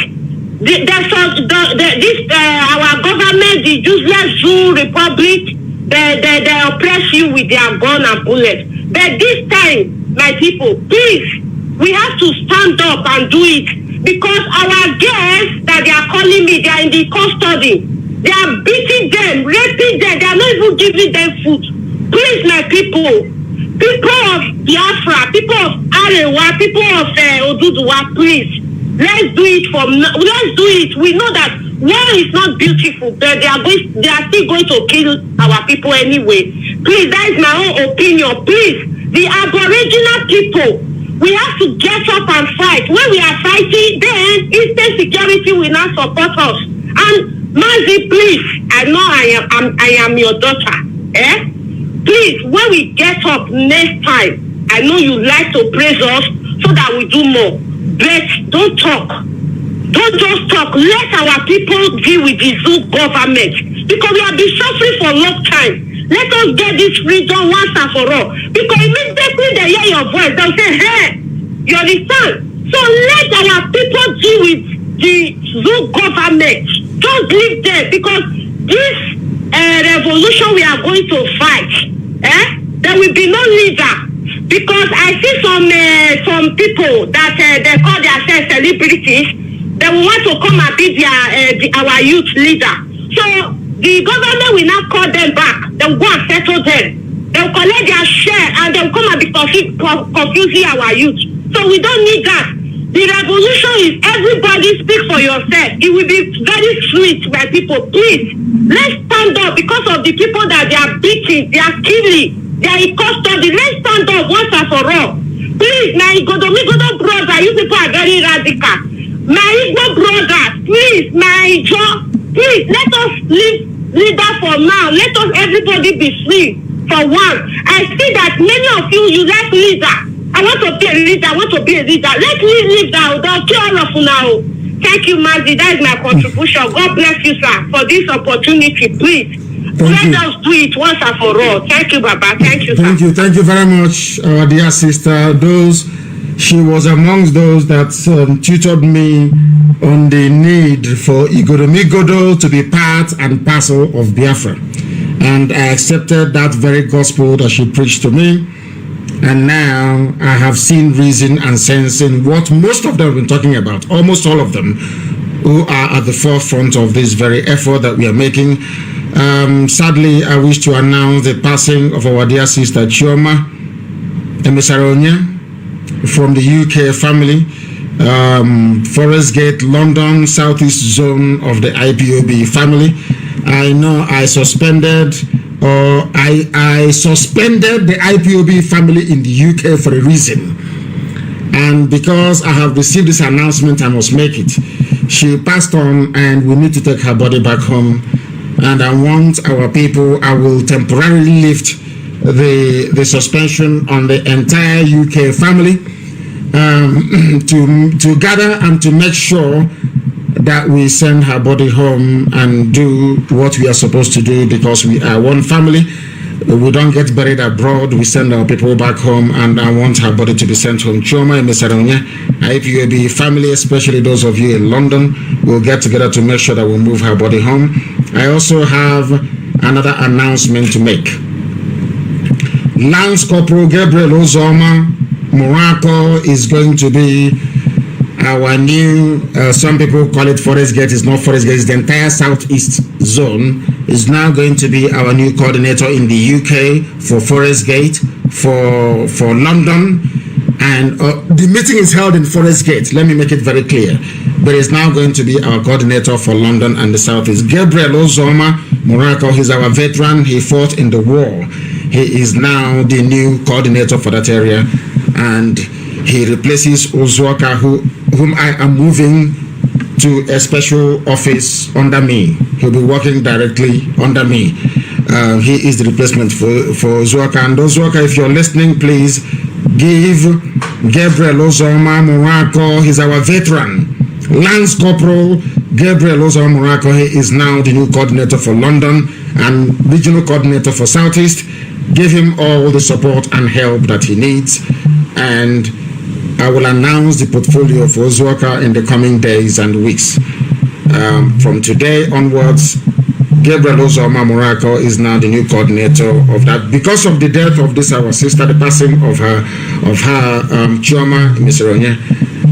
Speaker 9: our government, the useless Zoo Republic, they oppress you with their gun and bullets. But this time, my people, please, we have to stand up and do it. Because our girls that they are calling me, they are in the custody. They are beating them, raping them. They are not even giving them food. Please, my people of Biafra, people of Arewa, people of Oduduwa, please, let's do it. Let's do it. We know that war is not beautiful, but they are still going to kill our people anyway. Please, that is my own opinion. Please, the Aboriginal people, we have to get up and fight. When we are fighting, then instant security will not support us. And Mazi, please, I know I am your daughter. Please, when we get up next time, I know you like to praise us so that we do more. But don't talk. Don't just talk. Let our people deal with the Zoo government. Because we have been suffering for a long time. Let us get this freedom once and for all. Because immediately they hear your voice, they'll say, hey, you understand? So let our people deal with the Zoo government. Just leave them. Because this revolution we are going to fight, there will be no leader. Because I see some people that they call themselves celebrities, they will want to come and be our youth leader. So the government will not call them back. They will go and settle them. They will collect their share and they will come and be confusing our youth. So we don't need that. The revolution is everybody speak for yourself. It will be very sweet, my people. Please, let's stand up because of the people that they are beating, they are killing, they are in custody. Let's stand up once and for all. Please, my Igodo brother, you people are very radical. My Igbo brother, please, my Joe, please, let us leave that for now. Let us everybody be free for one. I see that many of you like leader. I want to be a leader. I want to be a leader. Let me leave that. Don't kill all of you now. Thank you, Mazi. That is my contribution. God bless you, sir, for this opportunity. Please, let us do it once and for all. Thank you, Baba. Thank you, sir.
Speaker 19: Thank you very much, our dear sister. She was amongst those that tutored me on the need for Igoromigodo to be part and parcel of Biafra. And I accepted that very gospel that she preached to me. And now I have seen reason and sense in what most of them have been talking about, almost all of them, who are at the forefront of this very effort that we are making. Sadly, I wish to announce the passing of our dear sister Chioma Emisaronia from the UK family, Forest Gate, London, Southeast Zone of the IPOB family. I know I suspended the IPOB family in the UK for a reason. And because I have received this announcement, I must make it. She passed on and we need to take her body back home. And I want our people, I will temporarily lift the suspension on the entire UK family to gather and to make sure that we send her body home and do what we are supposed to do, because we are one family. We don't get buried abroad. We send our people back home, and I want her body to be sent home. Chioma and Mr. IPOB family, especially those of you in London, will get together to make sure that we move her body home. I also have another announcement to make. Lance Corporal Gabriel Ozoma Morocco is going to be our new, some people call it Forest Gate. It's not Forest Gate, it's the entire Southeast zone. Is now going to be our new coordinator in the UK for Forest Gate, for London. And the meeting is held in Forest Gate. Let me make it very clear. But is now going to be our coordinator for London and the Southeast. Gabriel Ozoma Morocco, he's our veteran. He fought in the war. He is now the new coordinator for that area. And he replaces Ozuoka, whom I am moving to a special office under me. He'll be working directly under me. He is the replacement for Ozuoka. And Ozuoka, if you're listening, please give Gabriel Ozoma Morocco, he's our veteran. Lance Corporal Gabriel Ozoma Morocco, he is now the new coordinator for London and regional coordinator for Southeast. Give him all the support and help that he needs. And I will announce the portfolio for Ozuoka in the coming days and weeks. From today onwards, Gabriel Ozoma Morocco is now the new coordinator of that. Because of the death of this our sister, the passing of her Chioma Miseronye,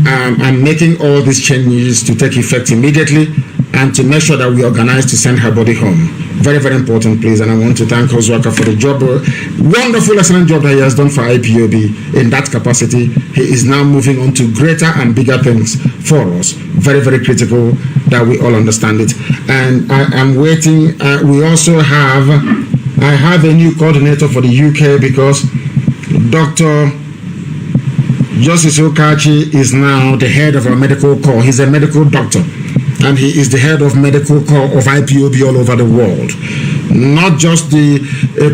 Speaker 19: I'm making all these changes to take effect immediately and to make sure that we organize to send her body home. Very, very important, please. And I want to thank Ozuoka for the job, wonderful, excellent job that he has done for IPOB in that capacity. He is now moving on to greater and bigger things for us. Very, very critical that we all understand it. And I am waiting. We also have, I have a new coordinator for the UK because Dr. Justice Okachi is now the head of our medical corps. He's a medical doctor. And he is the head of medical corps of IPOB all over the world. Not just the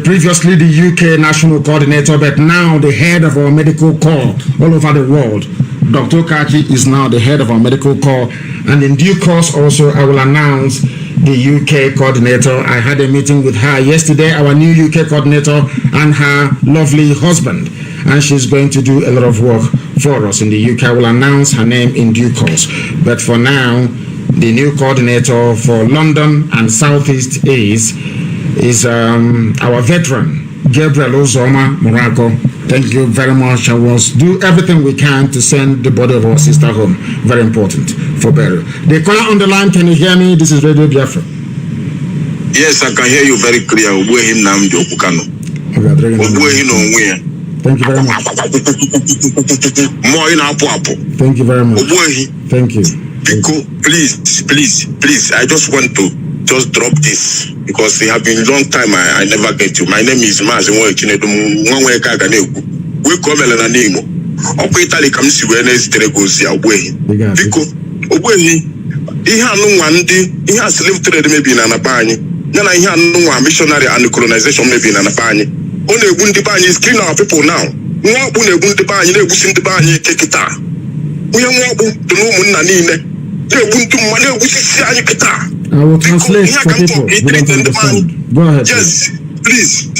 Speaker 19: previously the UK national coordinator, but now the head of our medical corps all over the world. Dr. Okachi is now the head of our medical corps. And in due course also, I will announce the UK coordinator. I had a meeting with her yesterday, our new UK coordinator and her lovely husband. And she's going to do a lot of work for us in the UK. I will announce her name in due course. But for now, the new coordinator for London and Southeast is our veteran, Gabriel Ozoma Morocco. Thank you very much. I will do everything we can to send the body of our sister home. Very important for burial. The caller on the line, can you hear me? This is Radio Biafra.
Speaker 17: Yes, I can hear you very clear. Mazi Nnamdi Kanu.
Speaker 19: Thank you very much. Thank you very much. Thank you.
Speaker 17: Please, I just want to just drop this because it have been a long time I never get you. My name is Mazi Nnamdi Kanu. We come and name. Opo Italy come si we na zitere gosi Ogbuehi. Biko, Ogbuehi, ihe anu nwa ndị ihe slave trade maybe na napa anyị. Yana ihe anu nwa missionary and colonization maybe na napa anyị. Ọ na-egbu ndị be anyị, is killing our people now. Nwa ọkpụ na-egbu ndị be anyị, na-egbusi ndị be anyị ike kịta. Onye nwa ọkpụ dị n'ụmụnna niile. Na-egbu ndị mmadụ, na-egbusisi anyị kịta.
Speaker 19: I will translate for people who don't understand. Go ahead.
Speaker 17: Yes, please.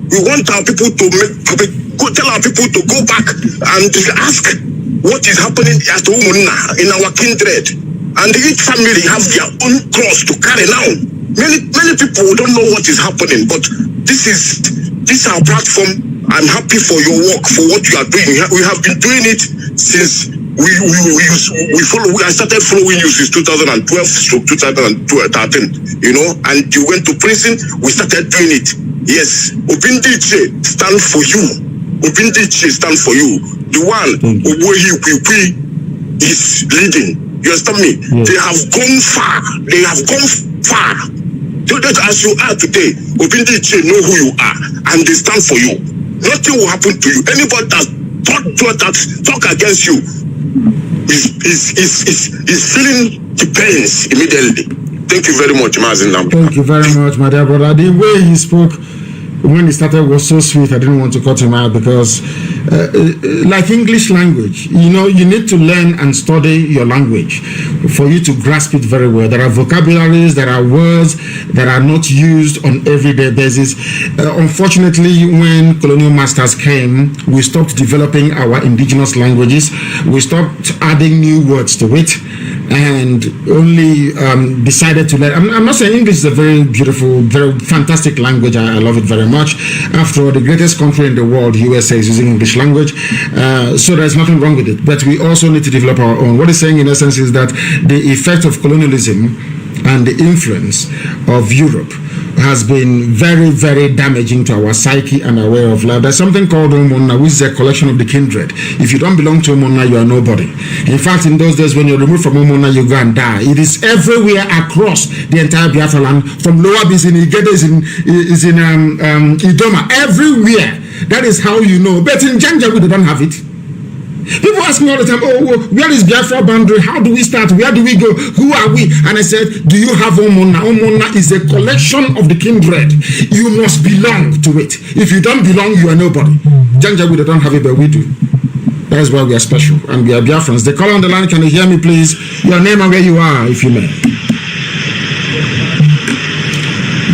Speaker 17: We want our people to tell our people to go back and ask what is happening at Umunna in our kindred. And each family have their own cross to carry now. Many people don't know what is happening, but this is our platform. I'm happy for your work, for what you are doing. We have been doing it since I started following you since 2012 to 2013, and you went to prison, we started doing it. Yes, Obindiche stand for you. Obindiche stand for you. The one Ogbuehi is leading. You understand me? Yes. They have gone far. So that as you are today, Obindiche know who you are and they stand for you. Nothing will happen to you. Anybody that talk against you is feeling the pains immediately. Thank you very much, Mazi Nnamdi.
Speaker 19: Thank you very much, my dear brother. The way he spoke, when he started was so sweet. I didn't want to cut him out because like English language, you know, you need to learn and study your language for you to grasp it very well. There are vocabularies, there are words that are not used on everyday basis. Unfortunately, when colonial masters came, we stopped developing our indigenous languages. We stopped adding new words to it and only decided to let. I'm not saying English is a very beautiful, very fantastic language. I love it very much. After all, the greatest country in the world, USA, is using English language, so there's nothing wrong with it. But we also need to develop our own. What it's saying in essence is that the effect of colonialism and the influence of Europe has been very, very damaging to our psyche and our way of life. There's something called Omonna, which is a collection of the kindred. If you don't belong to Omonna, you are nobody. In fact, in those days, when you're removed from Omonna, you go and die. It is everywhere across the entire Biafra land. From Lower Bis in Igede, is in Idoma, everywhere. That is how you know. But in Janjaweed, they don't have it. People ask me all the time, oh, where is Biafra boundary? How do we start? Where do we go? Who are we? And I said, do you have Omonna? Omonna is a collection of the kindred. You must belong to it. If you don't belong, you are nobody. Janjaweed, they don't have it, but we do. That is why we are special, and we are Biafrans. The caller on the line, can you hear me, please? Your name and where you are, if you may.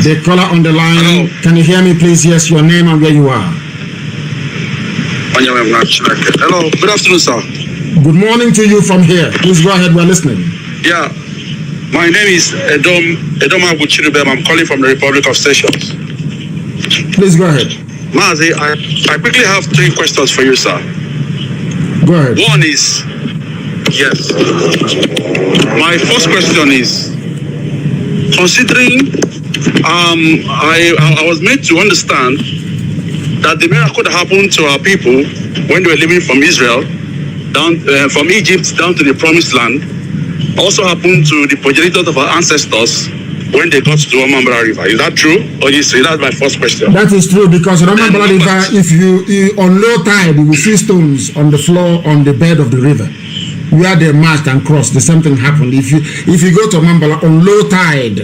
Speaker 19: The caller on the line, can you hear me, please? Yes, your name and where you are.
Speaker 2: Hello, good afternoon, sir.
Speaker 19: Good morning to you from here. Please go ahead, we're listening.
Speaker 2: Yeah, my name is Edom Abuchirubem. I'm calling from the Republic of Seychelles.
Speaker 19: Please go ahead.
Speaker 2: Mazi, I quickly have 3 questions for you, sir.
Speaker 19: Go ahead.
Speaker 2: One is, yes. My first question is, considering I was made to understand that the miracle that happened to our people when they were living from Israel, from Egypt down to the Promised Land, also happened to the progenitors of our ancestors when they got to the Omambala River. Is that true? Or you say that's my first question?
Speaker 19: That is true, because Omambala River, if you on low tide, you will see stones on the floor on the bed of the river where they marched and crossed. The same thing happened. If you go to Omambala on low tide,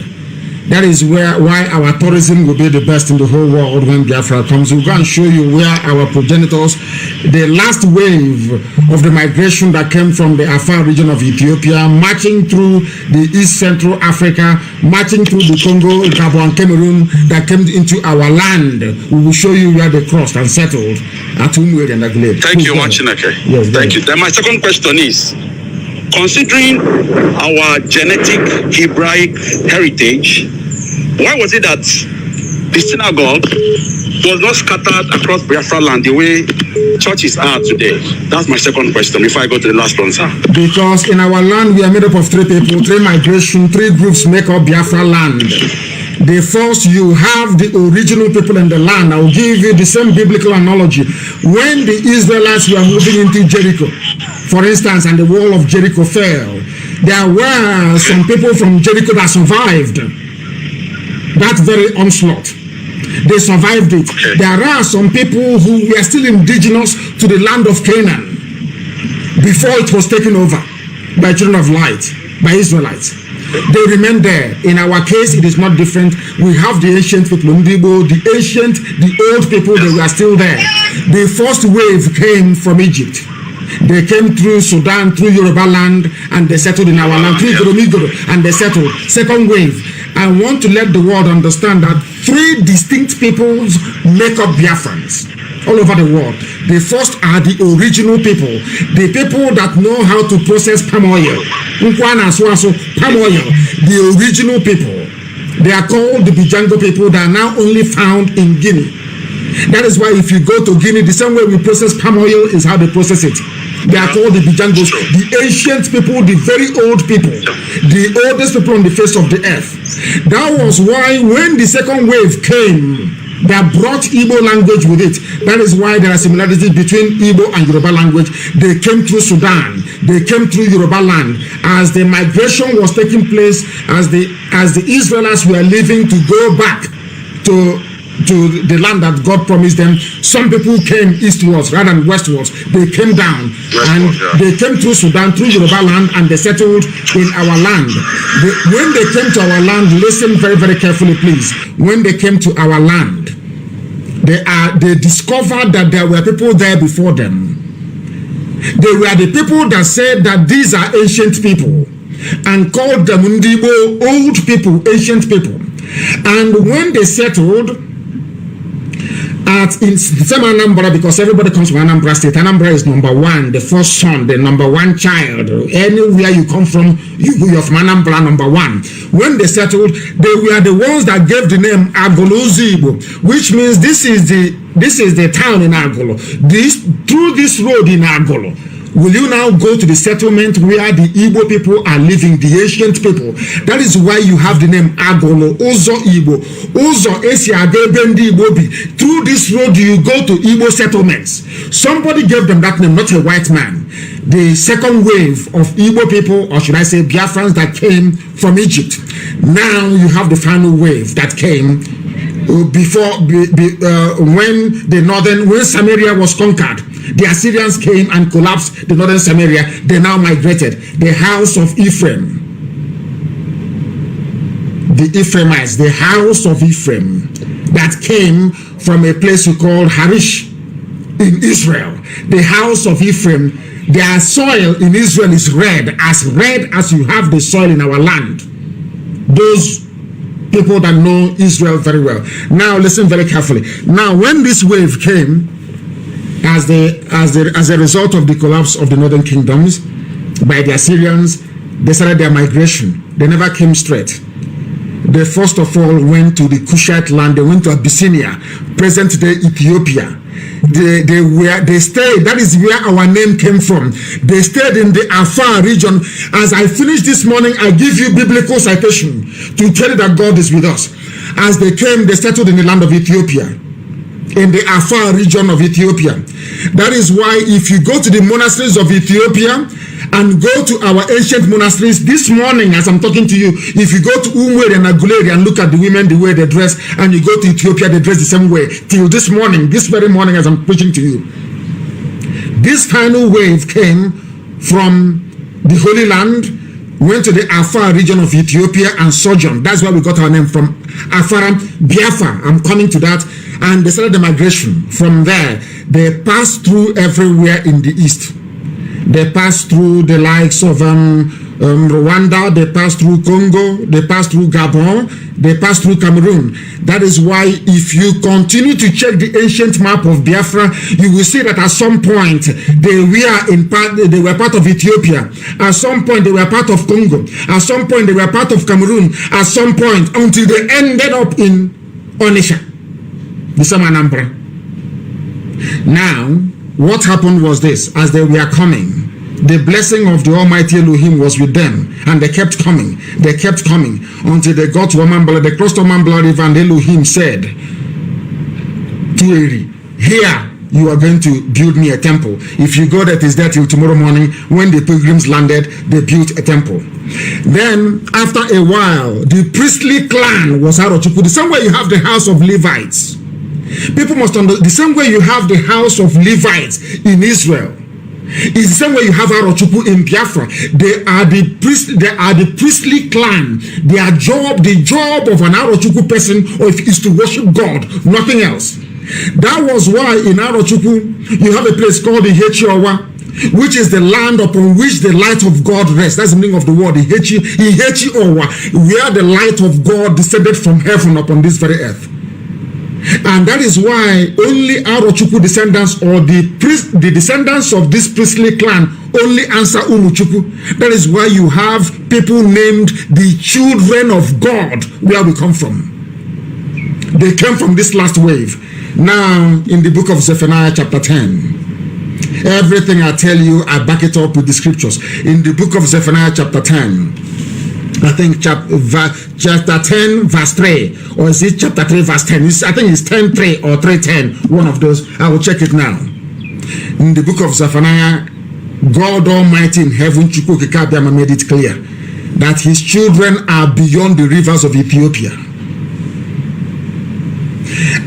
Speaker 19: that is why our tourism will be the best in the whole world when Biafra comes. We'll go and show you where our progenitors, the last wave of the migration that came from the Afar region of Ethiopia, marching through the East Central Africa, marching through the Congo, Gabon, Cameroon, that came into our land. We will show you where they crossed and settled at Umwede and Aguilera.
Speaker 2: Thank you, Machineke.
Speaker 19: Yes,
Speaker 2: thank you. Then my second question is, considering our genetic Hebraic heritage, why was it that the synagogue was not scattered across Biafra land the way churches are today? That's my second question before I go to the last one, sir.
Speaker 19: Because in our land, we are made up of 3 people, 3 migration, 3 groups make up Biafra land. The first, you have the original people in the land. I will give you the same biblical analogy. When the Israelites were moving into Jericho, for instance, and the wall of Jericho fell, there were some people from Jericho that survived that very onslaught. They survived it. There are some people who were still indigenous to the land of Canaan before it was taken over by children of light, by Israelites. They remain there. In our case, it is not different. We have the ancient people, the old people, they were still there. The first wave came from Egypt. They came through Sudan, through Yoruba land, and they settled in our land, through Goromigoro, and they settled. Second wave. I want to let the world understand that 3 distinct peoples make up Biafrans all over the world. The first are the original people, the people that know how to process palm oil, palm oil, the original people. They are called the Bijango people that are now only found in Guinea. That is why if you go to Guinea, the same way we process palm oil is how they process it. They are called the Bijangos, the ancient people, the very old people, the oldest people on the face of the earth. That was why when the second wave came, they brought Igbo language with it. That is why there are similarities between Igbo and Yoruba language. They came through Sudan, they came through Yoruba land. As the migration was taking place, as the Israelites were leaving to go back to the land that God promised them, some people came eastwards rather than westwards. They came down and they came through Sudan, through Yoruba land, and they settled in our land. When they came to our land, listen very, very carefully, please. When they came to our land, they discovered that there were people there before them. They were the people that said that these are ancient people and called them Ndibo, old people, ancient people. And when they settled in the same Anambra, because everybody comes from Anambra State, Anambra is number one, the first son, the number one child. Anywhere you come from, you're from Anambra, number one. When they settled, they were the ones that gave the name Agolo-Zibo, which means this is the town in Agolo. Through this road in Agolo, will you now go to the settlement where the Igbo people are living, the ancient people? That is why you have the name Agolo, Ozo Igbo, Ozo Esiagebendi Igbobi. Through this road, you go to Igbo settlements. Somebody gave them that name, not a white man. The second wave of Igbo people, or should I say Biafrans, that came from Egypt. Now you have the final wave that came when Samaria was conquered. The Assyrians came and collapsed the northern Samaria. They now migrated. The house of Ephraim, the Ephraimites, the house of Ephraim, that came from a place we call Harish in Israel. The house of Ephraim, their soil in Israel is red as you have the soil in our land. Those people that know Israel very well. Now listen very carefully. Now when this wave came, as a result of the collapse of the northern kingdoms by the Assyrians, they started their migration. They never came straight. They first of all went to the Kushite land. They went to Abyssinia, present-day Ethiopia. They stayed. That is where our name came from. They stayed in the Afar region. As I finished this morning, I give you biblical citation to tell you that God is with us. As they came, they settled in the land of Ethiopia, in the Afar region of Ethiopia. That is why if you go to the monasteries of Ethiopia and go to our ancient monasteries this morning, as I'm talking to you, if you go to Umweri and Aguleri and look at the women, the way they dress, and you go to Ethiopia, they dress the same way till this morning, this very morning as I'm preaching to you. This final wave came from the Holy Land, went to the Afar region of Ethiopia and sojourned. That's where we got our name from. Afar, Biafra, I'm coming to that. And they started the migration. From there, they passed through everywhere in the east. They passed through the likes of Rwanda, they passed through Congo, they passed through Gabon, they passed through Cameroon. That is why if you continue to check the ancient map of Biafra, you will see that at some point they were part of Ethiopia. At some point they were part of Congo. At some point they were part of Cameroon. At some point, until they ended up in Onitsha, the same Anambra. Now, what happened was this: as they were coming, the blessing of the Almighty Elohim was with them, and they kept coming. They kept coming until they got to Omambala. They crossed Omambala River, and Elohim said to Eri, "Here you are going to build me a temple. If you go there, it is there till tomorrow morning." When the pilgrims landed, they built a temple. Then, after a while, the priestly clan was out of Chukwu. The same way you have the house of Levites. People must understand, the same way you have the house of Levites in Israel, it's the same way you have Arochukwu in Biafra. They are the priestly clan. The job of an Arochukwu person is to worship God, nothing else. That was why in Arochukwu you have a place called the Ihechiowa, which is the land upon which the light of God rests. That's the meaning of the word Ihechiowa, where the light of God descended from heaven upon this very earth. And that is why only Arochukwu descendants, or the descendants of this priestly clan, only answer Umuchukwu. That is why you have people named the children of God, where we come from. They came from this last wave. Now, in the book of Zephaniah chapter 10, everything I tell you, I back it up with the scriptures. In the book of Zephaniah chapter 10, I think chapter 10 verse 3, or is it chapter 3 verse 10? I think it's 10:3 or 3:10, one of those. I will check it now. In the book of Zephaniah, God Almighty in heaven, Chukwu Kekabiyama, made it clear that his children are beyond the rivers of Ethiopia.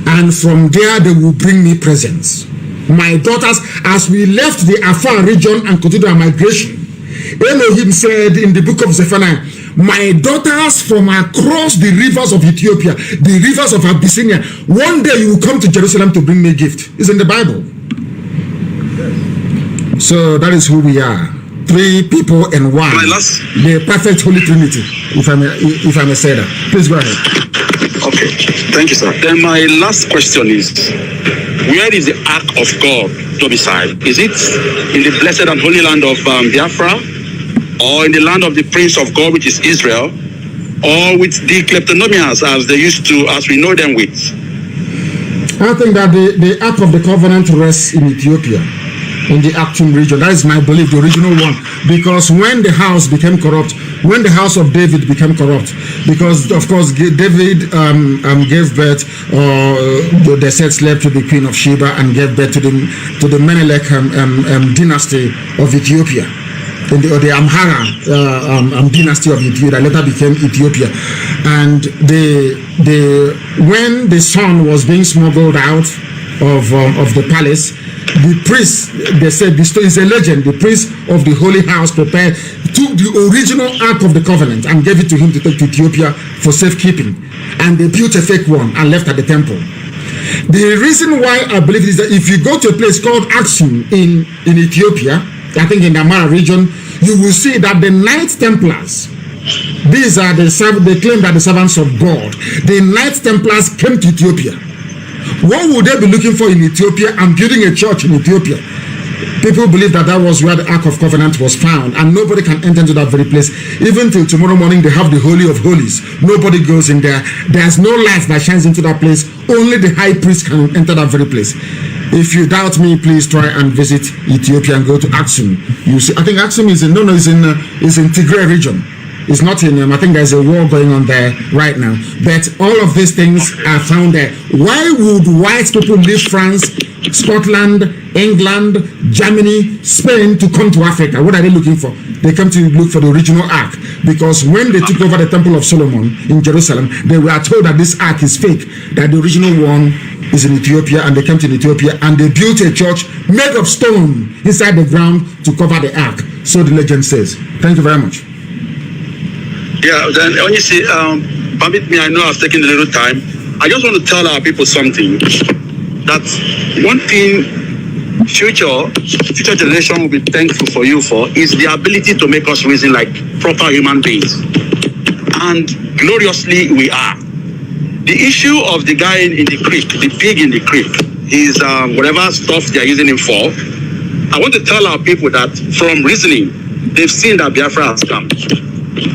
Speaker 19: And from there they will bring me presents. My daughters, as we left the Afar region and continued our migration, Elohim said in the book of Zephaniah, my daughters from across the rivers of Ethiopia, the rivers of Abyssinia, one day you will come to Jerusalem to bring me a gift. It's in the Bible. So that is who we are. 3 people in one. The perfect Holy Trinity, if I may say that. Please go ahead.
Speaker 2: Okay, thank you, sir. Then my last question is, where is the Ark of God domiciled? Is it in the blessed and holy land of Biafra, or in the land of the Prince of God, which is Israel, or with the kleptonomians as they used to, as we know them with?
Speaker 19: I think that the Ark of the Covenant rests in Ethiopia, in the Actum region. That is my belief, the original one. Because when the house became corrupt, when the house of David became corrupt, because of course David gave birth, or they said slept to the Queen of Sheba and gave birth to the Menelik dynasty of Ethiopia, the Amhara dynasty of Ethiopia that later became Ethiopia. And when the son was being smuggled out of the palace, the priest, they said, this is a legend, the priest of the holy house took the original Ark of the Covenant and gave it to him to take to Ethiopia for safekeeping. And they built a fake one and left at the temple. The reason why I believe is that if you go to a place called Aksum in Ethiopia, I think in the Amhara region, you will see that the Knights Templars, these are they claim that the servants of God, the Knights Templars came to Ethiopia. What would they be looking for in Ethiopia and building a church in Ethiopia? People believe that was where the Ark of Covenant was found, and nobody can enter into that very place. Even till tomorrow morning, they have the Holy of Holies. Nobody goes in there. There's no light that shines into that place. Only the high priest can enter that very place. If you doubt me, please try and visit Ethiopia and go to Aksum. You see, I think Aksum is in Tigray region. It's not in I think there's a war going on there right now. But all of these things are found there. Why would white people leave France, Scotland, England, Germany, Spain to come to Africa? What are they looking for? They come to look for the original Ark. Because when they took over the Temple of Solomon in Jerusalem, they were told that this Ark is fake, that the original one is in Ethiopia, and they came to Ethiopia and they built a church made of stone inside the ground to cover the Ark. So the legend says. Thank you very much.
Speaker 2: Yeah, then when you see, permit me, I know I've taken a little time. I just want to tell our people something, that one thing future generation will be thankful for you for is the ability to make us reason like proper human beings. And gloriously we are. The issue of the guy in the creek, the pig in the creek, is whatever stuff they're using him for. I want to tell our people that from reasoning, they've seen that Biafra has come.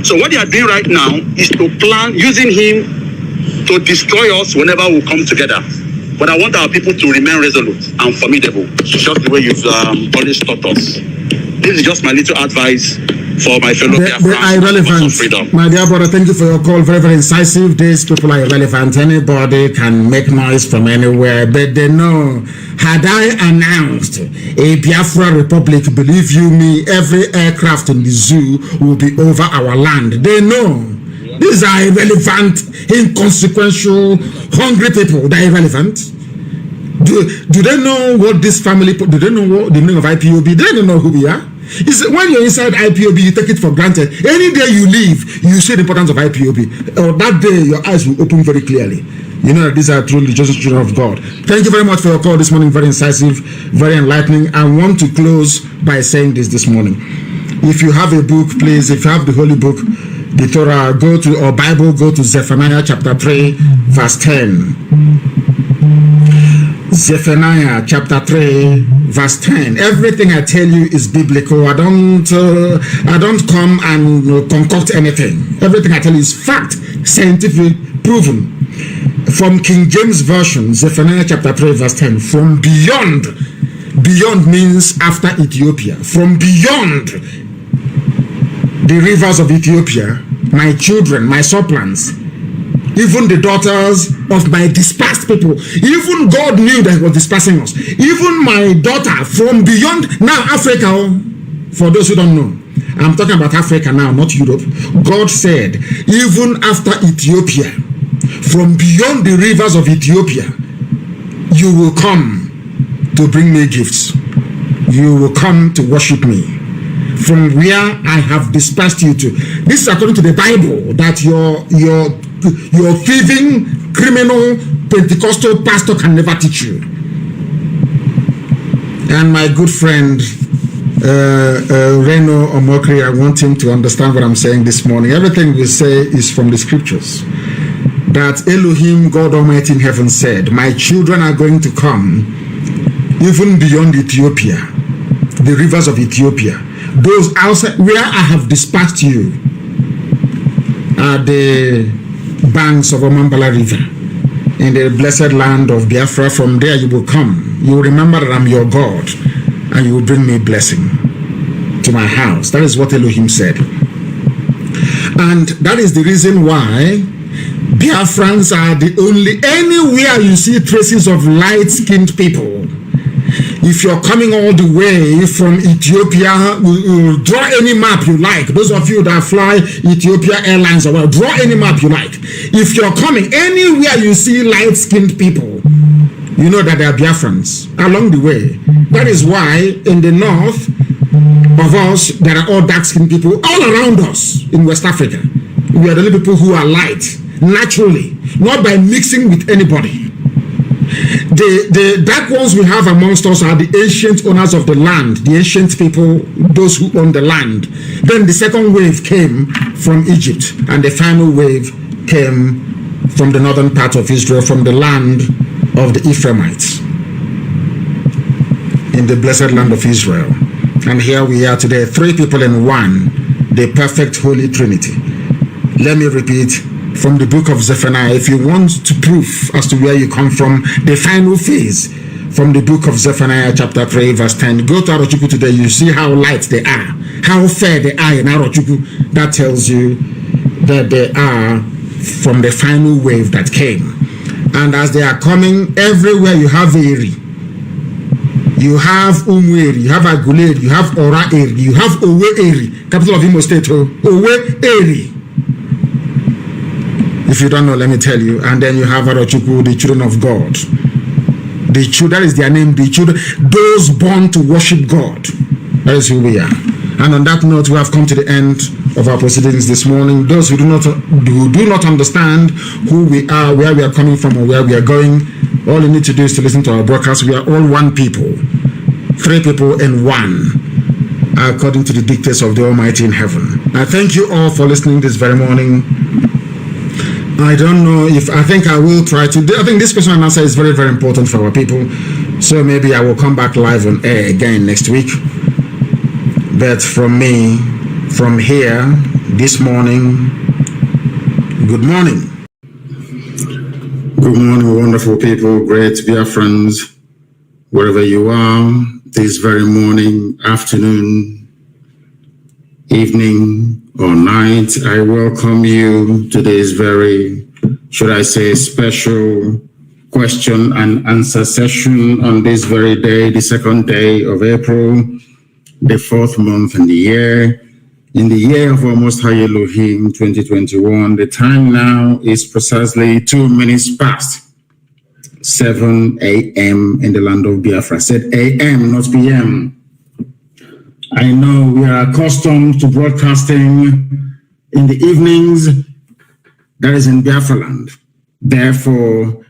Speaker 2: So what they are doing right now is to plan using him to destroy us whenever we come together. But I want our people to remain resolute and formidable, just the way you've always taught us. This is just my little advice for my fellow Biafrans.
Speaker 19: They are irrelevant. My dear brother, thank you for your call. Very, very incisive. These people are irrelevant. Anybody can make noise from anywhere, but they know. Had I announced a Biafra Republic, believe you me, every aircraft in the zoo will be over our land. They know. These are irrelevant, inconsequential, hungry people. They're irrelevant. Do they know what this family, do they know what the name of IPOB? They don't know who we are. When you're inside IPOB, you take it for granted. Any day you leave, you see the importance of IPOB. Or that day, your eyes will open very clearly. You know that these are truly just children of God. Thank you very much for your call this morning. Very incisive, very enlightening. I want to close by saying this morning. If you have a book, please, if you have the Holy Book, the Torah, go to, or Bible, go to Zephaniah chapter 3, verse 10. Zephaniah chapter 3, verse 10. Everything I tell you is biblical. I don't come and concoct anything. Everything I tell you is fact, scientific, proven. From King James Version, Zephaniah chapter 3, verse 10. From beyond. Beyond means after Ethiopia. From beyond the rivers of Ethiopia, my children, my suppliants, even the daughters of my dispersed people, even God knew that he was dispersing us. Even my daughter from beyond, now Africa, for those who don't know, I'm talking about Africa now, not Europe. God said, even after Ethiopia, from beyond the rivers of Ethiopia, you will come to bring me gifts. You will come to worship me. From where I have dispersed you to. This is according to the Bible, that your thieving, criminal, Pentecostal pastor can never teach you. And my good friend, Reno Omokri, I want him to understand what I'm saying this morning. Everything we say is from the scriptures. That Elohim, God Almighty in heaven said, my children are going to come even beyond Ethiopia, the rivers of Ethiopia. Those outside, where I have dispatched you, are the banks of Omambala River, in the blessed land of Biafra. From there you will come. You will remember that I'm your God, and you will bring me blessing to my house. That is what Elohim said. And that is the reason why Biafrans are the only, anywhere you see traces of light-skinned people, if you're coming all the way from Ethiopia, draw any map you like. Those of you that fly Ethiopia Airlines, or well, draw any map you like. If you're coming anywhere you see light-skinned people, you know that they are Biafrans along the way. That is why in the north of us, there are all dark-skinned people all around us in West Africa. We are the only people who are light, naturally, not by mixing with anybody. The dark ones we have amongst us are the ancient owners of the land, the ancient people, those who own the land. Then the second wave came from Egypt, and the final wave came from the northern part of Israel, from the land of the Ephraimites, in the blessed land of Israel. And here we are today, 3 people in one, the perfect Holy Trinity. Let me repeat from the book of Zephaniah. If you want to prove as to where you come from, the final phase, from the book of Zephaniah chapter 3 verse 10. Go to Arochukwu today, you see how light they are, how fair they are in Arochukwu. That tells you that they are from the final wave that came. And as they are coming, everywhere you have Eri, you have Umweri, you have Aguleri, you have Ora Eri, you have Owe Eri, capital of Imo State, Owe Eri. If you don't know, let me tell you. And then you have Arochukwu, the children of God. The children, that is their name, the children, those born to worship God. That is who we are. And on that note, we have come to the end of our proceedings this morning. Those who do not understand who we are, where we are coming from, or where we are going, all you need to do is to listen to our broadcast. We are all one people, 3 people in one, according to the dictates of the Almighty in heaven. I thank you all for listening this very morning. I don't know if, I think I will try to, I think this question and answer is very, very important for our people. So maybe I will come back live on air again next week. But from me, from here, this morning, good morning. Good morning, wonderful people, great Biafrans, wherever you are, this very morning, afternoon, evening, or night. I welcome you to this very, should I say, special question and answer session on this very day, the 2nd day of April, the 4th month in the year of our Most High Elohim 2021. The time now is precisely 2 minutes past 7 a.m. in the land of Biafra. I said a.m., not p.m. I know we are accustomed to broadcasting in the evenings, that is in Biafra land. Therefore,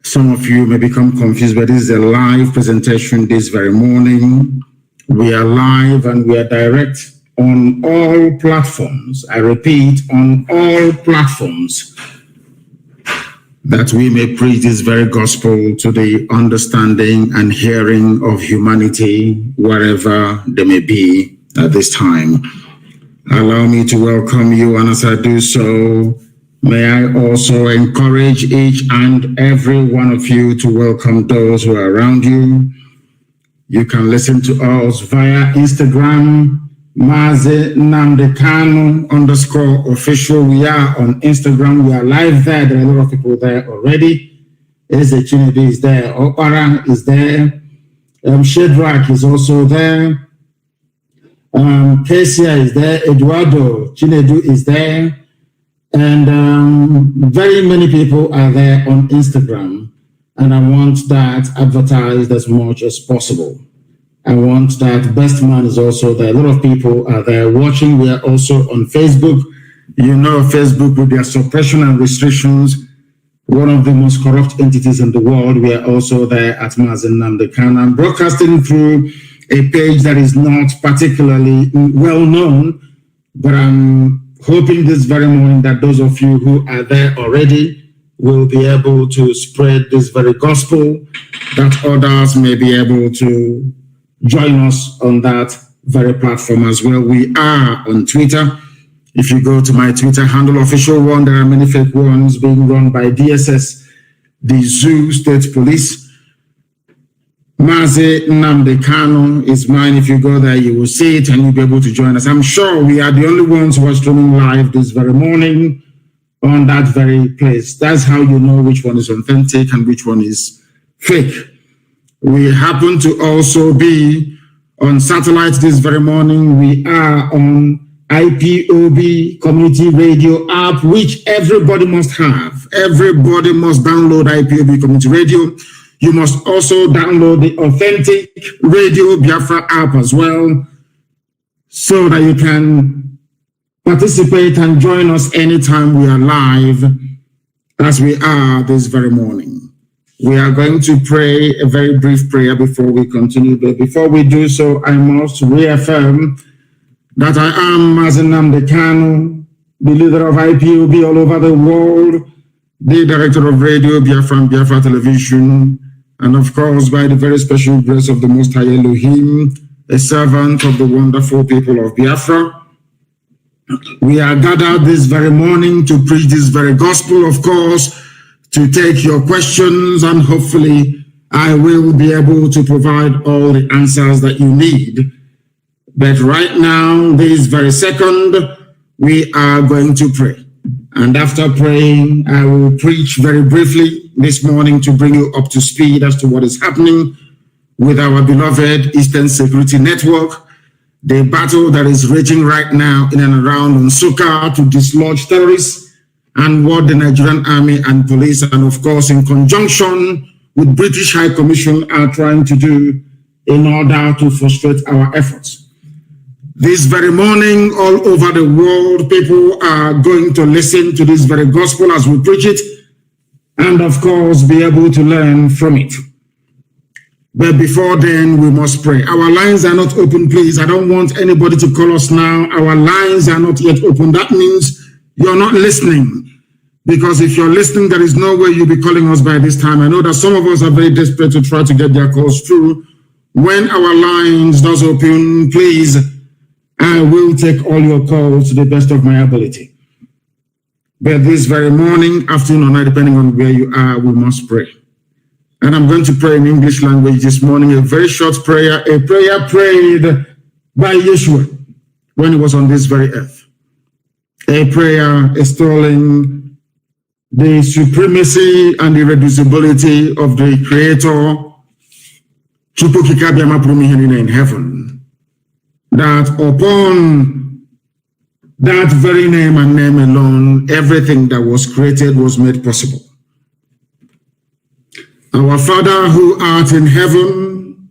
Speaker 19: some of you may become confused, but this is a live presentation this very morning. We are live and we are direct on all platforms. I repeat, on all platforms, that we may preach this very gospel to the understanding and hearing of humanity wherever they may be at this time. Allow me to welcome you, and as I do so, may I also encourage each and every one of you to welcome those who are around you. You can listen to us via Instagram, Mazi Nnamdi Kanu _official. We are on Instagram. We are live there. There are a lot of people there already. Eze Chinedu is there. Opara is there. Shedrack is also there. Kesia is there. Eduardo Chinedu is there. And very many people are there on Instagram. And I want that advertised as much as possible. I want that Best Man is also there. A lot of people are there watching. We are also on Facebook. You know, Facebook with their suppression and restrictions, one of the most corrupt entities in the world. We are also there at Mazi Nnamdi Kanu. I'm broadcasting through a page that is not particularly well known, but I'm hoping this very morning that those of you who are there already will be able to spread this very gospel, that others may be able to join us on that very platform as well. We are on Twitter. If you go to my Twitter handle, official one, there are many fake ones being run by DSS, the Zoo State Police. Mazi Nnamdi Kanu is mine. If you go there, you will see it and you'll be able to join us. I'm sure we are the only ones who are streaming live this very morning on that very place. That's how you know which one is authentic and which one is fake. We happen to also be on satellite this very morning. We are on Ipob community radio app, which everybody must have. Everybody must download Ipob community radio. You must also download the authentic Radio Biafra app as well, so that you can participate and join us anytime we are live, as we are this very morning. We are going to pray a very brief prayer before we continue. But before we do so, I must reaffirm that I am Mazi Nnamdi Kanu, the leader of Ipob all over the world, the director of Radio Biafra and Biafra Television, and of course, by the very special grace of the Most High Elohim, a servant of the wonderful people of Biafra. We are gathered this very morning to preach this very gospel, of course, to take your questions, and hopefully I will be able to provide all the answers that you need. But right now, this very second, we are going to pray. And after praying, I will preach very briefly this morning to bring you up to speed as to what is happening with our beloved Eastern Security Network, the battle that is raging right now in and around Nsukka to dislodge terrorists, and what the Nigerian Army and police, and of course in conjunction with British High Commission, are trying to do in order to frustrate our efforts. This very morning, all over the world, people are going to listen to this very gospel as we preach it, and of course be able to learn from it. But before then, we must pray. Our lines are not open, please. I don't want anybody to call us now. Our lines are not yet open. That means you're not listening. Because if you're listening, there is no way you'll be calling us by this time. I know that some of us are very desperate to try to get their calls through. When our lines does open, please, I will take all your calls to the best of my ability. But this very morning, afternoon, or night, depending on where you are, we must pray. And I'm going to pray in English language this morning, a very short prayer, a prayer prayed by Yeshua when he was on this very earth. A prayer extolling the supremacy and irreducibility of the Creator in heaven, that upon that very name and name alone, everything that was created was made possible. Our Father who art in heaven,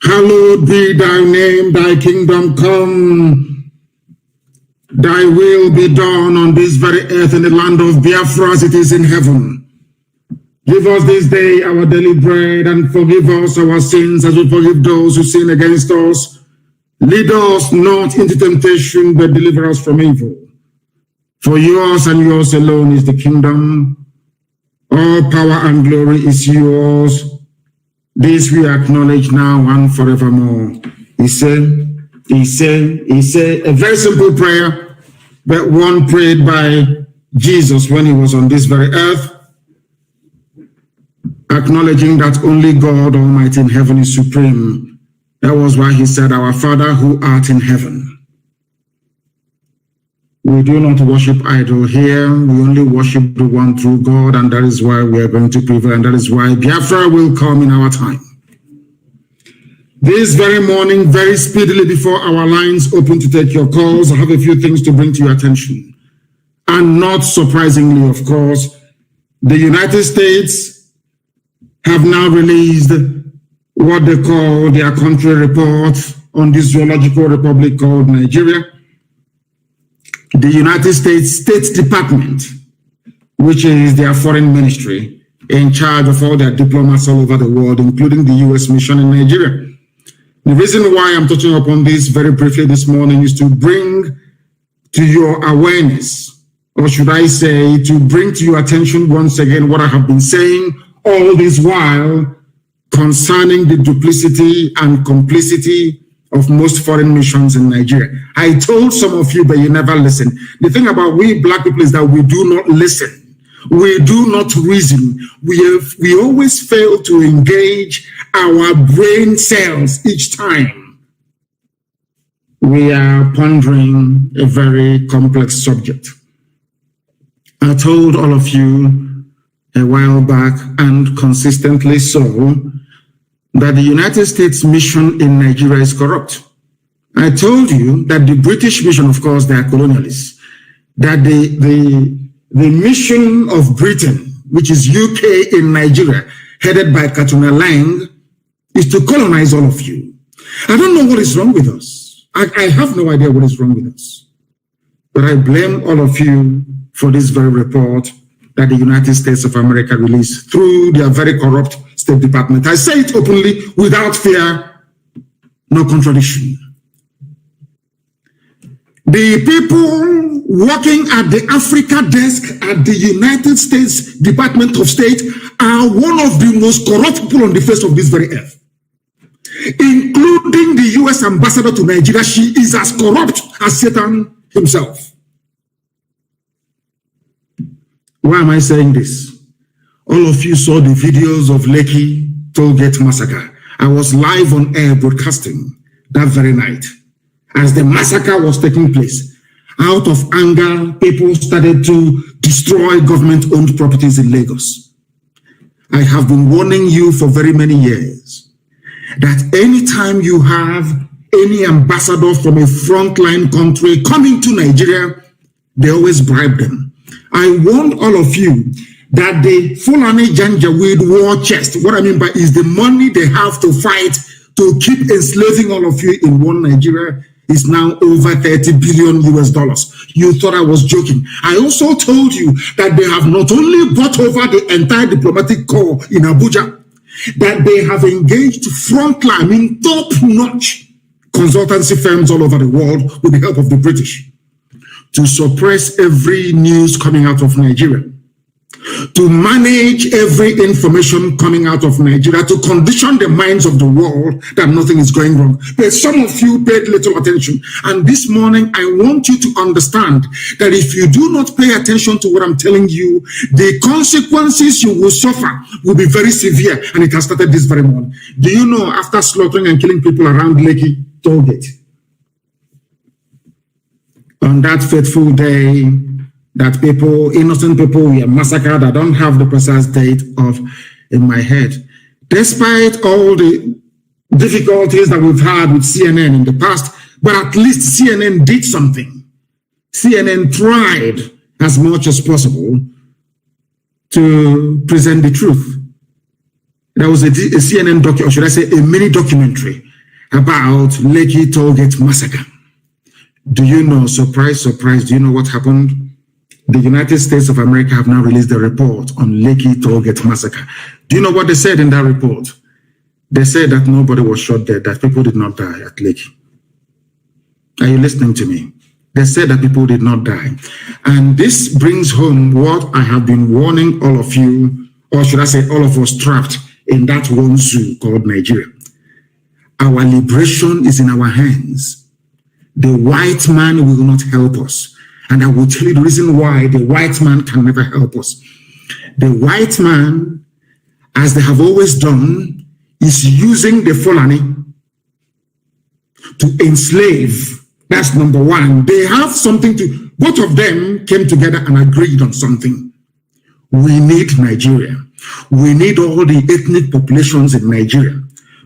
Speaker 19: hallowed be thy name, thy kingdom come. Thy will be done on this very earth in the land of Biafra as it is in heaven. Give us this day our daily bread, and forgive us our sins as we forgive those who sin against us. Lead us not into temptation, but deliver us from evil. For yours and yours alone is the kingdom. All power and glory is yours. This we acknowledge now and forevermore. He said, a very simple prayer, but one prayed by Jesus when he was on this very earth, acknowledging that only God Almighty in heaven is supreme. That was why he said, Our Father who art in heaven. We do not worship idol here. We only worship the one true God, and that is why we are going to prevail, and that is why Biafra will come in our time. This very morning, very speedily before our lines open to take your calls, I have a few things to bring to your attention. And not surprisingly, of course, the United States have now released what they call their country report on this zoological republic called Nigeria. The United States State Department, which is their foreign ministry, in charge of all their diplomats all over the world, including the U.S. mission in Nigeria. The reason why I'm touching upon this very briefly this morning is to bring to your awareness, or should I say, to bring to your attention once again what I have been saying all this while concerning the duplicity and complicity of most foreign missions in Nigeria. I told some of you, but you never listen. The thing about we black people is that we do not listen. We do not reason. We always fail to engage our brain cells each time we are pondering a very complex subject. I told all of you a while back, and consistently so, that the United States mission in Nigeria is corrupt. I told you that the British mission, of course, they are colonialists, that the mission of Britain, which is UK in Nigeria, headed by Katuna Lang, is to colonize all of you. I don't know what is wrong with us. I have no idea what is wrong with us. But I blame all of you for this very report that the United States of America released through their very corrupt State Department. I say it openly, without fear, no contradiction. The people working at the Africa desk at the United States Department of State are one of the most corrupt people on the face of this very earth. Including the US ambassador to Nigeria, she is as corrupt as Satan himself. Why am I saying this? All of you saw the videos of Lekki Tollgate massacre. I was live on air broadcasting that very night as the massacre was taking place. Out of anger, people started to destroy government-owned properties in Lagos. I have been warning you for very many years that anytime you have any ambassador from a frontline country coming to Nigeria, they always bribe them. I warned all of you that the Fulani Janjaweed war chest, what I mean by is the money they have to fight to keep enslaving all of you in one Nigeria, is now over $30 billion US. You thought I was joking. I also told you that they have not only brought over the entire diplomatic corps in Abuja, that they have engaged frontline, top-notch consultancy firms all over the world with the help of the British to suppress every news coming out of Nigeria, to manage every information coming out of Nigeria, to condition the minds of the world that nothing is going wrong. But some of you paid little attention. And this morning, I want you to understand that if you do not pay attention to what I'm telling you, the consequences you will suffer will be very severe. And it has started this very morning. Do you know, after slaughtering and killing people around Lekki Tollgate, on that fateful day, that people, innocent people were massacred. I don't have the precise date in my head. Despite all the difficulties that we've had with CNN in the past, but at least CNN did something. CNN tried as much as possible to present the truth. There was a CNN documentary, or should I say a mini documentary about Lekki Tollgate massacre. Do you know, surprise, surprise, do you know what happened? The United States of America have now released a report on Lekki Tollgate massacre. Do you know what they said in that report? They said that nobody was shot dead, that people did not die at Lekki. Are you listening to me? They said that people did not die. And this brings home what I have been warning all of you, or should I say all of us trapped in that one zoo called Nigeria. Our liberation is in our hands. The white man will not help us. And I will tell you the reason why the white man can never help us. The white man, as they have always done, is using the Fulani to enslave. That's number one. They have something to, both of them came together and agreed on something. We need Nigeria. We need all the ethnic populations in Nigeria.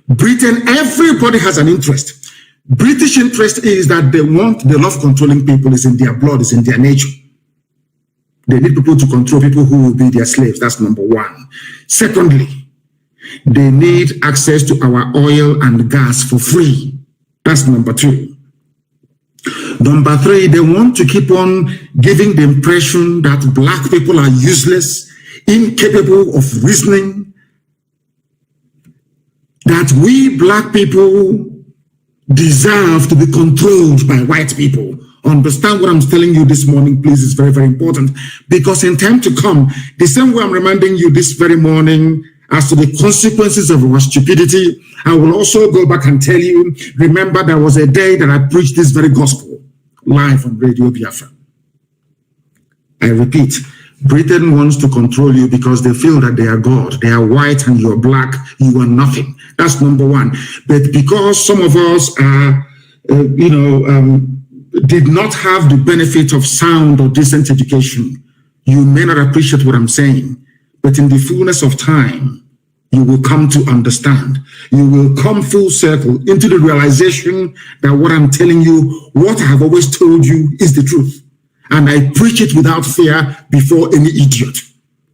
Speaker 19: Britain, everybody has an interest. British interest is that they love controlling people, is in their blood, is in their nature. They need people to control people who will be their slaves. That's number one. Secondly, They need access to our oil and gas for free. That's number 2. Number 3, they want to keep on giving the impression that black people are useless, incapable of reasoning, that we black people deserve to be controlled by white people. Understand what I'm telling you this morning, please. It's very, very important, because in time to come, the same way I'm reminding you this very morning as to the consequences of our stupidity, I will also go back and tell you, remember there was a day that I preached this very gospel live on Radio Biafra. I repeat, Britain wants to control you because they feel that they are God. They are white and you are black, you are nothing. That's number 1. But because some of us are, did not have the benefit of sound or decent education, you may not appreciate what I'm saying. But in the fullness of time, you will come to understand. You will come full circle into the realization that what I'm telling you, what I have always told you, is the truth. And I preach it without fear before any idiot,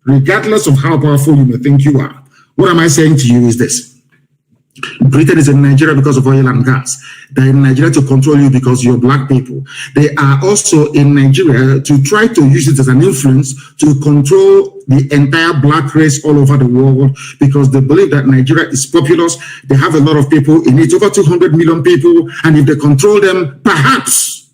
Speaker 19: regardless of how powerful you may think you are. What am I saying to you is this. Britain is in Nigeria because of oil and gas. They're in Nigeria to control you because you're black people. They are also in Nigeria to try to use it as an influence to control the entire black race all over the world, because they believe that Nigeria is populous. They have a lot of people in it, over 200 million people. And if they control them, perhaps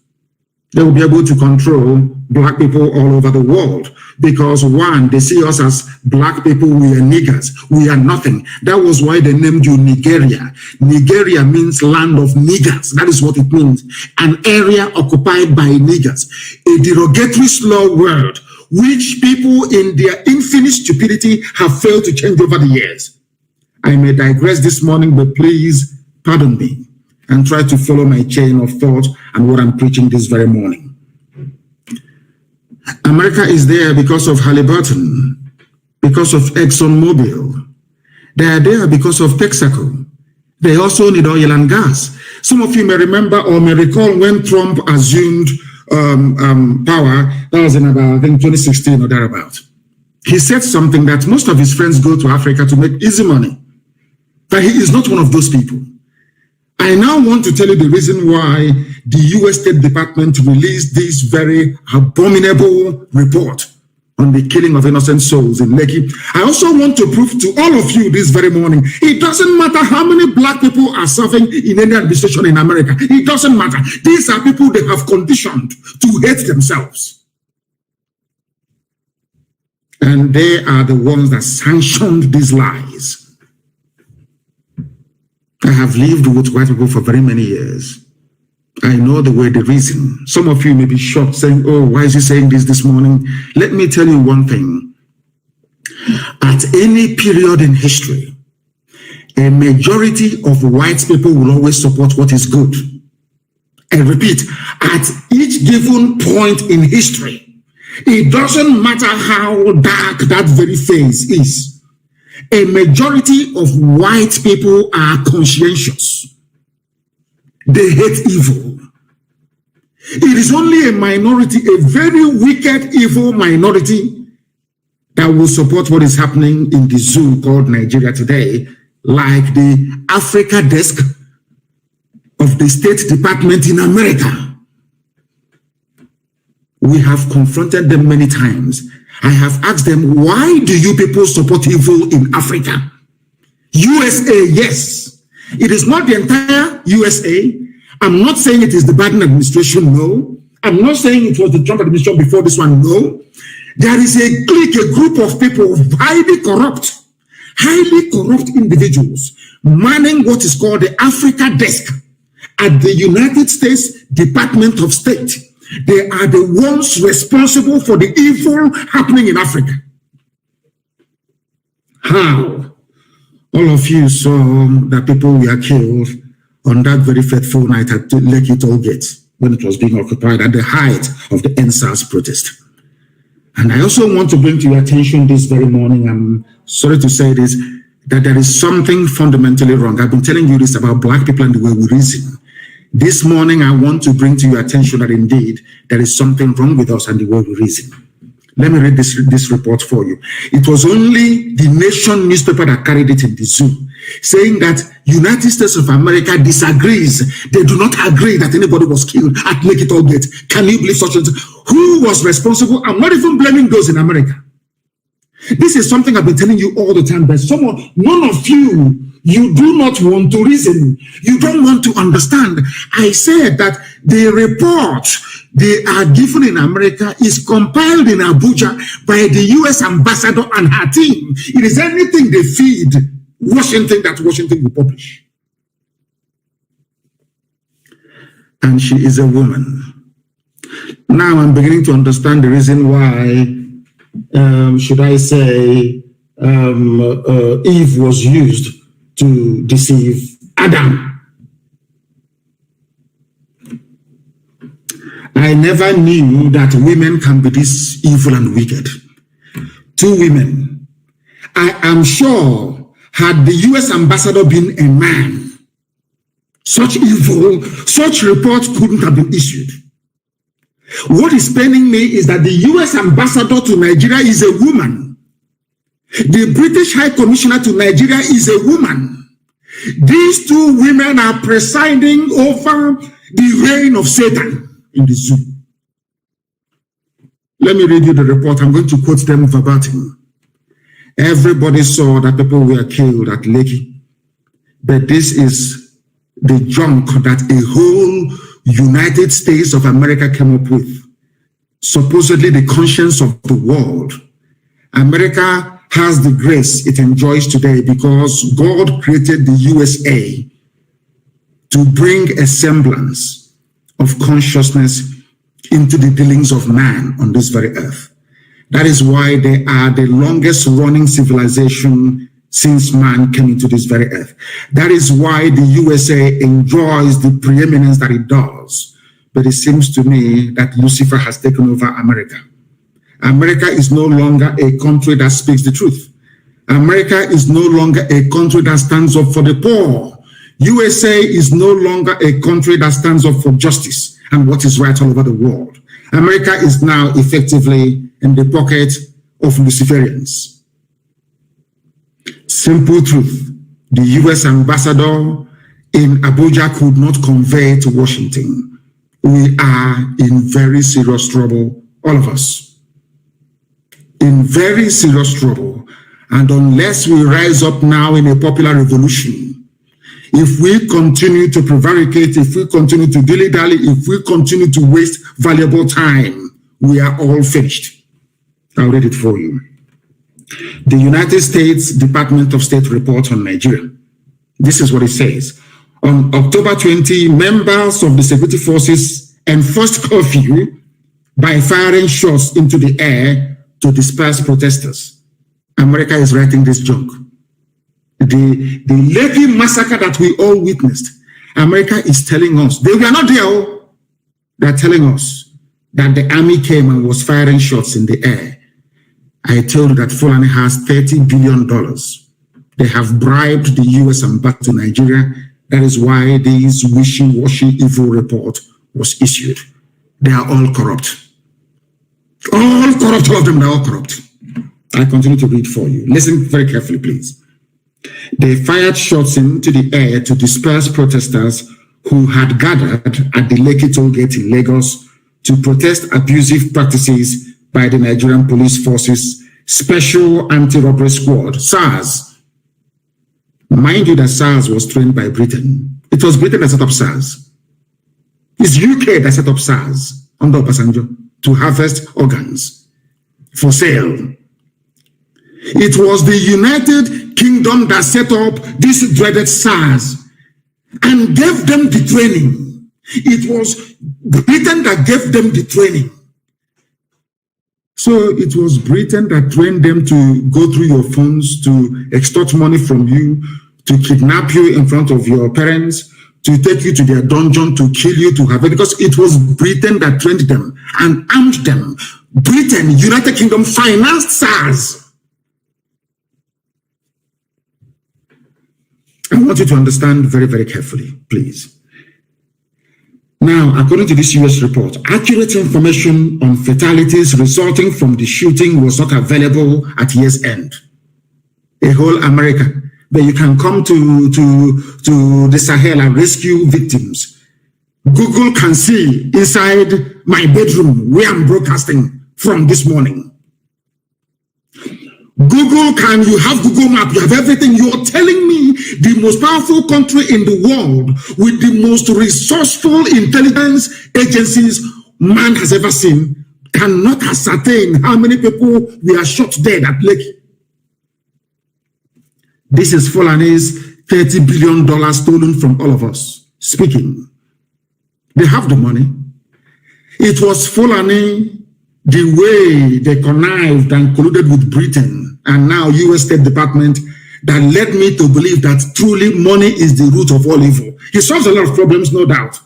Speaker 19: they will be able to control black people all over the world. Because 1, they see us as black people, we are niggers, we are nothing. That was why they named you Nigeria. Nigeria means land of niggers. That is what it means. An area occupied by niggers. A derogatory slur word, which people in their infinite stupidity have failed to change over the years. I may digress this morning, but please pardon me and try to follow my chain of thought and what I'm preaching this very morning. America is there because of Halliburton, because of ExxonMobil. They are there because of Texaco. They also need oil and gas. Some of you may remember or may recall when Trump assumed power, that was in about, I think, 2016 or thereabout. He said something that most of his friends go to Africa to make easy money. But he is not one of those people. I now want to tell you the reason why the U.S. State Department released this very abominable report on the killing of innocent souls in Lekki. I also want to prove to all of you this very morning, it doesn't matter how many black people are serving in any administration in America. It doesn't matter. These are people they have conditioned to hate themselves. And they are the ones that sanctioned these lies. I have lived with white people for very many years. I know the way they reason. Some of you may be shocked, saying, oh, why is he saying this morning? Let me tell you one thing. At any period in history, a majority of white people will always support what is good. And repeat, at each given point in history, it doesn't matter how dark that very phase is. A majority of white people are conscientious. They hate evil. It is only a minority, a very wicked, evil minority, that will support what is happening in the zoo called Nigeria today, like the Africa desk of the State Department in America. We have confronted them many times. I have asked them, why do you people support evil in Africa? USA, yes. It is not the entire USA. I'm not saying it is the Biden administration, no. I'm not saying it was the Trump administration before this one, no. There is a clique, a group of people, highly corrupt individuals, manning what is called the Africa desk at the United States Department of State. They are the ones responsible for the evil happening in Africa. How? All of you saw that people were killed on that very fateful night at Lekki Tollgate when it was being occupied at the height of the NSAS protest. And I also want to bring to your attention this very morning, I'm sorry to say this, that there is something fundamentally wrong. I've been telling you this about black people and the way we reason. This morning, I want to bring to your attention that indeed there is something wrong with us and the way we reason. Let me read this report for you. It was only the Nation newspaper that carried it in the zoo, saying that United States of America disagrees. They do not agree that anybody was killed at Lekki Toll Gate. Can you believe such a thing? Who was responsible? I'm not even blaming those in America. This is something I've been telling you all the time, but none of you do not want to reason. You don't want to understand. I said that the report they are given in America is compiled in Abuja by the U.S. ambassador and her team. It is anything they feed Washington that Washington will publish. And she is a woman. Now I'm beginning to understand the reason why, should I say, Eve was used to deceive Adam. I never knew that women can be this evil and wicked. 2 women. I am sure, had the U.S. ambassador been a man, such report couldn't have been issued. What is paining me is that the U.S. ambassador to Nigeria is a woman. The British High Commissioner to Nigeria is a woman. These 2 women are presiding over the reign of Satan in the zoo. Let me read you the report. I'm going to quote them verbatim. Everybody saw that people were killed at Lekki, but this is the junk that a whole United States of America came up with. Supposedly the conscience of the world. America has the grace it enjoys today because God created the USA to bring a semblance of consciousness into the dealings of man on this very earth. That is why they are the longest running civilization since man came into this very earth. That is why the USA enjoys the preeminence that it does. But it seems to me that Lucifer has taken over America. America is no longer a country that speaks the truth. America is no longer a country that stands up for the poor. USA is no longer a country that stands up for justice and what is right all over the world. America is now effectively in the pocket of Luciferians. Simple truth. The US ambassador in Abuja could not convey to Washington. We are in very serious trouble, all of us. In very serious trouble. And unless we rise up now in a popular revolution, if we continue to prevaricate, if we continue to dilly-dally, if we continue to waste valuable time, we are all finished. I'll read it for you. The United States Department of State report on Nigeria. This is what it says. On October 20, members of the security forces enforced curfew by firing shots into the air to disperse protesters. America is writing this junk. The Lekki massacre that we all witnessed, America is telling us, they were not there, they're telling us that the army came and was firing shots in the air. I told you that Fulani has $30 billion. They have bribed the US ambassador to Nigeria. That is why this wishy-washy evil report was issued. They are all corrupt. All corrupt, all of them, they're all corrupt. I continue to read for you. Listen very carefully, please. They fired shots into the air to disperse protesters who had gathered at the Lekki Toll Gate in Lagos to protest abusive practices by the Nigerian Police Forces Special Anti-Robbery Squad, SARS. Mind you that SARS was trained by Britain. It was Britain that set up SARS. It's UK that set up SARS under Obasanjo to harvest organs for sale. It was the United Kingdom that set up this dreaded SARS and gave them the training. It was Britain that gave them the training. So it was Britain that trained them to go through your phones, to extort money from you, to kidnap you in front of your parents, to take you to their dungeon, to kill you, to have it, because it was Britain that trained them and armed them. Britain, United Kingdom financed SARS. I want you to understand very, very carefully, please. Now, according to this US report, accurate information on fatalities resulting from the shooting was not available at year's end. A whole America, but you can come to the Sahel and rescue victims. Google can see inside my bedroom where I'm broadcasting from this morning. Google can, you have Google Map, you have everything. You're telling me the most powerful country in the world with the most resourceful intelligence agencies man has ever seen cannot ascertain how many people were shot dead at Lake. This is Fulani's $30 billion stolen from all of us. Speaking. They have the money. It was Fulani, the way they connived and colluded with Britain and now US State Department that led me to believe that truly money is the root of all evil. It solves a lot of problems, no doubt.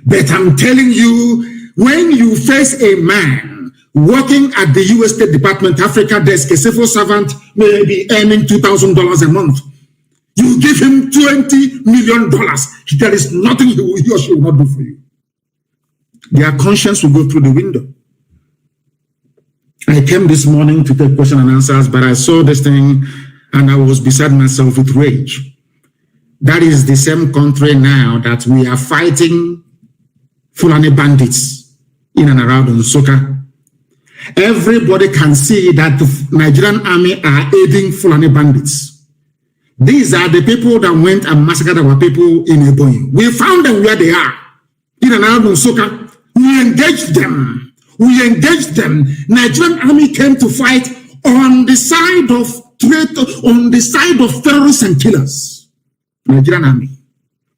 Speaker 19: But I'm telling you, when you face a man working at the US State Department Africa desk, a civil servant may be earning $2,000 a month, you give him $20 million. There is nothing he or she will not do for you. Their conscience will go through the window. I came this morning to take question and answers, but I saw this thing and I was beside myself with rage. That is the same country now that we are fighting Fulani bandits in and around Nsukka. Everybody can see that the Nigerian army are aiding Fulani bandits. These are the people that went and massacred our people in Ipob. We found them where they are, in and around Nsukka. We engaged them. We engaged them. Nigerian army came to fight on the side of terrorists and killers. Nigerian army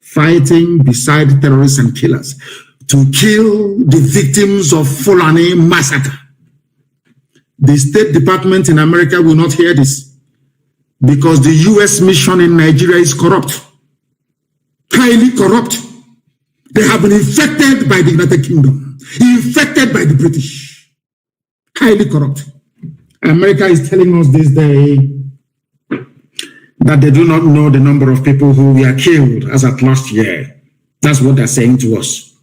Speaker 19: fighting beside terrorists and killers to kill the victims of Fulani massacre. The State Department in America will not hear this because the US mission in Nigeria is corrupt, highly corrupt. They have been infected by the United Kingdom, infected by the British, highly corrupt. America is telling us this day that they do not know the number of people who were killed as at last year. That's what they're saying to us,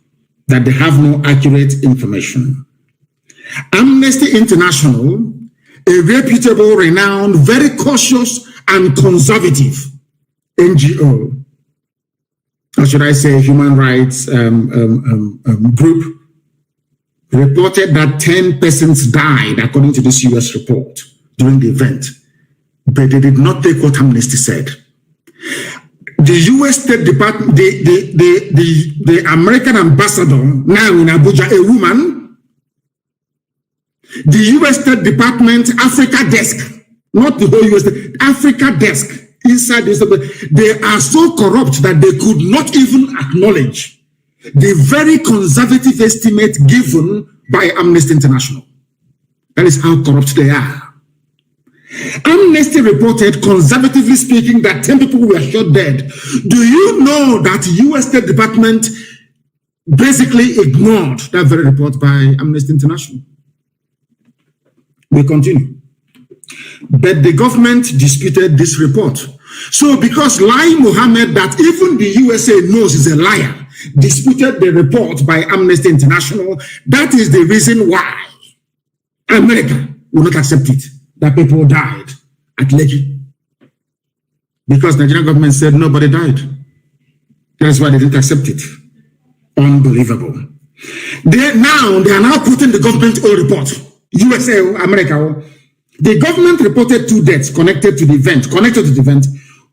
Speaker 19: that they have no accurate information. Amnesty International, a reputable, renowned, very cautious and conservative NGO, or should I say human rights group, reported that 10 persons died according to this US report during the event, but they did not take what Amnesty said. The US State Department, the American ambassador now in Abuja, a woman, the US State Department Africa desk, not the whole US, Africa desk, inside this, they are so corrupt that they could not even acknowledge the very conservative estimate given by Amnesty International. That is how corrupt they are. Amnesty reported, conservatively speaking, that 10 people were shot dead. Do you know that the US State Department basically ignored that very report by Amnesty International? We continue. But the government disputed this report. So because Lai Mohammed, that even the USA knows is a liar, disputed the report by Amnesty International, that is the reason why America will not accept it, that people died at Lekki. Because the Nigerian government said nobody died. That's why they didn't accept it. Unbelievable. They are now putting the government own report. USA, America. The government reported 2 deaths connected to the event.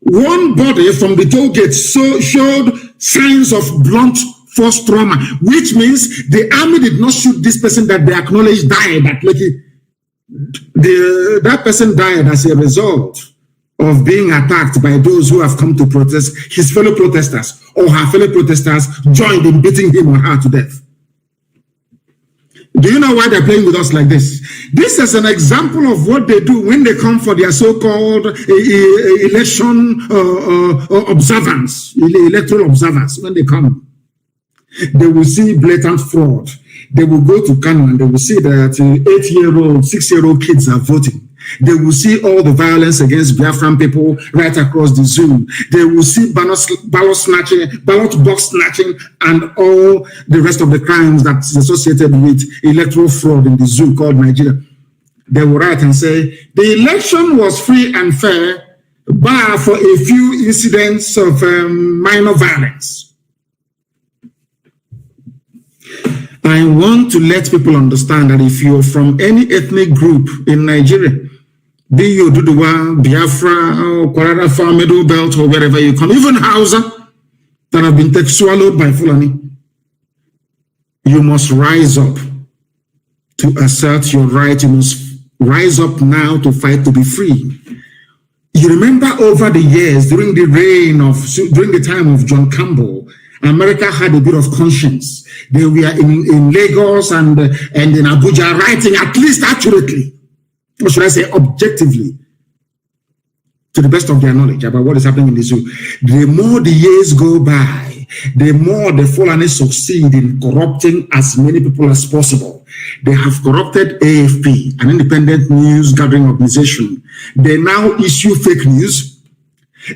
Speaker 19: One body from the toll gate showed signs of blunt force trauma, which means the army did not shoot this person that they acknowledged died at Lekki. That person died as a result of being attacked by those who have come to protest, his fellow protesters or her fellow protesters joined in beating him or her to death. Do you know why they're playing with us like this? This is an example of what they do when they come for their so-called election observance, electoral observance. When they come, they will see blatant fraud. They will go to Kanu and they will see that 8-year-old, 6-year-old kids are voting. They will see all the violence against Biafran people right across the zoo. They will see ballot snatching, ballot box snatching, and all the rest of the crimes that's associated with electoral fraud in the zoo called Nigeria. They will write and say, the election was free and fair, bar for a few incidents of minor violence. I want to let people understand that if you're from any ethnic group in Nigeria, be you Duduwa, Biafra, or Kwararafa, Middle Belt, or wherever you come, even Hausa, that have been swallowed by Fulani, you must rise up to assert your right. You must rise up now to fight to be free. You remember over the years, during the time of John Campbell, America had a bit of conscience. They were in Lagos and in Abuja writing at least accurately, or should I say objectively, to the best of their knowledge about what is happening in the zoo. The more the years go by, the more the Fulani succeed in corrupting as many people as possible. They have corrupted AFP, an independent news gathering organization. They now issue fake news.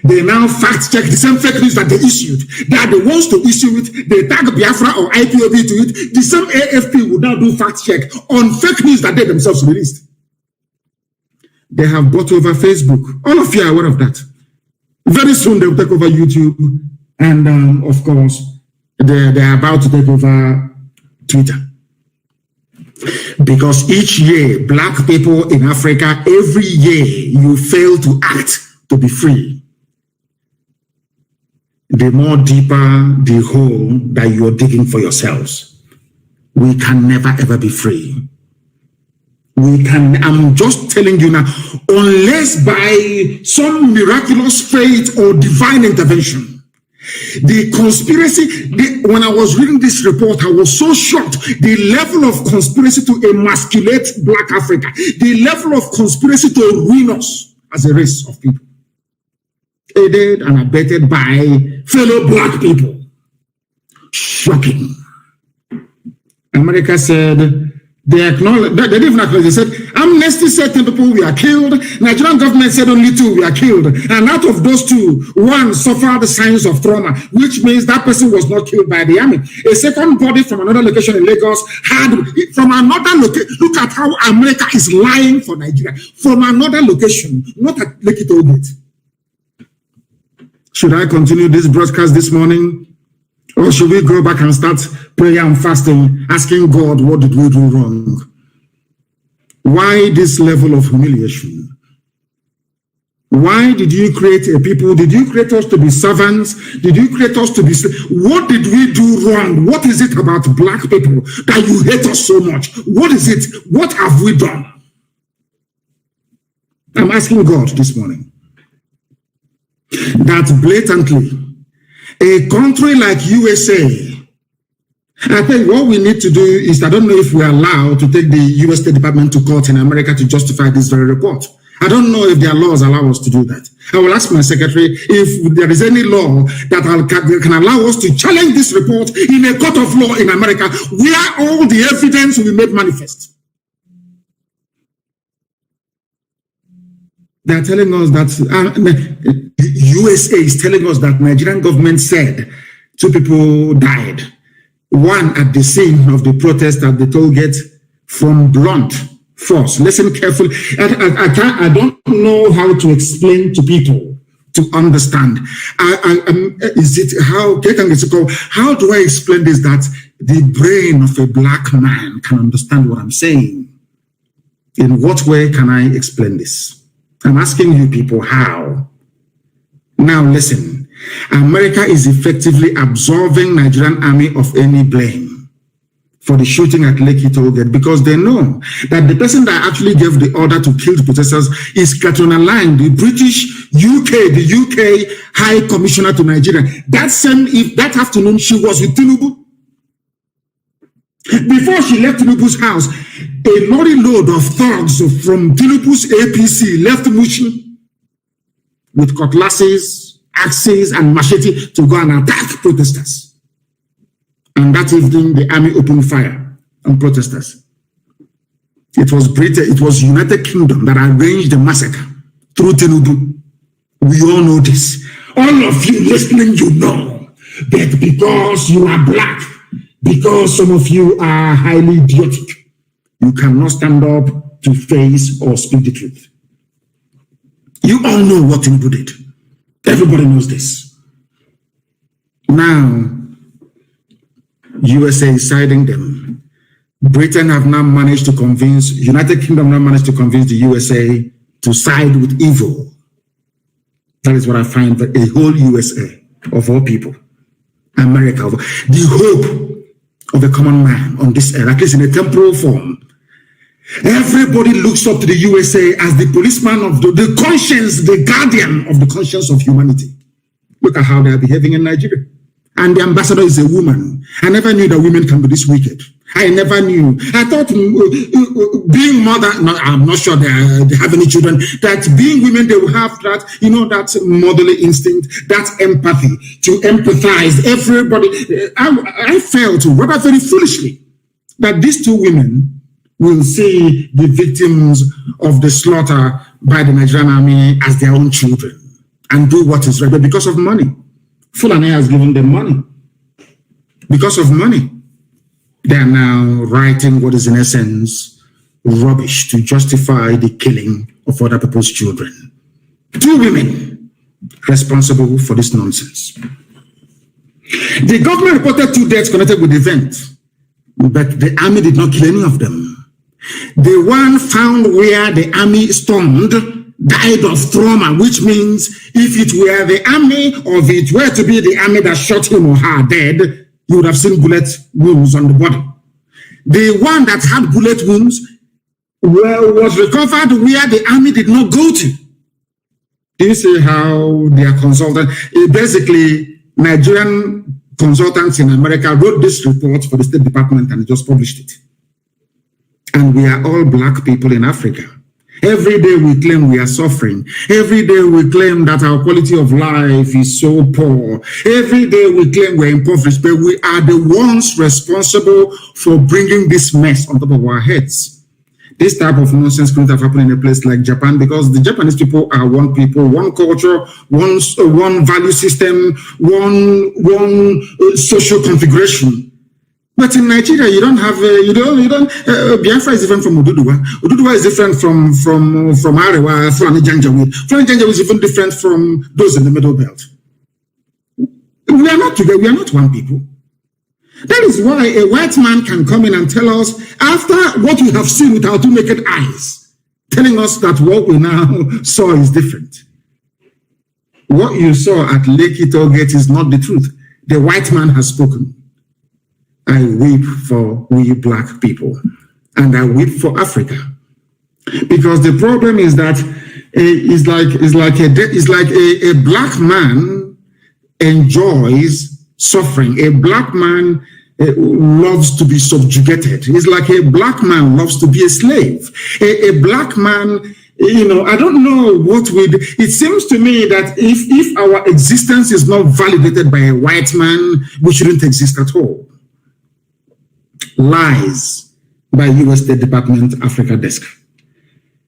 Speaker 19: They now fact check the same fake news that they issued. They are the ones to issue it. They tag Biafra or Ipob to it. The same AFP would now do fact check on fake news that they themselves released. They have bought over Facebook. All of you are aware of that. Very soon they will take over YouTube, and of course they are about to take over Twitter. Because each year, black people in Africa, every year you fail to act to be free. The more deeper the hole that you're digging for yourselves. We can never ever be free. I'm just telling you now, unless by some miraculous fate or divine intervention, the conspiracy, when I was reading this report, I was so shocked. The level of conspiracy to emasculate Black Africa, the level of conspiracy to ruin us as a race of people, aided and abetted by fellow Black people. Shocking. America said, they acknowledged, they didn't even acknowledge, they said, Amnesty said 10 people were killed, Nigerian government said only 2 were killed, and out of those 2, 1 suffered the signs of trauma, which means that person was not killed by the army. A second body from another location in Lagos had, from another location, look at how America is lying for Nigeria, from another location, not at Lekki Toll Gate. Should I continue this broadcast this morning? Or should we go back and start prayer and fasting, asking God, what did we do wrong? Why this level of humiliation? Why did you create a people? Did you create us to be servants? Did you create us to be... What did we do wrong? What is it about Black people that you hate us so much? What is it? What have we done? I'm asking God this morning that blatantly, a country like USA, I think what we need to do is, I don't know if we're allowed to take the US State Department to court in America to justify this very report. I don't know if their laws allow us to do that. I will ask my secretary if there is any law that can allow us to challenge this report in a court of law in America where all the evidence will be made manifest. They are telling us that the USA is telling us that Nigerian government said 2 people died. 1 at the scene of the protest at the toll gate from blunt force. Listen carefully. I don't know how to explain to people to understand. How do I explain this that the brain of a Black man can understand what I'm saying? In what way can I explain this? I'm asking you people how. Now listen, America is effectively absolving Nigerian army of any blame for the shooting at Lekki Toll Gate because they know that the person that actually gave the order to kill the protesters is Katrina Lang, the the UK High Commissioner to Nigeria. That afternoon she was with Tinubu. Before she left Tinubu's house, a lorry load of thugs from Tinubu's APC left Mushi with cutlasses, axes, and machete to go and attack protesters. And that evening, the army opened fire on protesters. It was Britain, it was United Kingdom that arranged the massacre through Tinubu. We all know this. All of you listening, you know that because you are black, because some of you are highly idiotic, you cannot stand up to face or speak the truth. You all know what Tinubu did. Everybody knows this. Now, USA is siding them. Britain have now managed to convince, United Kingdom now managed to convince the USA to side with evil. That is what I find, that a whole USA, of all people, America, the hope of a common man on this earth, at least in a temporal form. Everybody looks up to the USA as the policeman of the conscience, the guardian of the conscience of humanity. Look at how they are behaving in Nigeria. And the ambassador is a woman. I never knew that women can be this wicked. I never knew. I thought being mother, no, I'm not sure they have any children, that being women, they will have that, you know, that motherly instinct, that empathy, to empathize. Everybody, I felt rather very foolishly that these two women will see the victims of the slaughter by the Nigerian army as their own children and do what is right. But because of money, Fulani has given them money. Because of money, they are now writing what is in essence rubbish to justify the killing of other people's children. Two women responsible for this nonsense. The government reported 2 deaths connected with the event, but the army did not kill any of them. The one found where the army stormed died of trauma, which means if it were the army or if it were to be the army that shot him or her dead, you would have seen bullet wounds on the body. The one that had bullet wounds was recovered where the army did not go to. Do you see how they are consulted? Basically, Nigerian consultants in America wrote this report for the State Department and just published it. And we are all black people in Africa. Every day we claim we are suffering. Every day we claim that our quality of life is so poor. Every day we claim we're impoverished, but we are the ones responsible for bringing this mess on top of our heads. This type of nonsense couldn't have happened in a place like Japan because the Japanese people are one people, one culture, one value system, one social configuration. But in Nigeria, you don't have, Biafra is different from Oduduwa. Oduduwa is different from Arewa, Fulani Janjaweed. Fulani Janjaweed is even different from those in the Middle Belt. We are not together, we are not one people. That is why a white man can come in and tell us, after what we have seen with our 2 naked eyes, telling us that what we now saw is different. What you saw at Lekki Tollgate is not the truth. The white man has spoken. I weep for we black people, and I weep for Africa, because the problem is that it's like a black man enjoys suffering. A black man loves to be subjugated. It's like a black man loves to be a slave. A black man, I don't know what it seems to me that if our existence is not validated by a white man, we shouldn't exist at all. Lies by U.S. State Department Africa desk.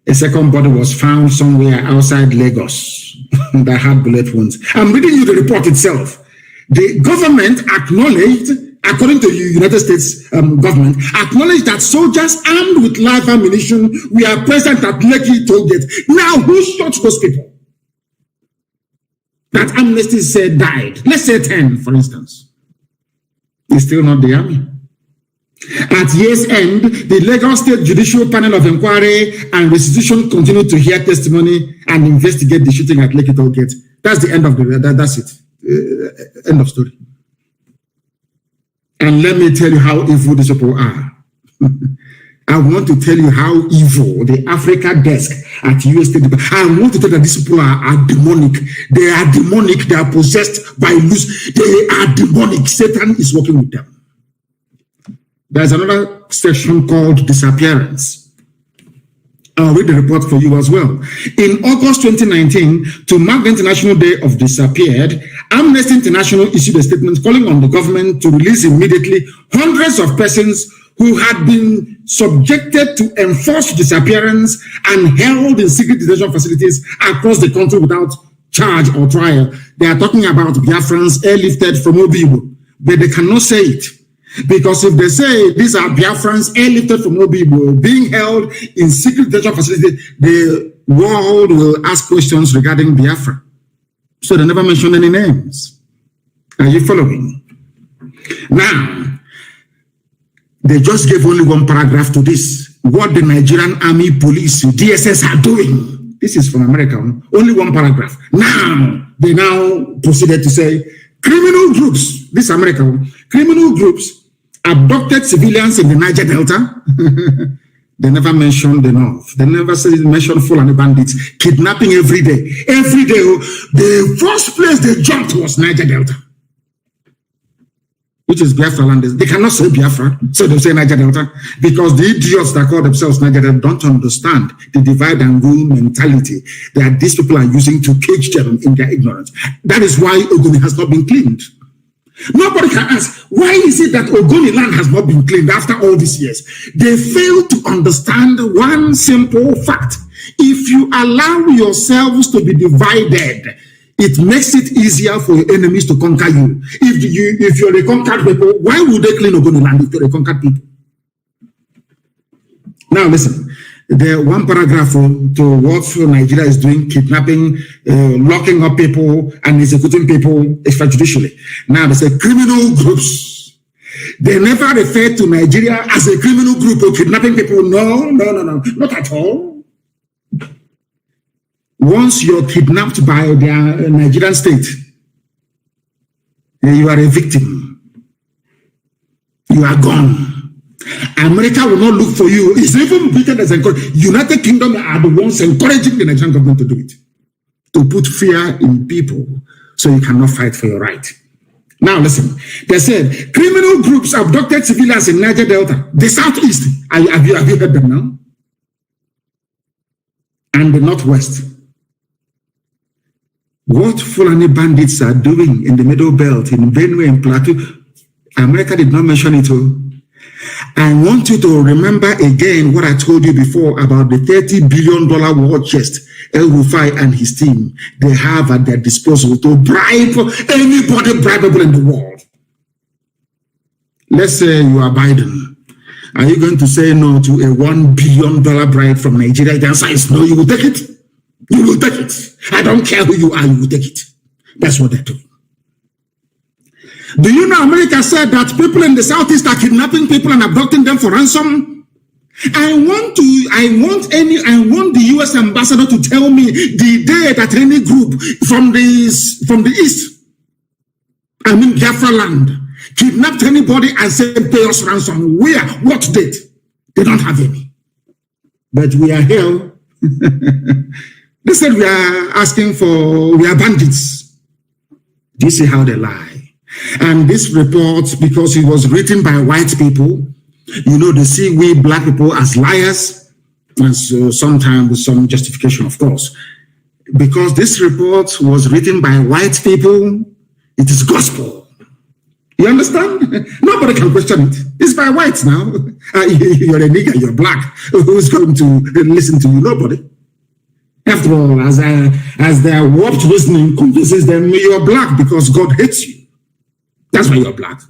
Speaker 19: A second body was found somewhere outside Lagos that had bullet wounds. I'm reading you the report itself. The government acknowledged, according to the United States government, acknowledged that soldiers armed with live ammunition were present at Lekki Tollgate. Now, who shot those people? That Amnesty said died. Let's say 10, for instance. It's still not the army. At year's end, the Lagos State Judicial Panel of Inquiry and Restitution continued to hear testimony and investigate the shooting at Lekki Tollgate. That's the end of that's it. End of story. And let me tell you how evil these people are. I want to tell you how evil the Africa desk at US State Department. I want to tell you that these people are demonic. They are demonic. They are possessed by loose. They are demonic. Satan is working with them. There's another section called disappearance. I'll read the report for you as well. In August 2019, to mark the International Day of Disappeared, Amnesty International issued a statement calling on the government to release immediately hundreds of persons who had been subjected to enforced disappearance and held in secret detention facilities across the country without charge or trial. They are talking about Biafrans airlifted from Obibo, but they cannot say it. Because if they say these are Biafrans airlifted from Obibo being held in secret detention facilities, the world will ask questions regarding Biafra. So they never mention any names. Are you following? Now, they just gave only one paragraph to this. What the Nigerian Army, Police, DSS are doing. This is from America. Only one paragraph. Now, they now proceeded to say, criminal groups, this America, criminal groups abducted civilians in the Niger Delta. They never mentioned enough. They never mentioned Fulani bandits kidnapping every day. Every day, the first place they jumped was Niger Delta, which is Biafra land. They cannot say Biafra, so they say Niger Delta, because the idiots that call themselves Niger Delta don't understand the divide and rule mentality that these people are using to cage them in their ignorance. That is why Ogoni has not been cleaned. Nobody can ask, why is it that Ogoni land has not been cleaned after all these years? They fail to understand one simple fact. If you allow yourselves to be divided, it makes it easier for your enemies to conquer you. If you're a conquered people, why would they clean Ogoni land if you're a conquered people? Now listen, the one paragraph to what Nigeria is doing, kidnapping, locking up people and executing people extrajudicially. Now they say criminal groups. They never refer to Nigeria as a criminal group or kidnapping people. No, not at all. Once you're kidnapped by the Nigerian state, you are a victim. You are gone. America will not look for you. It's even better as encouraged. United Kingdom are the ones encouraging the Nigerian government to do it, to put fear in people so you cannot fight for your right. Now listen, they said criminal groups abducted civilians in Niger Delta, the southeast. Have you heard them now? And the northwest. What Fulani bandits are doing in the Middle Belt, in Benue and Plateau, America did not mention it all. I want you to remember again what I told you before about the $30 billion war chest El Rufai and his team they have at their disposal to bribe anybody bribable in the world. Let's say you are Biden. Are you going to say no to a $1 billion bribe from Nigeria? The answer is no, you will take it. You will take it. I don't care who you are, you will take it. That's what they're doing. Do you know America said that people in the southeast are kidnapping people and abducting them for ransom? I want the US ambassador to tell me the day that any group from the east, I mean Biafra land, kidnapped anybody and said pay us ransom. Where? What date? They don't have any. But we are here. They said we are bandits. Do you see how they lie? And this report, because it was written by white people, you know, they see we black people as liars, and so sometimes with some justification, of course. Because this report was written by white people, it is gospel. You understand? Nobody can question it. It's by whites now. You're a nigger, you're black. Who's going to listen to you? Nobody. After all, as their warped reasoning convinces them, you're black because God hates you. That's why you're black.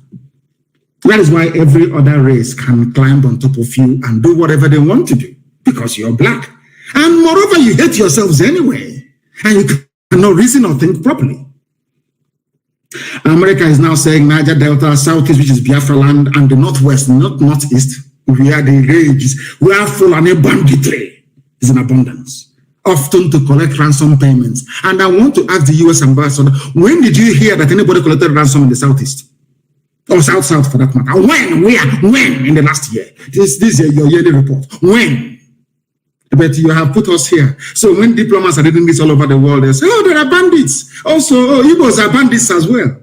Speaker 19: That is why every other race can climb on top of you and do whatever they want to do, because you're black. And moreover, you hate yourselves anyway, and you cannot reason or think properly. America is now saying Niger Delta, Southeast, which is Biafra land, and the Northwest, not Northeast, where the rages, where Fulani banditry is in abundance, often to collect ransom payments. And I want to ask the US ambassador, when did you hear that anybody collected ransom in the Southeast? Or South for that matter? When? Where? When? In the last year? This is your yearly report. When? But you have put us here. So when diplomats are reading this all over the world, they say, oh, there are bandits. Also, Igbos are bandits as well.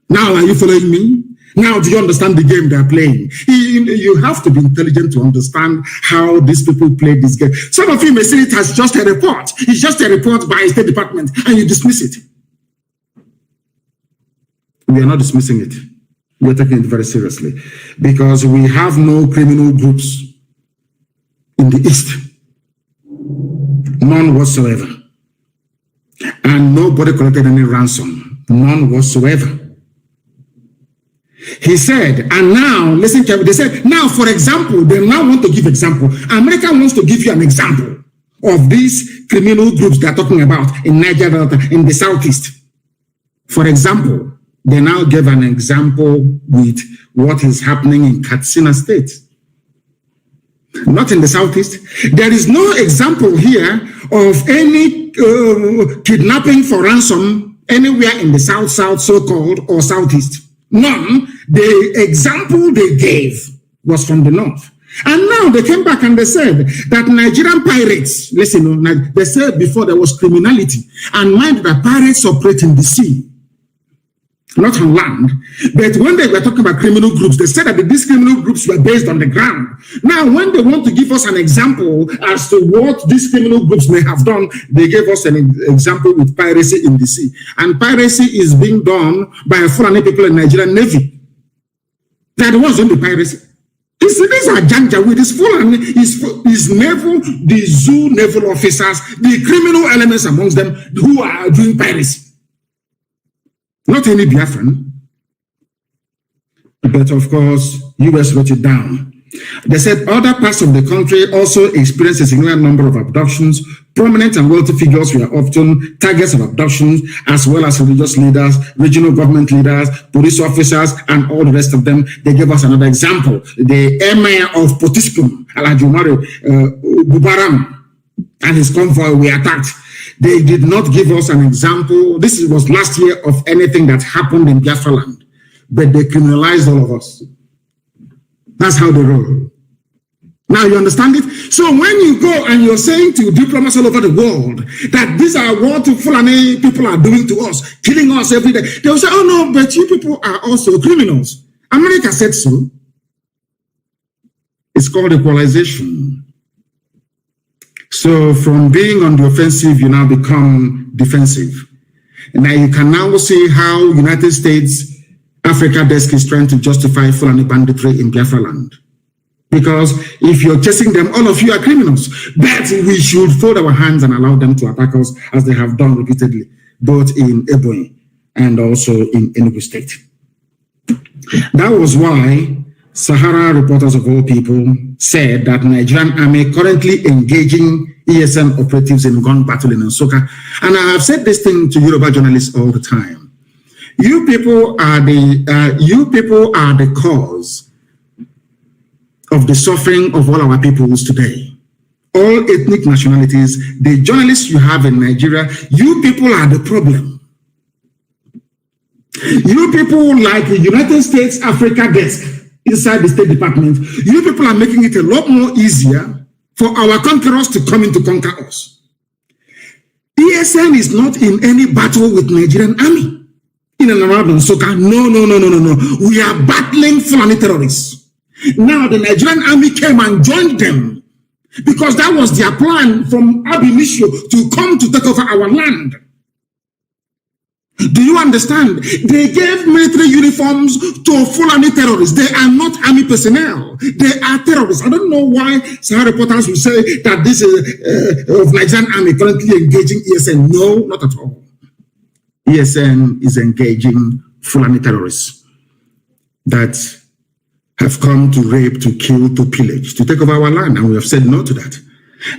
Speaker 19: Now, are you following me? Now, do you understand the game they're playing? You have to be intelligent to understand how these people play this game. Some of you may see it as just a report. It's just a report by a State Department, and you dismiss it. We are not dismissing it. We're taking it very seriously because we have no criminal groups in the East. None whatsoever. And nobody collected any ransom. None whatsoever. He said, and now, listen carefully, they said, now, for example, they now want to give example. America wants to give you an example of these criminal groups they're talking about in Niger Delta, in the Southeast. For example, they now gave an example with what is happening in Katsina State. Not in the Southeast. There is no example here of any kidnapping for ransom anywhere in the South, so-called, or Southeast. None. The example they gave was from the North. And now they came back and they said that Nigerian pirates, listen, they said before there was criminality, and mind that pirates operate in the sea, not on land. But when they were talking about criminal groups, they said that these criminal groups were based on the ground. Now, when they want to give us an example as to what these criminal groups may have done, they gave us an example with piracy in the sea. And piracy is being done by Fulani people in Nigerian Navy. They are the ones doing the piracy. These are Janjaweed, this Fulani, is naval, the zoo naval officers, the criminal elements amongst them who are doing piracy. Not any Biafran, but of course, US wrote it down. They said other parts of the country also experienced a similar number of abductions. Prominent and wealthy figures were often targets of abductions, as well as religious leaders, regional government leaders, police officers, and all the rest of them. They gave us another example. The Emir of Potiskum, Alajumari Bubaram, and his convoy were attacked. They did not give us an example. This was last year of anything that happened in Biafra land, but they criminalized all of us. That's how they roll. Now you understand it? So when you go and you're saying to diplomats all over the world that these are what Fulani people are doing to us, killing us every day, they will say, oh no, but you people are also criminals. America said so. It's called equalization. So from being on the offensive, you now become defensive. And now you can now see how United States Africa Desk is trying to justify Fulani banditry in Biafra land. Because if you're chasing them, all of you are criminals. But we should fold our hands and allow them to attack us as they have done repeatedly, both in Ebonyi and also in Enugu State. That was why Sahara reporters of all people said that Nigerian army currently engaging ESN operatives in gun battle in Nsukka. And I have said this thing to Yoruba journalists all the time. You people are the cause of the suffering of all our peoples today. All ethnic nationalities, the journalists you have in Nigeria, you people are the problem. You people like the United States Africa Desk inside the State Department, you people are making it a lot more easier for our conquerors to come in to conquer us. ESN is not in any battle with Nigerian army. In and around Nsukka, no. We are battling Fulani terrorists. Now the Nigerian army came and joined them because that was their plan from ab initio to come to take over our land. Do you understand? They gave military uniforms to Fulani terrorists. They are not army personnel. They are terrorists. I don't know why some reporters will say that this is of Nigerian army currently engaging ESN. No, not at all. ESN is engaging Fulani terrorists that have come to rape, to kill, to pillage, to take over our land. And we have said no to that.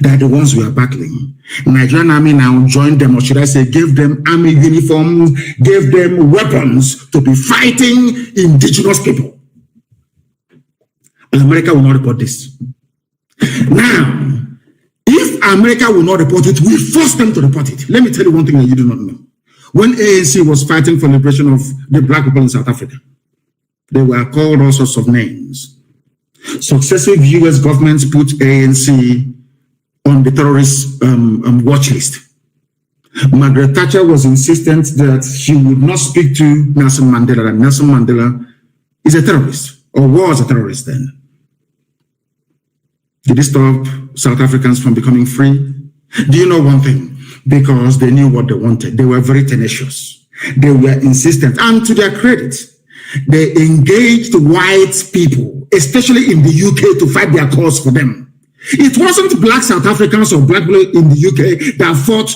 Speaker 19: They are the ones we are battling. Nigerian army now joined them, or should I say, gave them army uniforms, gave them weapons to be fighting indigenous people. But America will not report this. Now, if America will not report it, we force them to report it. Let me tell you one thing that you do not know. When ANC was fighting for the liberation of the black people in South Africa, they were called all sorts of names. Successive US governments put ANC on the terrorist watch list. Margaret Thatcher was insistent that she would not speak to Nelson Mandela, that Nelson Mandela is a terrorist, or was a terrorist then. Did it stop South Africans from becoming free? Do you know one thing? Because they knew what they wanted. They were very tenacious. They were insistent. And to their credit, They engaged white people, especially in the UK, to fight their cause for them. It wasn't black South Africans or black people in the UK that fought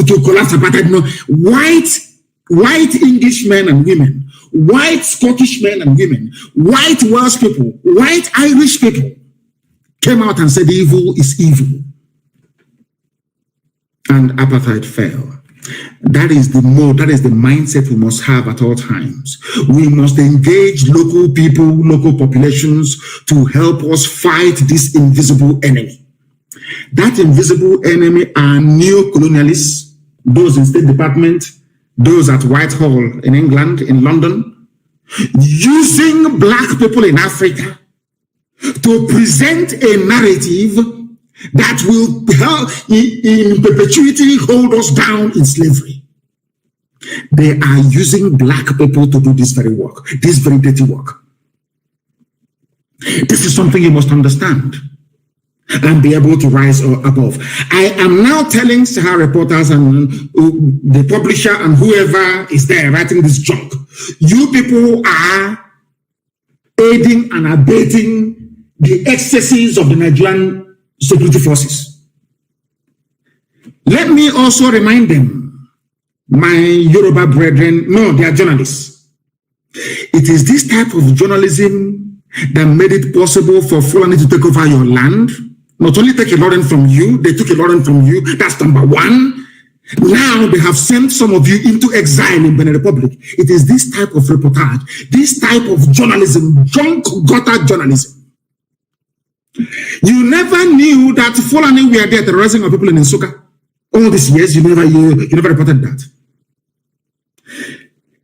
Speaker 19: to collapse apartheid. No, white English men and women, white Scottish men and women, white Welsh people, white Irish people came out and said evil is evil. And apartheid fell. That is the mode, that is the mindset we must have at all times. We must engage local people, local populations to help us fight this invisible enemy. That invisible enemy are neo-colonialists, those in State Department, those at Whitehall in England, in London, using black people in Africa to present a narrative that will help in perpetuity hold us down in slavery. They are using black people to do this very work, this very dirty work. This is something you must understand and be able to rise above. I am now telling Sahara reporters and the publisher and whoever is there writing this junk, you people are aiding and abating the excesses of the Nigerian security forces. Let me also remind them, my Yoruba brethren, no, they are journalists. It is this type of journalism that made it possible for Fulani to take over your land. Not only take a lot from you, they took a lot from you. That's number one. Now they have sent some of you into exile in Benin Republic. It is this type of reportage, this type of journalism, junk gutter journalism. You never knew that Fulani were there terrorizing our people in Nsukka. All these years, you never reported that.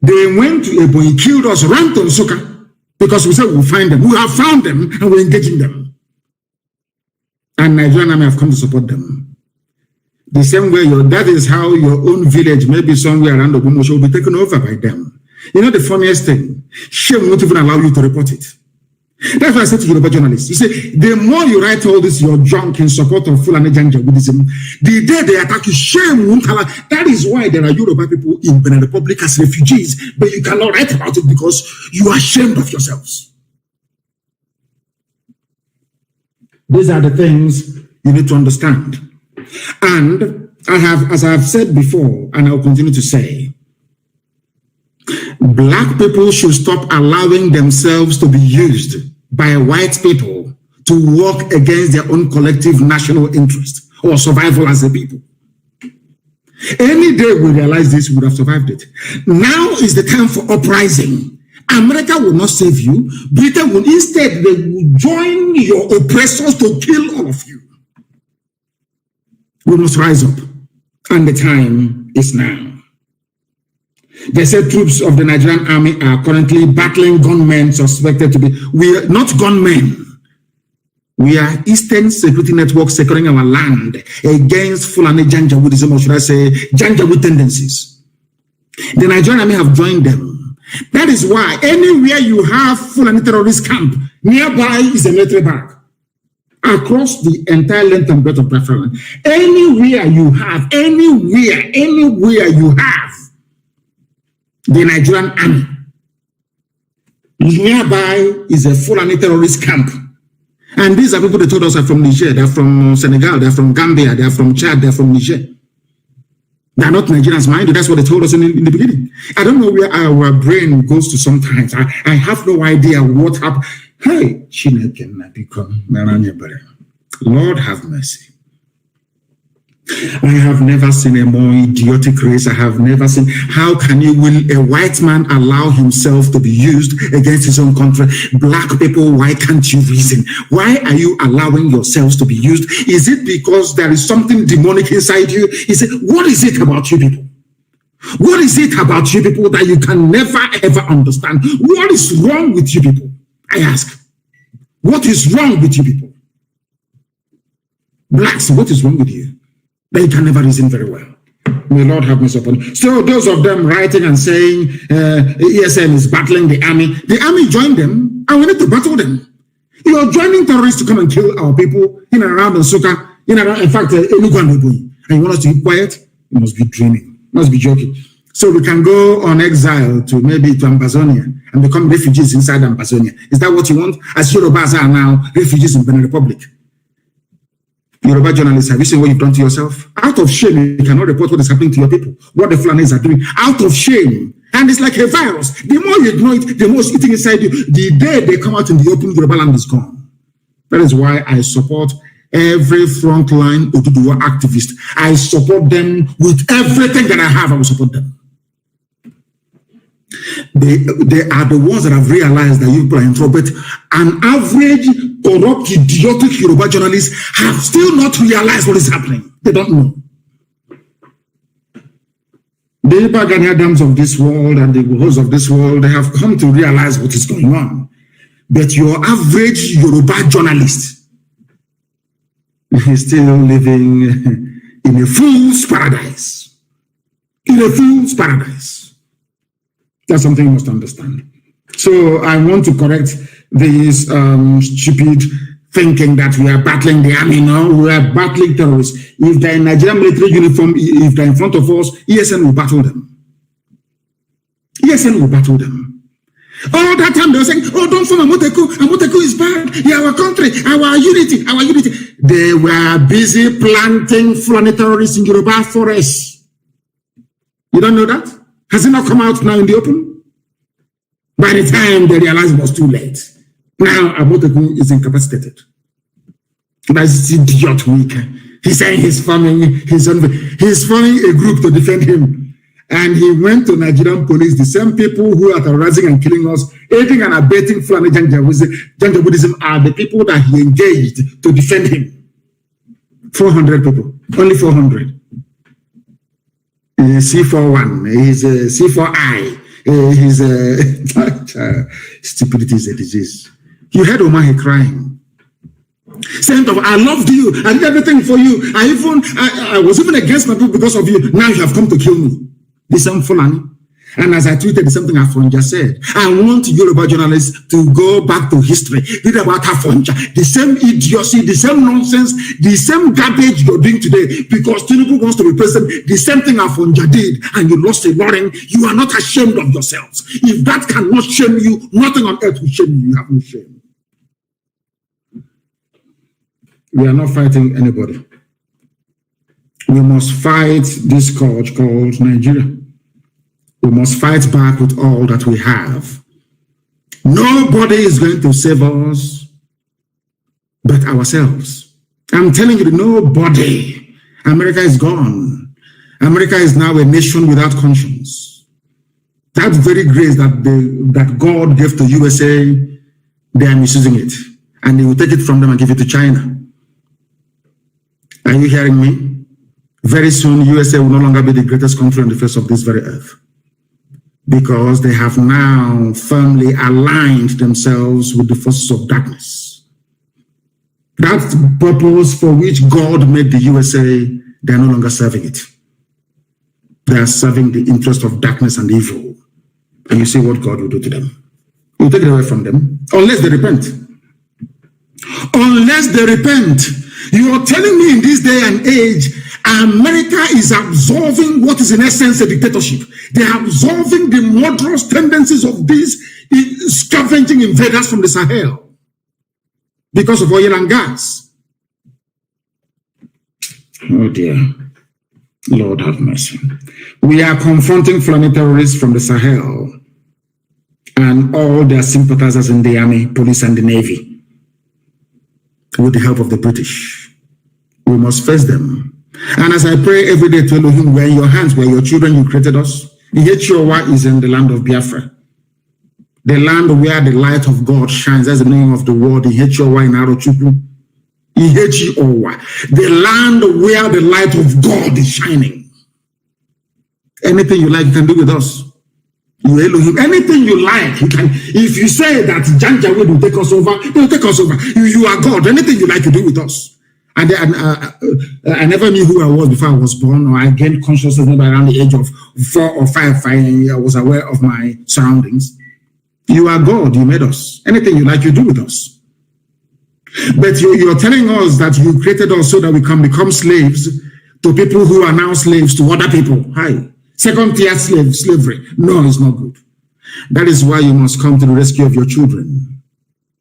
Speaker 19: They went to Ebonyi, killed us, ran to Nsukka because we said we'll find them. We have found them and we're engaging them. And Nigerian army have come to support them. The same way, that is how your own village, maybe somewhere around Ogumosho, will be taken over by them. You know the funniest thing? Shame won't even allow you to report it. That's why I said to Yoruba journalists, you say, the more you write all this, your junk in support of Fulani Janjaweedism, the day they attack you, shame won't allow. That is why there are Yoruba people in Benin Republic as refugees, but you cannot write about it because you are ashamed of yourselves. These are the things you need to understand. And I have, as I have said before, and I'll continue to say, black people should stop allowing themselves to be used by white people to work against their own collective national interest or survival as a people. Any day we realize this, we would have survived it. Now is the time for uprising. America will not save you. Britain will instead, they will join your oppressors to kill all of you. We must rise up, and the time is now. They said troops of the Nigerian army are currently battling gunmen suspected to be, we are not gunmen. We are Eastern Security Network securing our land against Fulani Janjaweedism, or should I say, Janjaweed tendencies. The Nigerian army have joined them. That is why anywhere you have Fulani terrorist camp, nearby is a military barrack. Across the entire length and breadth of Biafra, anywhere you have the Nigerian army, nearby is a Fulani terrorist camp. And these are people that told us are from Niger, they're from Senegal, they're from Gambia, they're from Chad, they're from Niger. They're not Nigerians, mind you, that's what they told us in the beginning. I don't know where our brain goes to sometimes. I have no idea what happened. Hey, Lord have mercy. I have never seen a more idiotic race. I have never seen. How can will a white man allow himself to be used against his own country? Black people, why can't you reason? Why are you allowing yourselves to be used? Is it because there is something demonic inside you? Is it, what is it about you people? What is it about you people that you can never ever understand? What is wrong with you people? I ask. What is wrong with you people? Blacks, what is wrong with you? They can never reason very well. May Lord have mercy upon you. So those of them writing and saying ESN is battling the army joined them, and we need to battle them. You are joining terrorists to come and kill our people in and around Nsukka, in fact, Enugu and Ebonyi. And you want us to be quiet? You must be dreaming. You must be joking. So we can go on exile to maybe to Amazonia and become refugees inside Amazonia. Is that what you want? As Yorubas are now refugees in Benin Republic. Yoruba journalists, have you seen what you've done to yourself? Out of shame, you cannot report what is happening to your people, what the Fulanis are doing. Out of shame. And it's like a virus. The more you ignore it, the more it's eating inside you. The day they come out in the open, Yoruba land is gone. That is why I support every frontline Oduduwa activist. I support them with everything that I have. I will support them. They are the ones that have realized that you people are in trouble. But an average, corrupt, idiotic Yoruba journalist have still not realized what is happening. They don't know. The Ipaganiadams of this world and the hosts of this world, they have come to realize what is going on. But your average Yoruba journalist is still living in a fool's paradise. In a fool's paradise. That's something you must understand. So I want to correct this stupid thinking that we are battling the army. No, we are battling terrorists. If they're in Nigerian military uniform, if they're in front of us, ESN will battle them. ESN will battle them. All that time they were saying, oh, don't form Amoteku. Amoteku is bad. Yeah, our country, our unity, our unity. They were busy planting Fulani terrorists in Yoruba forests. You don't know that? Has it not come out now in the open? By the time they realized it was too late. Now Amoteku is incapacitated. That's idiot weak. He's saying he's forming a group to defend him. And he went to Nigerian police, the same people who are terrorizing and killing us, aiding and abetting Fulani Janjaweedism are the people that he engaged to defend him. 400 people, only 400. C41, he's C4I, stupidity is a disease. You heard Omahe crying. Saying, I loved you, I did everything for you. I was even against my people because of you. Now you have come to kill me. The same Fulani. And as I tweeted, the same thing Afonja said. I want Yoruba journalists to go back to history. Read about Afonja. The same idiocy, the same nonsense, the same garbage you're doing today because Tinubu wants to be president. The same thing Afonja did and you lost a Lauren. You are not ashamed of yourselves. If that cannot shame you, nothing on earth will shame you. You have no shame. We are not fighting anybody. We must fight this scourge called Nigeria. We must fight back with all that we have. Nobody is going to save us but ourselves. I'm telling you, nobody. America is gone. America is now a nation without conscience. That very grace that God gave to USA, they are misusing it. And they will take it from them and give it to China. Are you hearing me? Very soon, USA will no longer be the greatest country on the face of this very earth. Because they have now firmly aligned themselves with the forces of darkness. That's the purpose for which God made the USA. They are no longer serving it. They are serving the interest of darkness and evil. And you see what God will do to them. He will take it away from them. Unless they repent. Unless they repent. You are telling me in this day and age, America is absorbing what is in essence a dictatorship. They are absorbing the murderous tendencies of these scavenging invaders from the Sahel because of oil and gas. Oh dear. Lord have mercy. We are confronting Fulani terrorists from the Sahel and all their sympathizers in the army, police, and the navy with the help of the British. We must face them. And as I pray every day to Elohim, we're in your hands, we're your children, you created us. Ihechiwa is in the land of Biafra. The land where the light of God shines. That's the name of the word. Ihechiwa in Arochukwu. Ihechiwa. The land where the light of God is shining. Anything you like, you can do with us. You Elohim. Anything you like, you can. If you say that Janjaweed will take us over, they will take us over. You are God. Anything you like, you do with us. And I never knew who I was before I was born, or I gained consciousness maybe around the age of 4 or 5. I was aware of my surroundings. You are God. You made us. Anything you like, you do with us. But you're telling us that you created us so that we can become slaves to people who are now slaves to other people. Hi. Second-tier slavery. No, it's not good. That is why you must come to the rescue of your children.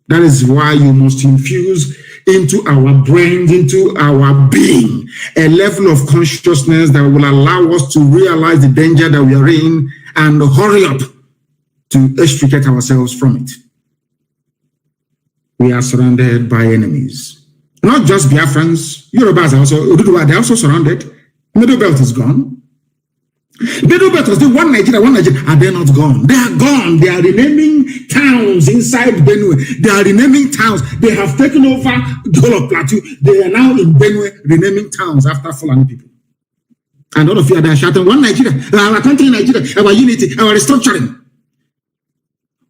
Speaker 19: That is why you must infuse into our brains, into our being, a level of consciousness that will allow us to realize the danger that we are in and hurry up to extricate ourselves from it. We are surrounded by enemies. Not just Biafrans, Yorubas are also, they're also surrounded. Middle Belt is gone. Middle Belt was the one Nigeria. Are they not gone? They are gone. They are renaming towns inside Benue. They are renaming towns. They have taken over the whole of Plateau. They are now in Benue renaming towns after Fulani people. And all of you are there shouting, one Nigeria, our country Nigeria, our unity, our restructuring.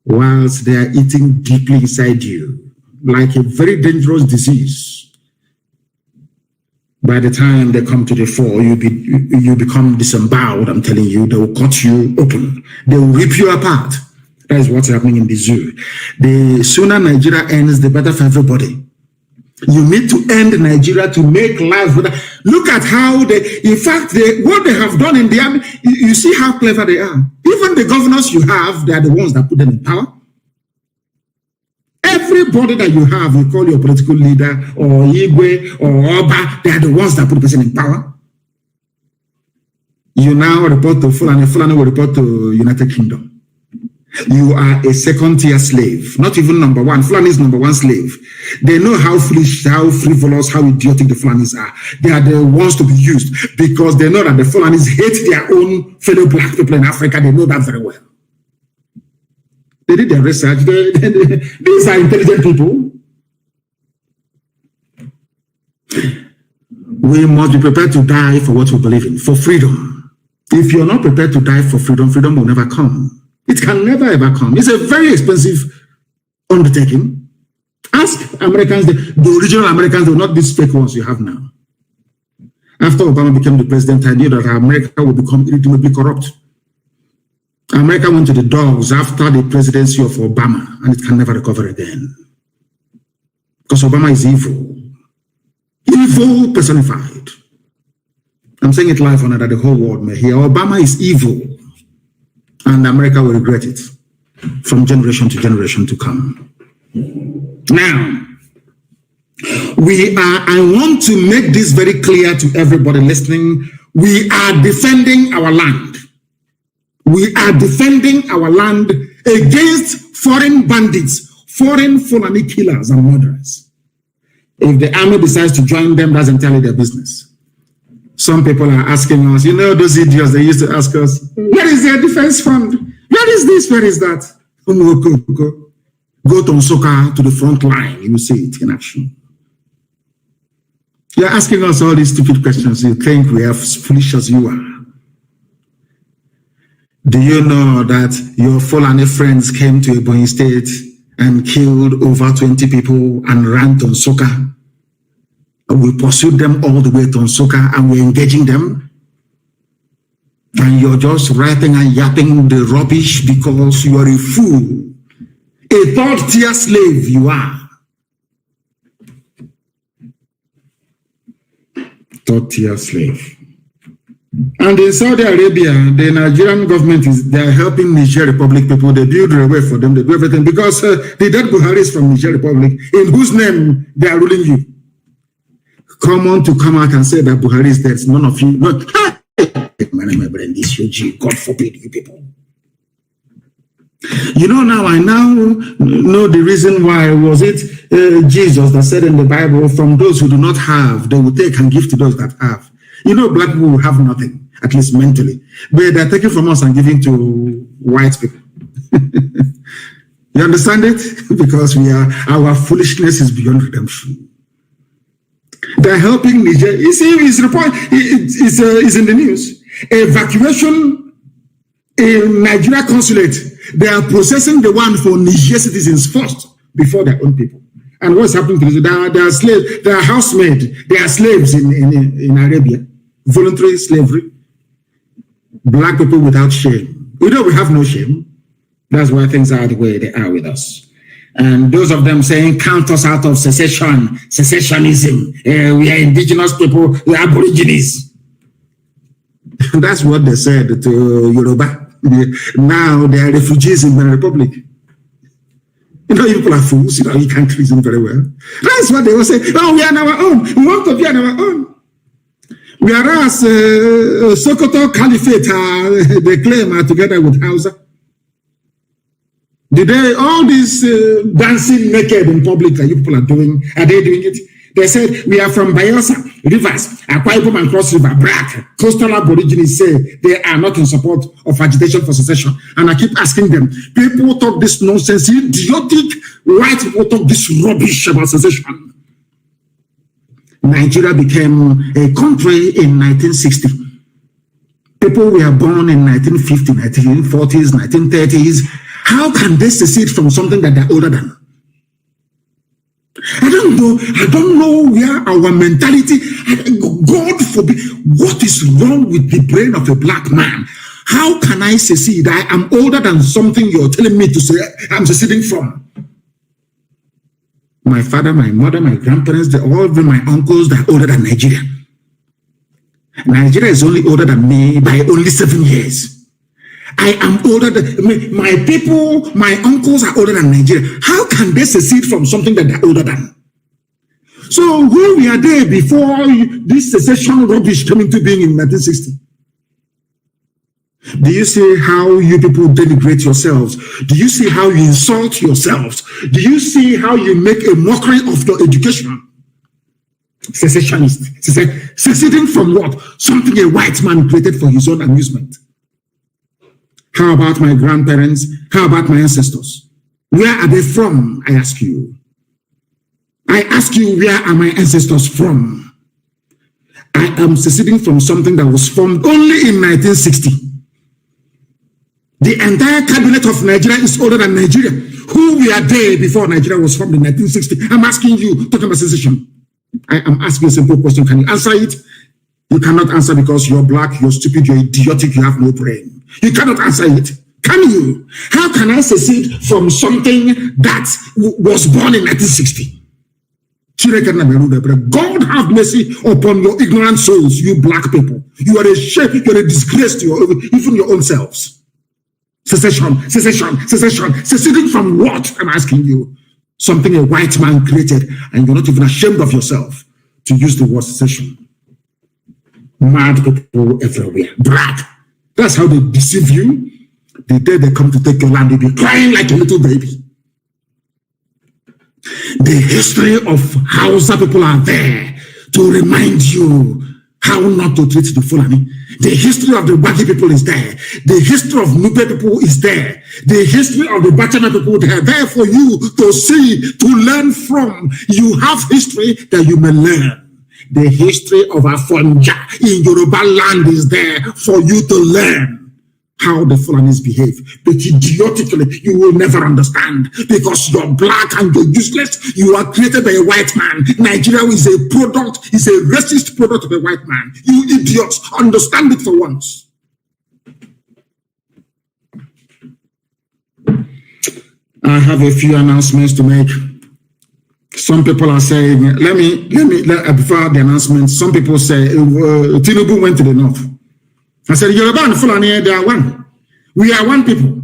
Speaker 19: Whilst they are eating deeply inside you, like a very dangerous disease. By the time they come to the fore, you become disemboweled. I'm telling you, they will cut you open. They will rip you apart. That is what's happening in the zoo. The sooner Nigeria ends, the better for everybody. You need to end Nigeria to make life better. Look at how what they have done in the army. You see how clever they are. Even the governors you have, they are the ones that put them in power. Everybody that you have, you call your political leader or Igwe or Oba, they are the ones that put the person in power. You now report to Fulani, Fulani will report to United Kingdom. You are a second-tier slave, not even number one. Fulani is number one slave. They know how foolish, how frivolous, how idiotic the Fulanis are. They are the ones to be used because they know that the Fulanis hate their own fellow black people in Africa. They know that very well. They did their research. These are intelligent people. We must be prepared to die for what we believe in, for freedom. If you're not prepared to die for freedom, freedom will never come. It can never ever come. It's a very expensive undertaking. Ask Americans, the original Americans, not these fake ones you have now. After Obama became the president, I knew that America would become irredeemably corrupt. America went to the dogs after the presidency of Obama, and it can never recover again. Because Obama is evil. Evil personified. I'm saying it live on that the whole world may hear. Obama is evil. And America will regret it from generation to generation to come. Now, I want to make this very clear to everybody listening. We are defending our land. We are defending our land against foreign bandits, foreign Fulani killers and murderers. If the army decides to join them, that's entirely their business. Some people are asking us, you know, those idiots, they used to ask us, where is their defense fund? Where is this? Where is that? Go to Nsoka, to the front line. You will see it in action. You're asking us all these stupid questions. You think we are as foolish as you are. Do you know that your Fulani friends came to Ebonyi State and killed over 20 people and ran to Nsoka? We pursued them all the way to Nsoka and we're engaging them. And you're just writing and yapping the rubbish because you are a fool. A third-tier slave you are. Third-tier slave. And in Saudi Arabia, the Nigerian government they're helping Niger Republic people. They build railway for them, they do everything because the dead Buhari is from Niger Republic, in whose name they are ruling you. Come on to come out and say that Buhari is dead. None of you. Not, my name is God forbid you people. You know, now I know the reason why. Was it Jesus that said in the Bible, from those who do not have, they will take and give to those that have. You know, black people have nothing, at least mentally. But they're taking from us and giving to white people. You understand it? Because our foolishness is beyond redemption. They're helping Niger. You see, it's in the news. Evacuation in Nigeria consulate. They are processing the one for Niger citizens first before their own people. And what's happening to them? They are slaves. They are housemaid. They are slaves in Arabia. Voluntary slavery. Black people without shame. We know we have no shame. That's why things are the way they are with us. And those of them saying, count us out of secessionism. We are indigenous people. We are aborigines. That's what they said to Yoruba. Now they are refugees in the Republic. You know, people are fools. You know, you can't reason very well. That's what they will say. Oh, we are on our own. We want to be on our own. Whereas Sokoto Caliphate, they claim are together with Hausa. All these dancing naked in public that you people are doing, are they doing it? They said, we are from Bayelsa, Rivers, Akwa Ibom and Cross River, Black. Coastal Aborigines say they are not in support of agitation for secession. And I keep asking them, people talk this nonsense, idiotic white people talk this rubbish about secession. Nigeria became a country in 1960. People were born in 1950, 1940s, 1930s. How can they secede from something that they're older than? I don't know where our mentality, God forbid, what is wrong with the brain of a black man? How can I secede? I am older than something you're telling me to say I'm seceding from. My father, my mother, my grandparents, all of my uncles, they're older than Nigeria. Nigeria is only older than me by only 7 years. I am older than my people, my uncles are older than Nigeria. How can they secede from something that they're older than? So who were they before this secession rubbish came into being in 1960? Do you see how you people denigrate yourselves? Do you see how you insult yourselves? Do you see how you make a mockery of your education? Secessionist. Seceding from what? Something a white man created for his own amusement. How about my grandparents? How about my ancestors? Where are they from? I ask you. I ask you, where are my ancestors from? I am seceding from something that was formed only in 1960. The entire cabinet of Nigeria is older than Nigeria. Who were they before Nigeria was formed in 1960? I'm asking you, talking about secession. I am asking a simple question. Can you answer it? You cannot answer because you're black, you're stupid, you're idiotic, you have no brain. You cannot answer it. Can you? How can I secede from something that was born in 1960? God have mercy upon your ignorant souls, you black people. You are a shame, you're a disgrace to even your own selves. Secession. Seceding from what? I'm asking you. Something a white man created, and you're not even ashamed of yourself to use the word secession. Mad people everywhere. Black. That's how they deceive you. The day they come to take your land, you'll be crying like a little baby. The history of Hausa people are there to remind you how not to treat the Fulani. The history of the Wagi people is there. The history of Nupe people is there. The history of the Bachama people, they are there for you to see, to learn from. You have history that you may learn. The history of Afonja in Yoruba land is there for you to learn how the Fulanis behave. But idiotically, you will never understand because you're black and you're useless. You are created by a white man. Nigeria is a product, is a racist product of a white man. You idiots, understand it for once. I have a few announcements to make. Some people are saying, before the announcement, some people say, Tinubu went to the north. I said, Yoruba and Fulani, they are one. We are one people.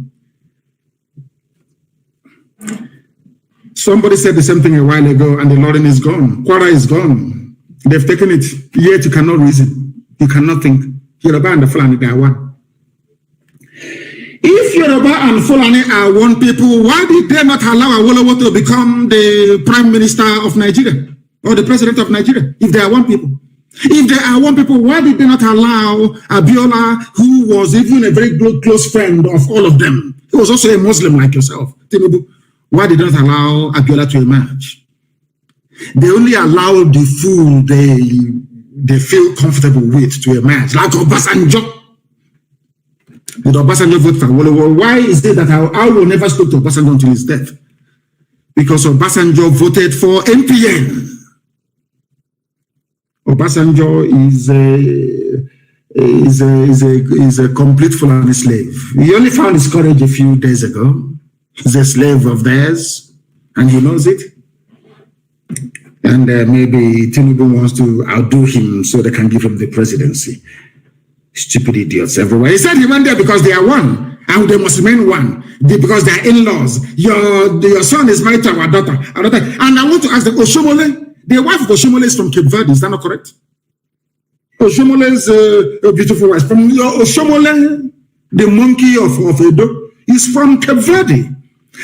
Speaker 19: Somebody said the same thing a while ago, and the Lordin is gone. Kwara is gone. They've taken it. Yet you cannot reason. You cannot think. Yoruba and the Fulani, they are one. If Yoruba and Fulani are one people, why did they not allow Awolowo to become the Prime Minister of Nigeria or the President of Nigeria? If they are one people. If they are one people, why did they not allow Abiola, who was even a very close friend of all of them? He was also a Muslim like yourself, Tinubu. Why did they not allow Abiola to emerge? They only allow the fool they feel comfortable with to emerge, like Obasanjo. Did Obasanjo vote for Awolowo? Why is it that I will never speak to Obasanjo until his death? Because Obasanjo voted for MPN. Obasanjo is a complete Fulani slave. He only found his courage a few days ago. He's a slave of theirs, and he knows it. And maybe Tinubu wants to outdo him so they can give him the presidency. Stupid idiots everywhere. He said he went there because they are one, and they must remain one because they are in-laws. Your son is married to our daughter. And I want to ask the Oshomole, the wife of Oshomole is from Cape Verde. Is that not correct? Oshomole is a beautiful wife. From Oshomole, the monkey of Edo, is from Cape Verde.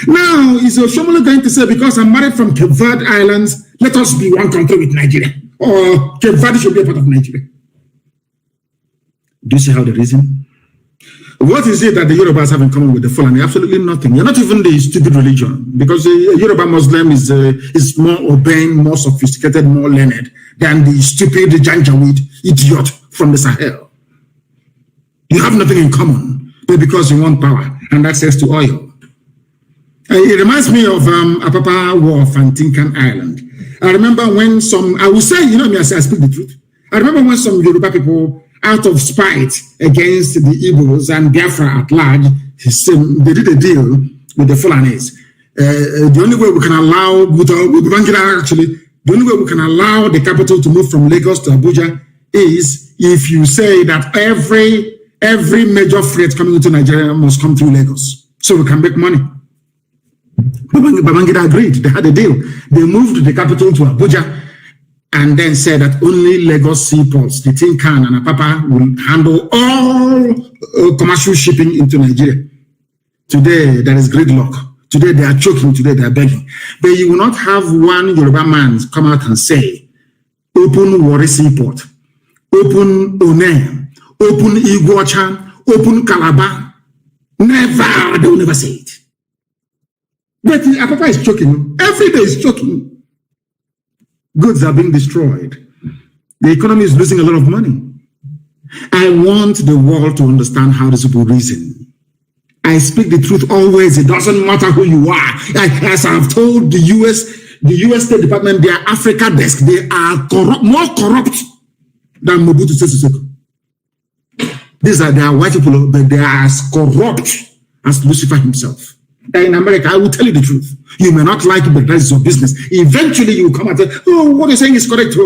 Speaker 19: Now, is Oshomole going to say, because I'm married from Cape Verde Islands, let us be one country with Nigeria? Or Cape Verde should be a part of Nigeria? Do you see how they reason? What is it that the Yorubas have in common with the Fulani? Absolutely nothing. You're not even the stupid religion, because the Yoruba Muslim is more urbane, more sophisticated, more learned than the stupid Janjaweed idiot from the Sahel. You have nothing in common, but because you want power and access to oil. It reminds me of Apapa War of Antinkan Island. I remember when I will say, you know me, I speak the truth. I remember when some Yoruba people, out of spite against the Igbos and Biafra at large, they did a deal with the Fulanis. The only way we can allow, the only way we can allow the capital to move from Lagos to Abuja is if you say that every major freight coming into Nigeria must come through Lagos, so we can make money. Babangida agreed. They had a deal. They moved the capital to Abuja and then said that only Lagos seaports, the Tinkan and Apapa, will handle all commercial shipping into Nigeria. Today, there is gridlock. Today, they are choking. Today, they are begging. But you will not have one Yoruba man come out and say, open Warri Seaport, open One, open Iguacha, open Calabar. Never. They will never say it. But Apapa is choking. Every day is choking. Goods are being destroyed. The economy is losing a lot of money. I want the world to understand how these people reason. I speak the truth always. It doesn't matter who you are. As I've told the U.S. State Department, their Africa desk, they are more corrupt than Mobutu Sese Seko. They are white people, but they are as corrupt as Lucifer himself. In America, I will tell you the truth. You may not like it, but that is your business. Eventually, you will come and say, oh, what you're saying is correct.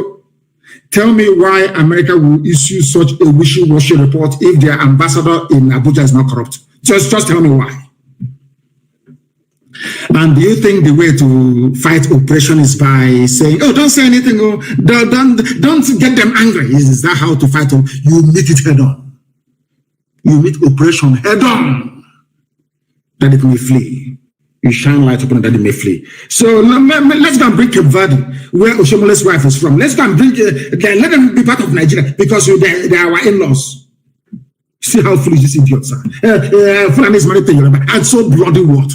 Speaker 19: Tell me why America will issue such a wishy-washy report if their ambassador in Abuja is not corrupt. Just tell me why. And do you think the way to fight oppression is by saying, oh, don't say anything, oh, don't get them angry? Is that how to fight them? You meet it head on. You meet oppression head on, that it may flee. You shine light upon it that it may flee. So let's go and bring Cape Verde, where Oshomole's wife is from. Let's go and bring, let them be part of Nigeria, because they are our in-laws. See how foolish these idiots are. Fulani is married to Yoruba, and so bloody what?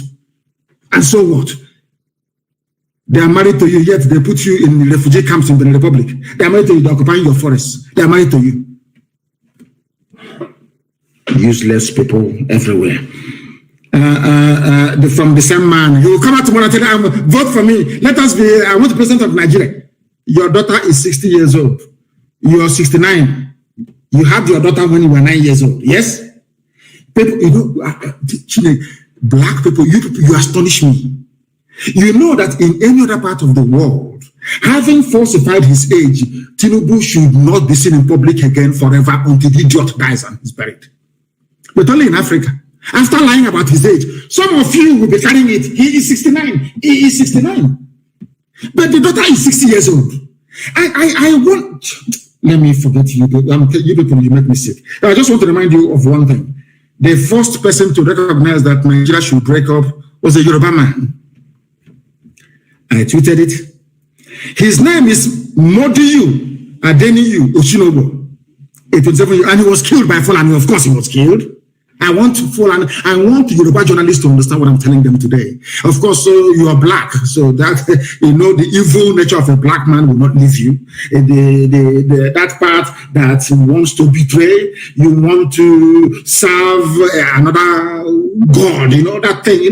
Speaker 19: And so what? They are married to you, yet they put you in refugee camps in the Republic. They are married to you, they are occupying your forests. They are married to you. Useless people everywhere. From the same man. You will come out tomorrow and tell them, vote for me. I want the president of Nigeria. Your daughter is 60 years old. You are 69. You had your daughter when you were 9 years old. Yes? People, you know, black people, you astonish me. You know that in any other part of the world, having falsified his age, Tinubu should not be seen in public again forever until the idiot dies and is buried. But only in Africa. After lying about his age, some of you will be carrying it. He is 69. He is 69. But the daughter is 60 years old. I want... Let me forget you. You people, you make me sick. I just want to remind you of one thing. The first person to recognize that Nigeria should break up was a Yoruba man. I tweeted it. His name is Modiyu Adeniyi Oshinobo. 27 and he was killed by Fulani. Of course he was killed. I want Yoruba journalists to understand what I'm telling them today. Of course, so you are black, so that you know the evil nature of a black man will not leave you. That part that wants to betray, you want to serve another god. You know that thing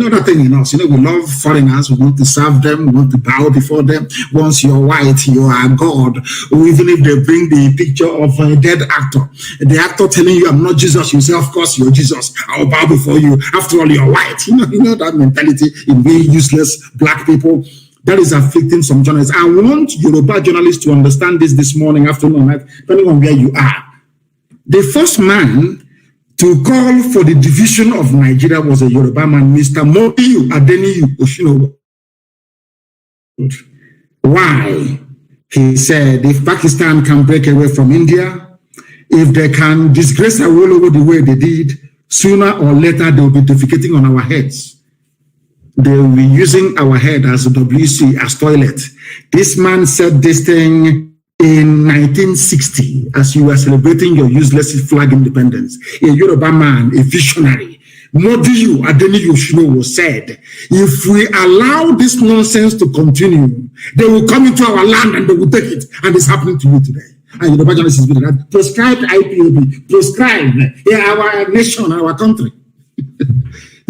Speaker 19: in us. You know, we love foreigners. We want to serve them. We want to bow before them. Once you're white, you are God. Or even if they bring the picture of a dead actor, the actor telling you, "I'm not Jesus," you say, "Of course you're Jesus. I'll bow before you. After all, you're white." You know that mentality in being useless black people. That is affecting some journalists. I want Yoruba journalists to understand this morning, afternoon, night, depending on where you are. The first man to call for the division of Nigeria was a Yoruba man, Mr. Modiu Adeniyi Oshinowo. Why? He said, if Pakistan can break away from India, if they can disgrace Awolowo the way they did, sooner or later they will be defecating on our heads. They will be using our head as a WC, as toilet. This man said this thing in 1960, as you were celebrating your useless flag independence. A Yoruba man, a visionary, Modiu Adeniyi Oshinowo said, if we allow this nonsense to continue, they will come into our land and they will take it. And it's happening to you today. And Yoruba journalists is doing that. Proscribed IPOB, proscribed our nation, our country.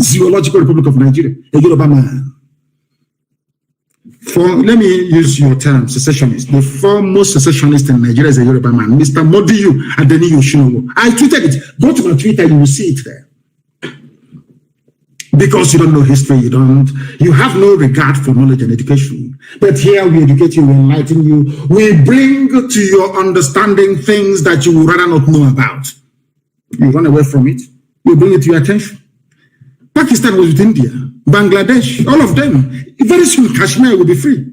Speaker 19: Zoological Republic of Nigeria, a Yoruba man. Let me use your term, secessionist. The foremost secessionist in Nigeria is a Yoruba man, Mr. Modiu Adeniyi Oshinowo. I tweeted it. Go to my Twitter, you will see it there. Because you don't know history, you have no regard for knowledge and education. But here we educate you, we enlighten you, we bring to your understanding things that you would rather not know about. You run away from it, we bring it to your attention. Pakistan was with India, Bangladesh, all of them. Very soon Kashmir will be free.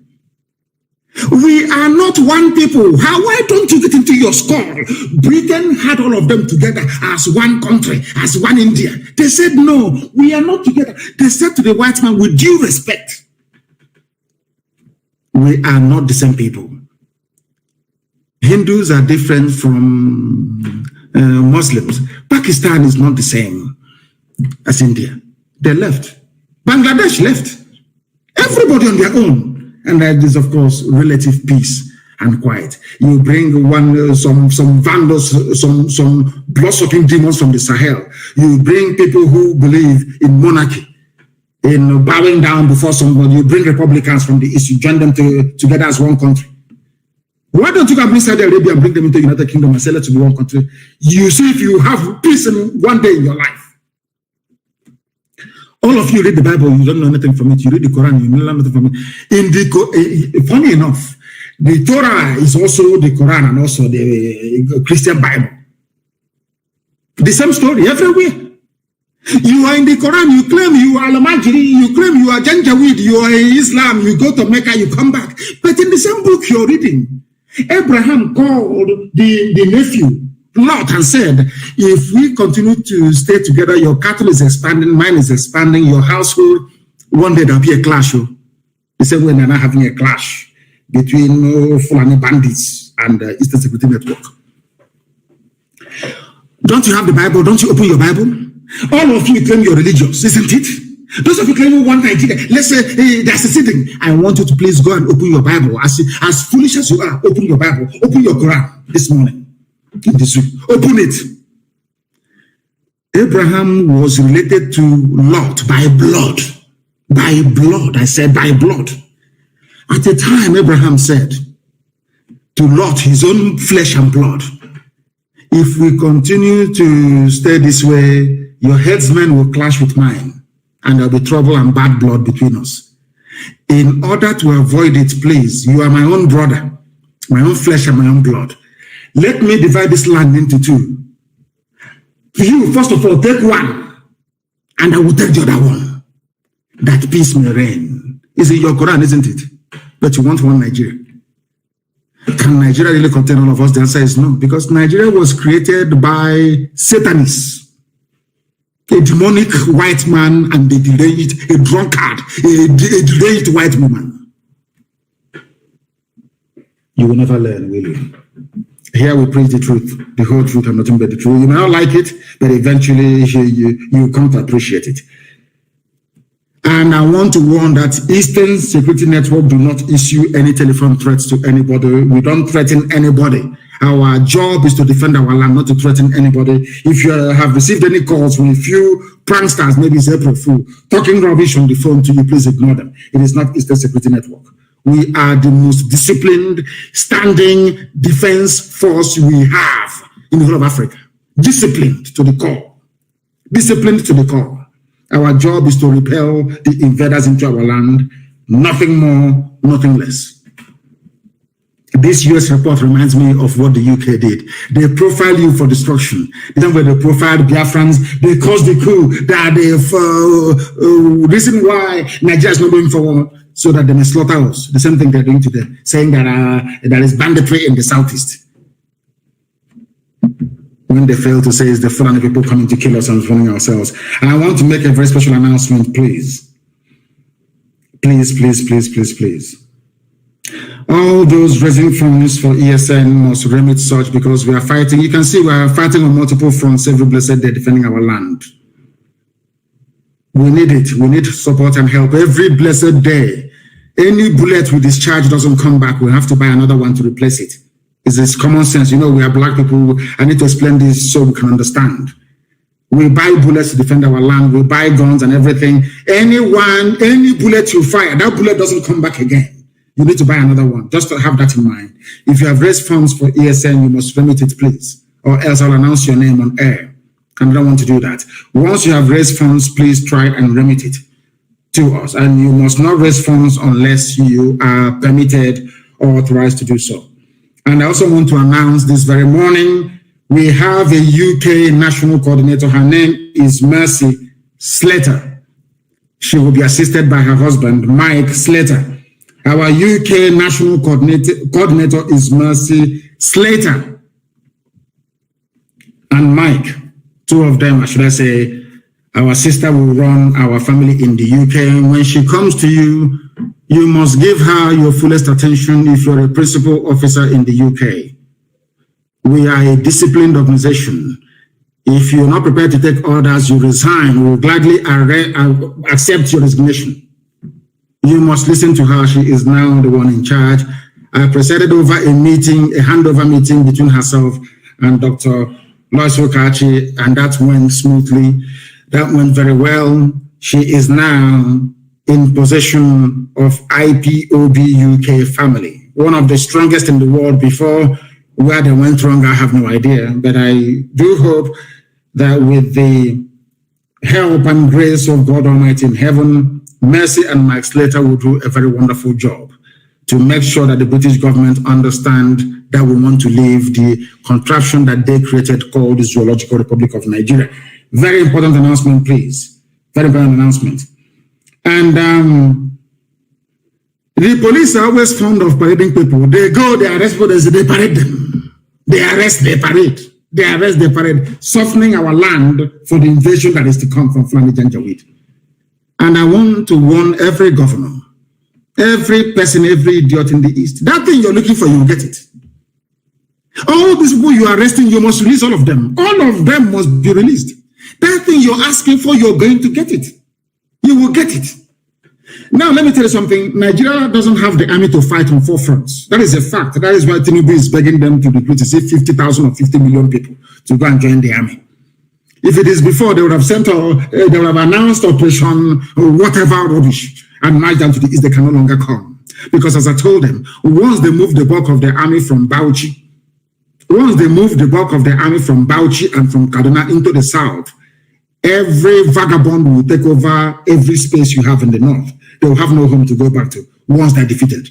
Speaker 19: We are not one people. Why don't you get into your skull? Britain had all of them together as one country, as one India. They said, no, we are not together. They said to the white man, with due respect, we are not the same people. Hindus are different from Muslims. Pakistan is not the same as India. They left. Bangladesh left. Everybody on their own. And that is, of course, relative peace and quiet. You bring some vandals, some blood-sucking demons from the Sahel. You bring people who believe in monarchy, in bowing down before somebody. You bring Republicans from the East. You join them together as one country. Why don't you come bring Saudi Arabia and bring them into the United Kingdom and sell it to be one country? You see if you have peace in one day in your life. All of you read the Bible, you don't know anything from it. You read the Quran, you don't know nothing from it. Funny enough, the Torah is also the Quran and also the Christian Bible. The same story everywhere. You are in the Quran, you claim you are Al-Majri, you claim you are Janjaweed, you are Islam, you go to Mecca, you come back. But in the same book you're reading, Abraham called the nephew Lot and said, if we continue to stay together, your cattle is expanding, mine is expanding, your household, one day there'll be a clash. They said we're not having a clash between Fulani bandits and Eastern Security Network. Don't you have the Bible? Don't you open your Bible? All of you claim you're religious, isn't it? Those of you claiming one Nigeria, let's say they're seceding. I want you to please go and open your Bible. As foolish as you are, open your Bible, open your Quran this morning. In the zoo. Open it. Abraham was related to Lot by blood. By blood. I said by blood. At the time, Abraham said to Lot, his own flesh and blood, if we continue to stay this way, your headsmen will clash with mine, and there'll be trouble and bad blood between us. In order to avoid it, please, you are my own brother, my own flesh and my own blood. Let me divide this land into two. You, first of all, take one, and I will take the other one. That peace may reign. It's in your Quran, isn't it? But you want one Nigeria. Can Nigeria really contain all of us? The answer is no, because Nigeria was created by Satanists, a demonic white man and a deranged, a drunkard, a deranged white woman. You will never learn, will you? Here we preach the truth, the whole truth and nothing but the truth. You may not like it, but eventually you come to appreciate it. And I want to warn that Eastern Security Network do not issue any telephone threats to anybody. We don't threaten anybody. Our job is to defend our land, not to threaten anybody. If you have received any calls from a few pranksters, maybe it's April Fool, talking rubbish on the phone to you, please ignore them. It is not Eastern Security Network. We are the most disciplined, standing defense force we have in the whole of Africa. Disciplined to the core. Disciplined to the core. Our job is to repel the invaders into our land. Nothing more, nothing less. This US report reminds me of what the UK did. They profile you for destruction. Then when they profiled Biafrans, they caused the coup. That the reason why Nigeria is not going forward, so that they may slaughter us. The same thing they're doing to them, saying that there is banditry in the southeast. When they fail to say it's the Fulani people coming to kill us and running ourselves. And I want to make a very special announcement, please. Please, please, please, please, please. All those raising funds for ESN must remit such, because we are fighting. You can see we are fighting on multiple fronts every blessed day, defending our land. We need it. We need support and help every blessed day. Any bullet we discharge doesn't come back. We have to buy another one to replace it. It's common sense. You know, we are black people. I need to explain this so we can understand. We buy bullets to defend our land. We buy guns and everything. Any bullet you fire, that bullet doesn't come back again. You need to buy another one. Just to have that in mind. If you have raised funds for ESN, you must remit it, please. Or else I'll announce your name on air. And I don't want to do that. Once you have raised funds, please try and remit it to us. And you must not raise funds unless you are permitted or authorized to do so. And I also want to announce this very morning, we have a UK national coordinator. Her name is Mazi Slater. She will be assisted by her husband, Mike Slater. Our UK national coordinator is Mazi Slater and Mike. Two of them, should I say, our sister will run our family in the UK. When she comes to you, you must give her your fullest attention if you're a principal officer in the UK. We are a disciplined organization. If you're not prepared to take orders, you resign. We will gladly accept your resignation. You must listen to her. She is now the one in charge. I presided over a meeting, a handover meeting between herself and Dr. Lois Okachi, and that went smoothly. That went very well. She is now in possession of Ipob UK family, one of the strongest in the world. Before, where they went wrong, I have no idea. But I do hope that with the help and grace of God Almighty in heaven, Mercy and Mike Slater will do a very wonderful job to make sure that the British government understand that we want to leave the contraption that they created called the Zoological Republic of Nigeria. Very important announcement, please. Very important announcement. And the police are always fond of parading people. They go, they arrest people, they parade them. They arrest, they parade. They arrest, they parade, softening our land for the invasion that is to come from Fulani Janjaweed. And I want to warn every governor, every person, every idiot in the East, that thing you're looking for, you will get it. All these people you are arresting, you must release all of them. All of them must be released. That thing you're asking for, you're going to get it. You will get it. Now, let me tell you something. Nigeria doesn't have the army to fight on 4 fronts. That is a fact. That is why Tinubu is begging them to recruit, say, 50,000 or 50 million people to go and join the army. If it is before, they would have sent or they would have announced operation or whatever rubbish and marched down to the East. They can no longer come. Because as I told them, once they move the bulk of the army from Bauchi, and from Kaduna into the South, every vagabond will take over every space you have in the North. They will have no home to go back to once they're defeated.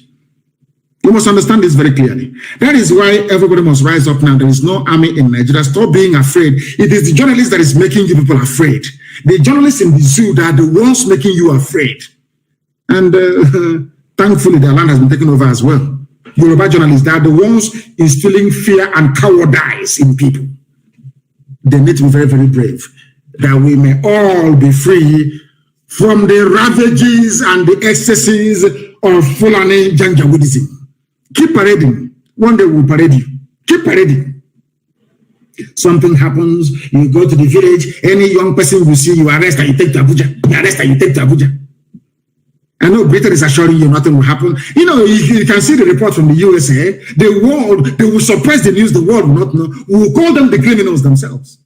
Speaker 19: You must understand this very clearly. That is why everybody must rise up now. There is no army in Nigeria. Stop being afraid. It is the journalists that is making you people afraid. The journalists in the zoo that are the ones making you afraid. And thankfully, their land has been taken over as well. Yoruba journalists, they are the ones instilling fear and cowardice in people. They need to be very, very brave, that we may all be free from the ravages and the excesses of Fulani Janjaweedism. Keep parading. One day we'll parade you. Keep parading. Something happens, you go to the village, any young person you see, you arrest and you take to Abuja. You arrest and you take to Abuja. I know Britain is assuring you nothing will happen. You know, you can see the report from the USA. The world, they will suppress the news, the world will not know. We will call them the criminals themselves.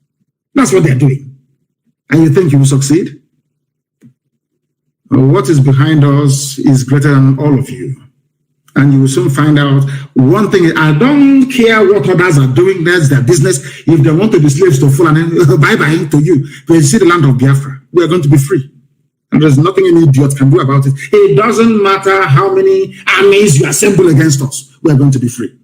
Speaker 19: That's what they're doing. And you think you will succeed? What is behind us is greater than all of you. And you will soon find out one thing. I don't care what others are doing. That's their business. If they want to be slaves to Fulani, bye-bye to you. But you see the land of Biafra. We are going to be free. And there's nothing any idiot can do about it. It doesn't matter how many armies you assemble against us. We are going to be free.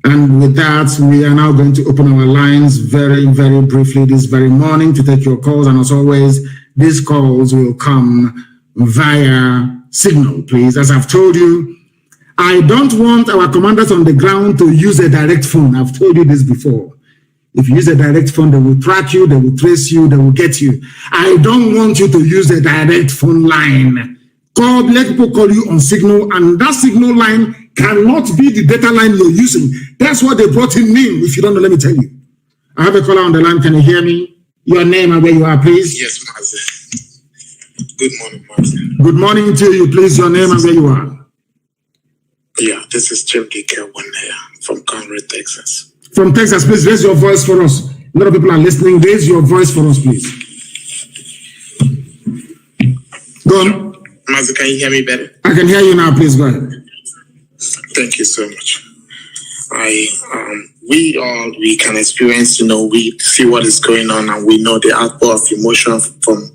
Speaker 19: And with that, we are now going to open our lines very, very briefly this very morning to take your calls. And as always, these calls will come via signal, please. As I've told you, I don't want our commanders on the ground to use a direct phone. I've told you this before. If you use a direct phone, they will track you, they will trace you, they will get you. I don't want you to use a direct phone line. Let people call you on signal, and that signal line cannot be the data line you're using. That's what they brought in me. If you don't know, let me tell you. I have a caller on the line. Can you hear me? Your name and where you are, please.
Speaker 18: Yes, Mazi. Good morning, Mazi.
Speaker 19: Good morning to you, please. Your name and where you are.
Speaker 18: Yeah, this is Jim Dike from Conroe, Texas.
Speaker 19: From Texas, please raise your voice for us. A lot of people are listening. Raise your voice for us, please. Go on.
Speaker 18: Mazi, can you hear me better?
Speaker 19: I can hear you now. Please go ahead.
Speaker 18: Thank you so much. We can experience, we see what is going on, and we know the outpour of emotion from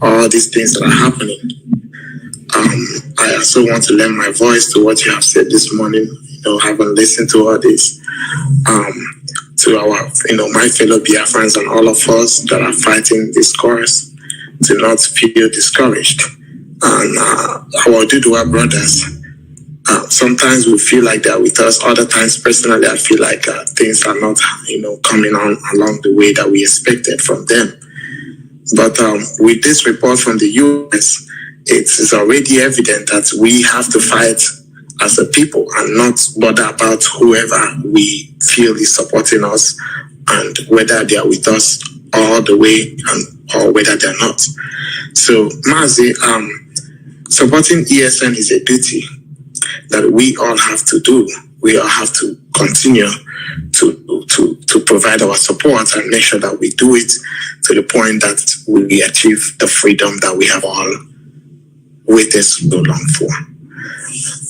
Speaker 18: all these things that are happening. I also want to lend my voice to what you have said this morning, having listened to all this, to our, my fellow Biafrans and all of us that are fighting this cause, to not feel discouraged. And our Duduwa brothers, sometimes we feel like they're with us. Other times, personally, I feel like things are not, coming on along the way that we expected from them. But with this report from the U.S., it is already evident that we have to fight as a people and not bother about whoever we feel is supporting us and whether they are with us all the way or whether they're not. So, Mazi, supporting ESN is a duty that we all have to do. We all have to continue to provide our support and make sure that we do it to the point that we achieve the freedom that we have all waited so long for.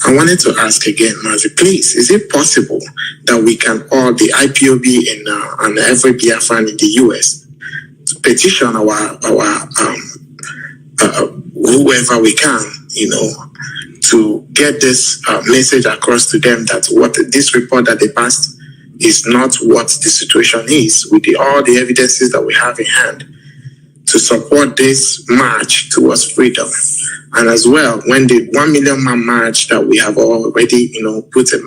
Speaker 18: I wanted to ask again, Mazi, please, is it possible that we can all, the IPOB and every Biafran in the US, petition our whoever we can, to get this message across to them that what this report that they passed is not what the situation is, with all the evidences that we have in hand, to support this march towards freedom. And as well, when the 1 million man march that we have already, put a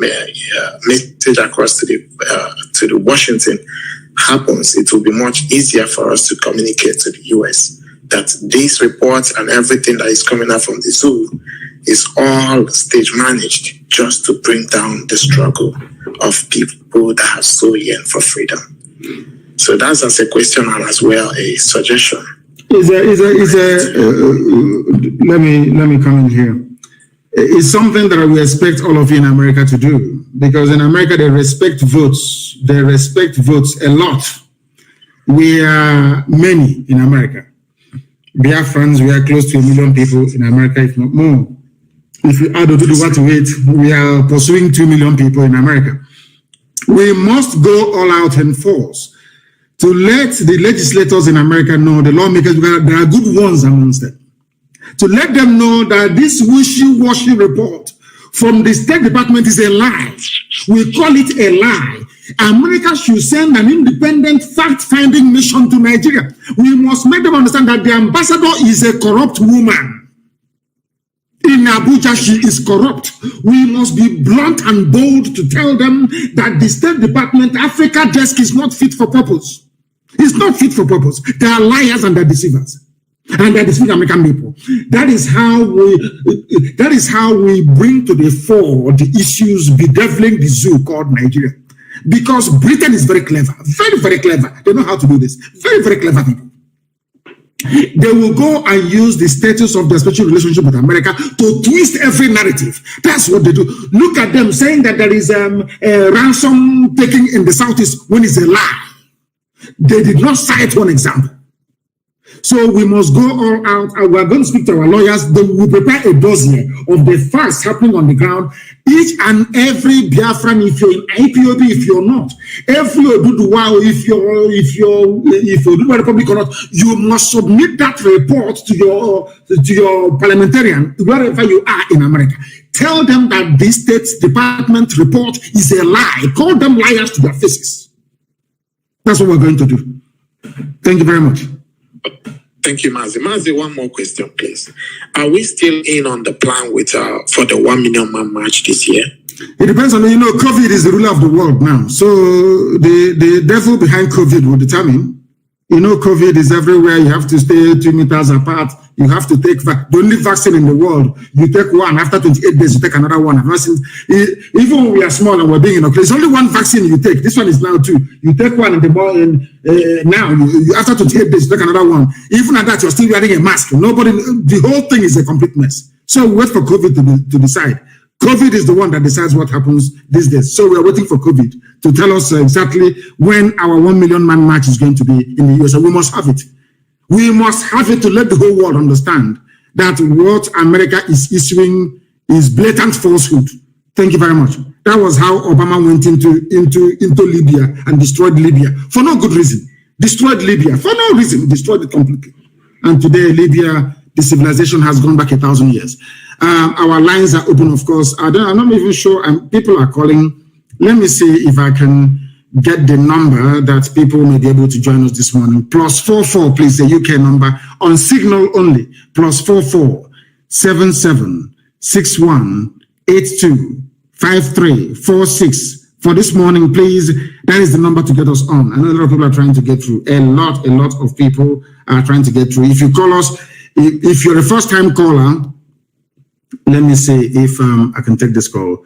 Speaker 18: message across to the Washington happens, it will be much easier for us to communicate to the US that these reports and everything that is coming out from the zoo is all stage managed just to bring down the struggle of people that have so yearned for freedom. So that's as a question and as well a suggestion.
Speaker 19: Let me come in here. It's something that we expect all of you in America to do, because in America they respect votes. They respect votes a lot. We are many in America. Biafrans, we are close to 1 million people in America, if not more. If you add Oduduwa to it, we are pursuing 2 million people in America. We must go all out in force to let the legislators in America know, the lawmakers, there are good ones amongst them, to let them know that this wishy-washy report from the State Department is a lie. We call it a lie. America should send an independent fact-finding mission to Nigeria. We must make them understand that the ambassador is a corrupt woman. In Abuja, she is corrupt. We must be blunt and bold to tell them that the State Department Africa desk is not fit for purpose. It's not fit for purpose. They are liars and they're deceivers. And they're deceiving American people. That is how we bring to the fore the issues bedeviling the zoo called Nigeria. Because Britain is very clever, very, very clever. They know how to do this. Very, very clever people. They will go and use the status of their special relationship with America to twist every narrative. That's what they do. Look at them saying that there is a ransom taking in the Southeast when it's a lie. They did not cite one example. So we must go all out, and we are going to speak to our lawyers. They will prepare a dossier of the facts happening on the ground. Each and every Biafran, if you're in IPOB, if you're not, every Oduduwa, if you're Oduduwa Republic or not, you must submit that report to your parliamentarian wherever you are in America. Tell them that the State Department report is a lie. Call them liars to their faces. That's what we're going to do. Thank you very much.
Speaker 18: Thank you, Mazi. Mazi, one more question, please. Are we still in on the plan with for the 1 million man march this year?
Speaker 19: It depends on, COVID is the ruler of the world now. So the devil behind COVID will determine. COVID is everywhere. You have to stay 2 meters apart. You have to take the only vaccine in the world. You take one. After 28 days, you take another one. Even when we are small and we're being inoculated, there's only one vaccine you take. This one is now 2. You take one in the morning. Now, after 28 days, you take another one. Even at that, you're still wearing a mask. The whole thing is a complete mess. So we wait for COVID to decide. COVID is the one that decides what happens these days. So we are waiting for COVID to tell us exactly when our 1 million man march is going to be in the US. So we must have it. We must have it to let the whole world understand that what America is issuing is blatant falsehood. Thank you very much. That was how Obama went into Libya and destroyed Libya for no good reason. Destroyed Libya for no reason. Destroyed it completely. And today, Libya, the civilization has gone back 1,000 years. Our lines are open, of course. I'm not even sure. People are calling. Let me see if I can get the number that people may be able to join us this morning. +44, please, the UK number on Signal only. +44 77 61 82 53 46. For this morning, please, that is the number to get us on. I know a lot of people are trying to get through. A lot of people are trying to get through. If you call us, if you're a first-time caller, let me see if I can take this call.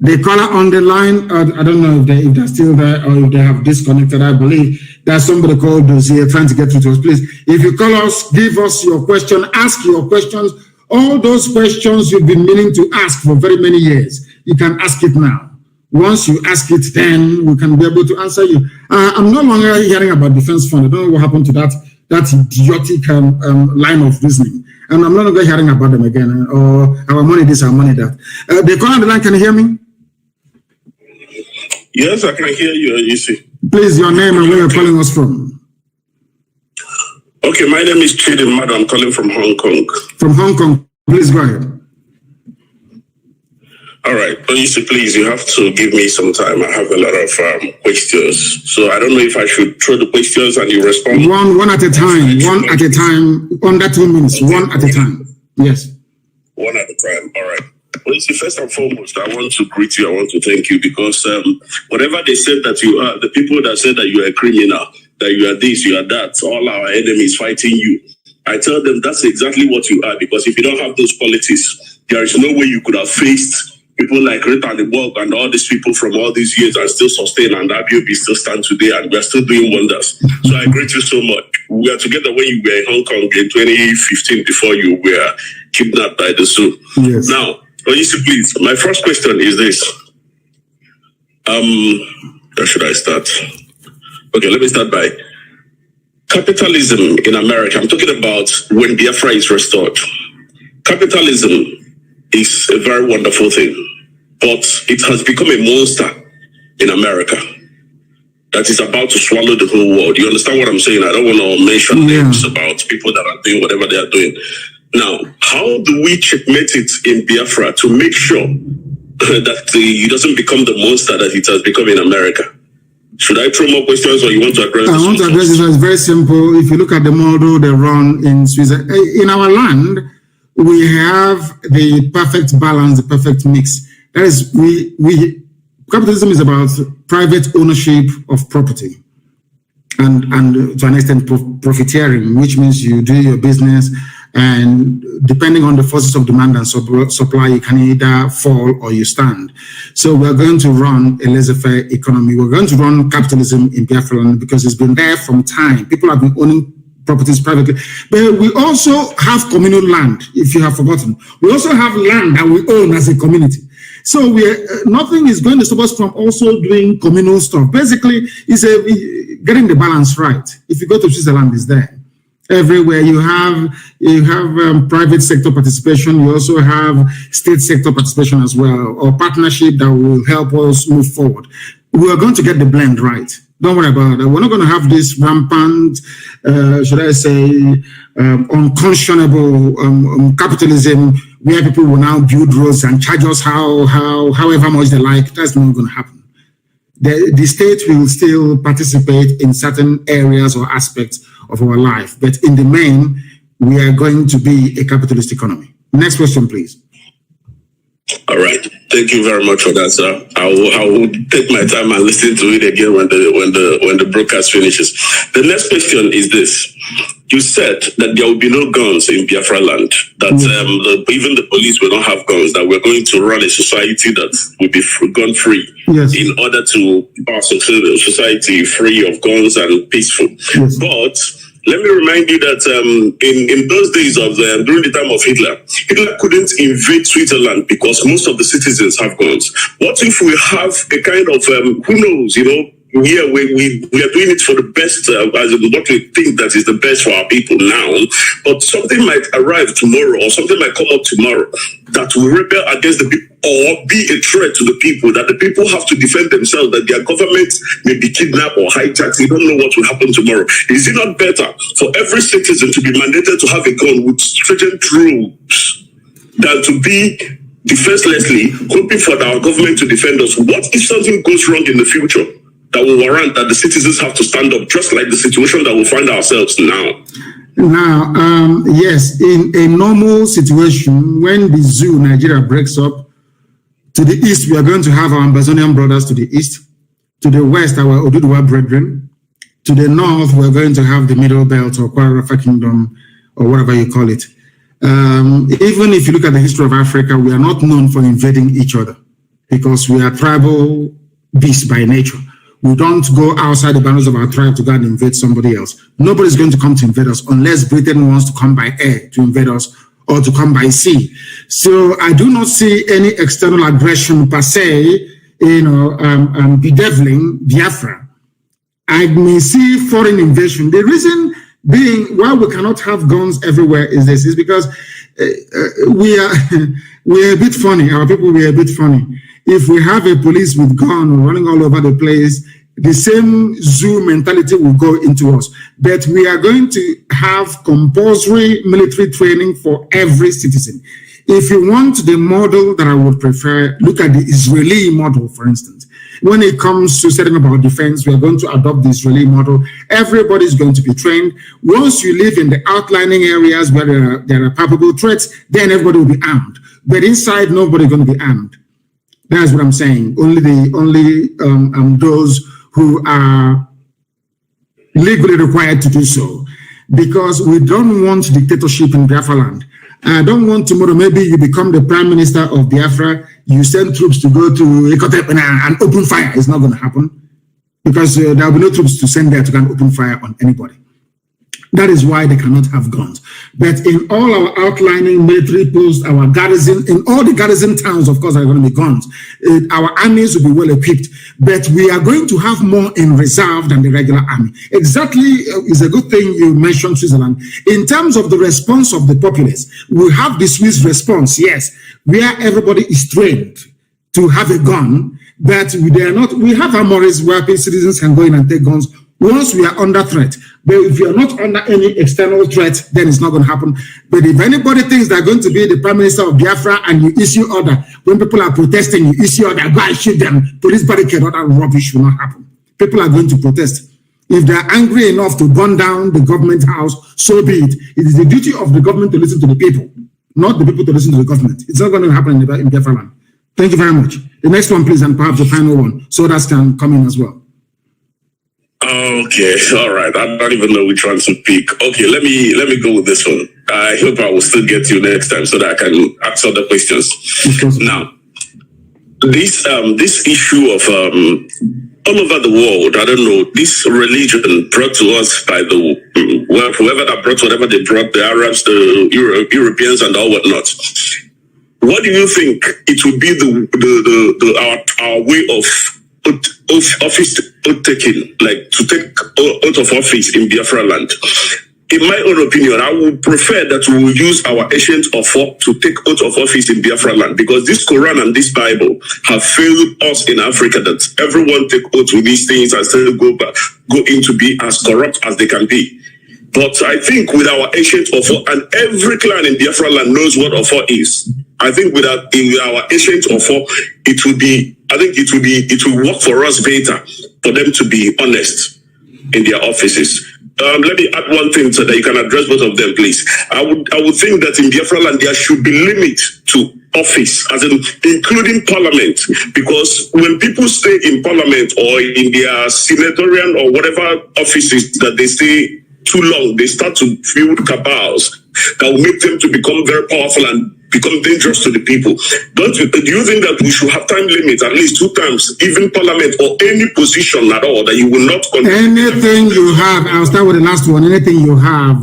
Speaker 19: The caller on the line, I don't know if they're still there or if they have disconnected. I believe there's somebody called Dozier trying to get through to us. Please, if you call us, give us your question, ask your questions. All those questions you've been meaning to ask for very many years, you can ask it now. Once you ask it, then we can be able to answer you. I'm no longer hearing about defense fund. I don't know what happened to that idiotic line of reasoning. And I'm no longer hearing about them again. Or our money this, our money that. The caller on the line, can you hear me?
Speaker 17: Yes, I can hear you, you see.
Speaker 19: Please, your name and where you're calling us from.
Speaker 17: Okay, my name is Chidi Madu. I'm calling from Hong Kong.
Speaker 19: From Hong Kong. Please go ahead.
Speaker 17: All right. Please, you have to give me some time. I have a lot of questions. So I don't know if I should throw the questions and you respond.
Speaker 19: One at a time. One at a time. Under 2 minutes. One at a time. Yes.
Speaker 17: One at a time. All right. Well, first and foremost, I want to greet you. I want to thank you because whatever they said that you are, the people that said that you are a criminal, that you are this, you are that, all our enemies fighting you, I tell them that's exactly what you are, because if you don't have those qualities, there is no way you could have faced people like Rita and the Borg and all these people from all these years and still sustain, and IPOB still stand today, and we are still doing wonders. So I greet you so much. We were together when you were in Hong Kong in 2015 before you were kidnapped by the zoo.
Speaker 19: Yes.
Speaker 17: Now, please, my first question is this. Where should I start? Okay, let me start by capitalism in America. I'm talking about when Biafra is restored. Capitalism is a very wonderful thing, but it has become a monster in America that is about to swallow the whole world. You understand what I'm saying? I don't want to mention names about people that are doing whatever they are doing. Now, how do we checkmate it in Biafra to make sure that it doesn't become the monster that it has become in America? Should I throw more questions, or you want to address this?
Speaker 19: I want to address this. It's very simple. If you look at the model they run in Switzerland, in our land, we have the perfect balance, the perfect mix. That is, capitalism is about private ownership of property and to an extent profiteering, which means you do your business, and depending on the forces of demand and supply, you can either fall or you stand. So we're going to run a laissez-faire economy. We're going to run capitalism in Biafra because it's been there from time. People have been owning properties privately. But we also have communal land, if you have forgotten. We also have land that we own as a community. So nothing is going to stop us from also doing communal stuff. Basically, it's getting the balance right. If you go to Switzerland, it's there. Everywhere you have private sector participation, you also have state sector participation as well, or partnership that will help us move forward. We are going to get the blend right. Don't worry about it. We're not going to have this rampant, should I say, unconscionable capitalism where people will now build roads and charge us however much they like. That's not going to happen. The state will still participate in certain areas or aspects of our life, but in the main, we are going to be a capitalist economy. Next question, please.
Speaker 2: All right. Thank you very much for that, sir. I will take my time and listen to it again when the broadcast finishes. The next question is this. You said that there will be no guns in Biafra land, that even the police will not have guns, that we're going to run a society that will be gun-free in order to our society free of guns and peaceful. But let me remind you that in those days of during the time of Hitler couldn't invade Switzerland because most of the citizens have guns. What if we have a kind of who knows, you know? Yeah, we are doing it for the best, as what we think that is the best for our people now. But something might arrive tomorrow, or something might come up tomorrow that will rebel against the people, or be a threat to the people, that the people have to defend themselves, that their government may be kidnapped or hijacked. They don't know what will happen tomorrow. Is it not better for every citizen to be mandated to have a gun with stringent rules than to be defenselessly hoping for our government to defend us? What if something goes wrong in the future that will warrant that the citizens have to stand up, just like the situation that we find ourselves now?
Speaker 19: Now, yes, in a normal situation, when the zoo Nigeria breaks up, to the east, we are going to have our Amazonian brothers to the east. To the west, our Oduduwa brethren. To the north, we're going to have the Middle Belt or Kwarafa Kingdom, or whatever you call it. Even if you look at the history of Africa, we are not known for invading each other because we are tribal beasts by nature. We don't go outside the boundaries of our tribe to go and invade somebody else. Nobody's going to come to invade us unless Britain wants to come by air to invade us or to come by sea. So I do not see any external aggression per se, bedeviling Biafra. I may see foreign invasion. The reason being why we cannot have guns everywhere is this, is because we are a bit funny. Our people, we are a bit funny. If we have a police with gun running all over the place, the same zoo mentality will go into us. But we are going to have compulsory military training for every citizen. If you want the model that I would prefer, look at the Israeli model, for instance. When it comes to setting up our defense, we are going to adopt the Israeli model. Everybody is going to be trained. Once you live in the outlining areas where there are palpable threats, then everybody will be armed. But inside, nobody is going to be armed. That's what I'm saying. Only those who are legally required to do so, because we don't want dictatorship in Biafra land. I don't want tomorrow, maybe you become the prime minister of Biafra, you send troops to go to Ikotep and open fire. It's not going to happen because there will be no troops to send there to go and open fire on anybody. That is why they cannot have guns. But in all our outlining military posts, our garrison, in all the garrison towns, of course, are going to be guns. Our armies will be well equipped, but we are going to have more in reserve than the regular army. Exactly, is a good thing you mentioned Switzerland. In terms of the response of the populace, we have the Swiss response, yes, where everybody is trained to have a gun, but they are not. We have armories where citizens can go in and take guns once we are under threat. But if you are not under any external threat, then it's not going to happen. But if anybody thinks they're going to be the prime minister of Biafra and you issue order, when people are protesting, you issue order, go and shoot them, police barricade, all that rubbish will not happen. People are going to protest. If they're angry enough to burn down the government house, so be it. It is the duty of the government to listen to the people, not the people to listen to the government. It's not going to happen in Biafra land. Thank you very much. The next one, please, and perhaps the final one, so that can come in as well.
Speaker 2: Okay, all right. I don't even know which one to pick. Okay, let me go with this one. I hope I will still get you next time so that I can answer the questions. Now, this issue of all over the world, I don't know, this religion brought to us by whoever that brought whatever they brought, the Arabs, the Europeans, and all whatnot. What do you think it would be our way of office taking, like to take out of office in Biafra land?
Speaker 17: in my own opinion, I would prefer that we will use our ancient offer to take oath of office in Biafra land, because this Quran and this Bible have failed us in Africa, that everyone take oath with these things and still go into be as corrupt as they can be. But I think with our ancient offer, and every clan in Biafra land knows what offer is. I think with our ancient offer, it will work for us better for them to be honest in their offices. Let me add one thing so that you can address both of them, please. I would think that in Biafra land there should be limit to office, as in including parliament, because when people stay in parliament or in their senatorial or whatever offices that they stay too long, they start to build cabals that will make them to become very powerful and become dangerous to the people. Do you think that we should have time limits, at least 2 times, even parliament or any position at all, that you will not continue?
Speaker 19: Anything you have, I'll start with the last one. Anything you have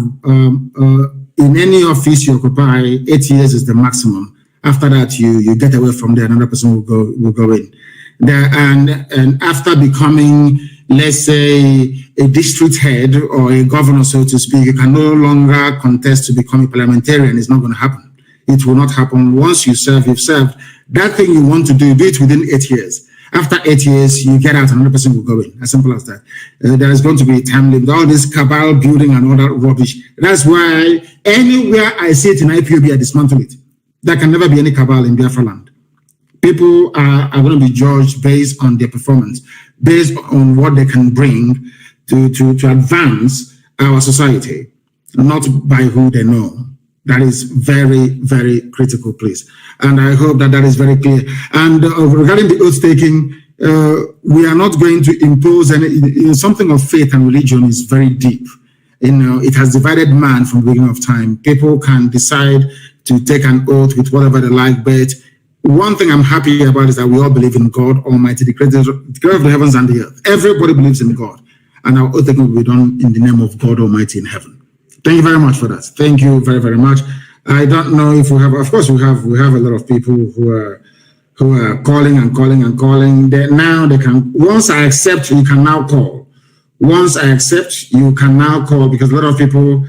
Speaker 19: in any office you occupy, 8 years is the maximum. After that, you get away from there. Another person will go in there, and after becoming, let's say, a district head or a governor, so to speak, you can no longer contest to become a parliamentarian. It's not going to happen. It will not happen. Once you serve, you've served. That thing you want to do it within 8 years. After 8 years, you get out, another person will go in. As simple as that. There is going to be a time limit. All this cabal building and all that rubbish. That's why anywhere I see it in IPOB, I dismantle it. There can never be any cabal in Biafra land. People are going to be judged based on their performance, based on what they can bring to advance our society, not by who they know. That is very, very critical, please. And I hope that is very clear. And regarding the oath taking, we are not going to impose any. Something of faith and religion is very deep. It has divided man from the beginning of time. People can decide to take an oath with whatever they like, but one thing I'm happy about is that we all believe in God Almighty, the creator of the heavens and the earth. Everybody believes in God, and our oath taking will be done in the name of God Almighty in heaven. Thank you very much for that. Thank you very, very much. I don't know if we have. Of course, we have a lot of people who are calling and calling and calling. Now they can. Once I accept, you can now call. Once I accept, you can now call, because a lot of people.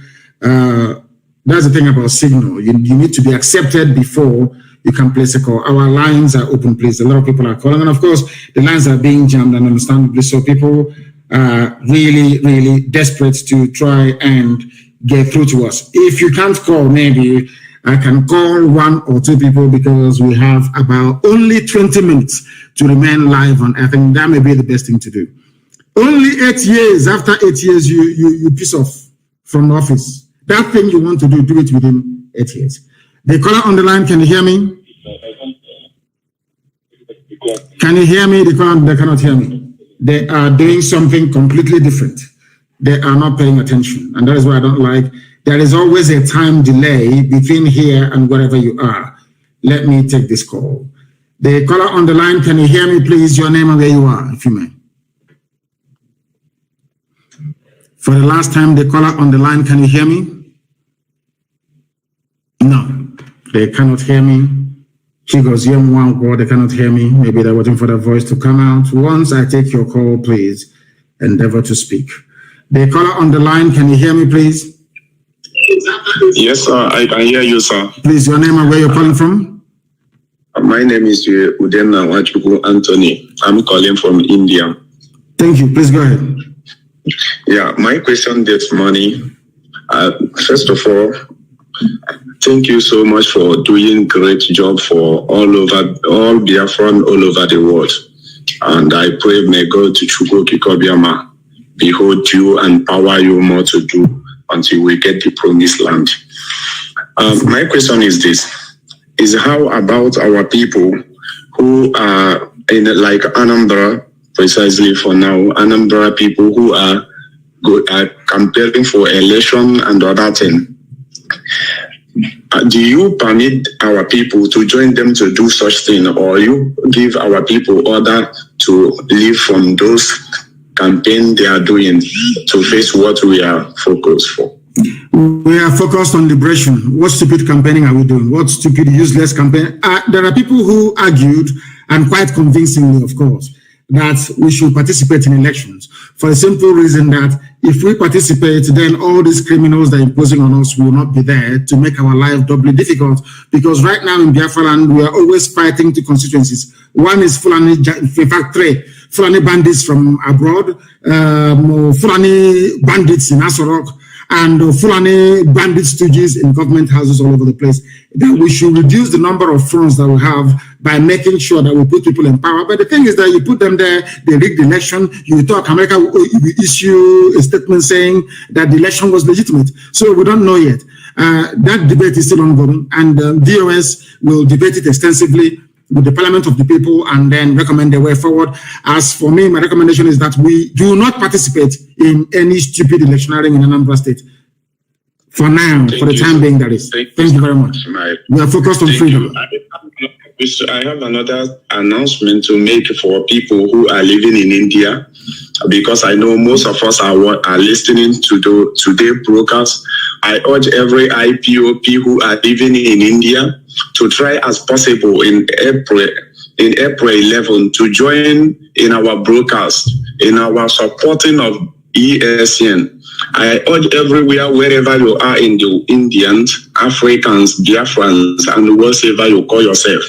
Speaker 19: That's the thing about Signal. You need to be accepted before you can place a call. Our lines are open, please. A lot of people are calling, and of course, the lines are being jammed, and understandably so. People are really, really desperate to try and get through to us. If you can't call, maybe I can call 1 or 2 people, because we have about only 20 minutes to remain live on. I think that may be the best thing to do. Only 8 years. After 8 years, you piss off from the office. That thing you want to do it within 8 years. The caller on the line, can you hear me? Can you hear me? They cannot hear me. They are doing something completely different. They are not paying attention. And that is what I don't like. There is always a time delay between here and wherever you are. Let me take this call. The caller on the line, can you hear me, please? Your name and where you are, if you may. For the last time, the caller on the line, can you hear me? No, they cannot hear me. She goes, they cannot hear me. Maybe they're waiting for the voice to come out. Once I take your call, please endeavor to speak. The caller on the line, can you hear me, please?
Speaker 11: Yes, sir, I can hear you, sir.
Speaker 19: Please, your name and where you're calling from?
Speaker 11: My name is Udenna Wachuku Anthony. I'm calling from India.
Speaker 19: Thank you. Please go ahead.
Speaker 11: Yeah, my question this morning, first of all, thank you so much for doing great job for all Biafran all over the world. And I pray may God to Chugo Kikobiama behold you and power you more to do until we get the promised land. My question is this, is how about our people who are in like Anambra, precisely for now, Anambra people who are campaigning for election and other thing. Do you permit our people to join them to do such thing, or you give our people order to leave from those campaign they are doing to face what we are focused for?
Speaker 19: We are focused on liberation. What stupid campaigning are we doing? What stupid, useless campaign? There are people who argued, and quite convincingly, of course, that we should participate in elections. for the simple reason that if we participate, then all these criminals that are imposing on us will not be there to make our life doubly difficult. Because right now in Biafra land, we are always fighting two constituencies. One is Fulani, in fact, three Fulani bandits from abroad, Fulani bandits in Asorok, and Fulani bandit stooges in government houses all over the place. That we should reduce the number of fronts that we have by making sure that we put people in power. But the thing is that you put them there, they rig the election, you talk, America will issue a statement saying that the election was legitimate. So we don't know yet. That debate is still ongoing, and DOS will debate it extensively with the Parliament of the People and then recommend the way forward. As for me, my recommendation is that we do not participate in any stupid electioneering in Anambra State. For now, for the time being, that is. Thank you very much. We are focused on freedom.
Speaker 5: I have another announcement to make for people who are living in India, because I know most of us are listening to today's broadcast. I urge every IPOP who are living in India to try as possible in April 11 to join in our broadcast, in our supporting of ESN. I urge everywhere, wherever you are in the Indians, Africans, Biafrans, and whatever you call yourself.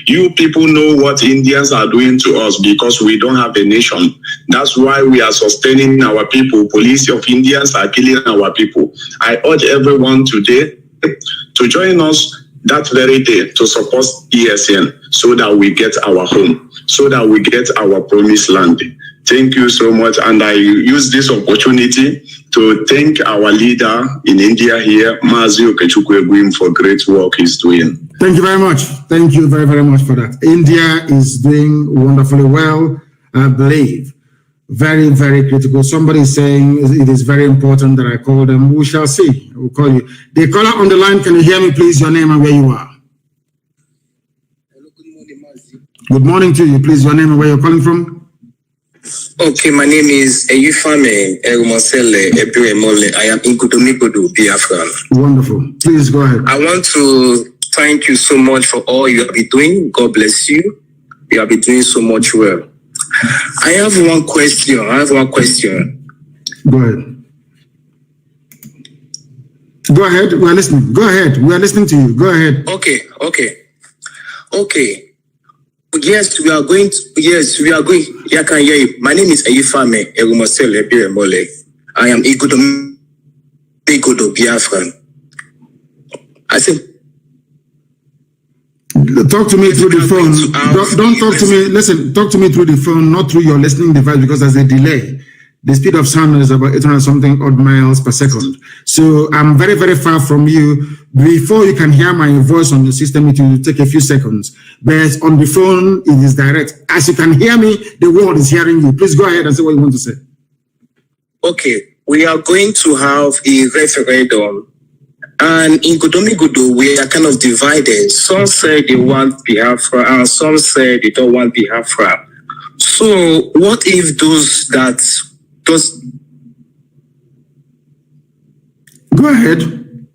Speaker 5: You people know what Indians are doing to us because we don't have a nation. That's why we are sustaining our people. Police of Indians are killing our people. I urge everyone today to join us that very day to support ESN so that we get our home, so that we get our promised land. Thank you so much. And I use this opportunity to thank our leader in India here, Mazi Nnamdi, for great work he's doing.
Speaker 19: Thank you very much. Thank you very, very much for that. India is doing wonderfully well, I believe. Very, very critical. Somebody is saying it is very important that I call them. We shall see. We'll call you. The caller on the line, can you hear me, please? Your name and where you are.
Speaker 22: Hello, good morning, Mazi.
Speaker 19: Good morning to you. Please, your name and where you're calling from.
Speaker 22: Okay, my name is Eyufame Erumosele Ebiremole. I am in Gudomigodo, Biafra.
Speaker 19: Wonderful. Please go ahead.
Speaker 22: I want to thank you so much for all you have been doing. God bless you. You have been doing so much well. I have one question.
Speaker 19: Go ahead. Go ahead. We are listening. Go ahead. We are listening to you. Go ahead.
Speaker 22: Okay. Yes, we are going. Yeah, I can hear you. My name is Eyufame Erumosele Ebiremole. I am Igodo Biafran. I said,
Speaker 19: talk to me through the phone. Don't talk to me. Listen, talk to me through the phone, not through your listening device, because there's a delay. The speed of sound is about 800 something odd miles per second. So I'm very, very far from you. Before you can hear my voice on the system, it will take a few seconds. But on the phone, it is direct. As you can hear me, the world is hearing you. Please go ahead and say what you want to say.
Speaker 22: Okay, we are going to have a referendum. And in Gudomigodo, we are kind of divided. Some say they want Biafra, and some say they don't want Biafra. So what if those...
Speaker 19: Go ahead.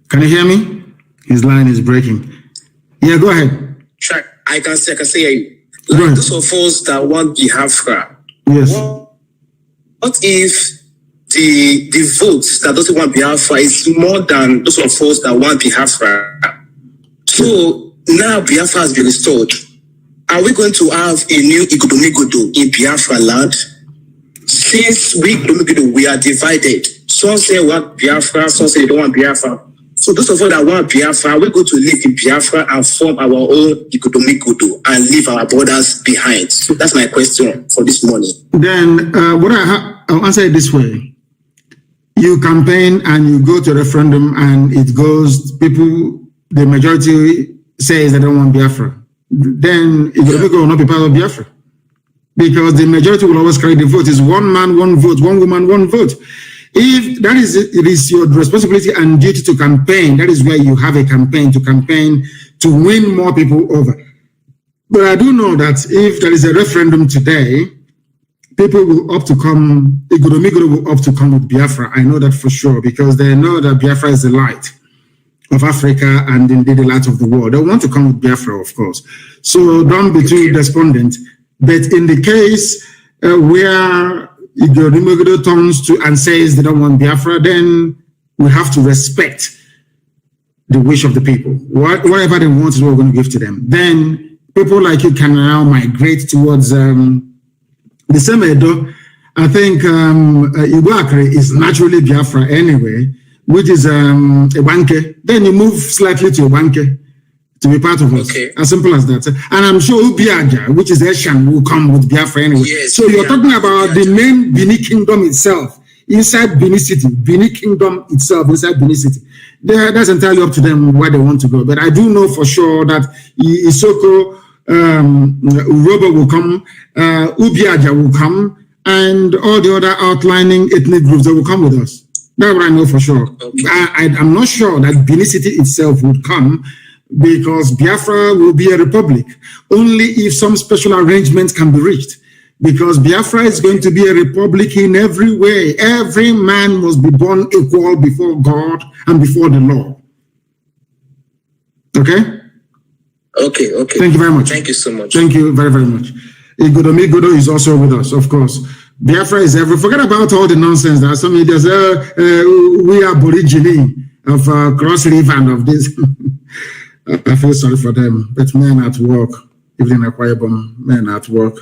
Speaker 19: Can you hear me? His line is breaking. Yeah, go ahead.
Speaker 22: I can say you. Like those of us that want Biafra.
Speaker 19: Yes.
Speaker 22: What if the votes that doesn't want Biafra is more than those of us that want Biafra? So now Biafra has been restored. Are we going to have a new Igodomigodo in Biafra land? Since we are divided. Some say want Biafra, some say they don't want Biafra. So those of us that want Biafra, we're going to live in Biafra and form our own Igodomigodo and leave our borders behind. So that's my question for this morning.
Speaker 19: Then I'll answer it this way. You campaign and you go to a referendum and it goes, the majority says they don't want Biafra. Then Igodomigodo will not be part of Biafra. Because the majority will always carry the vote. It's one man, one vote, one woman, one vote. If that is it, it is your responsibility and duty to campaign. That is where you have a campaign to win more people over. But I do know that if there is a referendum today, people will opt to come, Igodomigodo will opt to come with Biafra. I know that for sure, because they know that Biafra is the light of Africa and indeed the light of the world. They want to come with Biafra, of course. So don't be too despondent. But in the case where Igbo turns to and says they don't want Biafra, then we have to respect the wish of the people. Whatever they want is what we're going to give to them. Then people like you can now migrate towards the same Edo. I think Igbo is naturally Biafra anyway, which is Ewanke. Then you move slightly to Ewanke to be part of us. Okay. As simple as that. And I'm sure Ubiaja, which is Eshan, will come with Biafra anyway. Yes, so you're talking about the main Bini Kingdom itself, inside Bini City, Bini Kingdom itself, inside Bini City. That's entirely up to them where they want to go. But I do know for sure that Isoko, Urobo will come, Ubiaja will come, and all the other outlining ethnic groups that will come with us. That's what I know for sure. Okay. I'm not sure that Bini City itself would come, because Biafra will be a republic only if some special arrangements can be reached. Because Biafra is going to be a republic in every way. Every man must be born equal before God and before the law. Okay? Okay. Thank you very much. Thank you so much. Thank you very, very much. Igodo is also with us, of course. Biafra is every. Forget about all the nonsense that some idiots we are Aborigine of Cross River and of this. I feel sorry for them, but men at work, even in Akwa Ibom, men at work.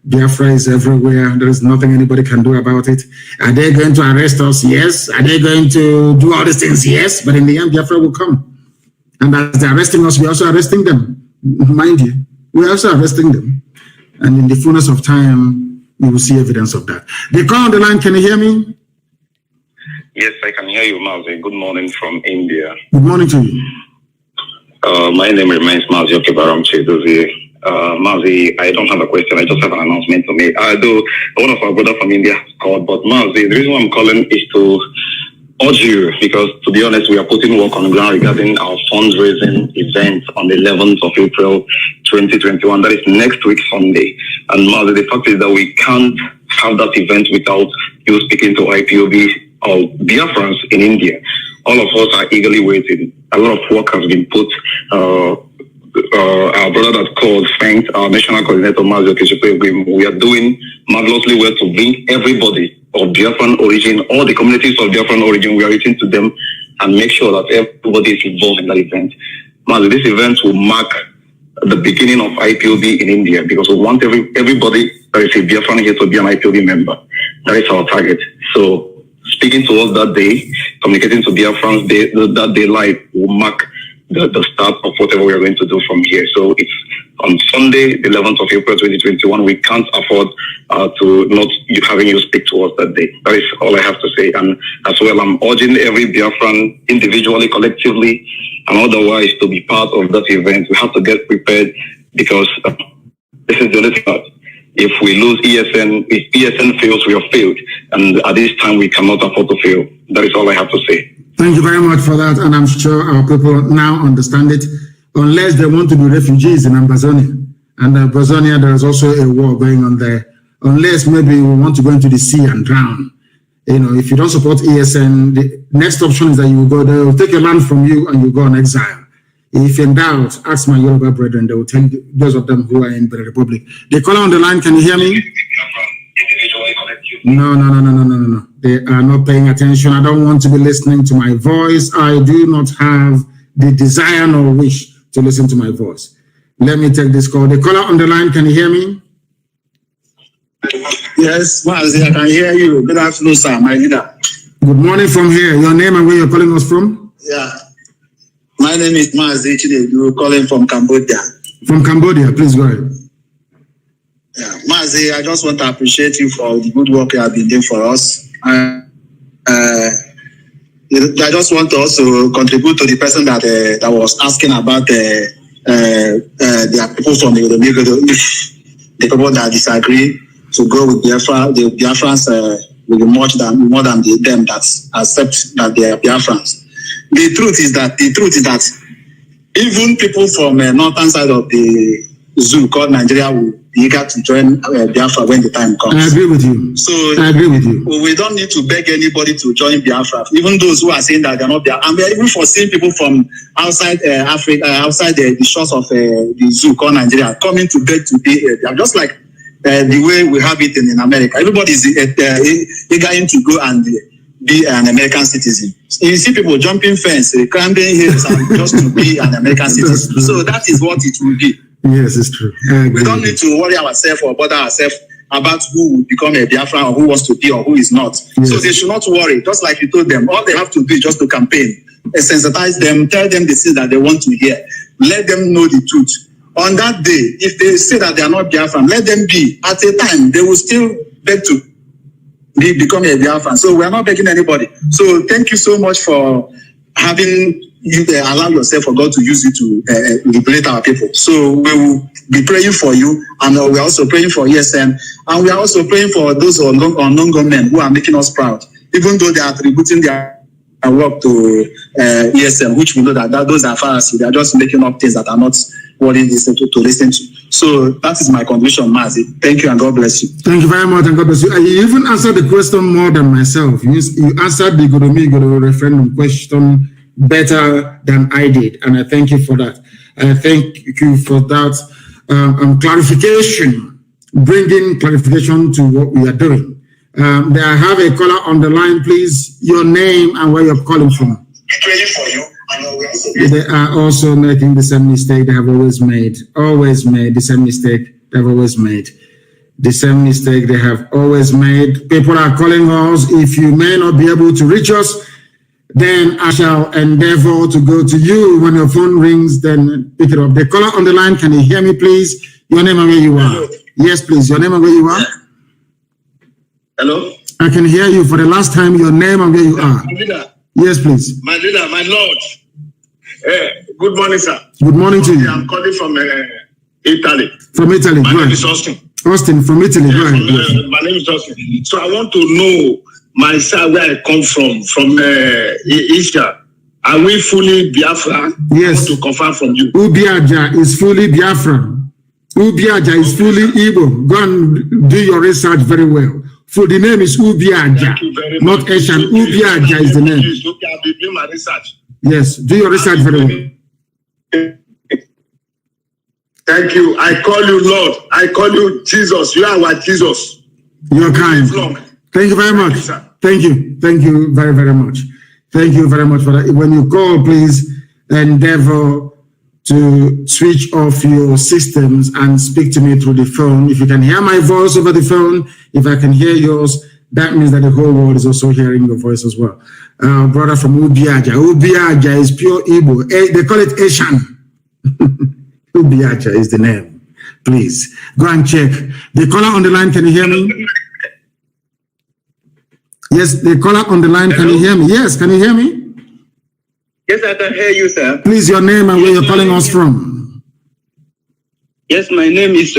Speaker 19: Biafra is everywhere. There is nothing anybody can do about it. Are they going to arrest us? Yes. Are they going to do all these things? Yes. But in the end, Biafra will come. And as they're arresting us, we're also arresting them. Mind you, we're also arresting them. And in the fullness of time, we will see evidence of that. They call on the line. Can you hear me?
Speaker 11: Yes, I can hear you, Mazi. Good morning from India.
Speaker 19: Good morning to you.
Speaker 11: My name remains Mazi Nnamdi. Mazi, I don't have a question. I just have an announcement to make. Though one of our brothers from India called, but Mazi, the reason why I'm calling is to urge you, because to be honest, we are putting work on the ground regarding our fundraising event on the 11th of April 2021. That is next week, Sunday. And Mazi, the fact is that we can't have that event without you speaking to IPOB or Biafrans in India. All of us are eagerly waiting. A lot of work has been put. Our brother that called thanked our national coordinator, Mazi Nnamdi. We are doing marvelously well to bring everybody of Biafran origin, all the communities of Biafran origin, we are reaching to them and make sure that everybody is involved in that event. Mazi, this event will mark the beginning of IPOB in India, because we want everybody that is a Biafran here to be an IPOB member. That is our target. So speaking to us that day, communicating to Biafrans, that day live will mark the start of whatever we are going to do from here. So it's on Sunday, the 11th of April 2021. We can't afford to not having you speak to us that day. That is all I have to say. And as well, I'm urging every Biafran individually, collectively, and otherwise to be part of that event. We have to get prepared, because this is the only thing. If we lose ESN, if ESN fails, we have failed. And at this time, we cannot afford to fail. That is all I have to say.
Speaker 19: Thank you very much for that. And I'm sure our people now understand it, unless they want to be refugees in Amazonia. And in Amazonia, there is also a war going on there. Unless maybe we want to go into the sea and drown. You know, if you don't support ESN, the next option is that you will go there, will take your land from you and you go on exile. If in doubt, ask my Yoruba brethren, they will tell you, those of them who are in the Republic. They call on the line, can you hear me? No. They are not paying attention. I don't want to be listening to my voice. I do not have the desire nor wish to listen to my voice. Let me take this call. The caller on the line, can you hear me?
Speaker 21: Yes, Mazi, I can hear you. Good afternoon, sir, my leader.
Speaker 19: Good morning from here. Your name and where you're calling us from?
Speaker 21: Yeah. My name is Mazi Nnamdi. You're calling from Cambodia.
Speaker 19: From Cambodia, please go ahead.
Speaker 21: Yeah, Mazi, I just want to appreciate you for the good work you have been doing for us. I just want to also contribute to the person that was asking about the people from the people that disagree to go with Biafra. The Biafrans will be more than them that accept that they are Biafrans. The truth is that even people from northern side of the zoo called Nigeria will be eager to join Biafra when the time comes.
Speaker 19: I agree with you.
Speaker 21: So
Speaker 19: I agree with you.
Speaker 21: We don't need to beg anybody to join Biafra. Even those who are saying that they're not Biafra, and we're even foreseeing people from outside Africa, outside the shores of the zoo called Nigeria, coming to beg to be Biafra. Just like the way we have it in America. Everybody is eager to go and be an American citizen. You see people jumping fence, climbing hills, and just to be an American citizen. So that is what it will be.
Speaker 19: Yes, it's true.
Speaker 21: We don't need to worry ourselves or bother ourselves about who will become a Biafran or who wants to be or who is not. Yes. So they should not worry. Just like you told them, all they have to do is just to campaign, sensitize them, tell them the things that they want to hear, let them know the truth. On that day, if they say that they are not Biafran, let them be. At a time, they will still beg to become a Biafran. So we are not begging anybody. So thank you so much for having you allow yourself for God to use you to liberate our people. So we will be praying for you, and we are also praying for ESN, and we are also praying for those unknown government who are making us proud, even though they are attributing their work to ESN, which we know that those are Pharisees. They are just making up things that are not worthy to listen to. So that is my contribution, Mazi. Thank you and God bless you.
Speaker 19: Thank you very much and God bless you. You even answered the question more than myself. You answered the Godomi referendum question better than I did, and I thank you for that. I thank you for that clarification, bringing clarification to what we are doing. I have a caller on the line, please. Your name and where you're calling from.
Speaker 21: Praying for you.
Speaker 19: They are also making the same mistake they have always made. Always made the same mistake they've always made. The same mistake they have always made. People are calling us. If you may not be able to reach us, then I shall endeavor to go to you. When your phone rings, then pick it up. The caller on the line, can you hear me, please? Your name and where you are.
Speaker 21: Hello.
Speaker 19: Yes, please. Your name and where you are.
Speaker 21: Hello?
Speaker 19: I can hear you for the last time. Your name and where you are.
Speaker 21: My leader.
Speaker 19: Yes, please.
Speaker 21: My leader, my lord. Good morning, sir.
Speaker 19: Good morning to you.
Speaker 21: I'm calling from Italy.
Speaker 19: From Italy.
Speaker 21: My
Speaker 19: Go
Speaker 21: name
Speaker 19: ahead.
Speaker 21: is Austin.
Speaker 19: Austin from Italy. Go ahead. Yes.
Speaker 21: My name is Austin. So I want to know myself where I come from Asia. Are we fully Biafra?
Speaker 19: Yes.
Speaker 21: I want to confirm from you.
Speaker 19: Ubiaja is fully Biafra. Ubiaja is fully Igbo. Go and do your research very well. For the name is Ubiaja, not Asian. Ubiaja is the name.
Speaker 21: Okay, I'll be doing my research.
Speaker 19: Yes, do your research very well.
Speaker 21: Thank you. I call you Lord. I call you Jesus. You are our Jesus.
Speaker 19: You're kind. Thank you very much. Thank you. Thank you very, very much. Thank you very much for that. When you call, please endeavor to switch off your systems and speak to me through the phone. If you can hear my voice over the phone, if I can hear yours, that means that the whole world is also hearing your voice as well. Brother from Ubiaja. Ubiaja is pure Igbo. They call it Asian. Ubiaja is the name. Please go and check. The caller on the line, can you hear me? Yes, the caller on the line, can you hear me? Yes, can you hear me?
Speaker 12: Yes, I can hear you, sir.
Speaker 19: Please, your name and where you're calling us from.
Speaker 12: Yes, my name is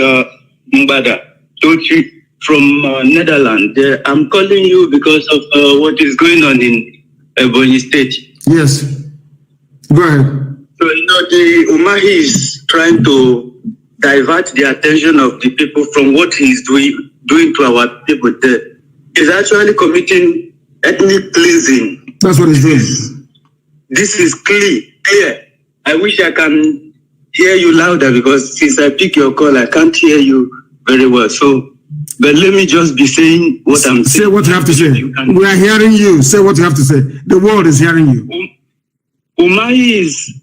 Speaker 12: Mbada Tochi from Netherlands. I'm calling you because of what is going on in Ebonyi State.
Speaker 19: Yes, go ahead.
Speaker 12: So, the Umahi is trying to divert the attention of the people from what he's doing to our people there. He's actually committing ethnic cleansing.
Speaker 19: That's what he's doing.
Speaker 12: This is clear. I wish I can hear you louder because since I pick your call, I can't hear you very well. So, but let me just be saying what I'm saying.
Speaker 19: Say what you have to say. We are hearing you. Say what you have to say. The world is hearing you.
Speaker 12: Umahi is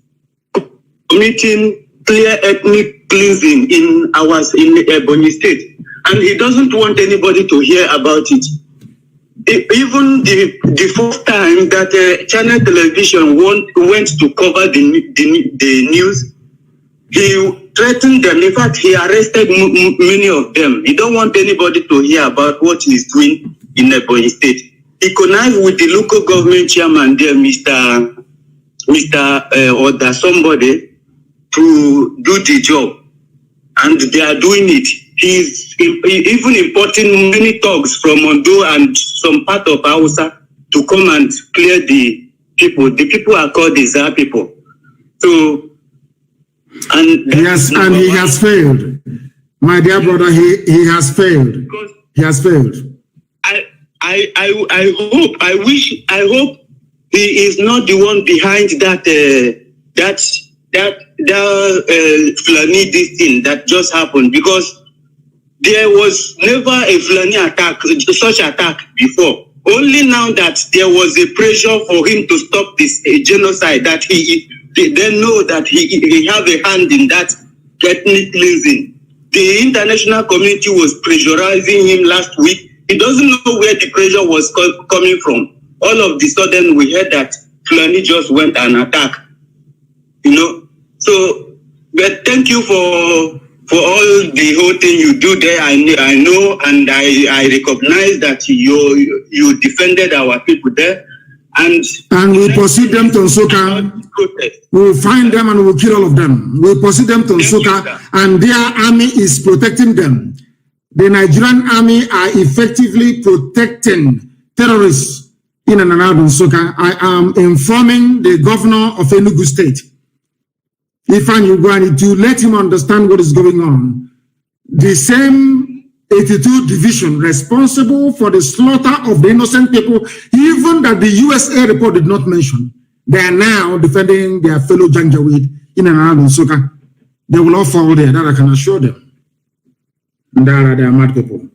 Speaker 12: committing clear ethnic cleansing in Ebonyi State, and he doesn't want anybody to hear about it. Even the first time that channel television went to cover the news, he threatened them. In fact, he arrested many of them. He don't want anybody to hear about what he's doing in Ebonyi State. He connived with the local government chairman there, Mr. Or somebody, to do the job, and they are doing it. He's even importing many thugs from Ondo and some part of Hausa to come and clear the people. The people are called the Zar people. So, and
Speaker 19: yes, and he has failed. My dear brother, he has failed. He has failed.
Speaker 12: I hope he is not the one behind that Fulani this thing that just happened, because there was never a Fulani attack, such attack before. Only now that there was a pressure for him to stop this genocide, that they know that he have a hand in that ethnic cleansing. The international community was pressurizing him last week. He doesn't know where the pressure was coming from. All of the sudden, we heard that Fulani just went and attacked. You know, so, but thank you for all the whole thing you do there. I know, and I recognize that you defended our people there. And
Speaker 19: we'll proceed them to Nsukka. We'll find them and we'll kill all of them. We'll proceed them to Nsukka, and their army is protecting them. The Nigerian army are effectively protecting terrorists in and around Nsukka. I am informing the governor of Enugu State, Ifan Ugwani, to let him understand what is going on. The same 82 division responsible for the slaughter of the innocent people, even that the USA report did not mention, they are now defending their fellow Janjaweed in and around Nsukka. They will all fall there, that I can assure them. And they are mad people.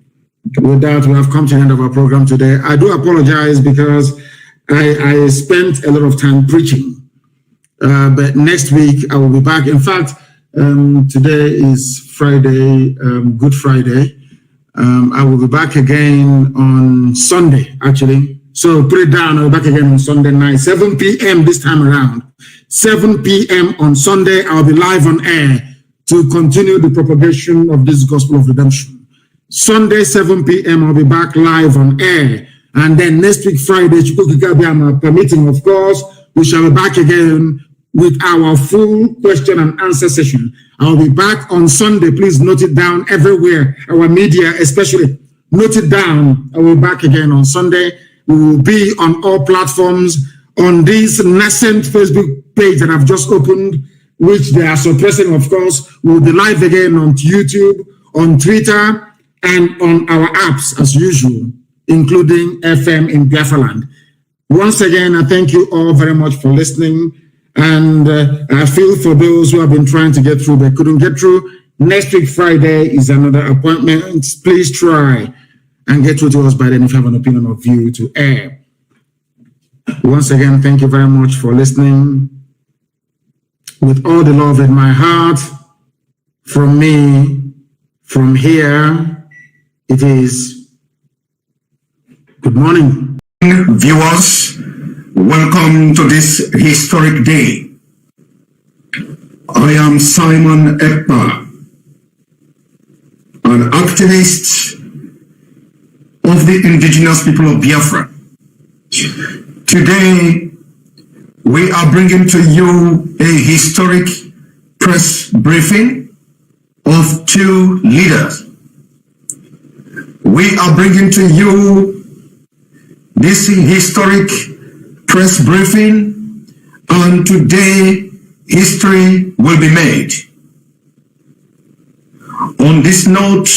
Speaker 19: With that, we have come to the end of our program today. I do apologize because I spent a lot of time preaching. But next week I will be back. In fact, today is Friday, Good Friday. I will be back again on Sunday, actually. So put it down, I'll be back again on Sunday night, 7 p.m. this time around. 7 p.m. on Sunday, I'll be live on air to continue the propagation of this gospel of redemption. Sunday, 7 p.m., I'll be back live on air. And then next week, Friday, permitting, of course, we shall be back again with our full question and answer session. I'll be back on Sunday. Please note it down everywhere. Our media, especially, note it down. I will be back again on Sunday. We will be on all platforms on this nascent Facebook page that I've just opened, which they are suppressing, of course. We'll be live again on YouTube, on Twitter, and on our apps as usual, including FM in Biafra land. Once again, I thank you all very much for listening. And I feel for those who have been trying to get through but couldn't get through. Next week, Friday, is another appointment. Please try and get through to us by then if you have an opinion or view to air. Once again, thank you very much for listening. With all the love in my heart, from me, from here, it is good morning.
Speaker 13: Viewers, welcome to this historic day. I am Simon Ekpa, an activist of the indigenous people of Biafra. Today, we are bringing to you a historic press briefing of two leaders. We are bringing to you this historic press briefing, and today history will be made. On this note,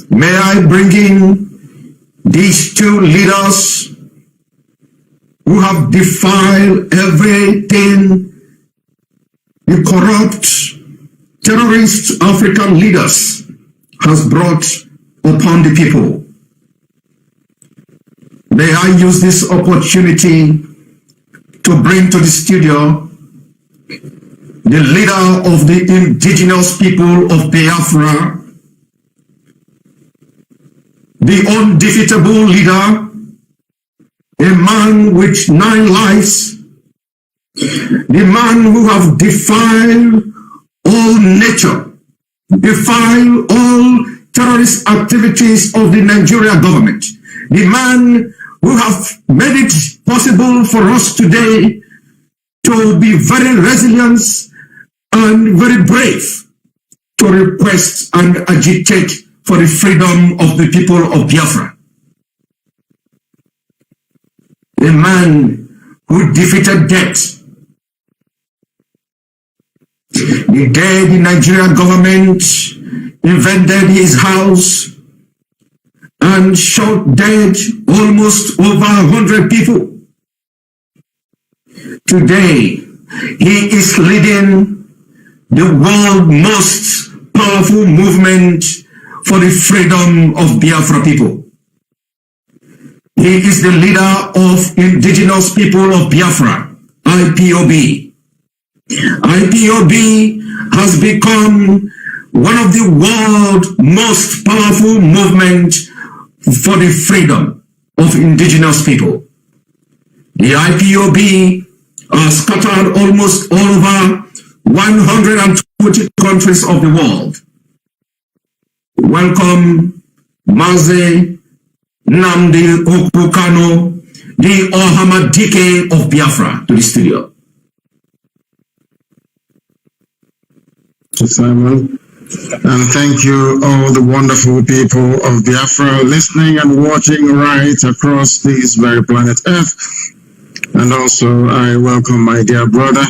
Speaker 13: may I bring in these two leaders who have defiled everything the corrupt terrorist African leaders has brought upon the people. May I use this opportunity to bring to the studio the leader of the indigenous people of Biafra, the undefeatable leader, a man with 9 lives, the man who have defied all nature, defied all terrorist activities of the Nigerian government, the man who have made it possible for us today to be very resilient and very brave to request and agitate for the freedom of the people of Biafra. A man who defeated death. The day the Nigerian government invaded his house and shot dead almost over 100 people. Today, he is leading the world's most powerful movement for the freedom of Biafra people. He is the leader of Indigenous People of Biafra, IPOB. IPOB has become one of the world's most powerful movements for the freedom of indigenous people. The IPOB are scattered almost all over 120 countries of the world. Welcome, Mazi Nnamdi Kanu, the Ohamadike of Biafra, to the studio.
Speaker 1: Simon. And thank you, all the wonderful people of Biafra listening and watching right across this very planet Earth. And also, I welcome my dear brother,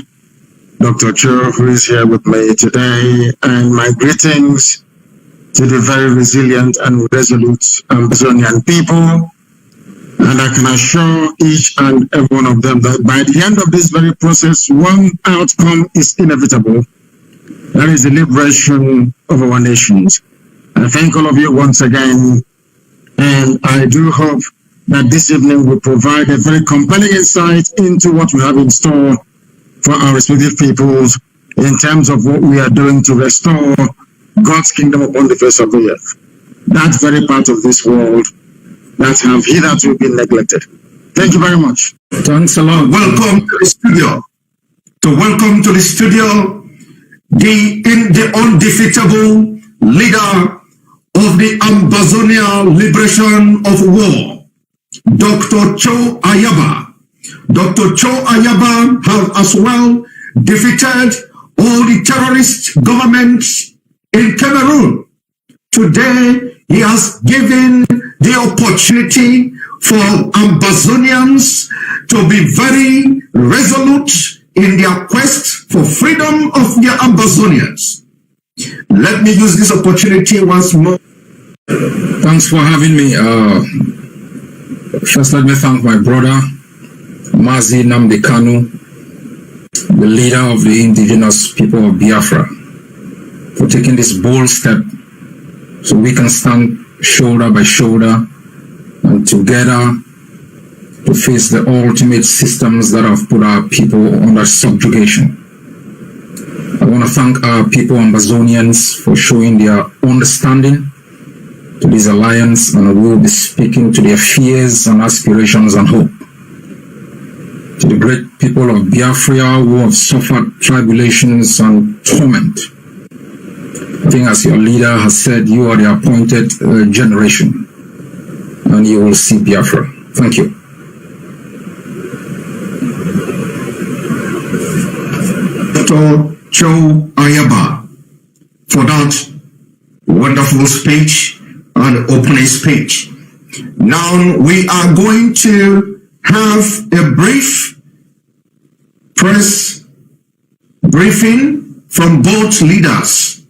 Speaker 1: Dr. Cho, who is here with me today, and my greetings to the very resilient and resolute Amazonian people. And I can assure each and every one of them that by the end of this very process, one outcome is inevitable. That is the liberation of our nations. I thank all of you once again, and I do hope that this evening will provide a very compelling insight into what we have in store for our respective peoples in terms of what we are doing to restore God's kingdom upon the face of the earth. That very part of this world that have hitherto been neglected. Thank you very much.
Speaker 13: Thanks a lot. Welcome to the studio. Welcome to the studio, the undefeatable leader of the Ambazonia Liberation of War, Dr. Cho Ayaba. Dr. Cho Ayaba has as well defeated all the terrorist governments in Cameroon. Today, he has given the opportunity for Ambazonians to be very resolute in their quest for freedom of their Ambazonians. Let me use this opportunity once more.
Speaker 19: Thanks for having me. First, let me thank my brother, Mazi Nnamdi Kanu, the leader of the indigenous people of Biafra, for taking this bold step so we can stand shoulder by shoulder and together to face the ultimate systems that have put our people under subjugation. I want to thank our people, Ambazonians, for showing their understanding to this alliance, and we will be speaking to their fears and aspirations and hope. To the great people of Biafra who have suffered tribulations and torment, I think as your leader has said, you are the appointed generation, and you will see Biafra. Thank you.
Speaker 13: Dr. Cho Ayaba, for that wonderful speech and opening speech. Now we are going to have a brief press briefing from both leaders.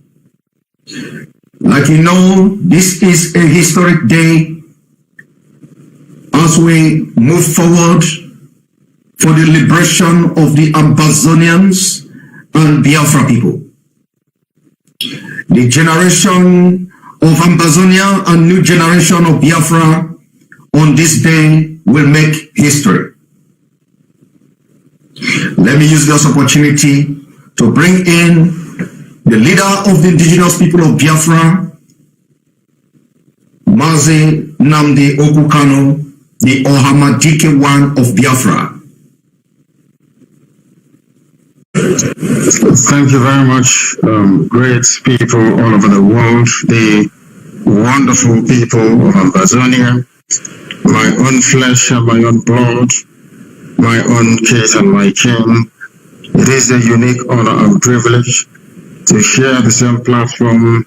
Speaker 13: Like you know, this is a historic day as we move forward for the liberation of the Ambazonians and Biafra people. The generation of Ambazonia and new generation of Biafra on this day will make history. Let me use this opportunity to bring in the leader of the indigenous people of Biafra, Mazi Nnamdi Kanu, the Ohamadike one of Biafra.
Speaker 1: Thank you very much, great people all over the world, the wonderful people of Ambazonia, my own flesh and my own blood, my own kith and my kin. It is a unique honor and privilege to share the same platform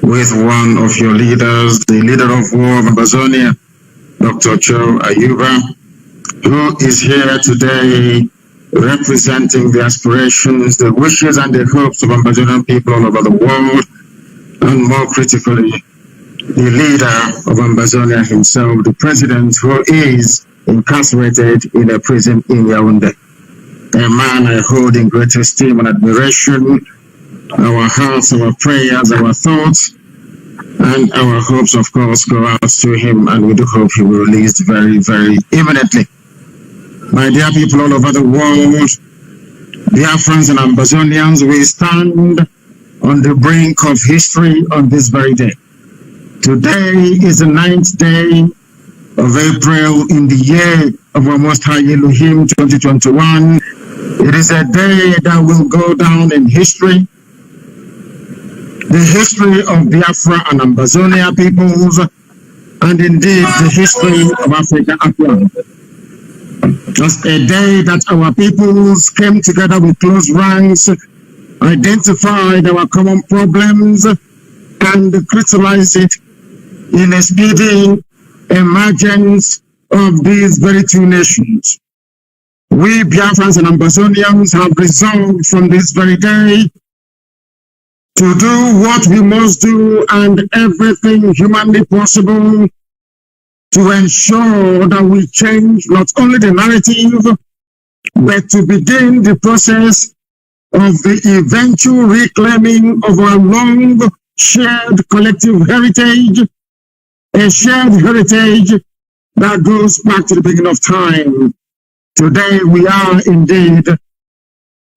Speaker 1: with one of your leaders, the leader of war of Ambazonia, Dr. Cho Ayaba, who is here today representing the aspirations, the wishes and the hopes of Ambazonian people all over the world, and more critically, the leader of Ambazonia himself, the president who is incarcerated in a prison in Yaoundé. A man I hold in great esteem and admiration. Our hearts, our prayers, our thoughts And our hopes, of course, go out to him, and we do hope he will be released very, very imminently. My dear people all over the world, Biafrans and Ambazonians, we stand on the brink of history on this very day. Today is the 9th day of April in the year of our Most High Elohim 2021. It is a day that will go down in history. The history of Biafra and Ambazonia peoples, and indeed the history of Africa at large. Just a day that our peoples came together with close ranks, identified our common problems, and crystallized it in a speedy emergence of these very two nations. We Biafrans and Ambazonians have resolved from this very day to do what we must do and everything humanly possible to ensure that we change not only the narrative, but to begin the process of the eventual reclaiming of our long shared collective heritage, a shared heritage that goes back to the beginning of time. Today we are indeed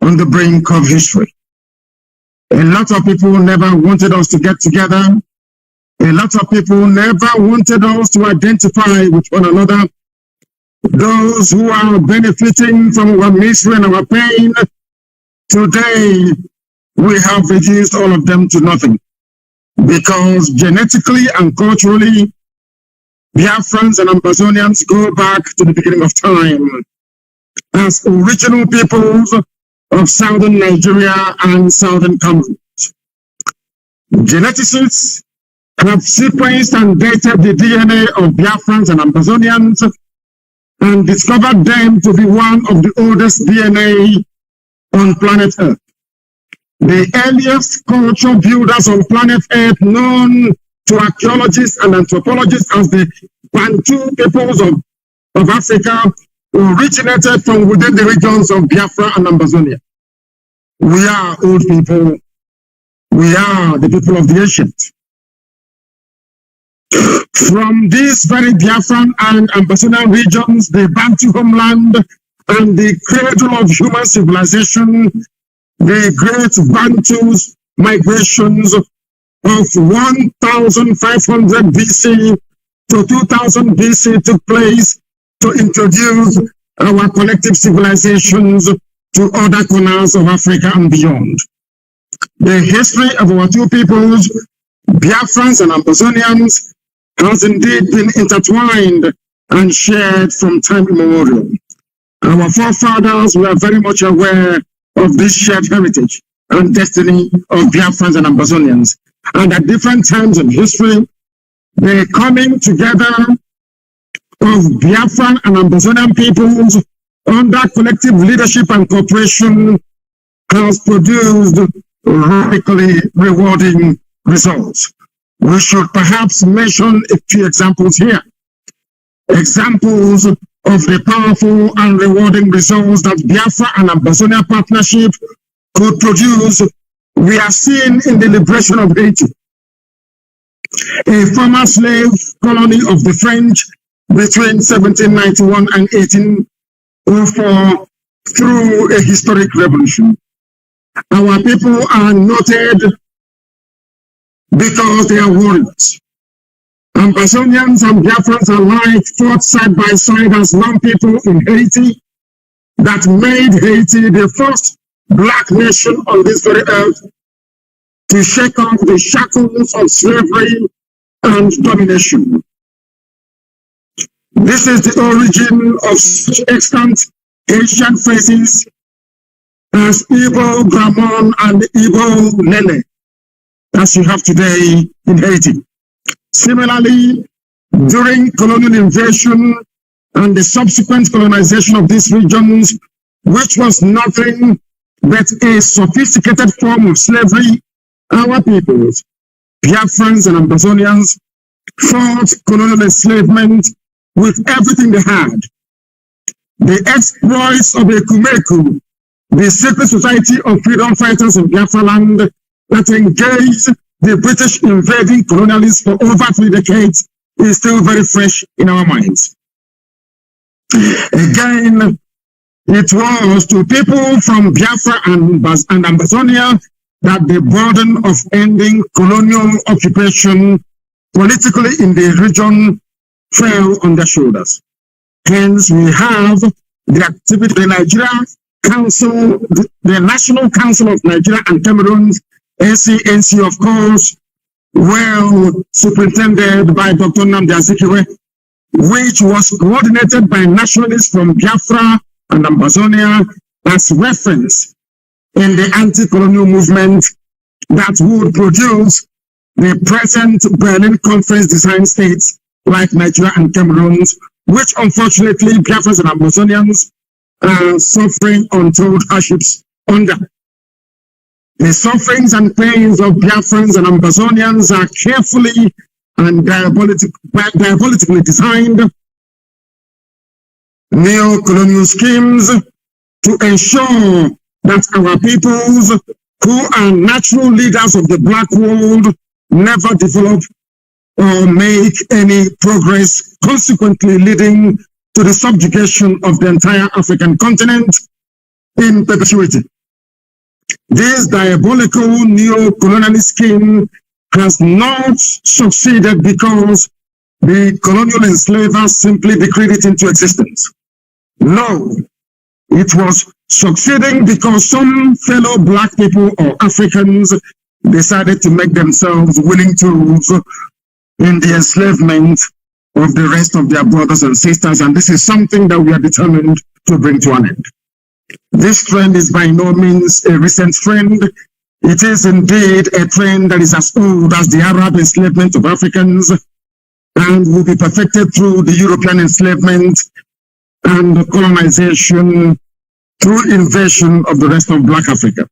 Speaker 1: on the brink of history. A lot of people never wanted us to get together. A lot of people never wanted us to identify with one another. Those who are benefiting from our misery and our pain, today we have reduced all of them to nothing. Because genetically and culturally, Biafrans and Ambazonians go back to the beginning of time as original peoples of southern Nigeria and southern Cameroon. Geneticists have sequenced and dated the DNA of Biafrans and Ambazonians and discovered them to be one of the oldest DNA on planet Earth. The earliest culture builders on planet Earth, known to archaeologists and anthropologists as the Bantu peoples of Africa, originated from within the regions of Biafra and Ambazonia. We are old people. We are the people of the ancient. From these very Biafran and Ambazonian regions, the Bantu homeland and the cradle of human civilization, the great Bantus migrations of 1500 BC to 2000 BC took place to introduce our collective civilizations to other corners of Africa and beyond. The history of our two peoples, Biafrans and Ambazonians, has indeed been intertwined and shared from time immemorial. Our forefathers were very much aware of this shared heritage and destiny of Biafrans and Ambazonians. And at different times in history, the coming together of Biafran and Ambazonian peoples under collective leadership and cooperation has produced radically rewarding results. We should perhaps mention a few examples here. Examples of the powerful and rewarding results that Biafra and Ambazonia partnership could produce, we are seeing in the liberation of Haiti, a former slave colony of the French between 1791 and 1804 through a historic revolution. Our people are noted because they are warriors. Ambazonians and Biafrans alike fought side by side as one people in Haiti that made Haiti the first black nation on this very earth to shake off the shackles of slavery and domination. This is the origin of such extant Asian phrases as Igbo Gramon and Igbo Nene, as you have today in Haiti. Similarly, during colonial invasion and the subsequent colonization of these regions, which was nothing but a sophisticated form of slavery, our peoples, Biafrans and Ambazonians, fought colonial enslavement with everything they had. The exploits of Ekumeku, the secret society of freedom fighters in Biafra land that engaged
Speaker 19: the British invading colonialists for over 3 decades is still very fresh in our minds. Again, it was to people from Biafra and Amazonia that the burden of ending colonial occupation politically in the region fell on their shoulders. Hence, we have the activity of the Nigeria Council, the National Council of Nigeria and Cameroon, NCNC, of course, well superintended by Dr. Nnamdi Azikiwe, which was coordinated by nationalists from Biafra and Amazonia as reference in the anti-colonial movement that would produce the present Berlin Conference design states like Nigeria and Cameroon, which unfortunately Biafrans and Amazonians are suffering untold hardships under. The sufferings and pains of Biafrans and Amazonians are carefully and diabolically designed neo-colonial schemes to ensure that our peoples, who are natural leaders of the Black world, never develop or make any progress, consequently leading to the subjugation of the entire African continent in perpetuity. This diabolical neo-colonialist scheme has not succeeded because the colonial enslavers simply decreed it into existence. No, it was succeeding because some fellow Black people or Africans decided to make themselves willing tools in the enslavement of the rest of their brothers and sisters, and this is something that we are determined to bring to an end. This trend is by no means a recent trend. It is indeed a trend that is as old as the Arab enslavement of Africans and will be perfected through the European enslavement and colonization through invasion of the rest of Black Africa.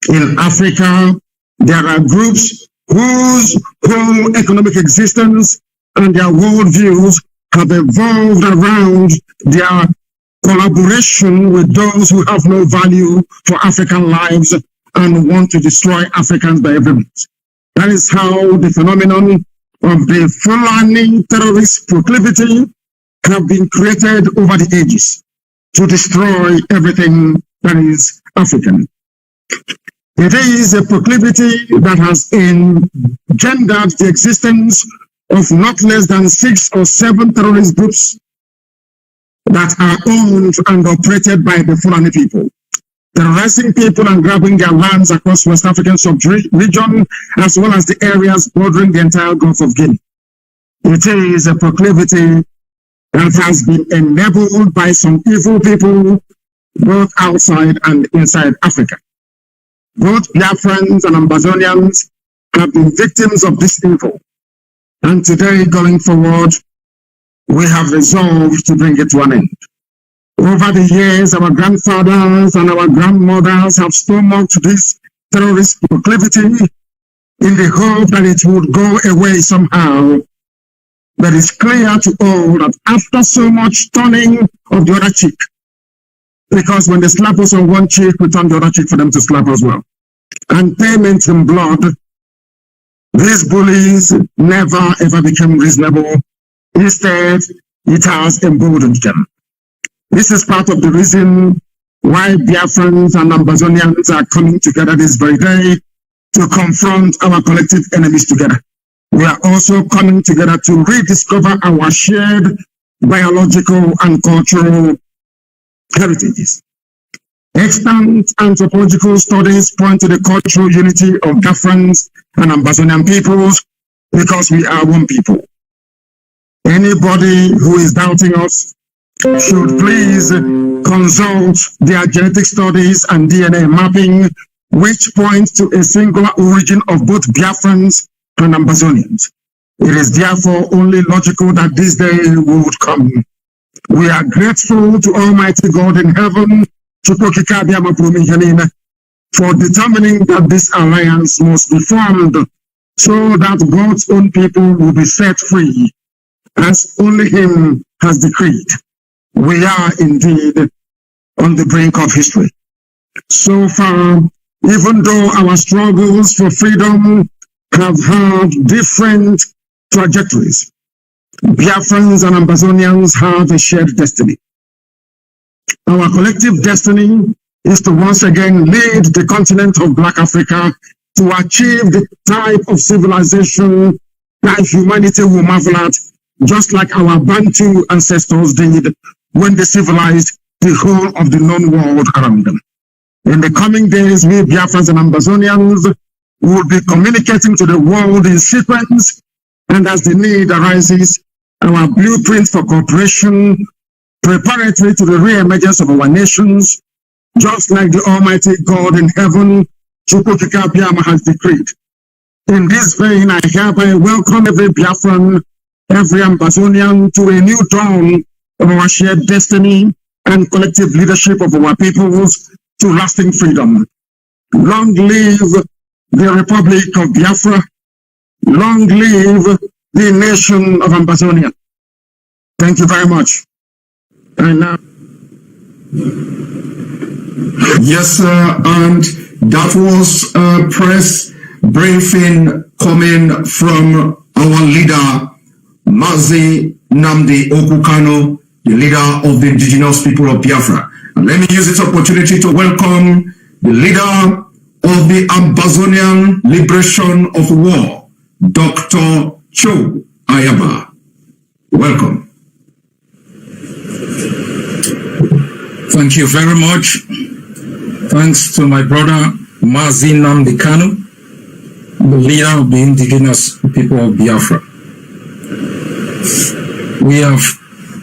Speaker 19: In Africa, there are groups whose whole economic existence and their worldviews have evolved around their collaboration with those who have no value for African lives and want to destroy Africans by every means. That is how the phenomenon of the Fulani terrorist proclivity have been created over the ages to destroy everything that is African. It is a proclivity that has engendered the existence of not less than 6 or 7 terrorist groups that are owned and operated by the Fulani people, terrorizing people and grabbing their lands across West African sub-region, as well as the areas bordering the entire Gulf of Guinea. It is a proclivity that has been enabled by some evil people, both outside and inside Africa. Both Biafrans and Amazonians have been victims of this evil. And today, going forward, we have resolved to bring it to an end. Over the years, our grandfathers and our grandmothers have stomached this terrorist proclivity in the hope that it would go away somehow. But it's clear to all that after so much turning of the other cheek, because when they slap us on one cheek, we turn the other cheek for them to slap as well, and payment in blood, these bullies never ever became reasonable. Instead, it has emboldened them. This is part of the reason why Biafrans and Amazonians are coming together this very day to confront our collective enemies together. We are also coming together to rediscover our shared biological and cultural heritages. Extant anthropological studies point to the cultural unity of Biafrans and Amazonian peoples because we are one people. Anybody who is doubting us should please consult their genetic studies and DNA mapping, which point to a singular origin of both Biafrans and Amazonians. It is therefore only logical that this day would come. We are grateful to Almighty God in heaven for determining that this alliance must be formed so that God's own people will be set free, as only Him has decreed. We are indeed on the brink of history. So far, even though our struggles for freedom have had different trajectories, Biafrans and Ambazonians have a shared destiny. Our collective destiny is to once again lead the continent of Black Africa to achieve the type of civilization that humanity will marvel at, just like our Bantu ancestors did when they civilized the whole of the known world around them. In the coming days, we Biafrans and Ambazonians will be communicating to the world in sequence, and as the need arises, our blueprint for cooperation, preparatory to the re-emergence of our nations, just like the Almighty God in heaven, Chukwukika Abiyama, has decreed. In this vein, I hereby welcome every Biafran, every Ambazonian to a new dawn of our shared destiny and collective leadership of our peoples to lasting freedom. Long live the Republic of Biafra. Long live the nation of Ambazonia. Thank you very much. And now.
Speaker 13: Yes, sir, and that was a press briefing coming from our leader, Mazi Nnamdi Kanu, the leader of the indigenous people of Biafra. And let me use this opportunity to welcome the leader of the Ambazonian Liberation of War, Dr. Cho Ayaba. Welcome.
Speaker 14: Thank you very much. Thanks to my brother Mazi Nnamdi Kanu, the leader of the indigenous people of Biafra. We have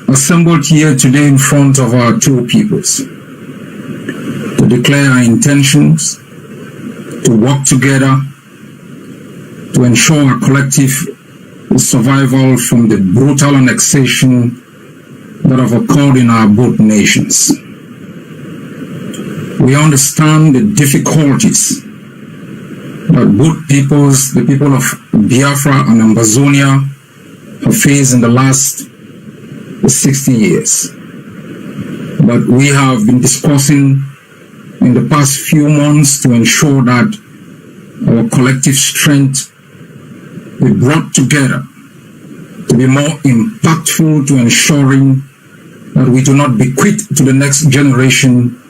Speaker 14: assembled here today in front of our two peoples to declare our intentions to work together to ensure our collective survival from the brutal annexation that have occurred in our both nations. We understand the difficulties that both peoples, the people of Biafra and Ambazonia, have faced in the last 60 years. But we have been discussing in the past few months to ensure that our collective strength be brought together to be more impactful to ensuring that we do not bequeath to the next generation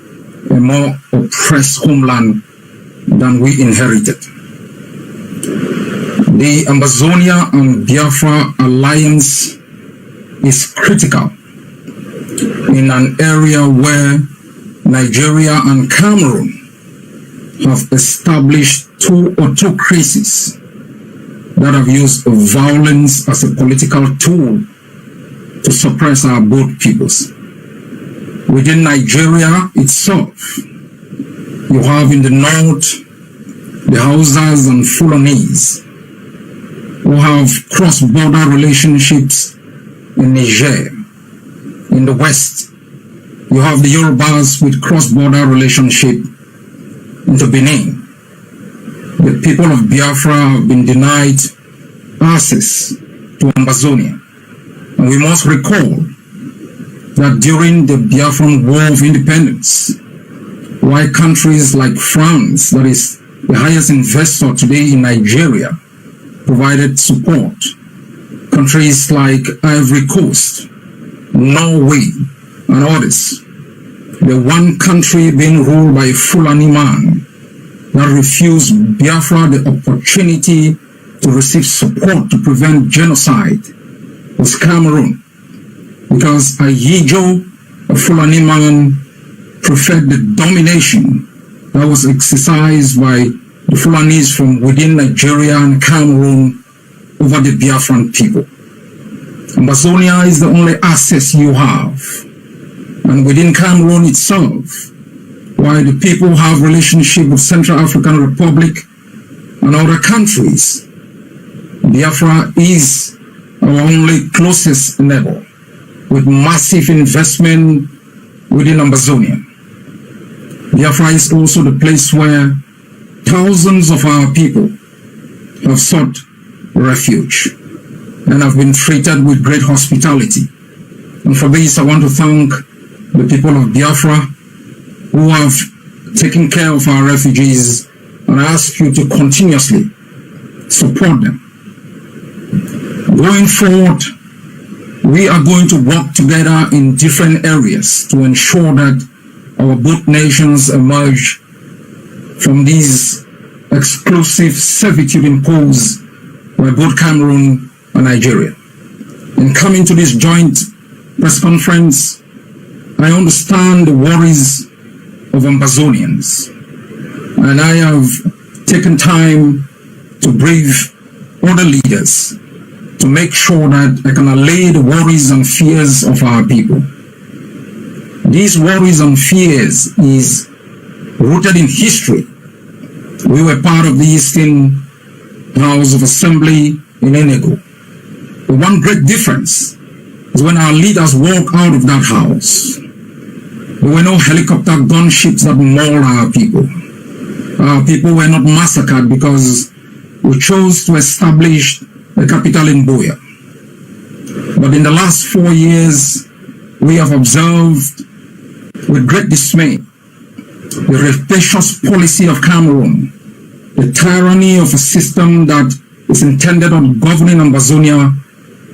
Speaker 14: a more oppressed homeland than we inherited. The Ambazonia and Biafra alliance is critical in an area where Nigeria and Cameroon have established two autocracies that have used violence as a political tool to suppress our both peoples. Within Nigeria itself, you have in the north the Hausas and Fulanese who have cross-border relationships in Niger. In the west, you have the Yorubas with cross-border relationship into Benin. The people of Biafra have been denied access to Ambazonia. And we must recall that during the Biafran War of Independence, while countries like France, that is the highest investor today in Nigeria, provided support, countries like Ivory Coast, Norway, and others, the one country being ruled by a Fulani man that refused Biafra the opportunity to receive support to prevent genocide was Cameroon, because a Yijo, a Fulani man, preferred the domination that was exercised by the Fulanis from within Nigeria and Cameroon over the Biafran people. Ambazonia is the only access you have. And within Cameroon itself, while the people have relationship with Central African Republic and other countries, Biafra is our only closest neighbor with massive investment within Ambazonia. Biafra is also the place where thousands of our people have sought refuge and have been treated with great hospitality. And for this, I want to thank the people of Biafra who have taken care of our refugees, and I ask you to continuously support them. Going forward, we are going to work together in different areas to ensure that our both nations emerge from these exclusive servitude imposed by both Cameroon and Nigeria. In coming to this joint press conference, I understand the worries of Ambazonians, and I have taken time to brief other leaders to make sure that I can allay the worries and fears of our people. These worries and fears is rooted in history. We were part of the Eastern House of Assembly in Enugu. The one great difference is when our leaders walk out of that house, there were no helicopter gunships that mauled our people. Our people were not massacred because we chose to establish the capital in Buea. But in the last 4 years, we have observed with great dismay the rapacious policy of Cameroon, the tyranny of a system that is intended on governing Ambazonia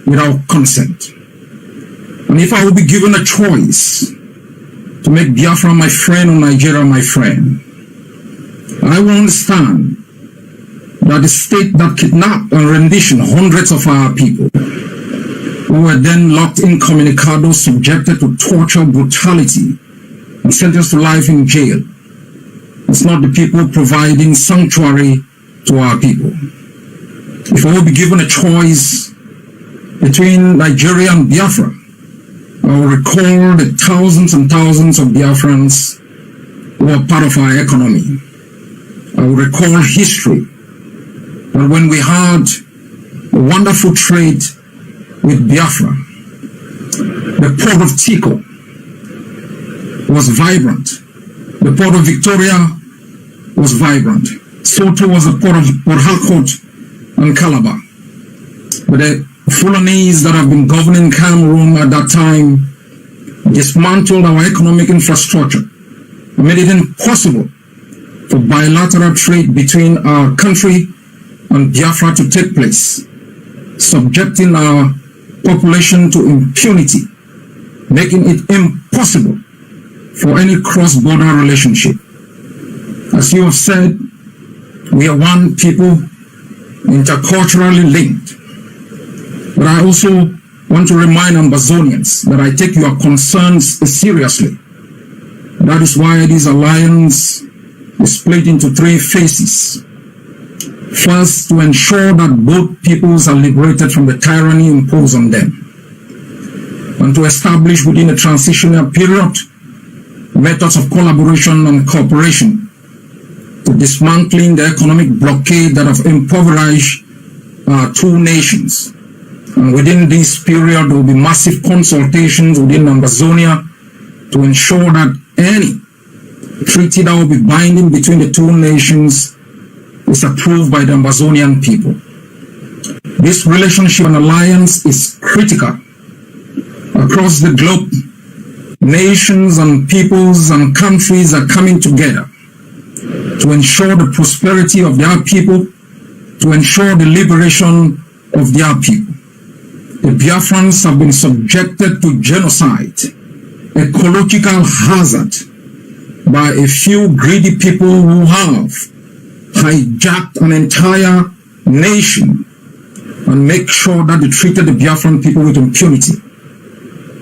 Speaker 14: without consent. And if I will be given a choice to make Biafra my friend or Nigeria my friend, I will understand that the state that kidnapped and rendition hundreds of our people, who were then locked incommunicado, subjected to torture, brutality, and sentenced to life in jail, it's not the people providing sanctuary to our people. If I will be given a choice between Nigeria and Biafra, I will recall the thousands and thousands of Biafrans who are part of our economy. I will recall history, and when we had a wonderful trade with Biafra, the port of Tico was vibrant. The port of Victoria was vibrant. So too was the port of Port Harcourt and Calabar. But the Fulanese that have been governing Cameroon at that time dismantled our economic infrastructure and made it impossible for bilateral trade between our country and Biafra to take place, subjecting our population to impunity, making it impossible for any cross-border relationship. As you have said, we are one people, interculturally linked. But I also want to remind Ambazonians that I take your concerns seriously. That is why this alliance is split into 3 phases. First, to ensure that both peoples are liberated from the tyranny imposed on them, and to establish within a transitional period methods of collaboration and cooperation to dismantling the economic blockade that have impoverished our 2 nations. And within this period, there will be massive consultations within Ambazonia to ensure that any treaty that will be binding between the 2 nations is approved by the Ambazonian people. This relationship and alliance is critical. Across the globe, nations and peoples and countries are coming together to ensure the prosperity of their people, to ensure the liberation of their people. The Biafrans have been subjected to genocide, ecological hazard, by a few greedy people who have hijacked an entire nation and make sure that they treated the Biafran people with impunity.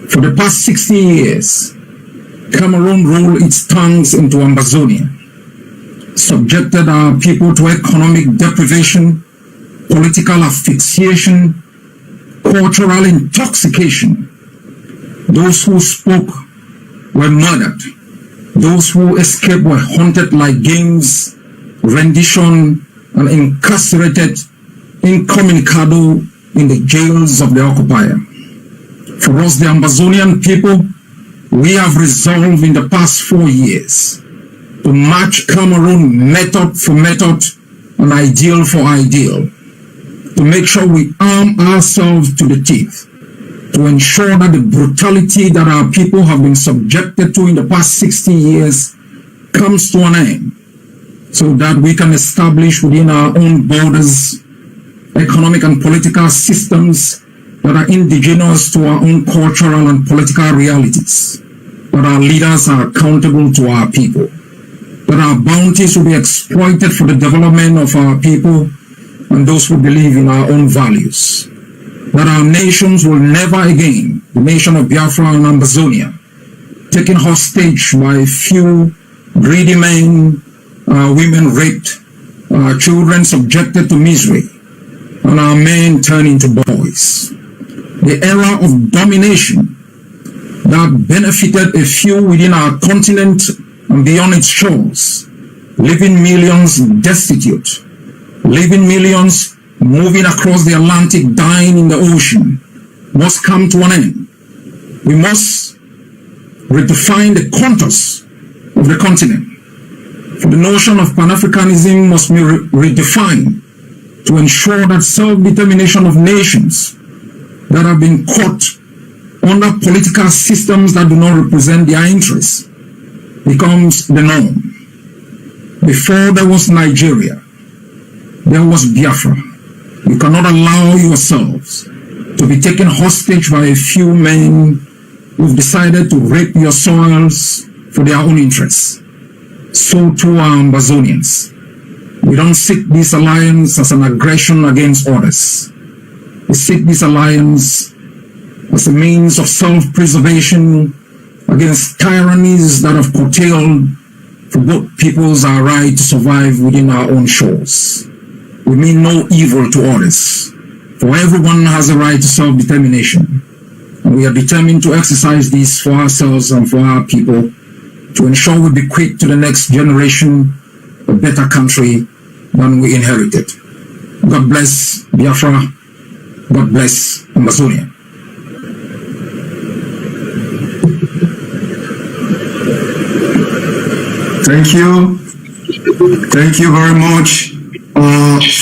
Speaker 14: For the past 60 years, Cameroon rolled its tongues into Ambazonia, subjected our people to economic deprivation, political asphyxiation, cultural intoxication. Those who spoke were murdered. Those who escaped were hunted like games, rendition, and incarcerated incommunicado in the jails of the occupier. For us, the Ambazonian people, we have resolved in the past 4 years to match Cameroon method for method and ideal for ideal, to make sure we arm ourselves to the teeth, to ensure that the brutality that our people have been subjected to in the past 60 years comes to an end, so that we can establish within our own borders economic and political systems that are indigenous to our own cultural and political realities, that our leaders are accountable to our people, that our bounties will be exploited for the development of our people and those who believe in our own values, that our nations will never again, the nation of Biafra and Amazonia, taken hostage by a few greedy men, women raped, children subjected to misery, and our men turned into boys. The era of domination that benefited a few within our continent and beyond its shores, leaving millions destitute, leaving millions moving across the Atlantic, dying in the ocean, must come to an end. We must redefine the contours of the continent. For the notion of Pan-Africanism must be redefined to ensure that self-determination of nations that have been caught under political systems that do not represent their interests becomes the norm. Before there was Nigeria, there was Biafra. You cannot allow yourselves to be taken hostage by a few men who've decided to rape your soils for their own interests. So too are Amazonians. We don't seek this alliance as an aggression against others. We seek this alliance as a means of self-preservation against tyrannies that have curtailed for both peoples our right to survive within our own shores. We mean no evil to others, for everyone has a right to self-determination, and we are determined to exercise this for ourselves and for our people to ensure we bequeath to the next generation a better country than we inherited. God bless Biafra. God bless Amazonia.
Speaker 13: Thank you. Thank you very much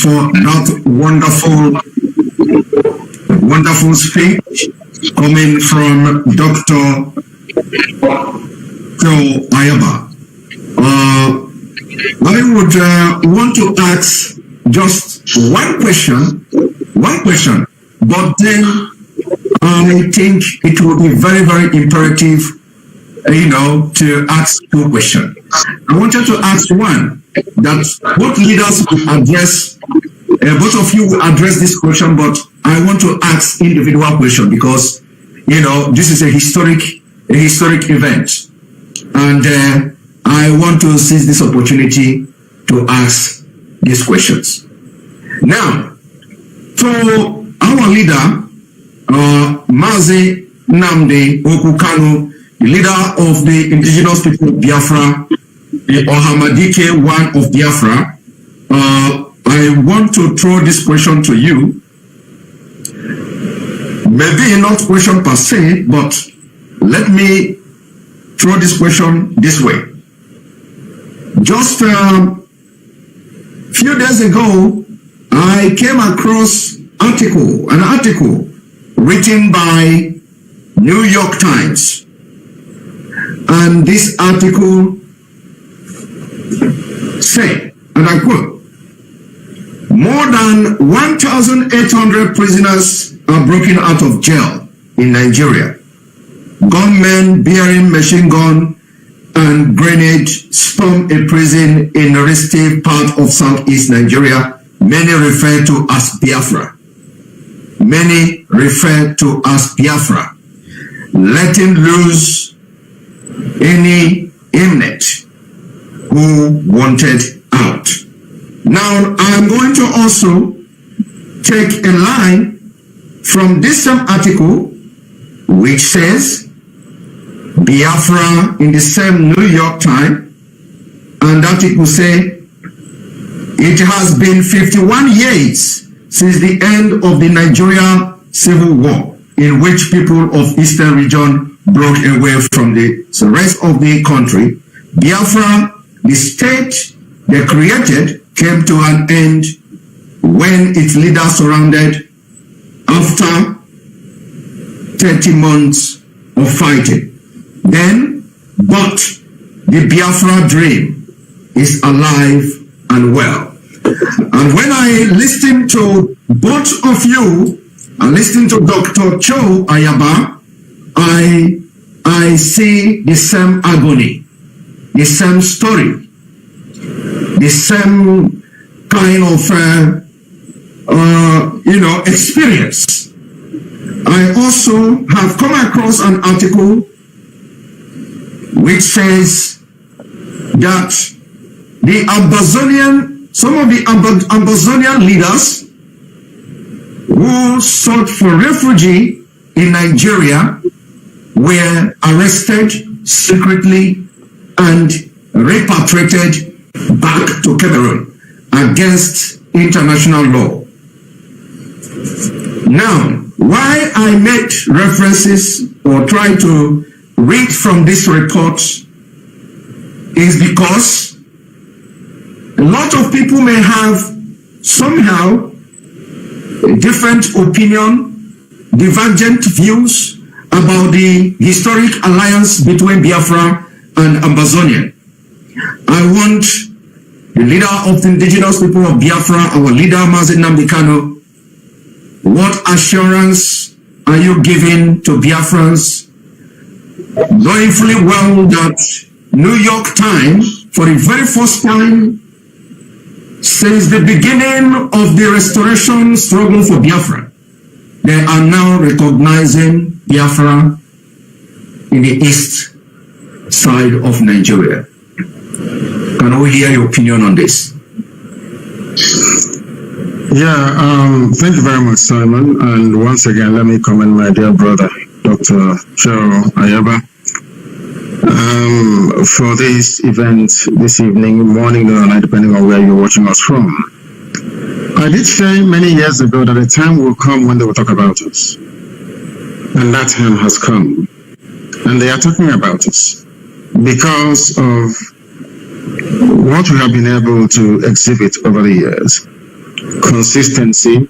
Speaker 13: for that wonderful speech coming from Dr. Joe Ayaba. I would want to ask just one question, but then I think it would be very, very imperative, to ask two questions. I wanted to ask one, that both leaders will address, both of you will address this question, but I want to ask individual question because, this is a historic event. And I want to seize this opportunity to ask these questions. Now, for our leader, Mazi Nnamdi Kanu, the leader of the indigenous people of Biafra, the Ohamadike one of Biafra, I want to throw this question to you. Maybe not question per se, but let me throw this question this way. Just a few days ago, I came across an article written by New York Times. And this article said, and I quote, more than 1,800 prisoners are broken out of jail in Nigeria. Gunmen bearing machine gun and grenade storm a prison in a restive part of southeast Nigeria. Many refer to as Biafra. Letting loose any inmate who wanted out. Now, I'm going to also take a line from this same article which says Biafra in the same New York Times, and that article say it has been 51 years since the end of the Nigeria Civil War, in which people of Eastern region broke away from the rest of the country. Biafra, the state they created, came to an end when its leaders surrendered after 30 months of fighting. But the Biafra dream is alive and well. And when I listen to both of you, I listen to Dr. Cho Ayaba, I see the same agony, the same story, the same kind of experience. I also have come across an article which says that some of the Ambazonian leaders who sought for refuge in Nigeria were arrested secretly and repatriated back to Cameroon against international law. Now, why I made references or try to read from this report is because a lot of people may have somehow a different opinion, divergent views about the historic alliance between Biafra and Ambazonia. I want the leader of the indigenous people of Biafra, our leader Mazi Nnamdi Kanu, what assurance are you giving to Biafrans, knowing fully well that New York Times, for the very first time since the beginning of the restoration struggle for Biafra, they are now recognizing Biafra in the east side of Nigeria? Can we hear your opinion on this?
Speaker 1: Yeah, thank you very much, Simon. And once again, let me commend my dear brother, Dr. Cho Ayaba, for this event this evening, morning or night, depending on where you're watching us from. I did say many years ago that a time will come when they will talk about us. And that time has come. And they are talking about us because of what we have been able to exhibit over the years. Consistency,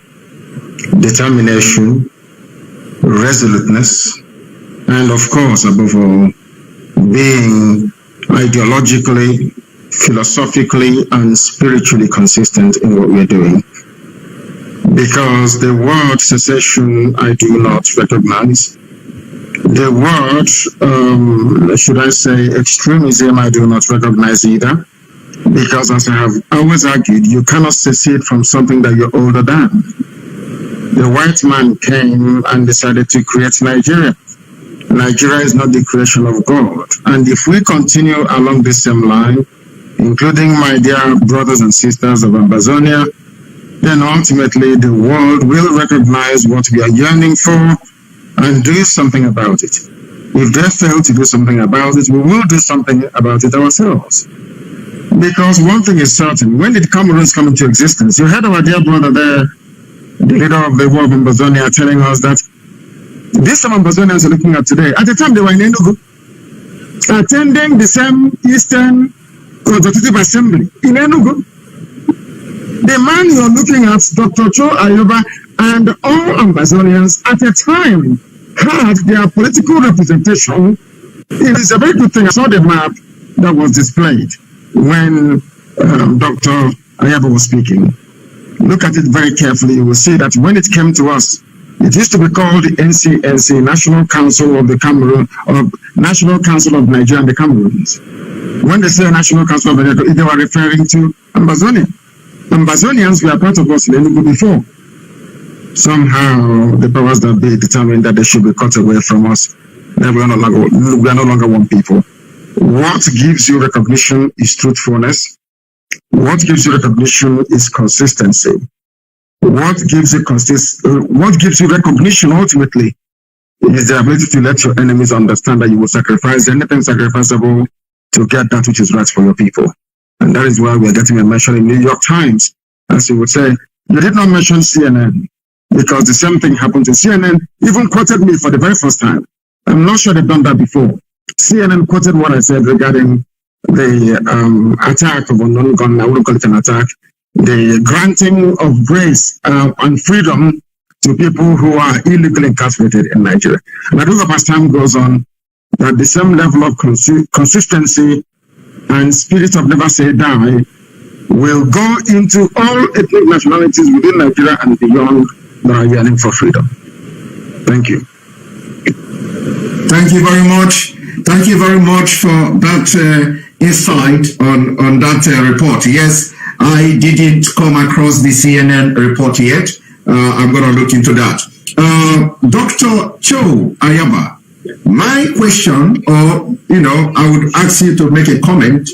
Speaker 1: determination, resoluteness, and of course, above all, being ideologically, philosophically, and spiritually consistent in what we're doing. Because the word secession, I do not recognize. The word, should I say, extremism, I do not recognize either. Because as I have always argued, you cannot secede from something that you're older than. The white man came and decided to create Nigeria. Nigeria is not the creation of God. And if we continue along this same line, including my dear brothers and sisters of Ambazonia, then ultimately the world will recognize what we are yearning for and do something about it. If they fail to do something about it, we will do something about it ourselves. Because one thing is certain, when did Cameroons come into existence? You heard our dear brother there, the leader of the war of Ambazonia, telling us that these some Ambazonians are looking at today. At the time they were in Enugu, attending the same Eastern Constitutive Assembly in Enugu. The man you're looking at, Dr. Cho Ayaba, and all Ambazonians at a time had their political representation. It is a very good thing. I saw the map that was displayed when Dr. Ayaba was speaking. Look at it very carefully. You will see that when it came to us, it used to be called the NCNC, National Council of the Cameroon, or National Council of Nigeria and the Cameroons. When they say National Council of Nigeria, they were referring to Ambazonia. Ambazonians were part of us in Enugu before. Somehow, the powers that be determined that they should be cut away from us. That we are no longer one people. What gives you recognition is truthfulness. What gives you recognition is consistency. What gives you recognition ultimately is the ability to let your enemies understand that you will sacrifice anything sacrificable to get that which is right for your people. And that is why we are getting a mention in New York Times. As you would say, you did not mention CNN because the same thing happened to CNN, even quoted me for the very first time. I'm not sure they've done that before. CNN quoted what I said regarding the attack of unknown gun. I wouldn't call it an attack. The granting of grace and freedom to people who are illegally incarcerated in Nigeria. And I do hope as time goes on that the same level of consistency and spirit of never say die
Speaker 13: will go into all ethnic nationalities within Nigeria and beyond that are yearning for freedom. Thank you.
Speaker 1: Thank you very much. Thank you very much for that insight on that report. Yes, I didn't come across the CNN report yet. I'm going to look into that. Dr. Cho Ayaba, my question, or, I would ask you to make a comment,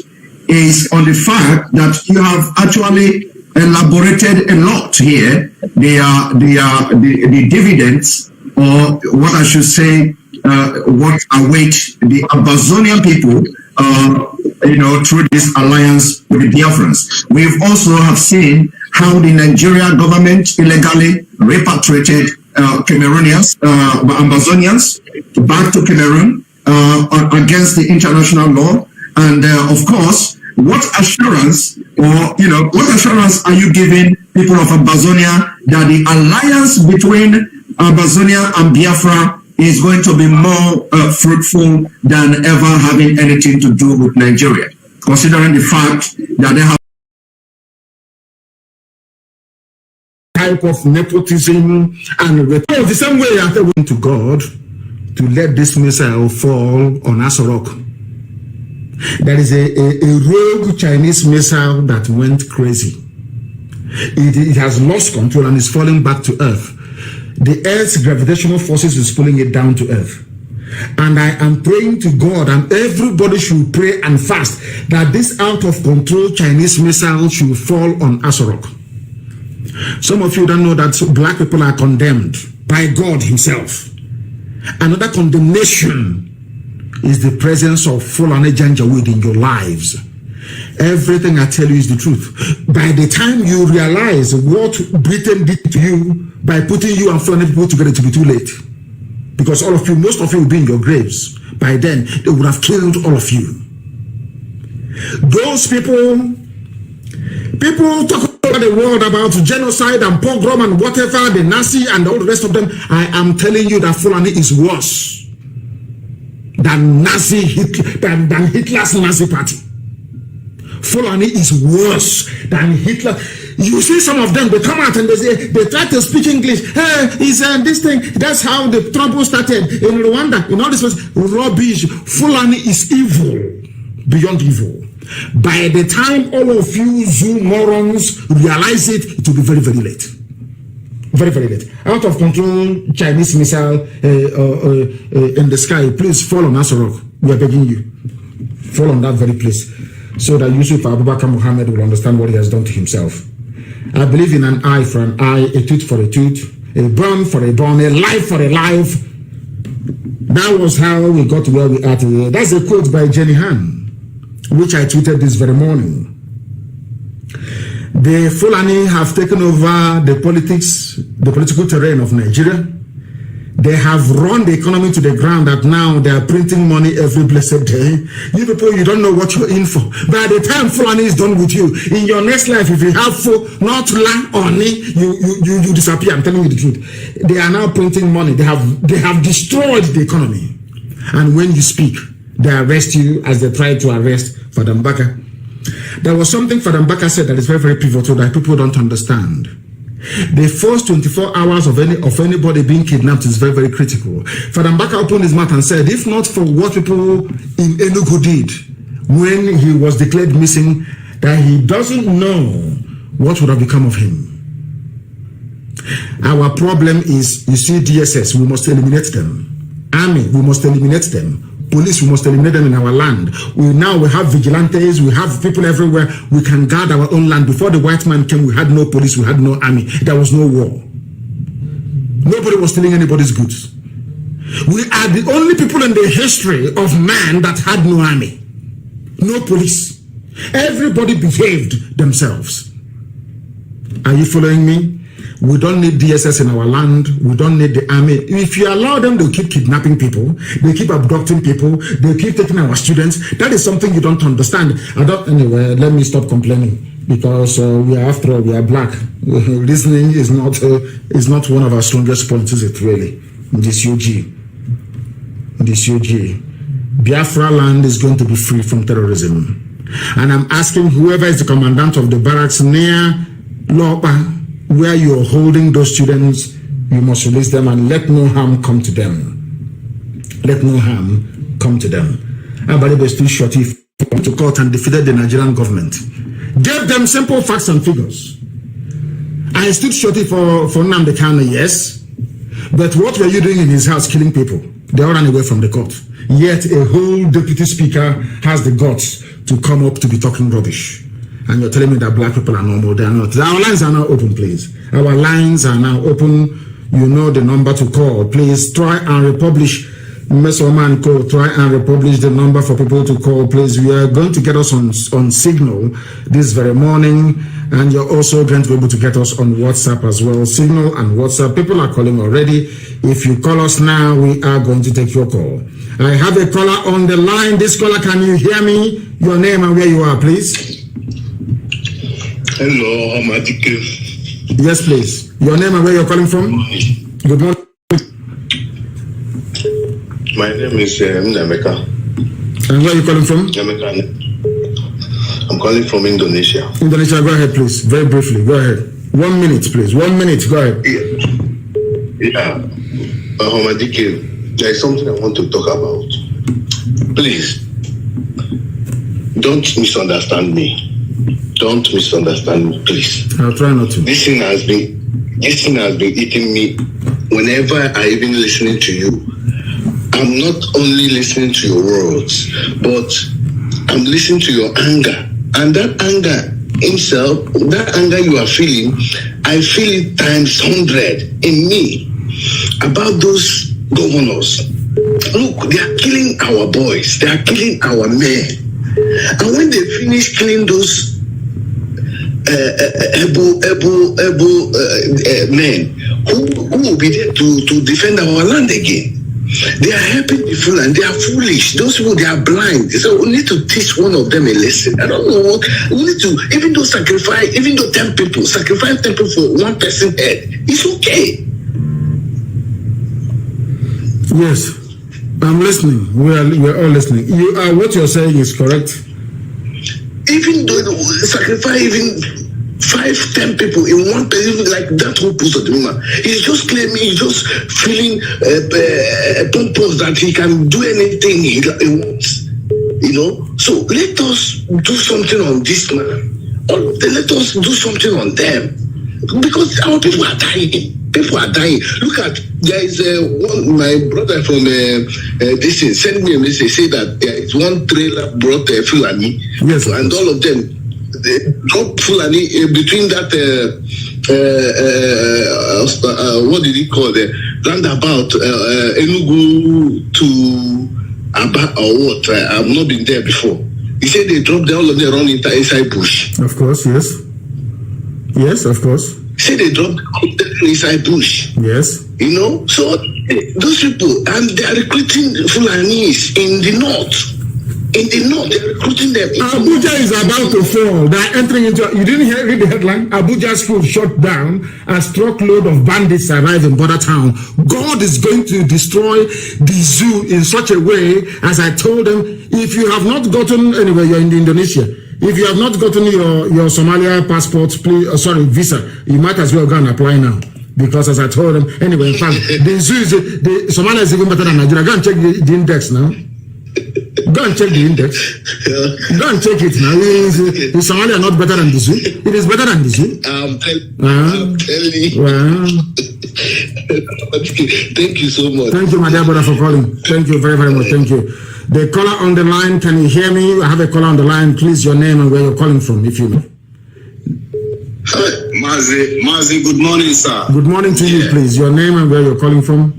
Speaker 1: is on the fact that you have actually elaborated a lot here, the dividends, or what I should say, what await the Amazonian people, through this alliance with the Biafrans. We've also have seen how the Nigerian government illegally repatriated Cameroonians, Amazonians, back to Cameroon against the international law. And of course, what assurance, what assurance are you giving people of Amazonia that the alliance between Amazonia and Biafra is going to be more fruitful than ever having anything to do with Nigeria, considering the fact that they have
Speaker 19: type of nepotism and the same way I went to God to let this missile fall on Asorok. There is a rogue Chinese missile that went crazy. It has lost control and is falling back to Earth. The Earth's gravitational forces is pulling it down to Earth. And I am praying to God, and everybody should pray and fast that this out of control Chinese missile should fall on Asorok. Some of you don't know that black people are condemned by God himself. Another condemnation is the presence of Fulani Janjaweed in your lives. Everything I tell you is the truth. By the time you realize what Britain did to you by putting you and Fulani people together, to be too late. Because all of you, most of you will be in your graves. By then, they would have killed all of you. Those people talk about the world about genocide and pogrom and whatever, the Nazi and all the rest of them. I am telling you that Fulani is worse than than Hitler's Nazi party. Fulani is worse than Hitler. You see some of them, they come out and they try to speak English. Hey, he's this thing. That's how the trouble started in Rwanda. In all this was rubbish. Fulani is evil, beyond evil. By the time all of you Zoo morons realize it, it will be very, very late. Very, very late. Out of control Chinese missile in the sky. Please fall on Asorok. We are begging you. Fall on that very place, so that Yusuf Abubakar Muhammad will understand what he has done to himself. I believe in an eye for an eye, a tooth for a tooth, a bone for a bone, a life for a life. That was how we got to where we are today. That's a quote by Jenny Han, which I tweeted this very morning. The Fulani have taken over the political terrain of Nigeria. They have run the economy to the ground that now they are printing money every blessed day. You people, you don't know what you're in for. By the time Fulani is done with you, in your next life, if you have not land or you disappear. I'm telling you the truth. They are now printing money. They have destroyed the economy. And when you speak, they arrest you as they try to arrest Fadam Baka. There was something Fadam Baka said that is very, very pivotal that people don't understand. The first 24 hours of anybody being kidnapped is very, very critical. Fadam Baka opened his mouth and said, if not for what people in Enugu did when he was declared missing, that he doesn't know what would have become of him. Our problem is, you see, DSS, we must eliminate them. Army, we must eliminate them. Police, we must eliminate them in our land. We have vigilantes, we have people everywhere. We can guard our own land. Before the white man came, we had no police, we had no army. There was no war. Nobody was stealing anybody's goods. We are the only people in the history of man that had no army, no police. Everybody behaved themselves. Are you following me? We don't need DSS in our land. We don't need the army. If you allow them, they'll keep kidnapping people. They keep abducting people. They keep taking our students. That is something you don't understand. Anyway, let me stop complaining, because we are black. Reasoning is not one of our strongest points, is it really? This UG. Biafra land is going to be free from terrorism. And I'm asking whoever is the commandant of the barracks near Lopa, where you're holding those students, you must release them and let no harm come to them. Let no harm come to them. Abaribe stood shorty to court and defeated the Nigerian government. Gave them simple facts and figures. I stood shorty for Nnamdi Kanu, yes. But what were you doing in his house killing people? They all ran away from the court. Yet a whole deputy speaker has the guts to come up to be talking rubbish. And you're telling me that black people are normal. They are not. Our lines are now open, please. Our lines are now open. You know the number to call. Please try and republish. Mr. Oman Co. Try and republish the number for people to call, please. We are going to get us on Signal this very morning. And you're also going to be able to get us on WhatsApp as well. Signal and WhatsApp. People are calling already. If you call us now, we are going to take your call. I have a caller on the line. This caller, can you hear me? Your name and where you are, please.
Speaker 15: Hello, Mazi.
Speaker 19: Yes, please. Your name and where you're calling from? Good morning.
Speaker 15: My name is Nnameka.
Speaker 19: And where are you calling from?
Speaker 15: Nnameka. I'm calling from Indonesia.
Speaker 19: Indonesia, go ahead, please. Very briefly, go ahead. 1 minute, please. 1 minute, go ahead.
Speaker 15: Yeah. Mazi, there is something I want to talk about. Please, don't misunderstand me. Don't misunderstand me, please.
Speaker 19: I'll try not to.
Speaker 15: This thing has been eating me whenever I even listening to you. I'm not only listening to your words, but I'm listening to your anger. And that anger himself, that anger you are feeling, I feel it times 100 in me about those governors. Look, they are killing our boys. They are killing our men. And when they finish killing those able men, who will be there to defend our land again? They are helping the fool and they are foolish. Those people, they are blind. So we need to teach one of them a lesson. I don't know what we need to, even though 10 people sacrifice 10 people for one person's head, it's okay.
Speaker 19: Yes, I'm listening. We're all listening. What you're saying is correct.
Speaker 15: Even though sacrifice even 5-10 people in one person, like that whole post of the woman, he's just claiming, he's just feeling pompous that he can do anything he wants, you know. So let us do something on this man, or let us do something on them, because our people are dying. People are dying. Look at, there is my brother from this thing sent me a message, say that there is one trailer brought Fulani,
Speaker 19: yes,
Speaker 15: and all of them, they drop Fulani between that what did he call the roundabout Enugu to Aba or what? I've not been there before. He said they dropped all of them around inside bush.
Speaker 19: Of course, yes. Yes, of course.
Speaker 15: Say they dropped inside bush.
Speaker 19: Yes.
Speaker 15: You know, so those people, and they are recruiting Fulanis in the north. In the north, they are recruiting them.
Speaker 19: Abuja is about to fall. They are entering into. You didn't read the headline? Abuja school shut down as truckload of bandits arrive in border town. God is going to destroy the zoo in such a way, as I told them. If you have not gotten anywhere, you're in Indonesia. If you have not gotten your Somalia passport, please, visa, you might as well go and apply now. Because as I told them, anyway, in fact, the zoo is, Somalia is even better than Nigeria. Go and check the index now. Go and check the index. Go and check it now. Is Somalia not better than the zoo? It is better than the zoo.
Speaker 15: I'm telling you.
Speaker 19: Wow.
Speaker 15: Thank you so much.
Speaker 19: Thank you, my dear brother, for calling. Thank you very, very much. Thank you. The caller on the line, can you hear me? I have a caller on the line. Please, your name and where you're calling from, if you know.
Speaker 15: Mazi, good morning, sir.
Speaker 19: Good morning to you, please. Your name and where you're calling from.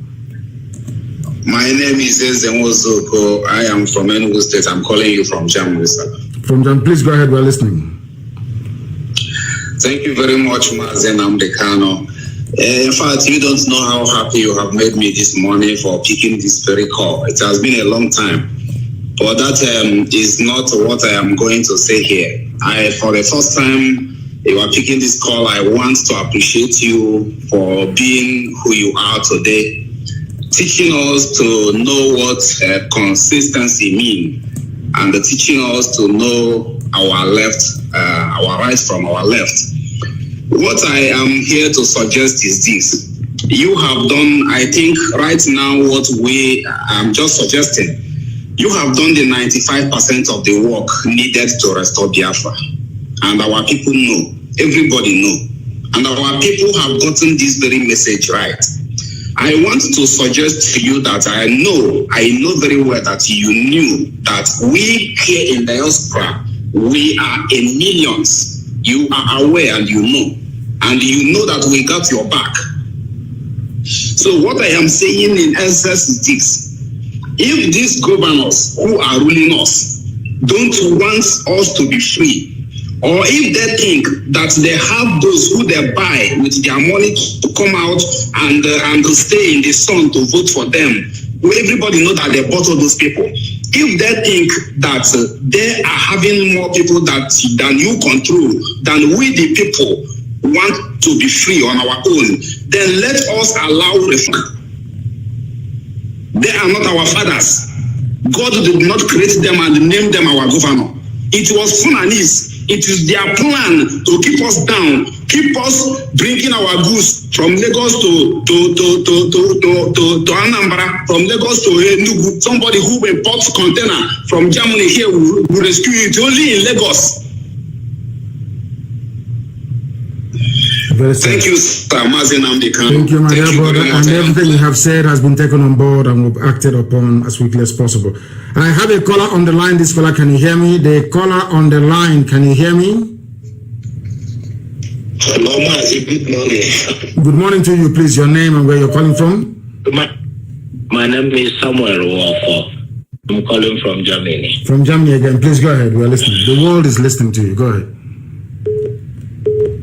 Speaker 15: My name is Ezemozoko. I am from Enugu State. I'm calling you from Jammu, sir.
Speaker 19: From Jammu, please go ahead. We're listening.
Speaker 15: Thank you very much, Mazi Nnamdi Kanu. In fact, you don't know how happy you have made me this morning for picking this very call. It has been a long time. But that is not what I am going to say here. For the first time you are picking this call, I want to appreciate you for being who you are today, teaching us to know what consistency means, and teaching us to know
Speaker 2: our left, our right from our left. What I am here to suggest is this. You have done, I think, right now what we am just suggesting. You have done the 95% of the work needed to restore Biafra. And our people know, everybody know. And our people have gotten this very message right. I want to suggest to you that I know very well that you knew that we here in diaspora, we are in millions. You are aware and you know. And you know that we got your back. So what I am saying in essence is this. If these governors who are ruling us don't want us to be free, or if they think that they have those who they buy with their money to come out and stay in the sun to vote for them, everybody know that they bought all those people. If they think that they are having more people than you control, than we the people want to be free on our own, then let us allow reform. They are not our fathers. God did not create them and name them our governor. It was Fulanese. It is their plan to keep us down, keep us bringing our goods from Lagos to Anambra, from Lagos to Enugu. Somebody who imports container from Germany here will rescue it only in Lagos. Thank you, Sir Mazi Nnamdi Kanu.
Speaker 19: Thank you, my dear brother. And everything you have said has been taken on board and will be acted upon as quickly as possible. I have a caller on the line. This caller, can you hear me? The caller on the line, can you hear me?
Speaker 16: Hello, Mazi. Good morning.
Speaker 19: Good morning to you, please. Your name and where you're calling from?
Speaker 16: My name is Samuel Walfo. I'm calling from Germany.
Speaker 19: From Germany again. Please go ahead. We're listening. The world is listening to you. Go ahead.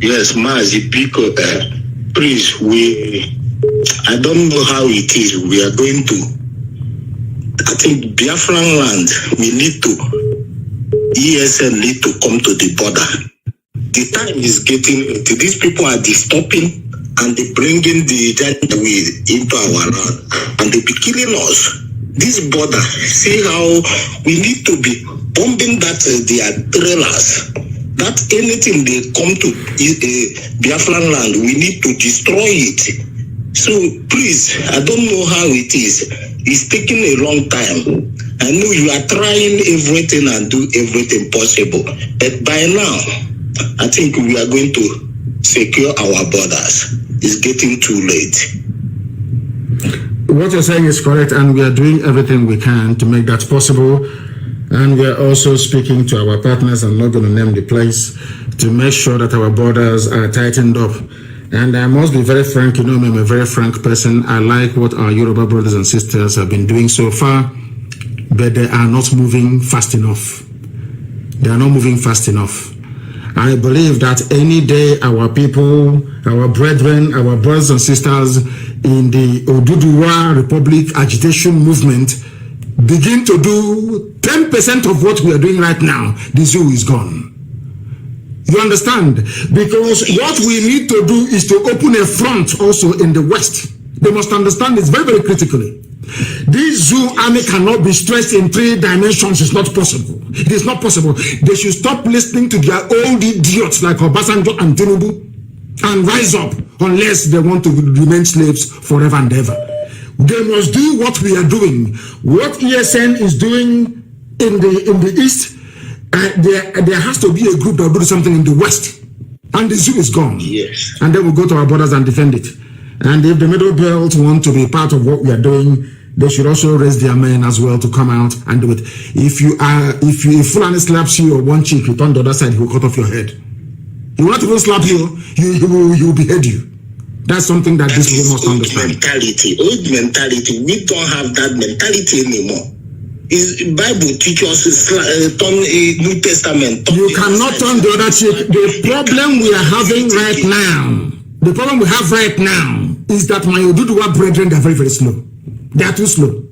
Speaker 16: Yes, Mazi, because please, I don't know how it is. We are going to, I think Biafran land, we need to, ESN need to come to the border. The time is getting, these people are disturbing and they bringing the weed into our land and they be killing us. This border, see how we need to be bombing that their trailers. That anything they come to Biafran land, we need to destroy it. So please, I don't know how it is. It's taking a long time. I know you are trying everything and do everything possible. But by now, I think we are going to secure our borders. It's getting too late.
Speaker 19: What you're saying is correct, and we are doing everything we can to make that possible. And we are also speaking to our partners, I'm not going to name the place, to make sure that our borders are tightened up. And I must be very frank, you know me, I'm a very frank person. I like what our Yoruba brothers and sisters have been doing so far, but they are not moving fast enough. They are not moving fast enough. I believe that any day our people, our brethren, our brothers and sisters in the Oduduwa Republic agitation movement begin to do 10% of what we are doing right now, the zoo is gone. You understand? Because what we need to do is to open a front also in the West. They must understand this very, very critically. This zoo army cannot be stressed in 3 dimensions. It's not possible. It is not possible. They should stop listening to their old idiots like Obasanjo and Tinubu and rise up unless they want to remain slaves forever and ever. They must do what we are doing. What ESN is doing in the East, there has to be a group that will do something in the West. And the zoo is gone. Yes. And then we'll go to our borders and defend it. And if the Middle Belt want to be part of what we are doing, they should also raise their men as well to come out and do it. If Fulani slaps you or one cheek, you turn the other side, he will cut off your head. He will not even slap you, he will behead you. That's something that this people must understand.
Speaker 16: Old mentality. We don't have that mentality anymore. Bible teaches us turn New Testament. You
Speaker 19: cannot turn the other cheek. The problem we are having right now, is that my Oduduwa brethren, they are very, very slow. They are too slow.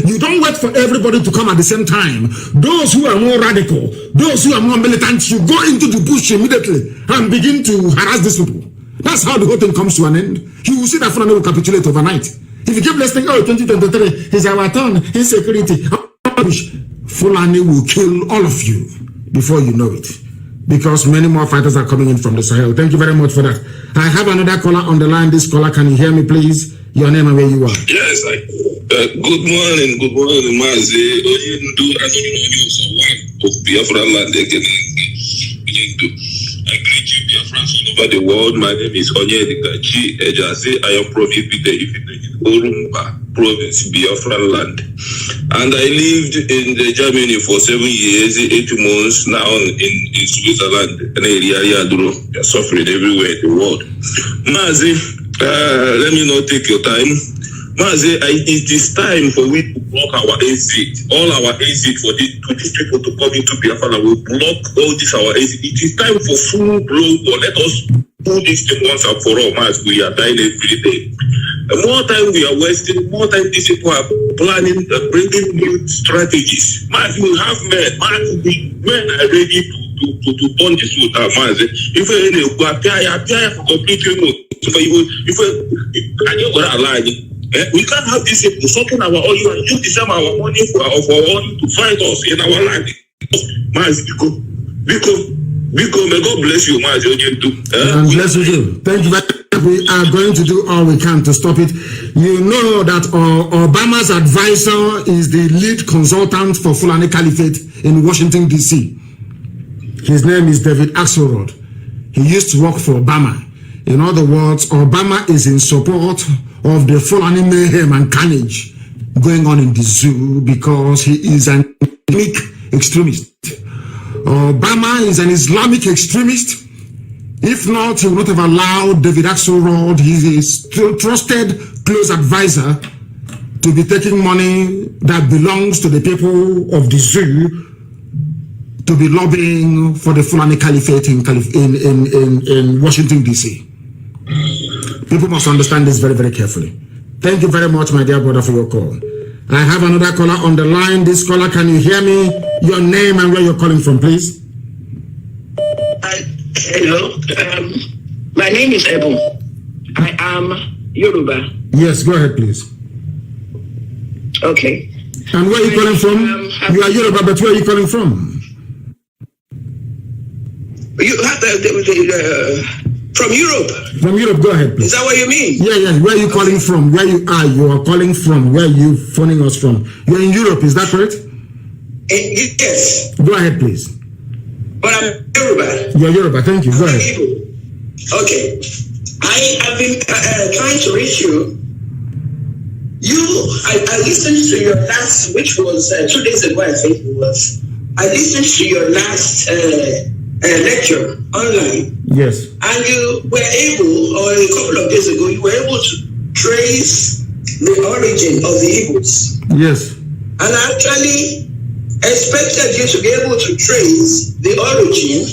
Speaker 19: You don't wait for everybody to come at the same time. Those who are more radical, those who are more militant, you go into the bush immediately and begin to harass these people. That's how the whole thing comes to an end. You will see that Fulani will capitulate overnight. If you keep listening, 2023 is our turn, insecurity, Fulani will kill all of you. before you know it, because many more fighters are coming in from the Sahel. Thank you very much for that. I have another caller on the line. This caller, can you hear me, please? Your name and where you are.
Speaker 17: Yes, good morning, Mazi. Of Biafra land again. I greet you, Biafrans all over the world. My name is Onyedikachi Ejase. I am from Orumba province, Biafra land. And I lived in Germany for 7 years, 8 months now in Switzerland. And they are suffering everywhere in the world. Mazi, let me not take your time. Mazi, it is time for we to block our exit, all our exit for these people to come into Biafra. We block all this our exit. It is time for full blown war. Let us do this thing once and for all, Mazi. We are dying every day. The more time we are wasting, more time these people are planning, bringing new strategies. Mazi, we have men. Mazi, men are ready to burn this wood out, Mazi. If we appear for complete remote, if I don't lie. We can't have these people sucking our oil and use the same our money for oil to fight us in our land. Mazi, because may God bless you, Mazi.
Speaker 19: And bless you too. Thank you very much. We are going to do all we can to stop it. You know that Obama's advisor is the lead consultant for Fulani Caliphate in Washington, D.C. His name is David Axelrod. He used to work for Obama. In other words, Obama is in support of the Fulani mayhem and carnage going on in the zoo because he is an Islamic extremist. Obama is an Islamic extremist. If not, he would not have allowed David Axelrod, his trusted close advisor, to be taking money that belongs to the people of the zoo to be lobbying for the Fulani Caliphate in Washington, D.C. People must understand this very, very carefully. Thank you very much, my dear brother, for your call. I have another caller on the line. This caller, can you hear me? Your name and where you're calling from, please.
Speaker 6: Hello. My name is Ebu. I am Yoruba.
Speaker 19: Yes, go ahead, please.
Speaker 6: Okay.
Speaker 19: And where are you calling from? You are Yoruba, but where are you calling from?
Speaker 6: You have from Europe.
Speaker 19: From Europe, go ahead, please.
Speaker 6: Is that what you mean?
Speaker 19: Yeah. Where are you calling from? Where you are calling from? Where are you phoning us from? You're in Europe, is that correct?
Speaker 6: Yes.
Speaker 19: Go ahead, please.
Speaker 6: But I'm Yoruba.
Speaker 19: You're Yoruba, thank you. Go ahead.
Speaker 6: Okay. I have been trying to reach you. I listened to your last, which was 2 days ago, I think it was. I listened to your last lecture online.
Speaker 19: Yes.
Speaker 6: And you were able, or a couple of days ago, you were able to trace the origin of the Igbos.
Speaker 19: Yes.
Speaker 6: And I actually expected you to be able to trace the origin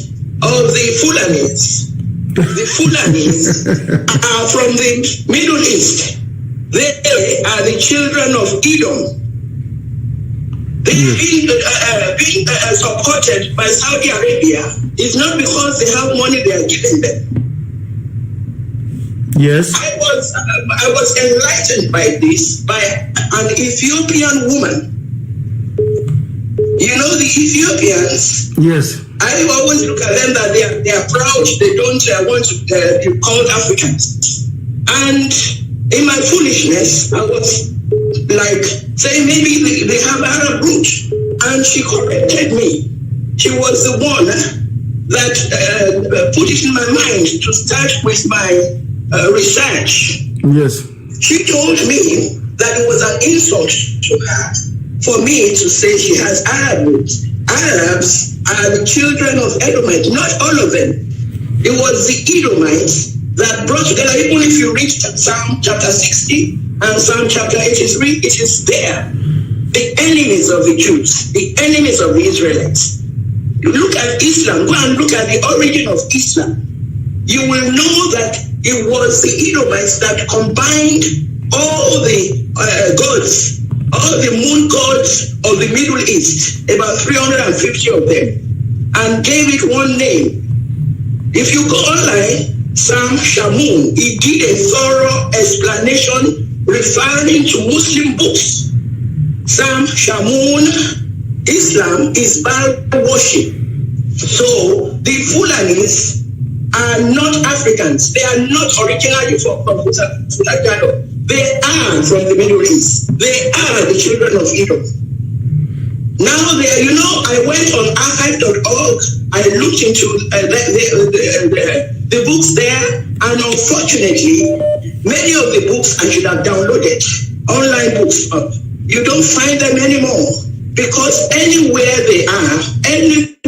Speaker 6: of the Fulanis. The Fulanis are from the Middle East. They are the children of Edom. They've been supported by Saudi Arabia. It's not because they have money they are giving them.
Speaker 19: Yes.
Speaker 6: I was enlightened by this by an Ethiopian woman. You know the Ethiopians.
Speaker 19: Yes.
Speaker 6: I always look at them that they are proud. They don't want to be called Africans. And in my foolishness, I was like saying maybe they have Arab roots, and she corrected me. She was the one that put it in my mind to start with my research.
Speaker 19: Yes.
Speaker 6: She told me that it was an insult to her for me to say she has Arab roots. Arabs are the children of Edomites, not all of them. It was the Edomites that brought together, even if you read Psalm chapter 60 and Psalm chapter 83, it is there. The enemies of the Jews, the enemies of the Israelites. You look at Islam, go and look at the origin of Islam. You will know that it was the Edomites that combined all the gods, all the moon gods of the Middle East, about 350 of them, and gave it one name. If you go online, Sam Shamoun, he did a thorough explanation referring to Muslim books. Sam Shamoun, Islam is Baal worship. So the Fulanis are not Africans. They are not originally from Futagalo. They are from the Middle East. They are the children of Edom. Now, I went on archive.org. I looked into the books there, and unfortunately, many of the books I should have downloaded, online books, you don't find them anymore, because anywhere they are, any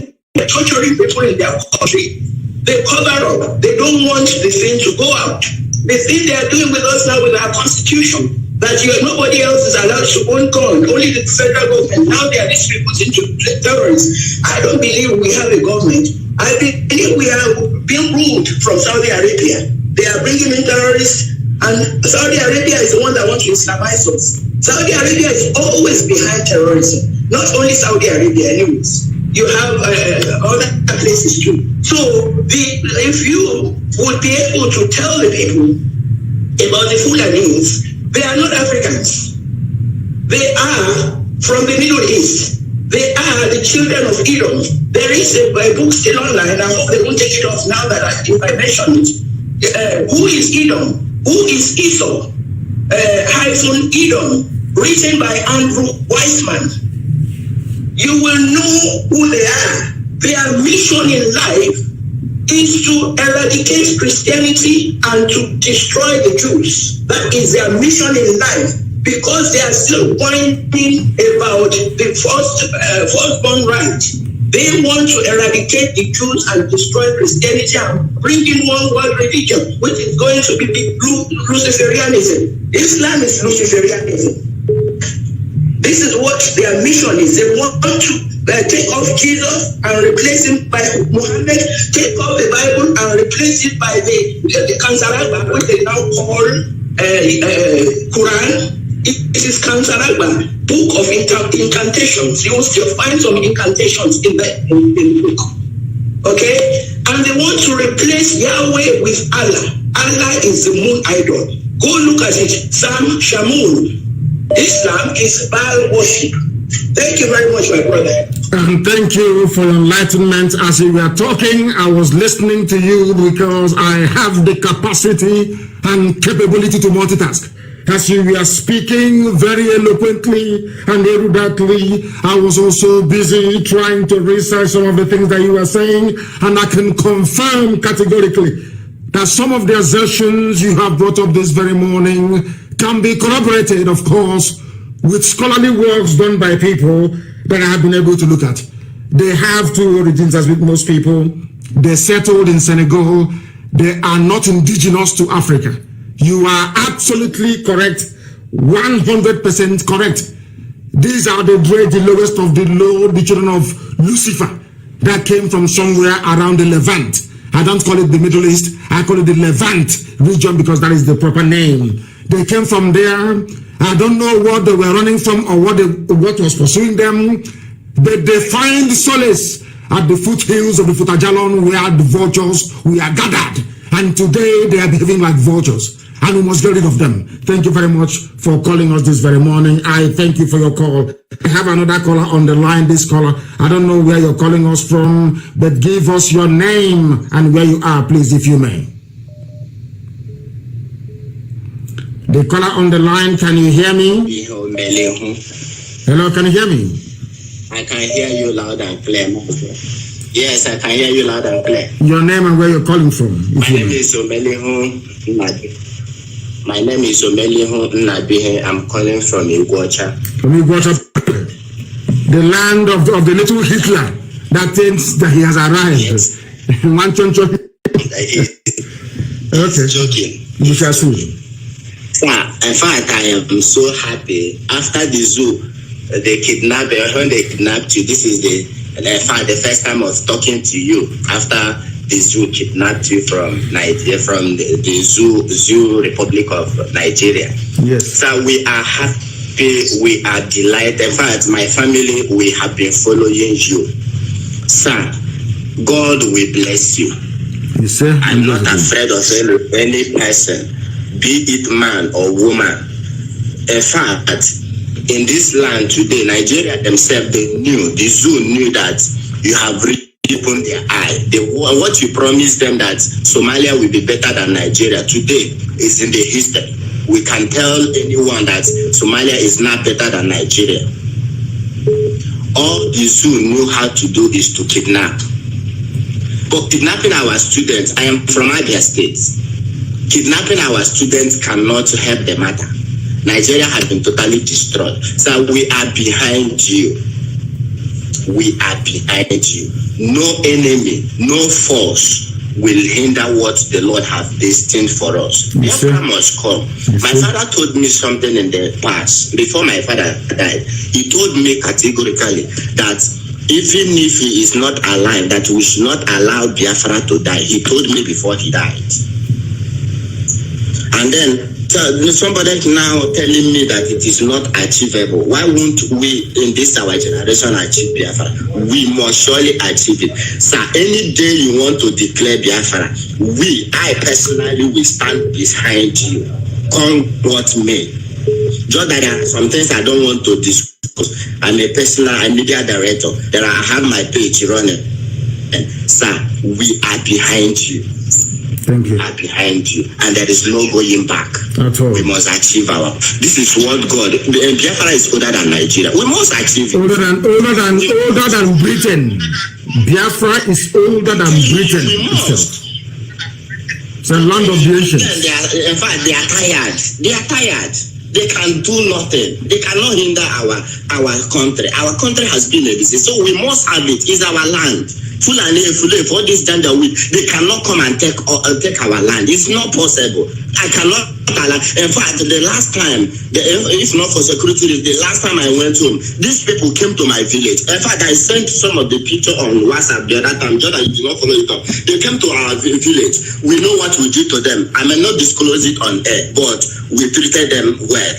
Speaker 6: torturing people in their country, they cover up. They don't want the thing to go out. The thing they are doing with us now with our constitution, that nobody else is allowed to own gun, only the federal government. Now they are distributing to terrorists. I don't believe we have a government. I believe we are being ruled from Saudi Arabia. They are bringing in terrorists, and Saudi Arabia is the one that wants to Islamize us. Saudi Arabia is always behind terrorism. Not only Saudi Arabia, anyways. You have other places too. So if you would be able to tell the people about the Fulanis, they are not Africans. They are from the Middle East. They are the children of Edom. There is a book still online. I hope they won't take it off now that I mentioned it. Who is Edom? Who is Esau? Edom, written by Andrew Weissman. You will know who they are. Their mission in life is to eradicate Christianity and to destroy the Jews. That is their mission in life, because they are still whining about the firstborn right. They want to eradicate the Jews and destroy Christianity and bring in one world religion, which is going to be Luciferianism. Islam is Luciferianism. This is what their mission is. They want to take off Jesus and replace him by Muhammad, take off the Bible and replace it by the Kanzaragba, which they now call Quran. It is Kanzaragba, book of incantations. You will find some incantations in the book. Okay? And they want to replace Yahweh with Allah. Allah is the moon idol. Go look at it. Sam Shamun. Islam is Baal worship. Thank you very much, my brother.
Speaker 19: And thank you for your enlightenment. As you were talking, I was listening to you because I have the capacity and capability to multitask. As you were speaking very eloquently and eruditely, I was also busy trying to research some of the things that you were saying, and I can confirm categorically that some of the assertions you have brought up this very morning can be corroborated, of course, with scholarly works done by people that I have been able to look at. They have two origins, as with most people. They settled in Senegal. They are not indigenous to Africa. You are absolutely correct, 100% correct. These are the lowest of the low, the children of Lucifer, that came from somewhere around the Levant. I don't call it the Middle East, I call it the Levant region because that is the proper name. They came from there. I don't know what they were running from or what was pursuing them, but they find solace at the foothills of the Futajalon where the vultures were gathered. And today they are behaving like vultures. And we must get rid of them. Thank you very much for calling us this very morning. I thank you for your call. I have another caller on the line. This caller, I don't know where you're calling us from, but give us your name and where you are, please, if you may. The caller on the line, can you hear me? Hello, can you hear me?
Speaker 10: I can hear you loud and clear. Yes, I can hear you loud and clear.
Speaker 19: Your name and where you're calling from?
Speaker 10: My name is Omelihu Nnadi. My name is Omelihu Nnadi. I'm calling from Iguacha.
Speaker 19: From Iguacha, the land of the little Hitler that thinks that he has arrived.
Speaker 10: Yes.
Speaker 19: Okay.
Speaker 10: Joking.
Speaker 19: We shall see.
Speaker 10: Sir, in fact, I am so happy. After the zoo, when they kidnapped you, this is the first time I was talking to you after the zoo kidnapped you from Nigeria, from the zoo Republic of Nigeria.
Speaker 19: Yes.
Speaker 10: So we are happy, we are delighted. In fact, my family, we have been following you. Sir, God will bless you.
Speaker 19: You say?
Speaker 10: I'm not afraid of any person, be it man or woman. In fact, in this land today, Nigeria themselves, the zoo knew that you have reached open their eye. What you promised them that Somalia will be better than Nigeria today is in the history. We can tell anyone that Somalia is not better than Nigeria. All the zoo knew how to do is to kidnap. But kidnapping our students, I am from Abia State. Kidnapping our students cannot help the matter. Nigeria has been totally destroyed. So we are behind you. We are behind you. No enemy, no force will hinder what the Lord has destined for us. Biafra must come. My father told me something in the past. Before my father died, he told me categorically that even if he is not alive, that we should not allow Biafra to die. He told me before he died. And then somebody now telling me that it is not achievable. Why won't we in this our generation achieve Biafra? We must surely achieve it. So any day you want to declare Biafra, I personally will stand behind you. Come what may. Just that there are some things I don't want to discuss. I'm a media director. I have my page running. And sir, we are behind you.
Speaker 19: Thank you.
Speaker 10: Are behind you, and there is no going back.
Speaker 19: At all.
Speaker 10: We must achieve our. This is what God. Biafra is older than Nigeria. We must achieve it.
Speaker 19: Older than Britain. Biafra is older than Britain itself. It's a land of the ancients.
Speaker 10: In fact, they are tired. They are tired. They can do nothing. They cannot hinder our country. Our country has been a disease, so we must have it. It's our land. Fulani, for this gender week, they cannot come and take our land. It's not possible. I cannot allow. In fact, the last time, if not for security, the last time I went home, these people came to my village. In fact, I sent some of the picture on WhatsApp the other time. Jordan, you did not follow it up. They came to our village. We know what we did to them. I may not disclose it on air, but we treated them well.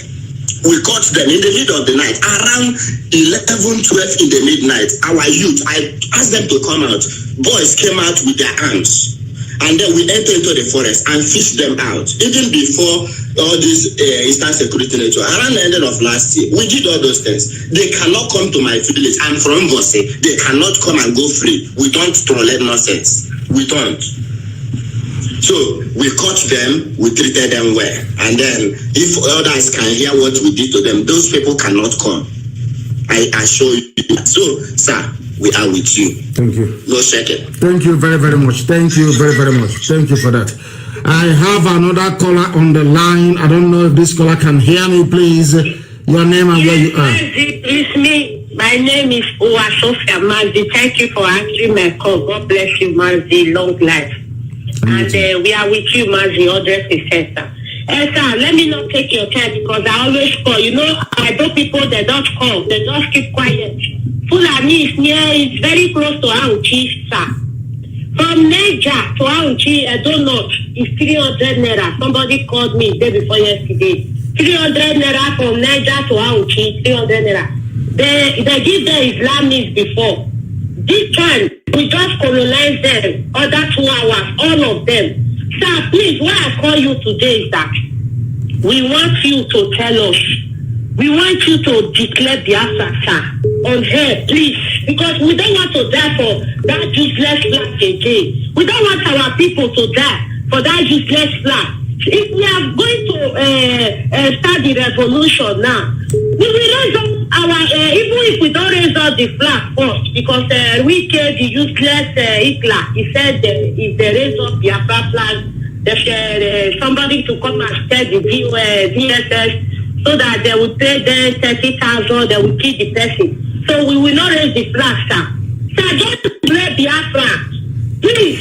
Speaker 10: We caught them in the middle of the night, around 11, 12 in the midnight. Our youth, I asked them to come out. Boys came out with their arms. And then we entered into the forest and fished them out. Even before all this Eastern Security Network, around the end of last year, we did all those things. They cannot come to my village. I'm from Bose. They cannot come and go free. We don't tolerate nonsense. We don't. So we caught them, we treated them well. And then if others can hear what we did to them, those people cannot come. I assure you. So, sir, we are with you.
Speaker 19: Thank you.
Speaker 10: No second.
Speaker 19: Thank you very, very much. Thank you very, very much. Thank you for that. I have another caller on the line. I don't know if this caller can hear me, please. Your name and where you are.
Speaker 9: It's me. My name is Mazi. Thank you for answering my call. God bless you, Mazi. Long life. And we are with you, Mazi, 100%. Sir, let me not take your time because I always call. You know, I know people, they don't call. They just keep quiet. Fulani is near, it's very close to Auchi, sir. From Niger to Auchi, I don't know, it's 300 naira. Somebody called me day before yesterday. 300 naira from Niger to Auchi, 300 naira. They give the Islamists before. This time, we just colonize them, other 2 hours, all of them. Sir, please, why I call you today is that we want you to tell us, we want you to declare Biafra, sir, on her, please, because we don't want to die for that useless flag again. We don't want our people to die for that useless flag. If we are going to start the revolution now, we will raise up our, even if we don't raise up the flag first, because we killed the useless Hitler. He said if they raise up the Biafra flag, there's somebody to come and tell the DSS so that they will pay them 30,000, they will kill the person. So we will not raise the flag, sir. Sir, just play Biafra, please,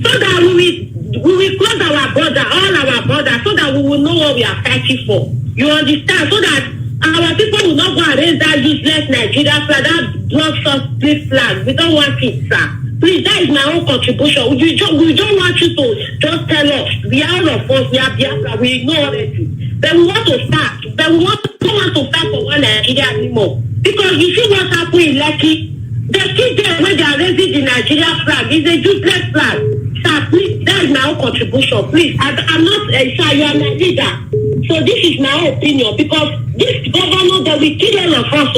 Speaker 9: so that we will close our border, all our borders, so that we will know what we are fighting for. You understand? So that our people will not go and raise that useless Nigeria flag, that blood-split flag. We don't want it, sir. Please, that is my own contribution. We don't want you to just tell us. We are all of us, we are Biafra, we know already. But we want to start. But we don't want to start for one Nigeria anymore. Because you see what happened in Lekki? They keep them when they are raising the Nigeria flag. It's a useless flag. Sir, please, that is my own contribution. Please, I'm not, sir, you are my leader. So this is my opinion, because this governor that we kill all of us,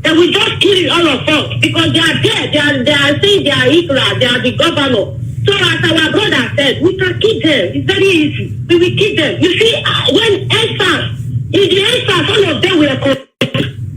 Speaker 9: They will just kill all of us because they are there. They are saying they are Hitler. They are the governor. So as our brother said, we can kill them. It's very easy. We will kill them. You see, when answers, in the answers, all of them were confused.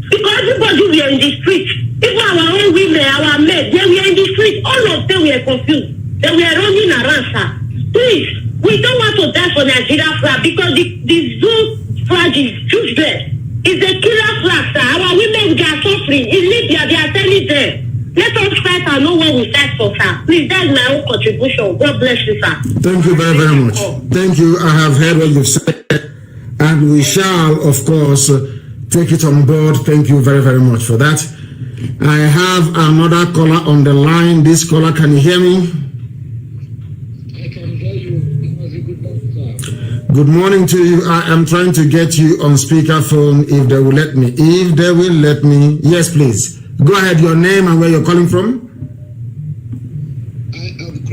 Speaker 9: Because everybody were in the street. Even our own women, our men, they were in the street. All of them were confused. They were running around, sir. Please, we don't want to die for Nigeria flag because the zoo flag is useless. It's a killer flag, sir. Our women, they are suffering. In Libya, they are telling them. Let us fight and know what we fight for, sir. Please, that's my own contribution. God bless you, sir.
Speaker 19: Thank you very, very much. Thank you. I have heard what you've said, and we shall, of course, take it on board. Thank you very, very much for that. I have another caller on the line. This caller, can you hear me?
Speaker 8: I can hear you.
Speaker 19: Good morning to you. I am trying to get you on speakerphone if they will let me. If they will let me. Yes, please. Go ahead, your name and where you're calling from.
Speaker 8: I am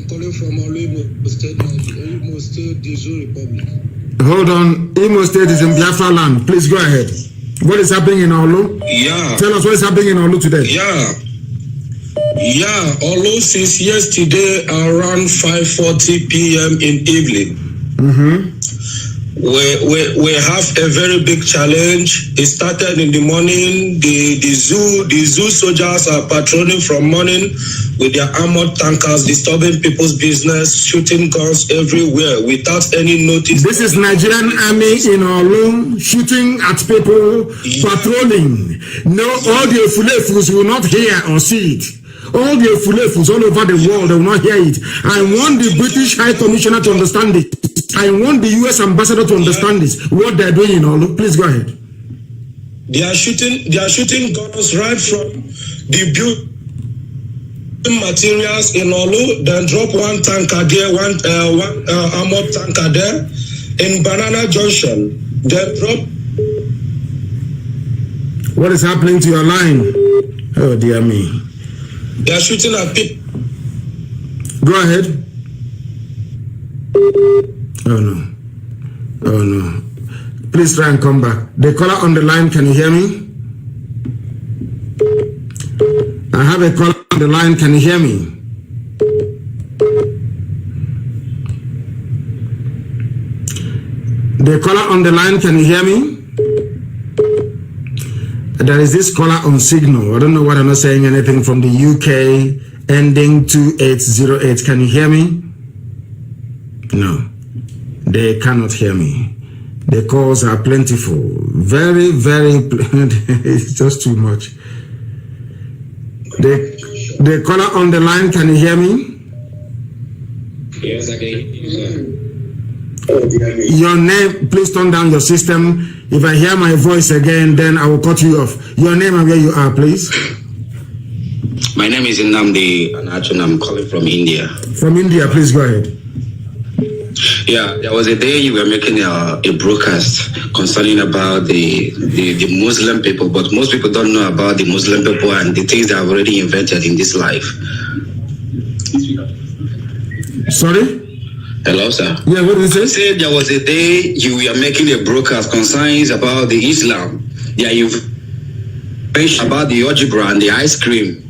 Speaker 8: calling from Imo State, Imo State, the Zoo Republic.
Speaker 19: Hold on. Imo State is in Biafra land. Please go ahead. What is happening in Olu?
Speaker 8: Yeah.
Speaker 19: Tell us what is happening in Olu today.
Speaker 8: Yeah, Olu since yesterday around 5:40 p.m. in evening. We have a very big challenge. It started in the morning. The zoo soldiers are patrolling from morning with their armored tankers, disturbing people's business, shooting guns everywhere without any notice.
Speaker 19: This is Nigerian army in Olu shooting at people, patrolling. No, all the Fulefus will not hear or see it. All the Fulefus all over the world, they will not hear it. I want the British High Commissioner to understand it. I want the US Ambassador to understand this. What they're doing in Olu. Please go ahead.
Speaker 8: They are shooting guns right from the building materials in Olu. Then drop one tanker there, one armored tanker there in Banana Junction. Then drop.
Speaker 19: What is happening to your line? Oh dear me.
Speaker 8: They are shooting at people.
Speaker 19: Go ahead. Oh no. Oh no. Please try and come back. The caller on the line, can you hear me? I have a caller on the line, can you hear me? The caller on the line, can you hear me? There is this caller on signal. I don't know why I'm not saying anything from the UK ending 2808. Can you hear me? No. They cannot hear me. The calls are plentiful. Very, very it's just too much. The caller on the line, can you hear me?
Speaker 8: Yes, I can hear you,
Speaker 19: Your name, please turn down your system. If I hear my voice again, then I will cut you off. Your name and where you are, please.
Speaker 20: My name is Nnamdi Kanu. I'm calling from India.
Speaker 19: From India, please go ahead.
Speaker 20: Yeah, there was a day you were making a broadcast concerning about the Muslim people, but most people don't know about the Muslim people and the things they have already invented in this life.
Speaker 19: Sorry?
Speaker 20: Hello, sir.
Speaker 19: Yeah, what did you say?
Speaker 20: I said there was a day you were making a broadcast concerning about the Islam. Yeah, you mentioned about the algebra and the ice cream.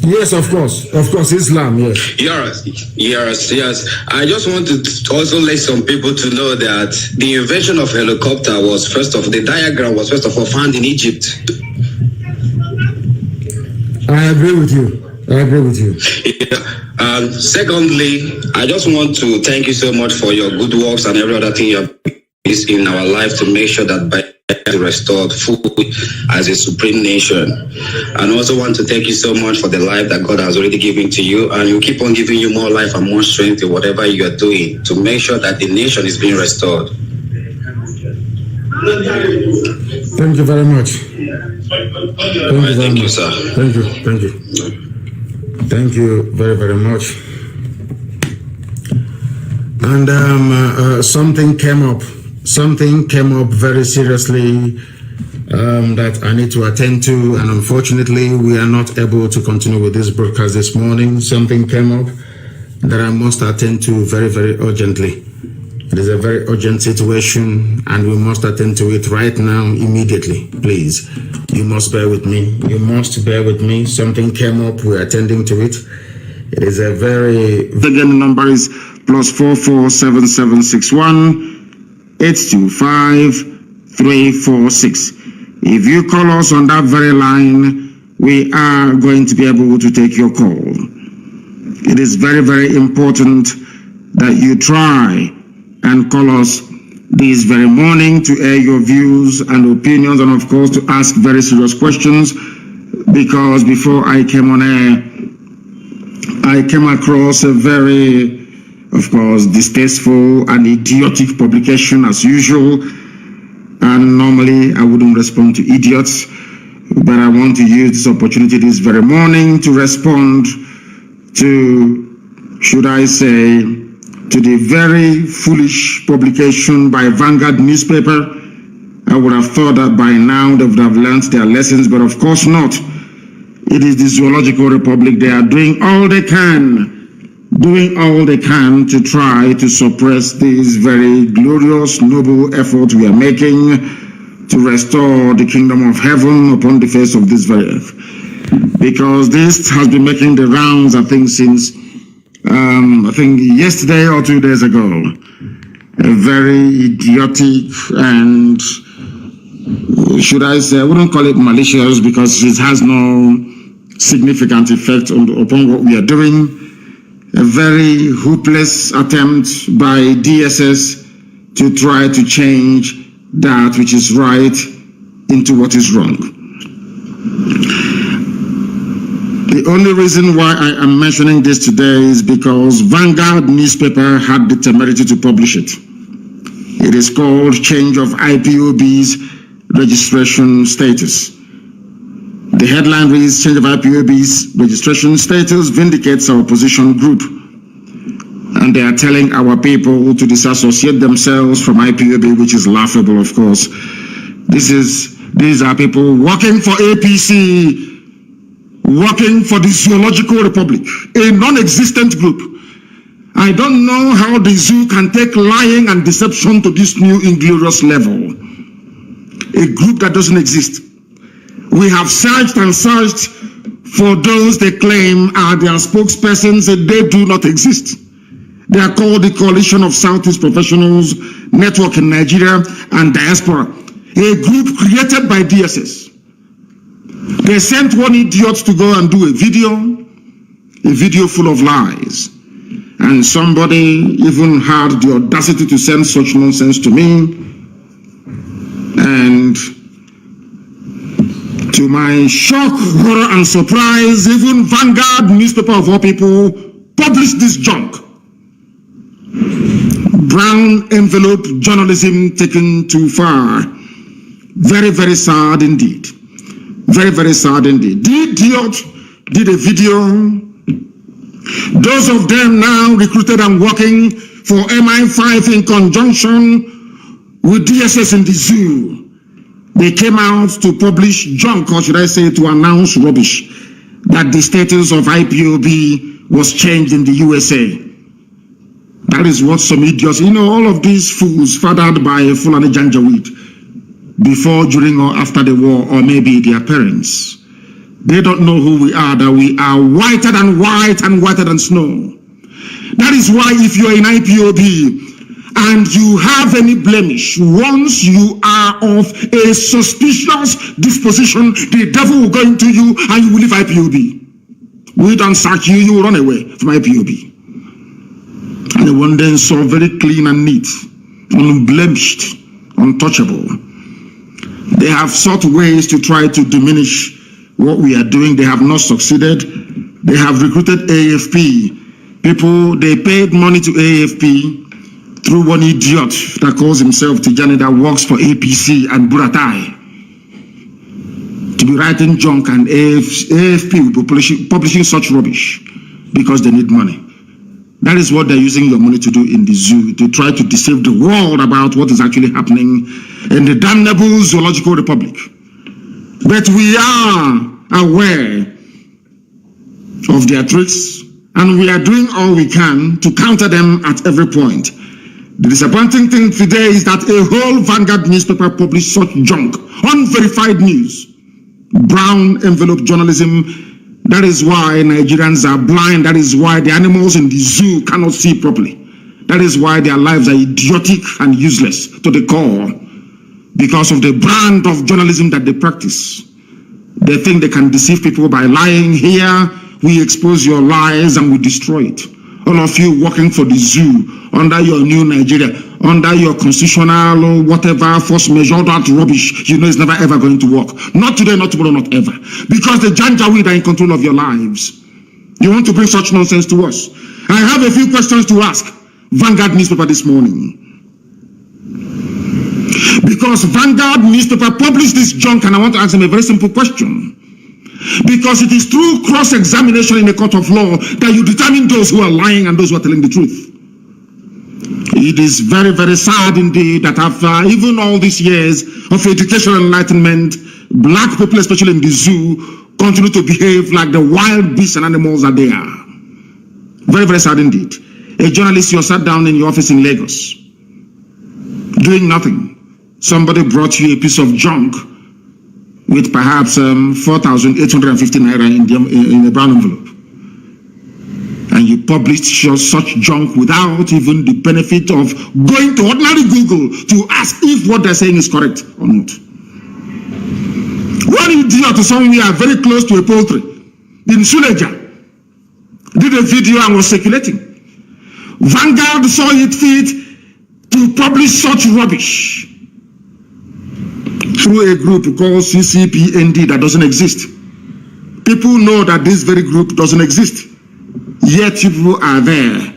Speaker 19: Yes, of course, Islam, yes.
Speaker 20: Yes. I just want to also let some people to know that the invention of helicopter was the diagram was first of all found in Egypt.
Speaker 19: I agree with you.
Speaker 20: Yeah. Secondly, I just want to thank you so much for your good works and every other thing you have done in our life to make sure that Biafra is restored fully as a supreme nation. And also want to thank you so much for the life that God has already given to you, and you keep on giving you more life and more strength in whatever you are doing to make sure that the nation is being restored.
Speaker 19: Thank you very much.
Speaker 20: Thank you, sir.
Speaker 19: Thank you. Thank you very, very much. And something came up very seriously that I need to attend to, and unfortunately we are not able to continue with this broadcast this morning. Something came up that I must attend to very, very urgently. It is a very urgent situation and we must attend to it right now, immediately. Please, you must bear with me. You must bear with me. Something came up, we're attending to it. It is a very... Again, the number is +447761 825 346. If you call us on that very line, we are going to be able to take your call. It is very, very important that you try and call us this very morning to air your views and opinions, and of course to ask very serious questions, because before I came on air, I came across a very, of course, distasteful and idiotic publication as usual, and normally I wouldn't respond to idiots, but I want to use this opportunity this very morning to respond to, should I say, to the very foolish publication by Vanguard newspaper. I would have thought that by now they would have learned their lessons, but of course not. It is the Zoological Republic. They are doing all they can to try to suppress this very glorious, noble effort we are making to restore the kingdom of heaven upon the face of this very earth. Because this has been making the rounds, I think, since I think yesterday or 2 days ago. A very idiotic and, should I say, I wouldn't call it malicious because it has no significant effect upon what we are doing. A very hopeless attempt by DSS to try to change that which is right into what is wrong. The only reason why I am mentioning this today is because Vanguard newspaper had the temerity to publish it. It is called Change of IPOB's Registration Status. The headline reads, Change of IPOB's Registration Status vindicates our opposition group. And they are telling our people to disassociate themselves from IPOB, which is laughable, of course. These are people working for APC, working for the Zoological Republic, a non-existent group. I don't know how the zoo can take lying and deception to this new inglorious level. A group that doesn't exist. We have searched and searched for those they claim are their spokespersons, and they do not exist. They are called the Coalition of Southeast Professionals Network in Nigeria and Diaspora, a group created by DSS. They sent one idiot to go and do a video full of lies. And somebody even had the audacity to send such nonsense to me. And to my shock, horror, and surprise, even Vanguard newspaper of all people published this junk. Brown envelope journalism taken too far. Very, very sad indeed. Very, very sad indeed. The idiot did a video. Those of them now recruited and working for MI5 in conjunction with DSS in the zoo. They came out to publish junk, or should I say to announce rubbish, that the status of IPOB was changed in the USA. That is what some idiots, all of these fools fathered by Fulani Janjaweed, before, during, or after the war, or maybe their parents. They don't know who we are, that we are whiter than white and whiter than snow. That is why if you are in IPOB and you have any blemish, once you are of a suspicious disposition, the devil will go into you and you will leave IPOB. We don't sack you, you will run away from IPOB. And the one then saw very clean and neat, unblemished, untouchable. They have sought ways to try to diminish what we are doing. They have not succeeded. They have recruited AFP. People, they paid money to AFP through one idiot that calls himself Tijani, that works for APC and Buratai, to be writing junk, and AFP will be publishing such rubbish because they need money. That is what they're using your money to do in the zoo, to try to deceive the world about what is actually happening in the damnable Zoological Republic. But we are aware of their tricks, and we are doing all we can to counter them at every point. The disappointing thing today is that a whole Vanguard newspaper published such junk, unverified news, brown envelope journalism. That is why Nigerians are blind. That is why the animals in the zoo cannot see properly. That is why their lives are idiotic and useless to the core, because of the brand of journalism that they practice. They think they can deceive people by lying. Here, we expose your lies and we destroy it. All of you working for the zoo, under your new Nigeria, under your constitutional or whatever force measure, that rubbish, you know it's never ever going to work. Not today, not tomorrow, not ever. Because the Janjaweed are in control of your lives. You want to bring such nonsense to us? I have a few questions to ask Vanguard newspaper this morning. Because Vanguard newspaper published this junk, and I want to ask them a very simple question. Because it is through cross-examination in a court of law that you determine those who are lying and those who are telling the truth. It is very, very sad indeed that after even all these years of educational enlightenment, black people, especially in the zoo, continue to behave like the wild beasts and animals that they are. Very, very sad indeed. A journalist, you sat down in your office in Lagos, doing nothing. Somebody brought you a piece of junk with perhaps 4,850 naira in a brown envelope. And you published such junk without even the benefit of going to ordinary Google to ask if what they're saying is correct or not. One idiot somewhere very close to a poultry in Suleja did a video and was circulating. Vanguard saw it fit to publish such rubbish through a group called CCPND that doesn't exist. People know that this very group doesn't exist. Yet people are there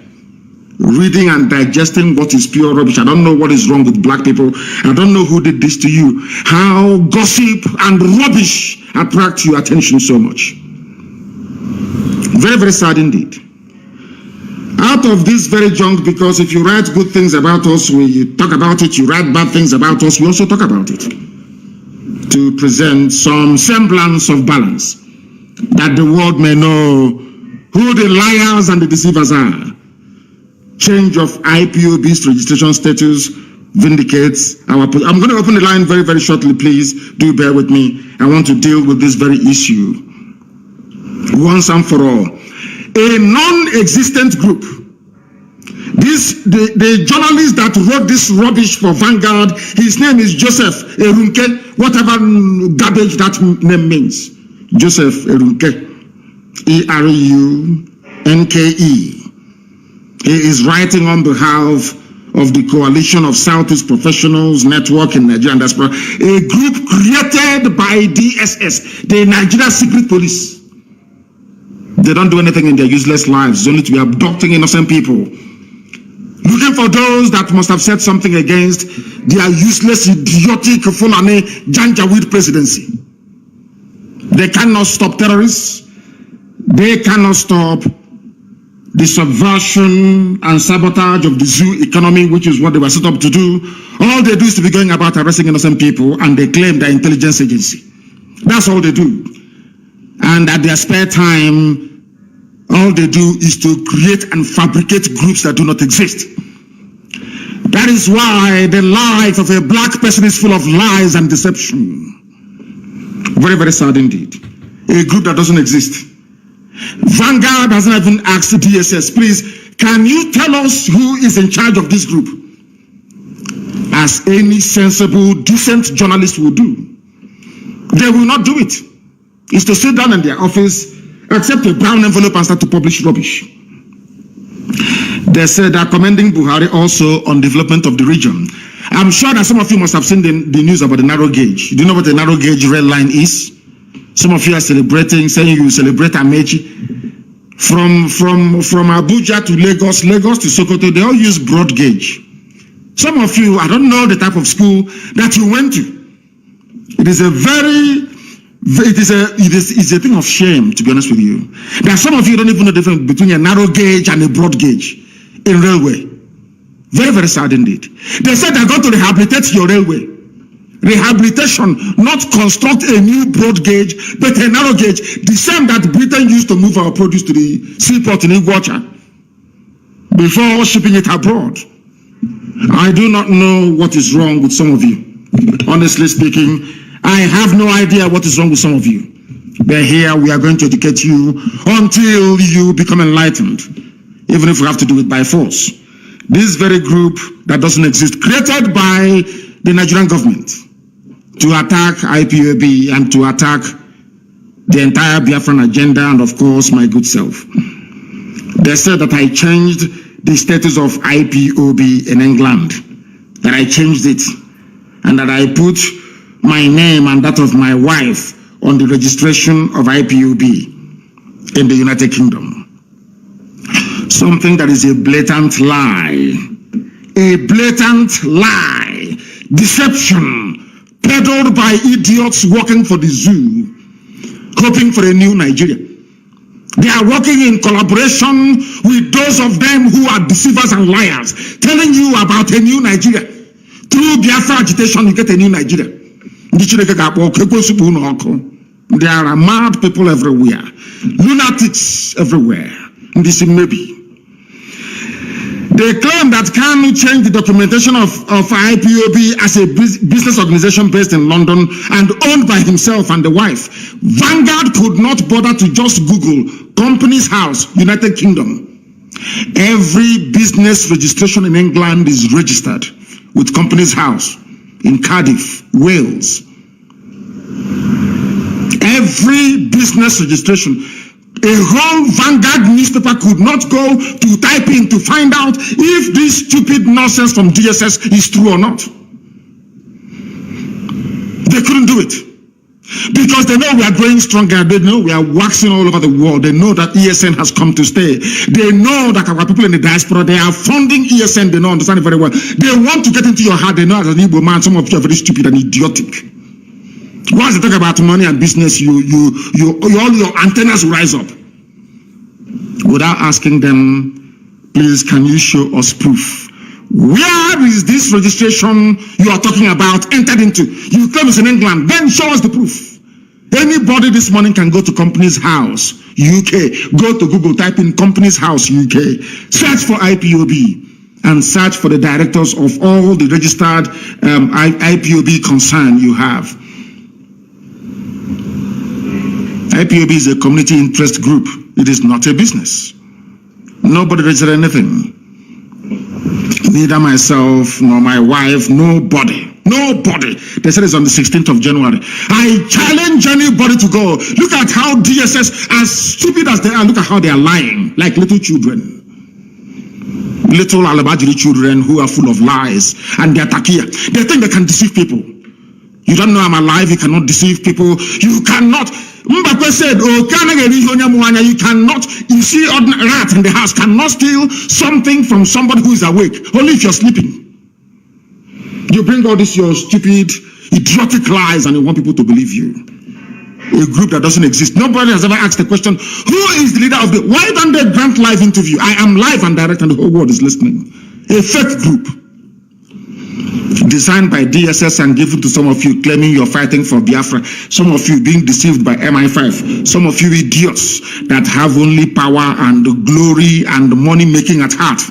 Speaker 19: reading and digesting what is pure rubbish. I don't know what is wrong with black people. I don't know who did this to you. How gossip and rubbish attract your attention so much. Very, very sad indeed. Out of this very junk, because if you write good things about us, we talk about it. You write bad things about us, we also talk about it. To present some semblance of balance, that the world may know who the liars and the deceivers are. Change of IPOB's registration status vindicates our position. I'm going to open the line very, very shortly, please. Do bear with me. I want to deal with this very issue once and for all. A non-existent group. The journalist that wrote this rubbish for Vanguard, his name is Joseph Erunke, whatever garbage that name means. Joseph Erunke, E-R-U-N-K-E. He is writing on behalf of the Coalition of Southeast Professionals Network in Nigeria and Diaspora, a group created by DSS, the Nigeria Secret Police. They don't do anything in their useless lives, only to be abducting innocent people. Looking for those that must have said something against their useless, idiotic, Fulani Janjaweed presidency. They cannot stop terrorists. They cannot stop the subversion and sabotage of the zoo economy, which is what they were set up to do. All they do is to be going about arresting innocent people, and they claim their intelligence agency. That's all they do. And at their spare time, all they do is to create and fabricate groups that do not exist. That is why the life of a black person is full of lies and deception. Very, very sad indeed. A group that doesn't exist. Vanguard hasn't even asked DSS, please, can you tell us who is in charge of this group? As any sensible, decent journalist will do. They will not do it. It's to sit down in their office, accept a brown envelope and start to publish rubbish. They said they're commending Buhari also on development of the region. I'm sure that some of you must have seen the news about the narrow gauge. Do you know what the narrow gauge red line is? Some of you are celebrating, saying you will celebrate Amechi. From Abuja to Lagos, Lagos to Sokoto, they all use broad gauge. Some of you, I don't know the type of school that you went to. It is a thing of shame, to be honest with you. There are some of you don't even know the difference between a narrow gauge and a broad gauge in railway. Very, very sad indeed. They said they're going to rehabilitate your railway. Rehabilitation, not construct a new broad gauge, but a narrow gauge, the same that Britain used to move our produce to the seaport in Iguacha before shipping it abroad.
Speaker 1: I do not know what is wrong with some of you. Honestly speaking, I have no idea what is wrong with some of you. But here we are going to educate you until you become enlightened, even if we have to do it by force. This very group that doesn't exist, created by the Nigerian government to attack IPOB and to attack the entire Biafran agenda and of course my good self. They said that I changed the status of IPOB in England, that I changed it, and that I put my name and that of my wife on the registration of IPOB in the United Kingdom. Something that is a blatant lie. A blatant lie. Deception peddled by idiots working for the zoo, hoping for a new Nigeria. They are working in collaboration with those of them who are deceivers and liars, telling you about a new Nigeria. Through Biafra agitation, you get a new Nigeria. There are mad people everywhere, lunatics everywhere. This maybe. They claim that Kanu changed the documentation of IPOB as a business organization based in London and owned by himself and the wife. Vanguard could not bother to just Google Companies House, United Kingdom. Every business registration in England is registered with Companies House in Cardiff, Wales. Every business registration. A whole Vanguard newspaper could not go to type in to find out if this stupid nonsense from DSS is true or not. They couldn't do it. Because they know we are growing stronger. They know we are waxing all over the world. They know that ESN has come to stay. They know that our people in the diaspora, they are funding ESN. They know, understand it very well. They want to get into your heart. They know as an Igbo man, some of you are very stupid and idiotic. Once they talk about money and business, all your antennas will rise up. Without asking them, please, can you show us proof? Where is this registration you are talking about entered into? You claim it's in England, then show us the proof. Anybody this morning can go to Companies House, UK. Go to Google, type in Companies House, UK. Search for IPOB and search for the directors of all the registered IPOB concern you have. IPOB is a community interest group. It is not a business. Nobody registered anything. Neither myself nor my wife, nobody. They said it's on the 16th of January. I challenge anybody to go. Look at how DSS, as stupid as they are, look at how they are lying, like little children. Little alabajiri children who are full of lies, and they are takia. They think they can deceive people. You don't know I'm alive, you cannot deceive people. You cannot. Mbakwe said, you cannot, you see ordinary rat in the house cannot steal something from somebody who is awake, only if you're sleeping. You bring all this your stupid, idiotic lies and you want people to believe you. A group that doesn't exist. Nobody has ever asked the question, who is the leader of the, why don't they grant live interview? I am live and direct and the whole world is listening. A fake group. Designed by DSS and given to some of you claiming you're fighting for Biafra, some of you being deceived by MI5, some of you idiots that have only power and glory and money making at heart.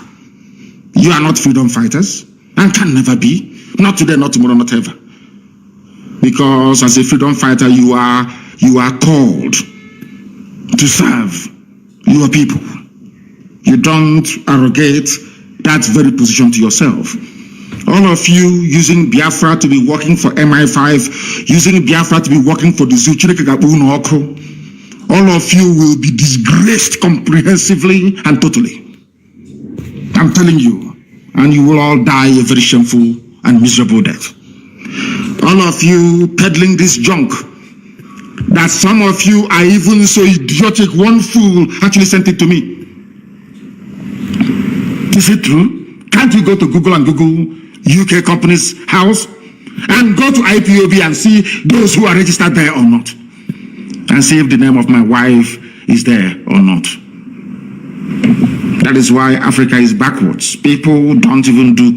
Speaker 1: You are not freedom fighters and can never be. Not today, not tomorrow, not ever. Because as a freedom fighter, you are called to serve your people. You don't arrogate that very position to yourself. All of you using Biafra to be working for MI5, using Biafra to be working for the zoo, all of you will be disgraced comprehensively and totally. I'm telling you, and you will all die a very shameful and miserable death. All of you peddling this junk, that some of you are even so idiotic, one fool actually sent it to me. Is it true? Can't you go to Google and Google UK Companies House and go to IPOB and see those who are registered there or not, and see if the name of my wife is there or not? That is why Africa is backwards. People don't even do